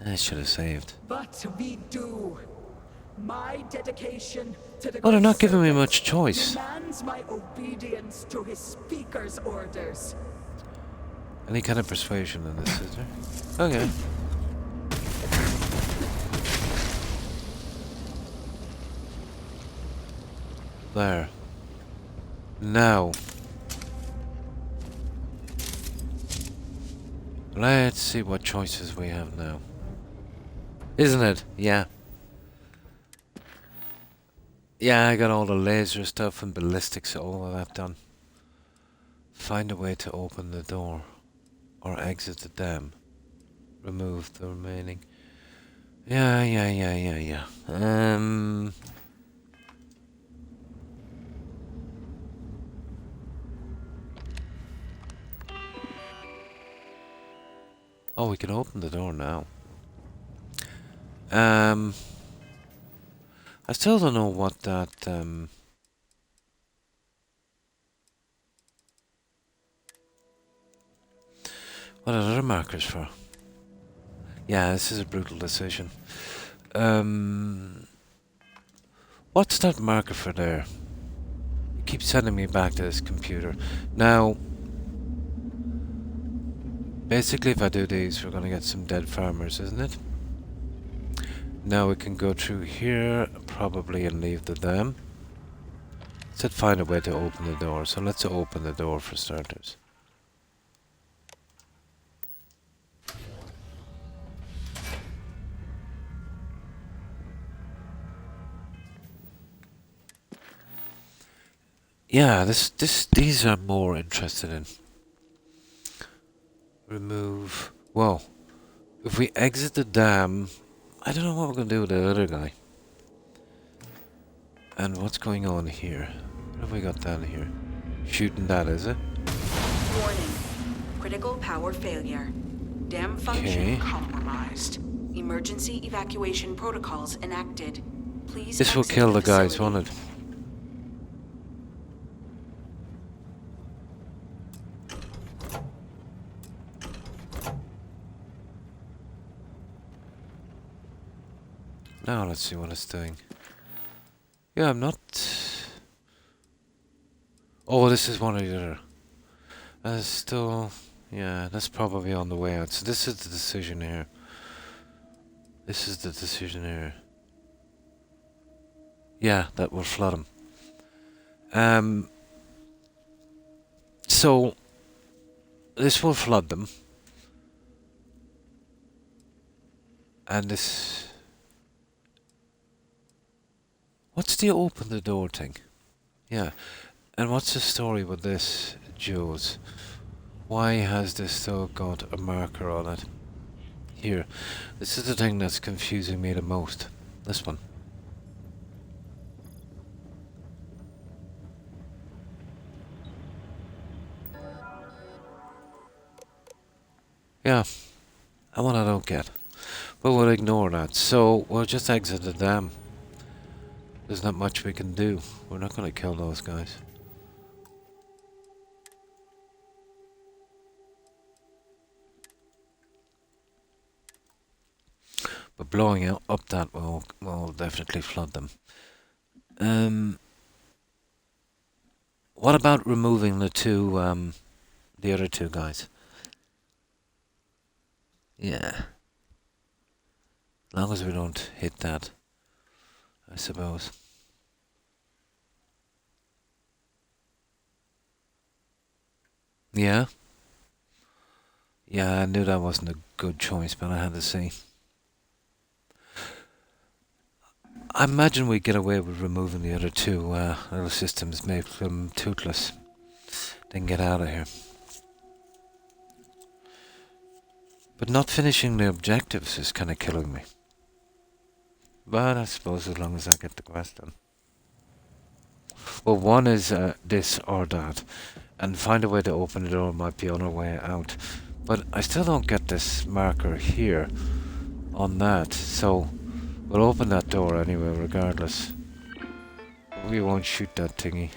Speaker 1: I should have saved.
Speaker 16: But we do. My dedication to the
Speaker 1: Oh, they're not giving me much choice.
Speaker 16: demands my obedience to his speaker's orders.
Speaker 1: Any kind of persuasion in this, is there? Okay. There. Now. Let's see what choices we have now. Isn't it? Yeah. Yeah, I got all the laser stuff and ballistics, all of that done. Find a way to open the door. Or exit the dam. Remove the remaining. Yeah. Oh, we can open the door now. I still don't know what that, what are other markers for? Yeah, this is a brutal decision. What's that marker for there? It keeps sending me back to this computer. Now, basically if I do these, we're gonna get some dead farmers, isn't it? Now we can go through here, probably, and leave the dam. It said find a way to open the door, so let's open the door for starters. Yeah, these I'm more interested in. Remove. Well, if we exit the dam, I don't know what we're gonna do with the other guy. And what's going on here? What have we got down here? Shooting that, is it?
Speaker 20: Warning. Critical power failure. Dam function compromised. Emergency evacuation protocols enacted. Please
Speaker 1: This will
Speaker 20: exit
Speaker 1: kill the guys,
Speaker 20: facility.
Speaker 1: won't it? Now let's see what it's doing. Yeah, I'm not... Oh, this is one or the other. That's still... Yeah, that's probably on the way out. So this is the decision here. This is the decision here. Yeah, that will flood them. So... This will flood them. And this... What's the open the door thing? Yeah. And what's the story with this, Jules? Why has this still got a marker on it? Here. This is the thing that's confusing me the most. This one. Yeah. That one I don't get. But we'll ignore that. So, we'll just exit the dam. There's not much we can do. We're not going to kill those guys. But blowing up that will definitely flood them. What about removing the two, the other two guys? Yeah. As long as we don't hit that, I suppose. Yeah? Yeah, I knew that wasn't a good choice, but I had to see. I imagine we get away with removing the other two little systems, make them toothless, then get out of here. But not finishing the objectives is kind of killing me. But I suppose as long as I get the quest done. Well, one is this or that, and find a way to open the door might be on our way out. But I still don't get this marker here on that, so we'll open that door anyway, regardless. We won't shoot that thingy.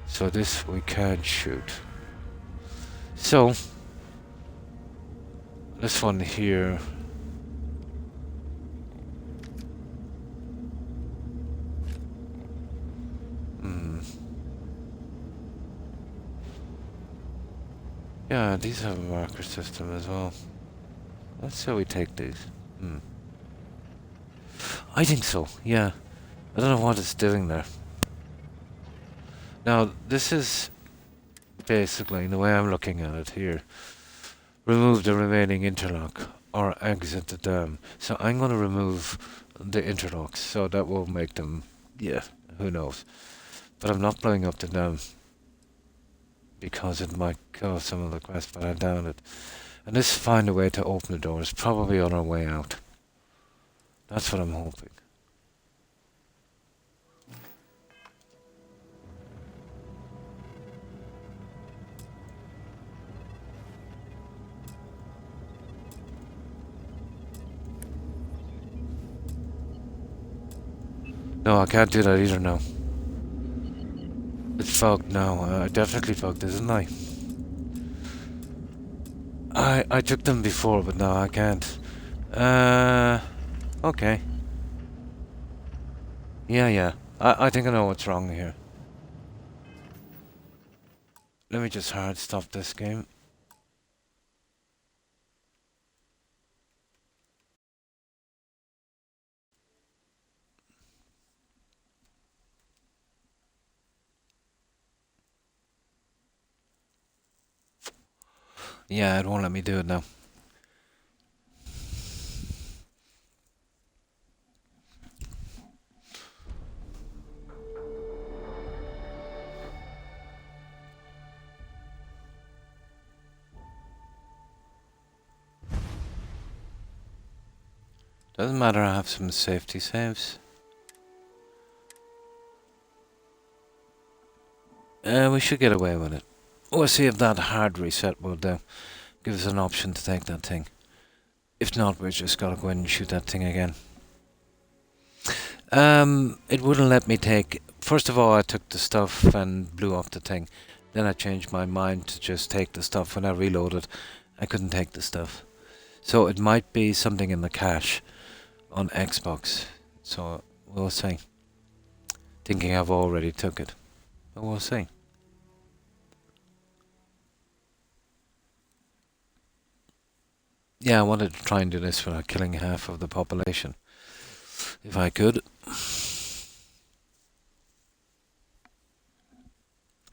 Speaker 1: So this we can't shoot. So this one here. Yeah, these have a marker system as well. Let's say we take these. I think so, yeah. I don't know what it's doing there. Now, this is basically the way I'm looking at it here. Remove the remaining interlock or exit the dam. So I'm going to remove the interlocks, so that will make them, yeah, who knows. But I'm not blowing up the dam because it might cause some of the quests, but I doubt it. And let's find a way to open the doors, probably on our way out. That's what I'm hoping. No, I can't do that either now. It's fogged now. I definitely fogged, isn't I? I took them before, but no, I can't. Okay. Yeah. I think I know what's wrong here. Let me just hard stop this game. Yeah, it won't let me do it now. Doesn't matter, I have some safety saves. We should get away with it. We'll see if that hard reset will do. Give us an option to take that thing. If not, we're just gotta go in and shoot that thing again. It wouldn't let me take... First of all, I took the stuff and blew up the thing. Then I changed my mind to just take the stuff. When I reloaded, I couldn't take the stuff. So it might be something in the cache on Xbox. So we'll see. Thinking I've already took it. But we'll see. Yeah, I wanted to try and do this without killing half of the population. If I could.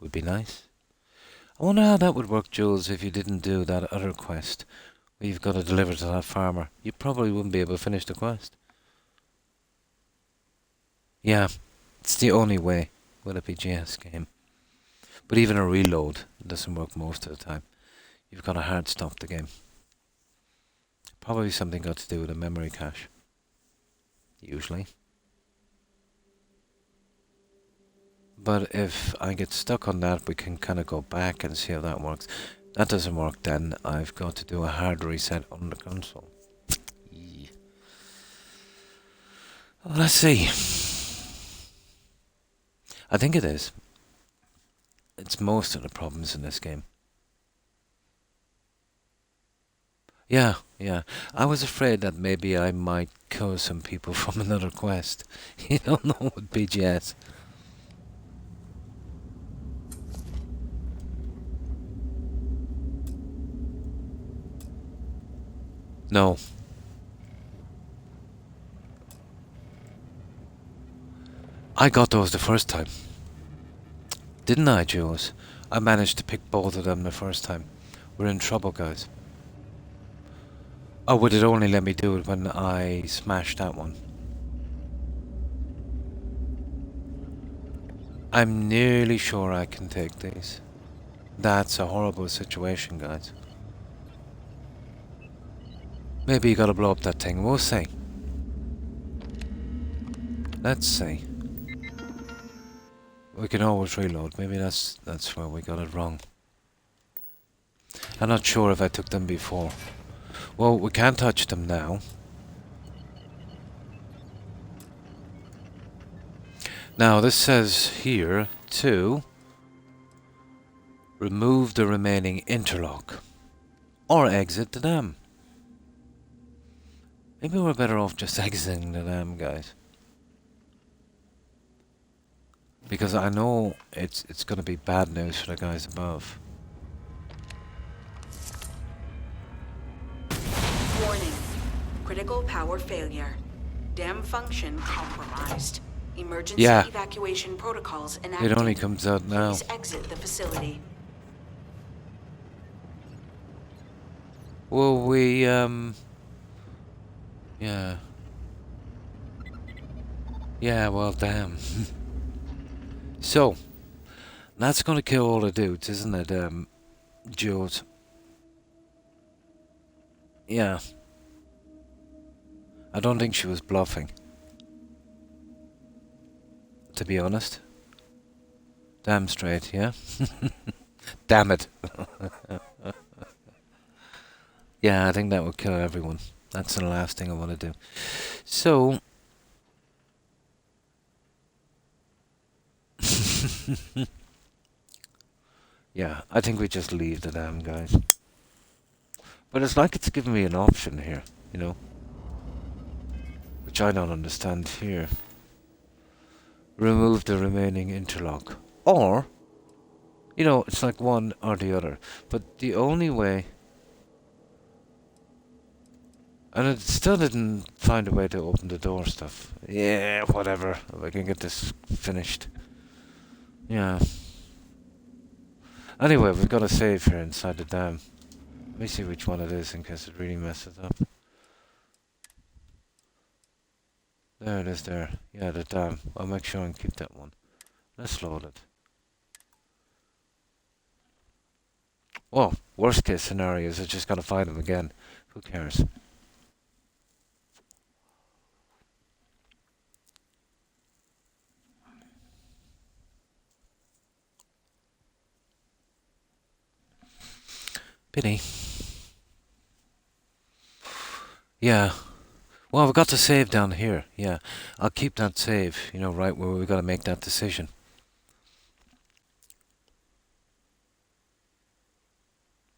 Speaker 1: Would be nice. I wonder how that would work, Jules, if you didn't do that other quest where you've got to deliver to that farmer. You probably wouldn't be able to finish the quest. Yeah, it's the only way with a PGS game. But even a reload doesn't work most of the time. You've got to hard stop the game. Probably something got to do with a memory cache. Usually. But if I get stuck on that, we can kind of go back and see how that works. That doesn't work, then I've got to do a hard reset on the console. Well, let's see. I think it is. It's most of the problems in this game. Yeah. I was afraid that maybe I might kill some people from another quest. You don't know with BGS. No. I got those the first time. Didn't I, Jules? I managed to pick both of them the first time. We're in trouble, guys. Oh, would it only let me do it when I smashed that one? I'm nearly sure I can take these. That's a horrible situation, guys. Maybe you gotta blow up that thing. We'll see. Let's see. We can always reload. Maybe that's where we got it wrong. I'm not sure if I took them before. Well, we can't touch them now. Now, this says here to remove the remaining interlock or exit the dam. Maybe we're better off just exiting the dam, guys. Because I know it's going to be bad news for the guys above.
Speaker 20: Warning. Critical power failure. Dam function compromised. Emergency
Speaker 1: Yeah.
Speaker 20: evacuation protocols enacted.
Speaker 1: It only comes out now.
Speaker 20: Please exit the facility.
Speaker 1: Well, we, yeah. Yeah, well, damn. So, that's gonna kill all the dudes, isn't it, Jules? Yeah. I don't think she was bluffing. To be honest. Damn straight, yeah? Damn it. Yeah, I think that would kill everyone. That's the last thing I want to do. So... yeah, I think we just leave the damn guys. But it's like it's giving me an option here, you know? Which I don't understand here. Remove the remaining interlock. Or, you know, it's like one or the other. But the only way... and it still didn't find a way to open the door stuff. Yeah, whatever. If I can get this finished. Yeah. Anyway, we've got a save here inside the dam. Let me see which one it is in case it really messes up. There it is there. Yeah, the dam. I'll make sure and keep that one. Let's load it. Well, worst case scenario is I just gotta find him again. Who cares? Pity. Yeah. Well, we've got to save down here. Yeah. I'll keep that save, you know, right where we've got to make that decision.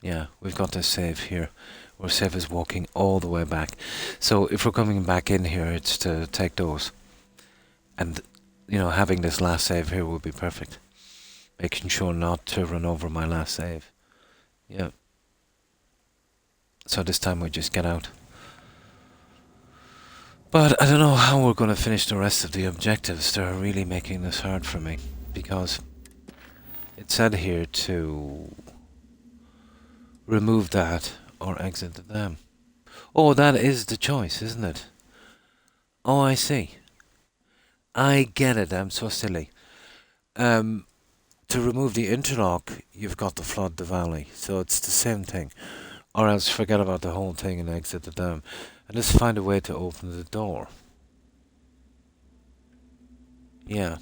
Speaker 1: Yeah, we've got to save here. Where save is walking all the way back. So if we're coming back in here, it's to take those. And, you know, having this last save here would be perfect. Making sure not to run over my last save. Yeah. So this time we just get out. But I don't know how we're going to finish the rest of the objectives. They're really making this hard for me. Because it said here to remove that or exit the dam. Oh, that is the choice, isn't it? Oh, I see. I get it. I'm so silly. To remove the interlock, you've got to flood the valley. So it's the same thing. Or else forget about the whole thing and exit the dam. And just find a way to open the door. Yeah.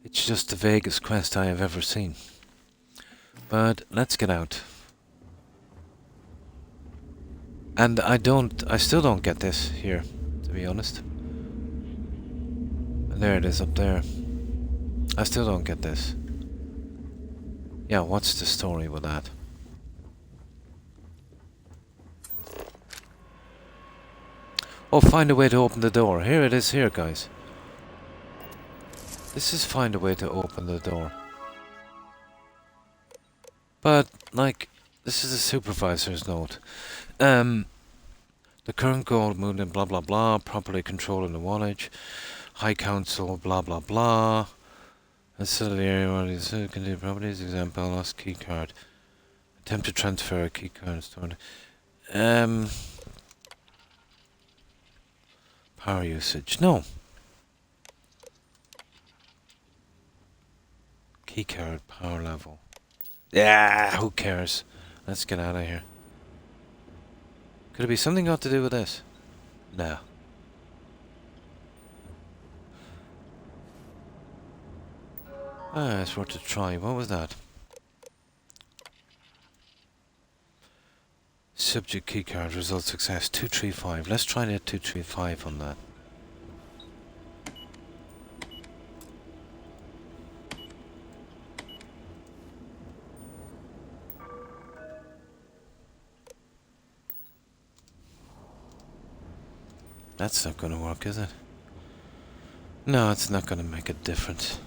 Speaker 1: It's just the vaguest quest I have ever seen. But let's get out. And I still don't get this here, to be honest. And there it is up there. I still don't get this. Yeah, what's the story with that? Oh, find a way to open the door. Here it is here, guys. This is find a way to open the door. But, like, this is a supervisor's note. The current goal movement, blah blah blah, properly controlling the wattage. High Council, blah blah blah. Facility area where these contain properties, example, lost key card. Attempt to transfer a key card stored. Power usage. No. Key card, power level. Yeah, who cares? Let's get out of here. Could it be something got to do with this? No. Ah, it's worth a try. What was that? Subject keycard, result success, 235. Let's try the 235 on that. That's not going to work, is it? No, it's not going to make a difference.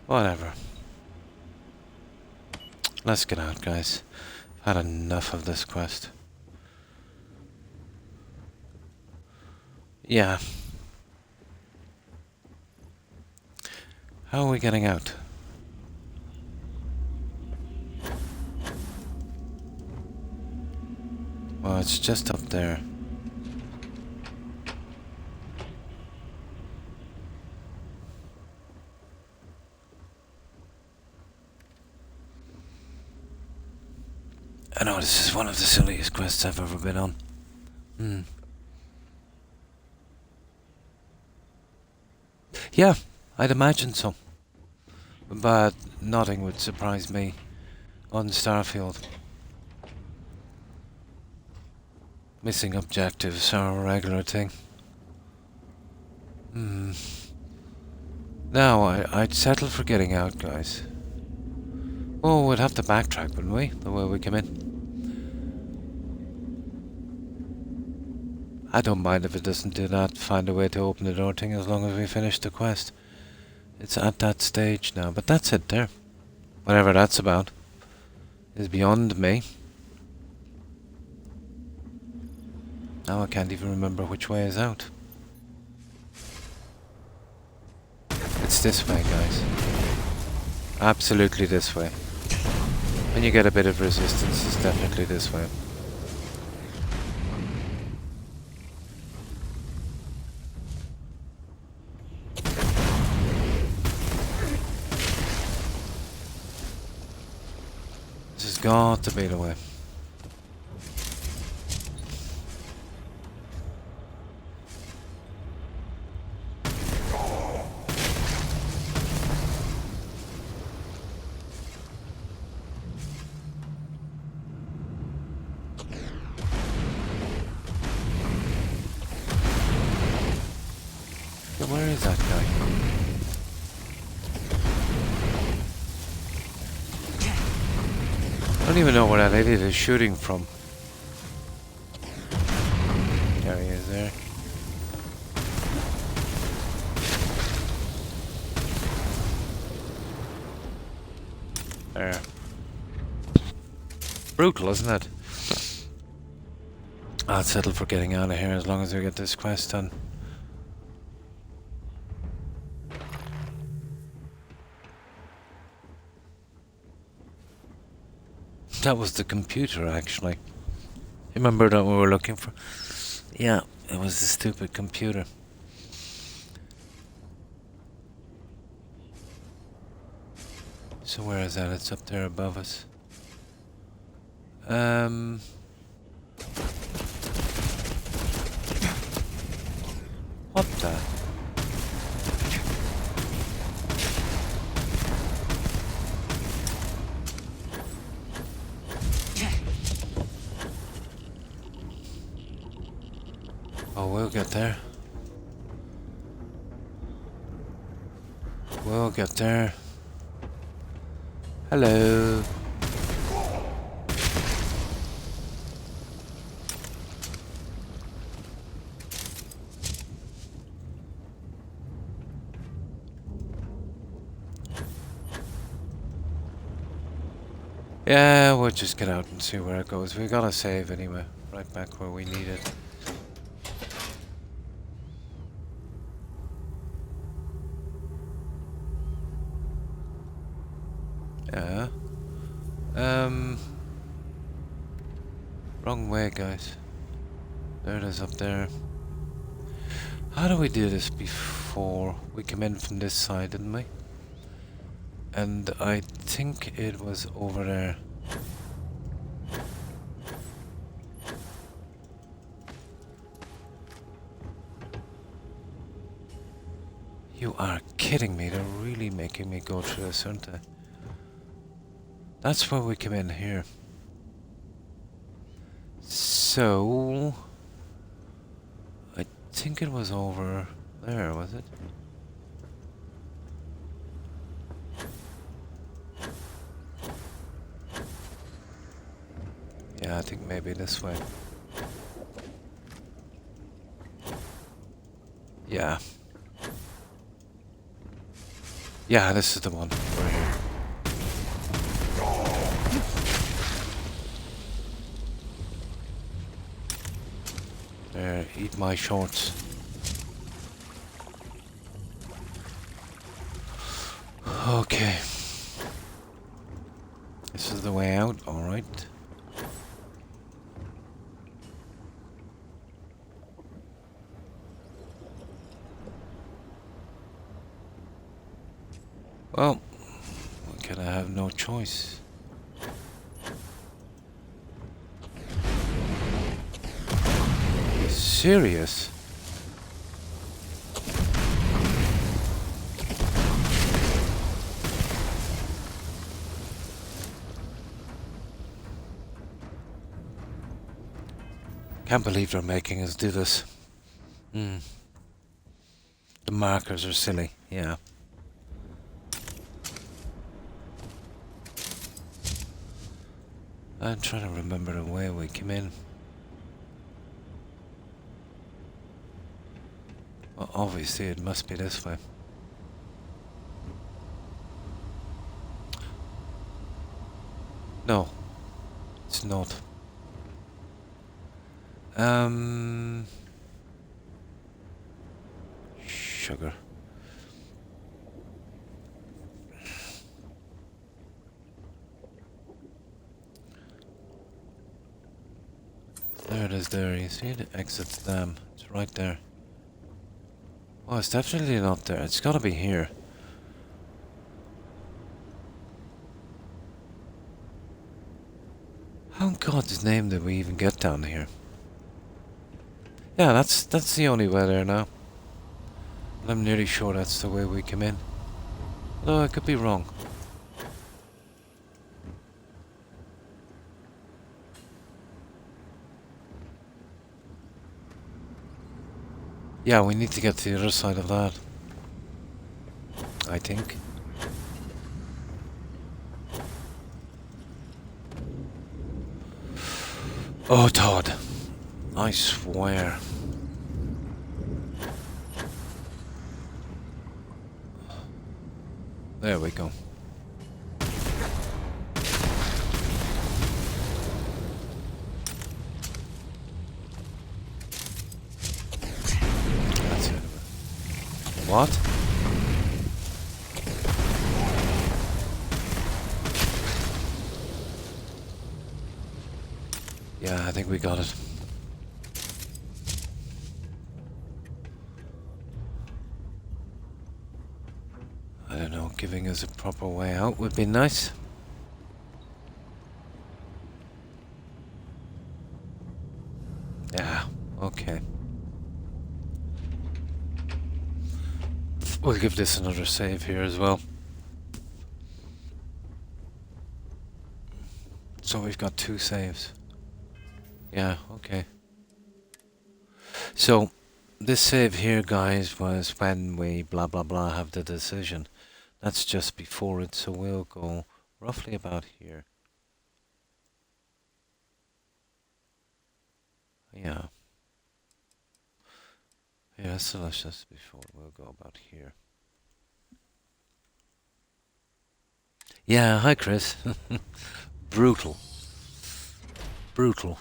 Speaker 1: Whatever. Let's get out, guys. Had enough of this quest. Yeah. How are we getting out? Well, it's just up there. I know this is one of the silliest quests I've ever been on. Yeah, I'd imagine so. But nothing would surprise me on Starfield. Missing objectives are a regular thing. Now, I'd settle for getting out, guys. Oh, we'd have to backtrack, wouldn't we? The way we came in. I don't mind if it doesn't do that, find a way to open the door thing, as long as we finish the quest. It's at that stage now, but that's it there. Whatever that's about is beyond me. Now I can't even remember which way is out. It's this way, guys. Absolutely this way. When you get a bit of resistance, it's definitely this way. This has got to be the way. Where is that guy? I don't even know where that idiot is shooting from. There he is there. There. Brutal, isn't it? I'll settle for getting out of here as long as we get this quest done. That was the computer, actually. Remember that we were looking for? Yeah, it was the stupid computer. So where is that? It's up there above us. What the? Oh, we'll get there. We'll get there. Hello. Yeah, we'll just get out and see where it goes. We gotta save anyway. Right back where we need it. Yeah. Wrong way, guys. There it is up there. How do we do this before? We came in from this side, didn't we? And I think it was over there. You are kidding me. They're really making me go through this, aren't they? That's where we came in here. So I think it was over there, was it? Yeah, I think maybe this way. Yeah. Yeah, this is the one. We're here. There, eat my shorts. Okay. This is the way out, alright. Well, can I have no choice? Serious? Can't believe they're making us do this. The markers are silly, yeah. I'm trying to remember the way we came in. Well, obviously it must be this way. No, it's not. Sugar. There it is there, you see the exit dam. It's right there. Oh, it's definitely not there. It's gotta be here. How in God's name did we even get down here? Yeah, that's the only way there now. I'm nearly sure that's the way we came in. Although I could be wrong. Yeah, we need to get to the other side of that. I think. Oh, Todd. I swear. There we go. That's it. What? Yeah, I think we got it. I don't know, giving us a proper way out would be nice. Yeah, okay. We'll give this another save here as well. So we've got 2 saves. Yeah, okay. So, this save here, guys, was when we blah blah blah have the decision. That's just before it, so we'll go roughly about here. Yeah. Yeah, so that's just before. We'll go about here. Yeah, hi Chris. Brutal. Brutal.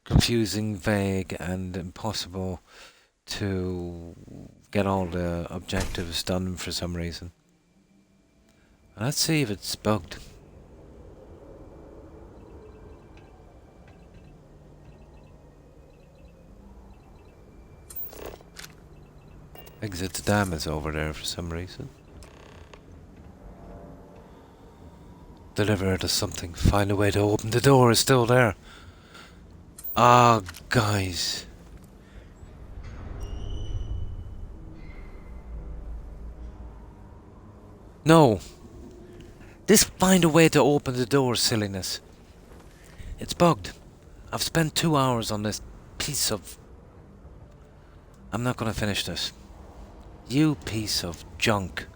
Speaker 1: Confusing, vague, and impossible to get all the objectives done for some reason. Let's see if it's bugged. Exit the dam is over there for some reason. Deliver to something. Find a way to open the door is still there. Ah, guys. No. This find a way to open the door silliness. It's bugged. I've spent 2 hours on this piece of... I'm not gonna finish this. You piece of junk.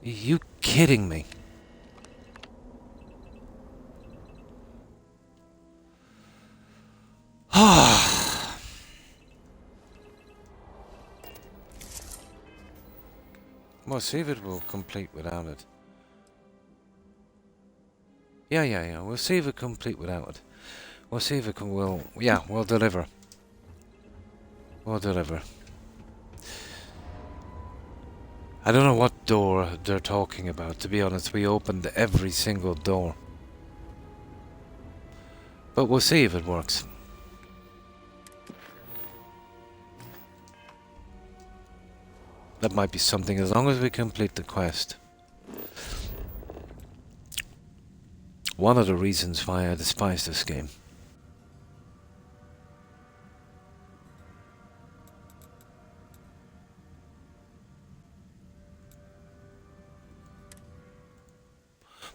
Speaker 1: Are you kidding me? Well, see if it will complete without it. Yeah. We'll see if it complete without it. We'll see if we can. We'll deliver. We'll deliver. I don't know what door they're talking about. To be honest, we opened every single door. But we'll see if it works. That might be something as long as we complete the quest. One of the reasons why I despise this game.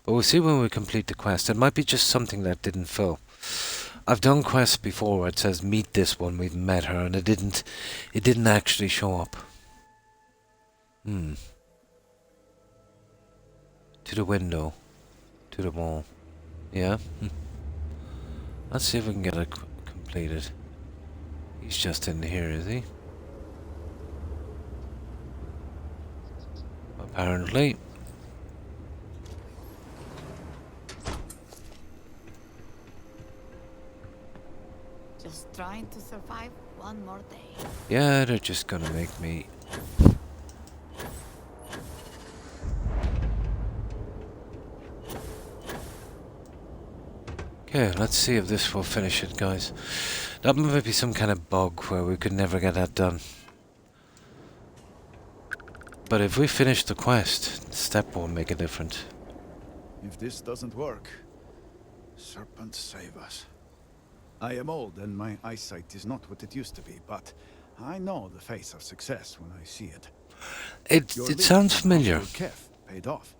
Speaker 1: But we'll see when we complete the quest. It might be just something that didn't fill. I've done quests before where it says meet this one, we've met her, and it didn't actually show up. To the window. To the wall. Yeah? Let's see if we can get it completed. He's just in here, is he? Apparently.
Speaker 18: Just trying to survive one more day.
Speaker 1: Yeah, they're just gonna make me... Okay, let's see if this will finish it, guys. That might be some kind of bug where we could never get that done. But if we finish the quest, the step won't make a difference.
Speaker 6: If this doesn't work, serpent save us. I am old and my eyesight is not what it used to be, but I know the face of success when I see it.
Speaker 1: It sounds familiar.
Speaker 6: Kef paid off.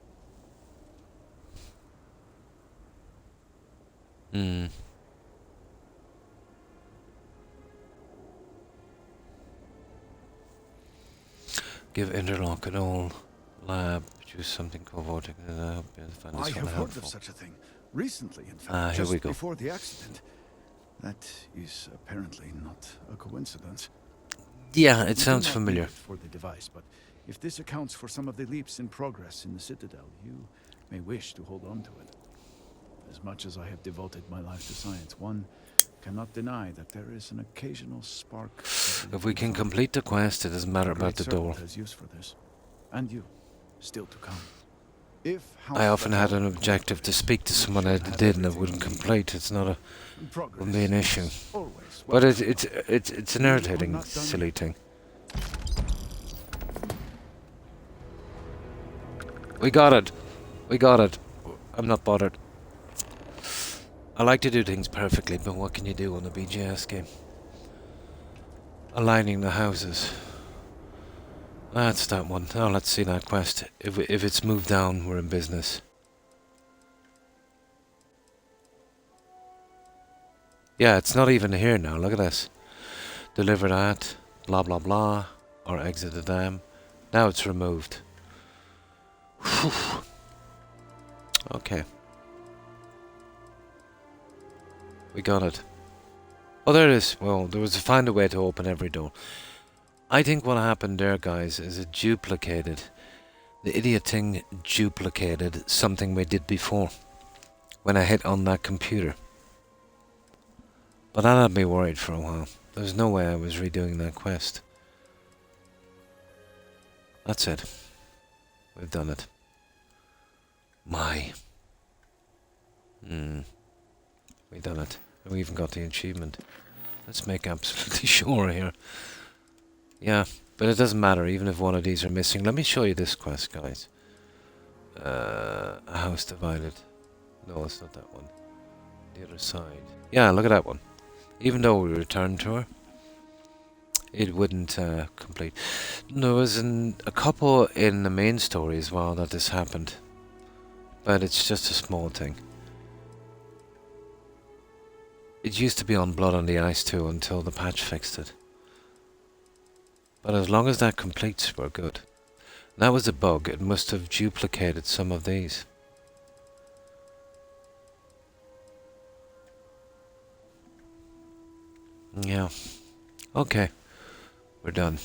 Speaker 1: Give interlock an all lab, produce something cohorting.
Speaker 6: I have heard of such a thing. Recently, in fact,
Speaker 1: here we
Speaker 6: just
Speaker 1: go.
Speaker 6: before the accident. That is apparently not a coincidence.
Speaker 1: Yeah, it
Speaker 6: We
Speaker 1: sounds
Speaker 6: do not
Speaker 1: familiar.
Speaker 6: need it for the device, but if this accounts for some of the leaps in progress in the Citadel, you may wish to hold on to it. As much as I have devoted my life to science, one cannot deny that there is an occasional spark.
Speaker 1: If we can complete the quest, it doesn't matter about the door.
Speaker 6: Has use for this, and you, still to come. If
Speaker 1: I often had an objective to speak to someone I did and it wouldn't complete. It's not wouldn't be an issue. But it's an irritating, silly thing. We got it. We got it. I'm not bothered. I like to do things perfectly, but what can you do on a BGS game? Aligning the houses. That's that one. Now let's see that quest. If it's moved down, we're in business. Yeah, it's not even here now. Look at this. Deliver that. Blah blah blah. Or exit the dam. Now it's removed. Whew. Okay. We got it. Oh, there it is. Well, there was to find a way to open every door. I think what happened there, guys, is it duplicated. The idiot thing duplicated something we did before. When I hit on that computer. But that had me worried for a while. There's no way I was redoing that quest. That's it. We've done it. My. We done it. And we even got the achievement. Let's make absolutely sure here. Yeah, but it doesn't matter even if one of these are missing. Let me show you this quest, guys. A house divided. No, it's not that one. The other side. Yeah, look at that one. Even though we returned to her, it wouldn't complete. There was a couple in the main story as well that this happened. But it's just a small thing. It used to be on Blood on the Ice too until the patch fixed it. But as long as that completes, we're good. That was a bug. It must have duplicated some of these. Yeah. Okay. We're done.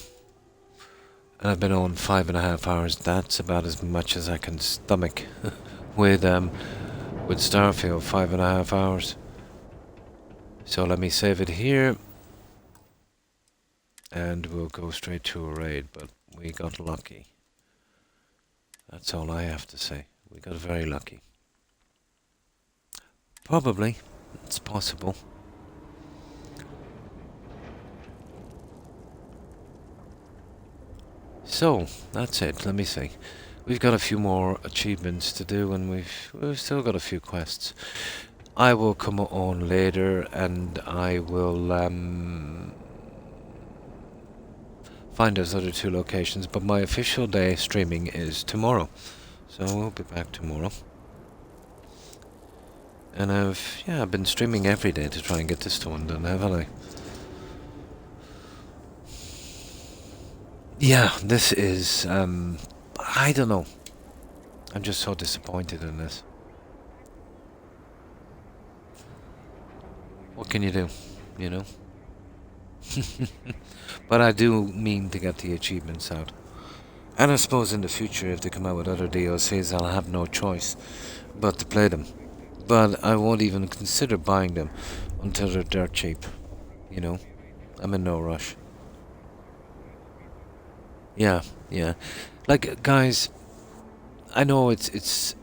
Speaker 1: And I've been on 5.5 hours. That's about as much as I can stomach with Starfield. 5.5 hours. So let me save it here. And we'll go straight to a raid, but we got lucky. That's all I have to say. We got very lucky. Probably. It's possible. So, that's it. Let me see. We've got a few more achievements to do, and we've still got a few quests. I will come on later, and I will find those other two locations. But my official day streaming is tomorrow, so we'll be back tomorrow. And I've been streaming every day to try and get this one done, haven't I? Yeah, this is, I don't know. I'm just so disappointed in this. What can you do, you know? But I do mean to get the achievements out. And I suppose in the future, if they come out with other DLCs, I'll have no choice but to play them. But I won't even consider buying them until they're dirt cheap, you know? I'm in no rush. Yeah. Like, guys, I know it's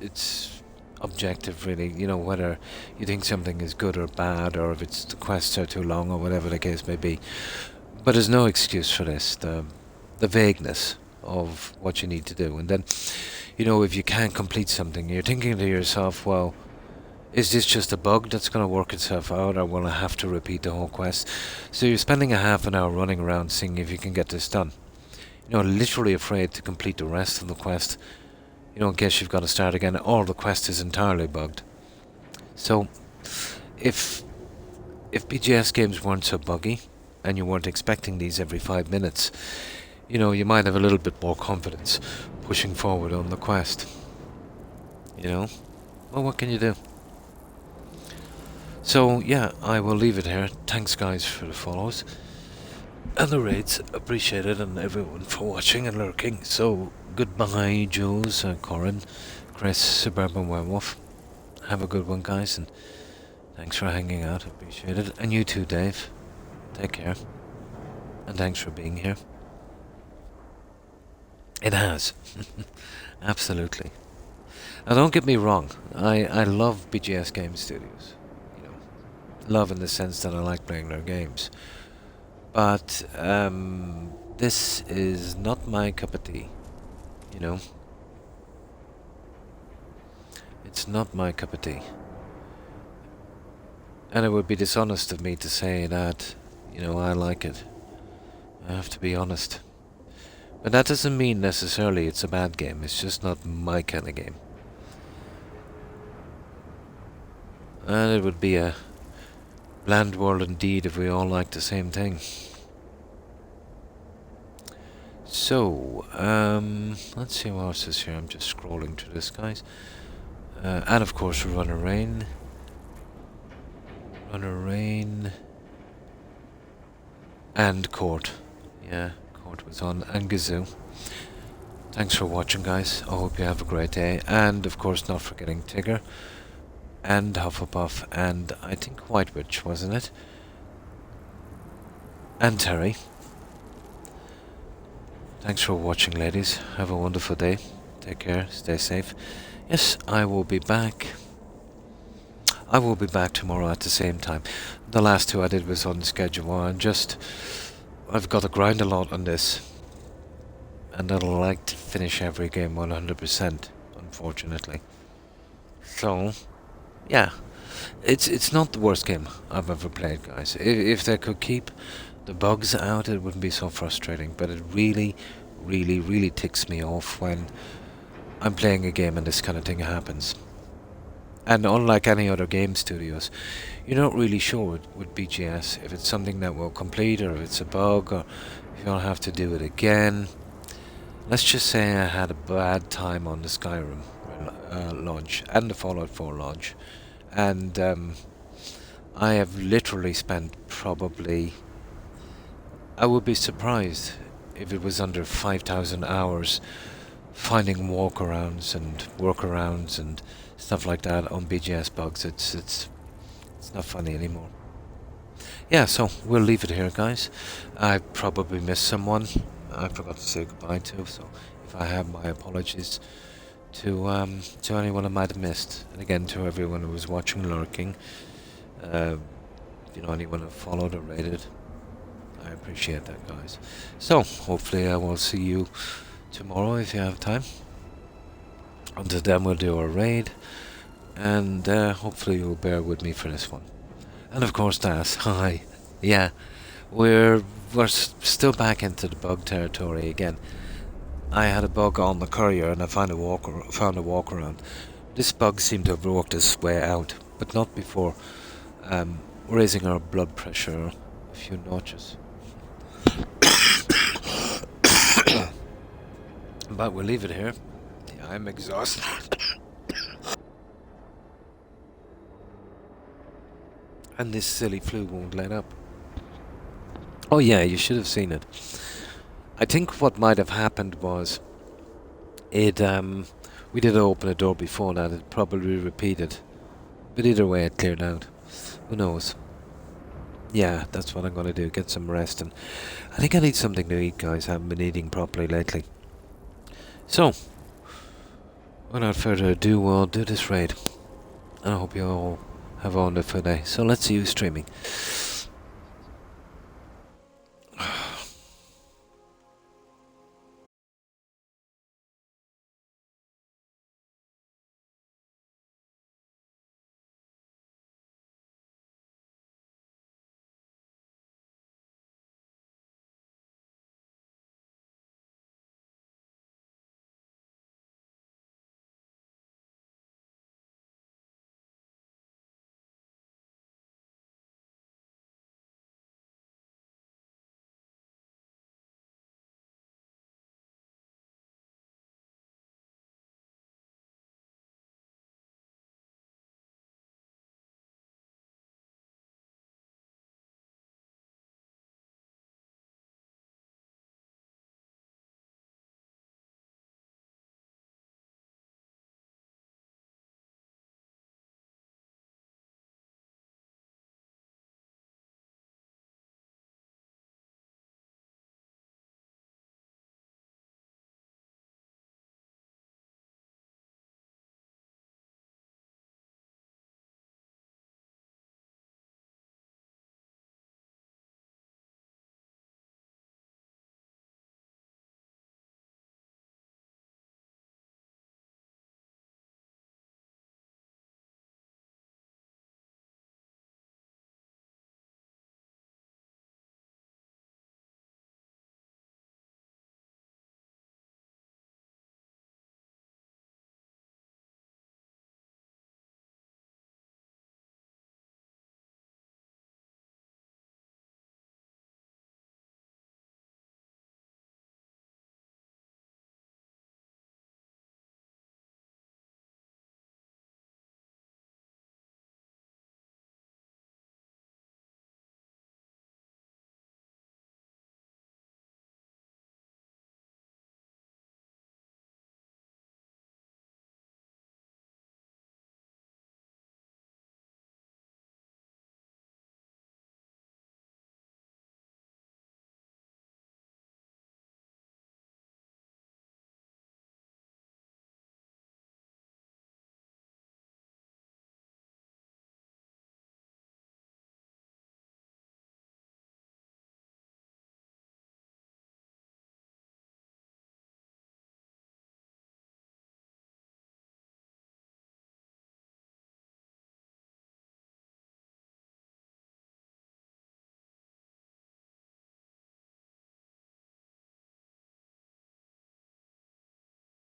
Speaker 1: objective, really, you know, whether you think something is good or bad, or if it's the quests are too long, or whatever the case may be. But there's no excuse for this, the vagueness of what you need to do. And then, you know, if you can't complete something, you're thinking to yourself, well, is this just a bug that's going to work itself out, or will I have to repeat the whole quest? So you're spending a half an hour running around seeing if you can get this done. You know, literally afraid to complete the rest of the quest, you know, in case you've got to start again, or the quest is entirely bugged. So, if BGS games weren't so buggy, and you weren't expecting these every 5 minutes, you know, you might have a little bit more confidence pushing forward on the quest. You know? Well, what can you do? So, yeah, I will leave it here. Thanks, guys, for the follows and the raids. Appreciate it, and everyone for watching and lurking. So, goodbye, Jules, Corin, Chris, Suburban Werewolf. Have a good one, guys, and thanks for hanging out. Appreciate it. And you too, Dave. Take care. And thanks for being here. It has. Absolutely. Now, don't get me wrong. I love BGS Game Studios. You know, love in the sense that I like playing their games. But this is not my cup of tea. You know, it's not my cup of tea. And it would be dishonest of me to say that, you know, I like it. I have to be honest. But that doesn't mean necessarily it's a bad game. It's just not my kind of game. And it would be a bland world indeed if we all liked the same thing. So, let's see what else is here. I'm just scrolling through this, guys. And of course, Runner Rain. Runner Rain. And Court. Yeah, Court was on. And Gazoo. Thanks for watching, guys. I hope you have a great day. And, of course, not forgetting Tigger. And Hufflepuff. And I think White Witch, wasn't it? And Terry. Thanks for watching, ladies. Have a wonderful day. Take care. Stay safe. Yes, I will be back. I will be back tomorrow at the same time. The last two I did was on schedule, and I've got to grind a lot on this. And I'd like to finish every game 100%, unfortunately. So, yeah. It's not the worst game I've ever played, guys. If they could keep the bugs out, it wouldn't be so frustrating. But it really, really, really ticks me off when I'm playing a game and this kind of thing happens. And unlike any other game studios, you're not really sure with BGS if it's something that will complete, or if it's a bug, or if you'll have to do it again. Let's just say I had a bad time on the Skyrim launch and the Fallout 4 launch. And I have literally spent probably... I would be surprised if it was under 5,000 hours finding walkarounds and workarounds and stuff like that on BGS bugs. It's not funny anymore. yeah, so we'll leave it here, guys. I probably missed someone I forgot to say goodbye to, so if I have, my apologies to anyone I might have missed. And again, to everyone who was watching, lurking, anyone who followed or rated, I appreciate that, guys. So, hopefully I will see you tomorrow if you have time. Until then, we'll do our raid, and hopefully you'll bear with me for this one. And of course, Das, hi. Yeah, we're still back into the bug territory again. I had a bug on the courier, and I found a walk around. This bug seemed to have worked its way out, but not before raising our blood pressure a few notches. But we'll leave it here. Yeah, I'm exhausted. And this silly flu won't let up. Oh yeah, you should have seen it. I think what might have happened was we did open a door before that, it probably repeated. But either way it cleared out. Who knows? Yeah, that's what I'm gonna do, get some rest, and I think I need something to eat, guys. I haven't been eating properly lately. So, without further ado, we'll do this raid. I hope you all have a wonderful day. So let's see you streaming.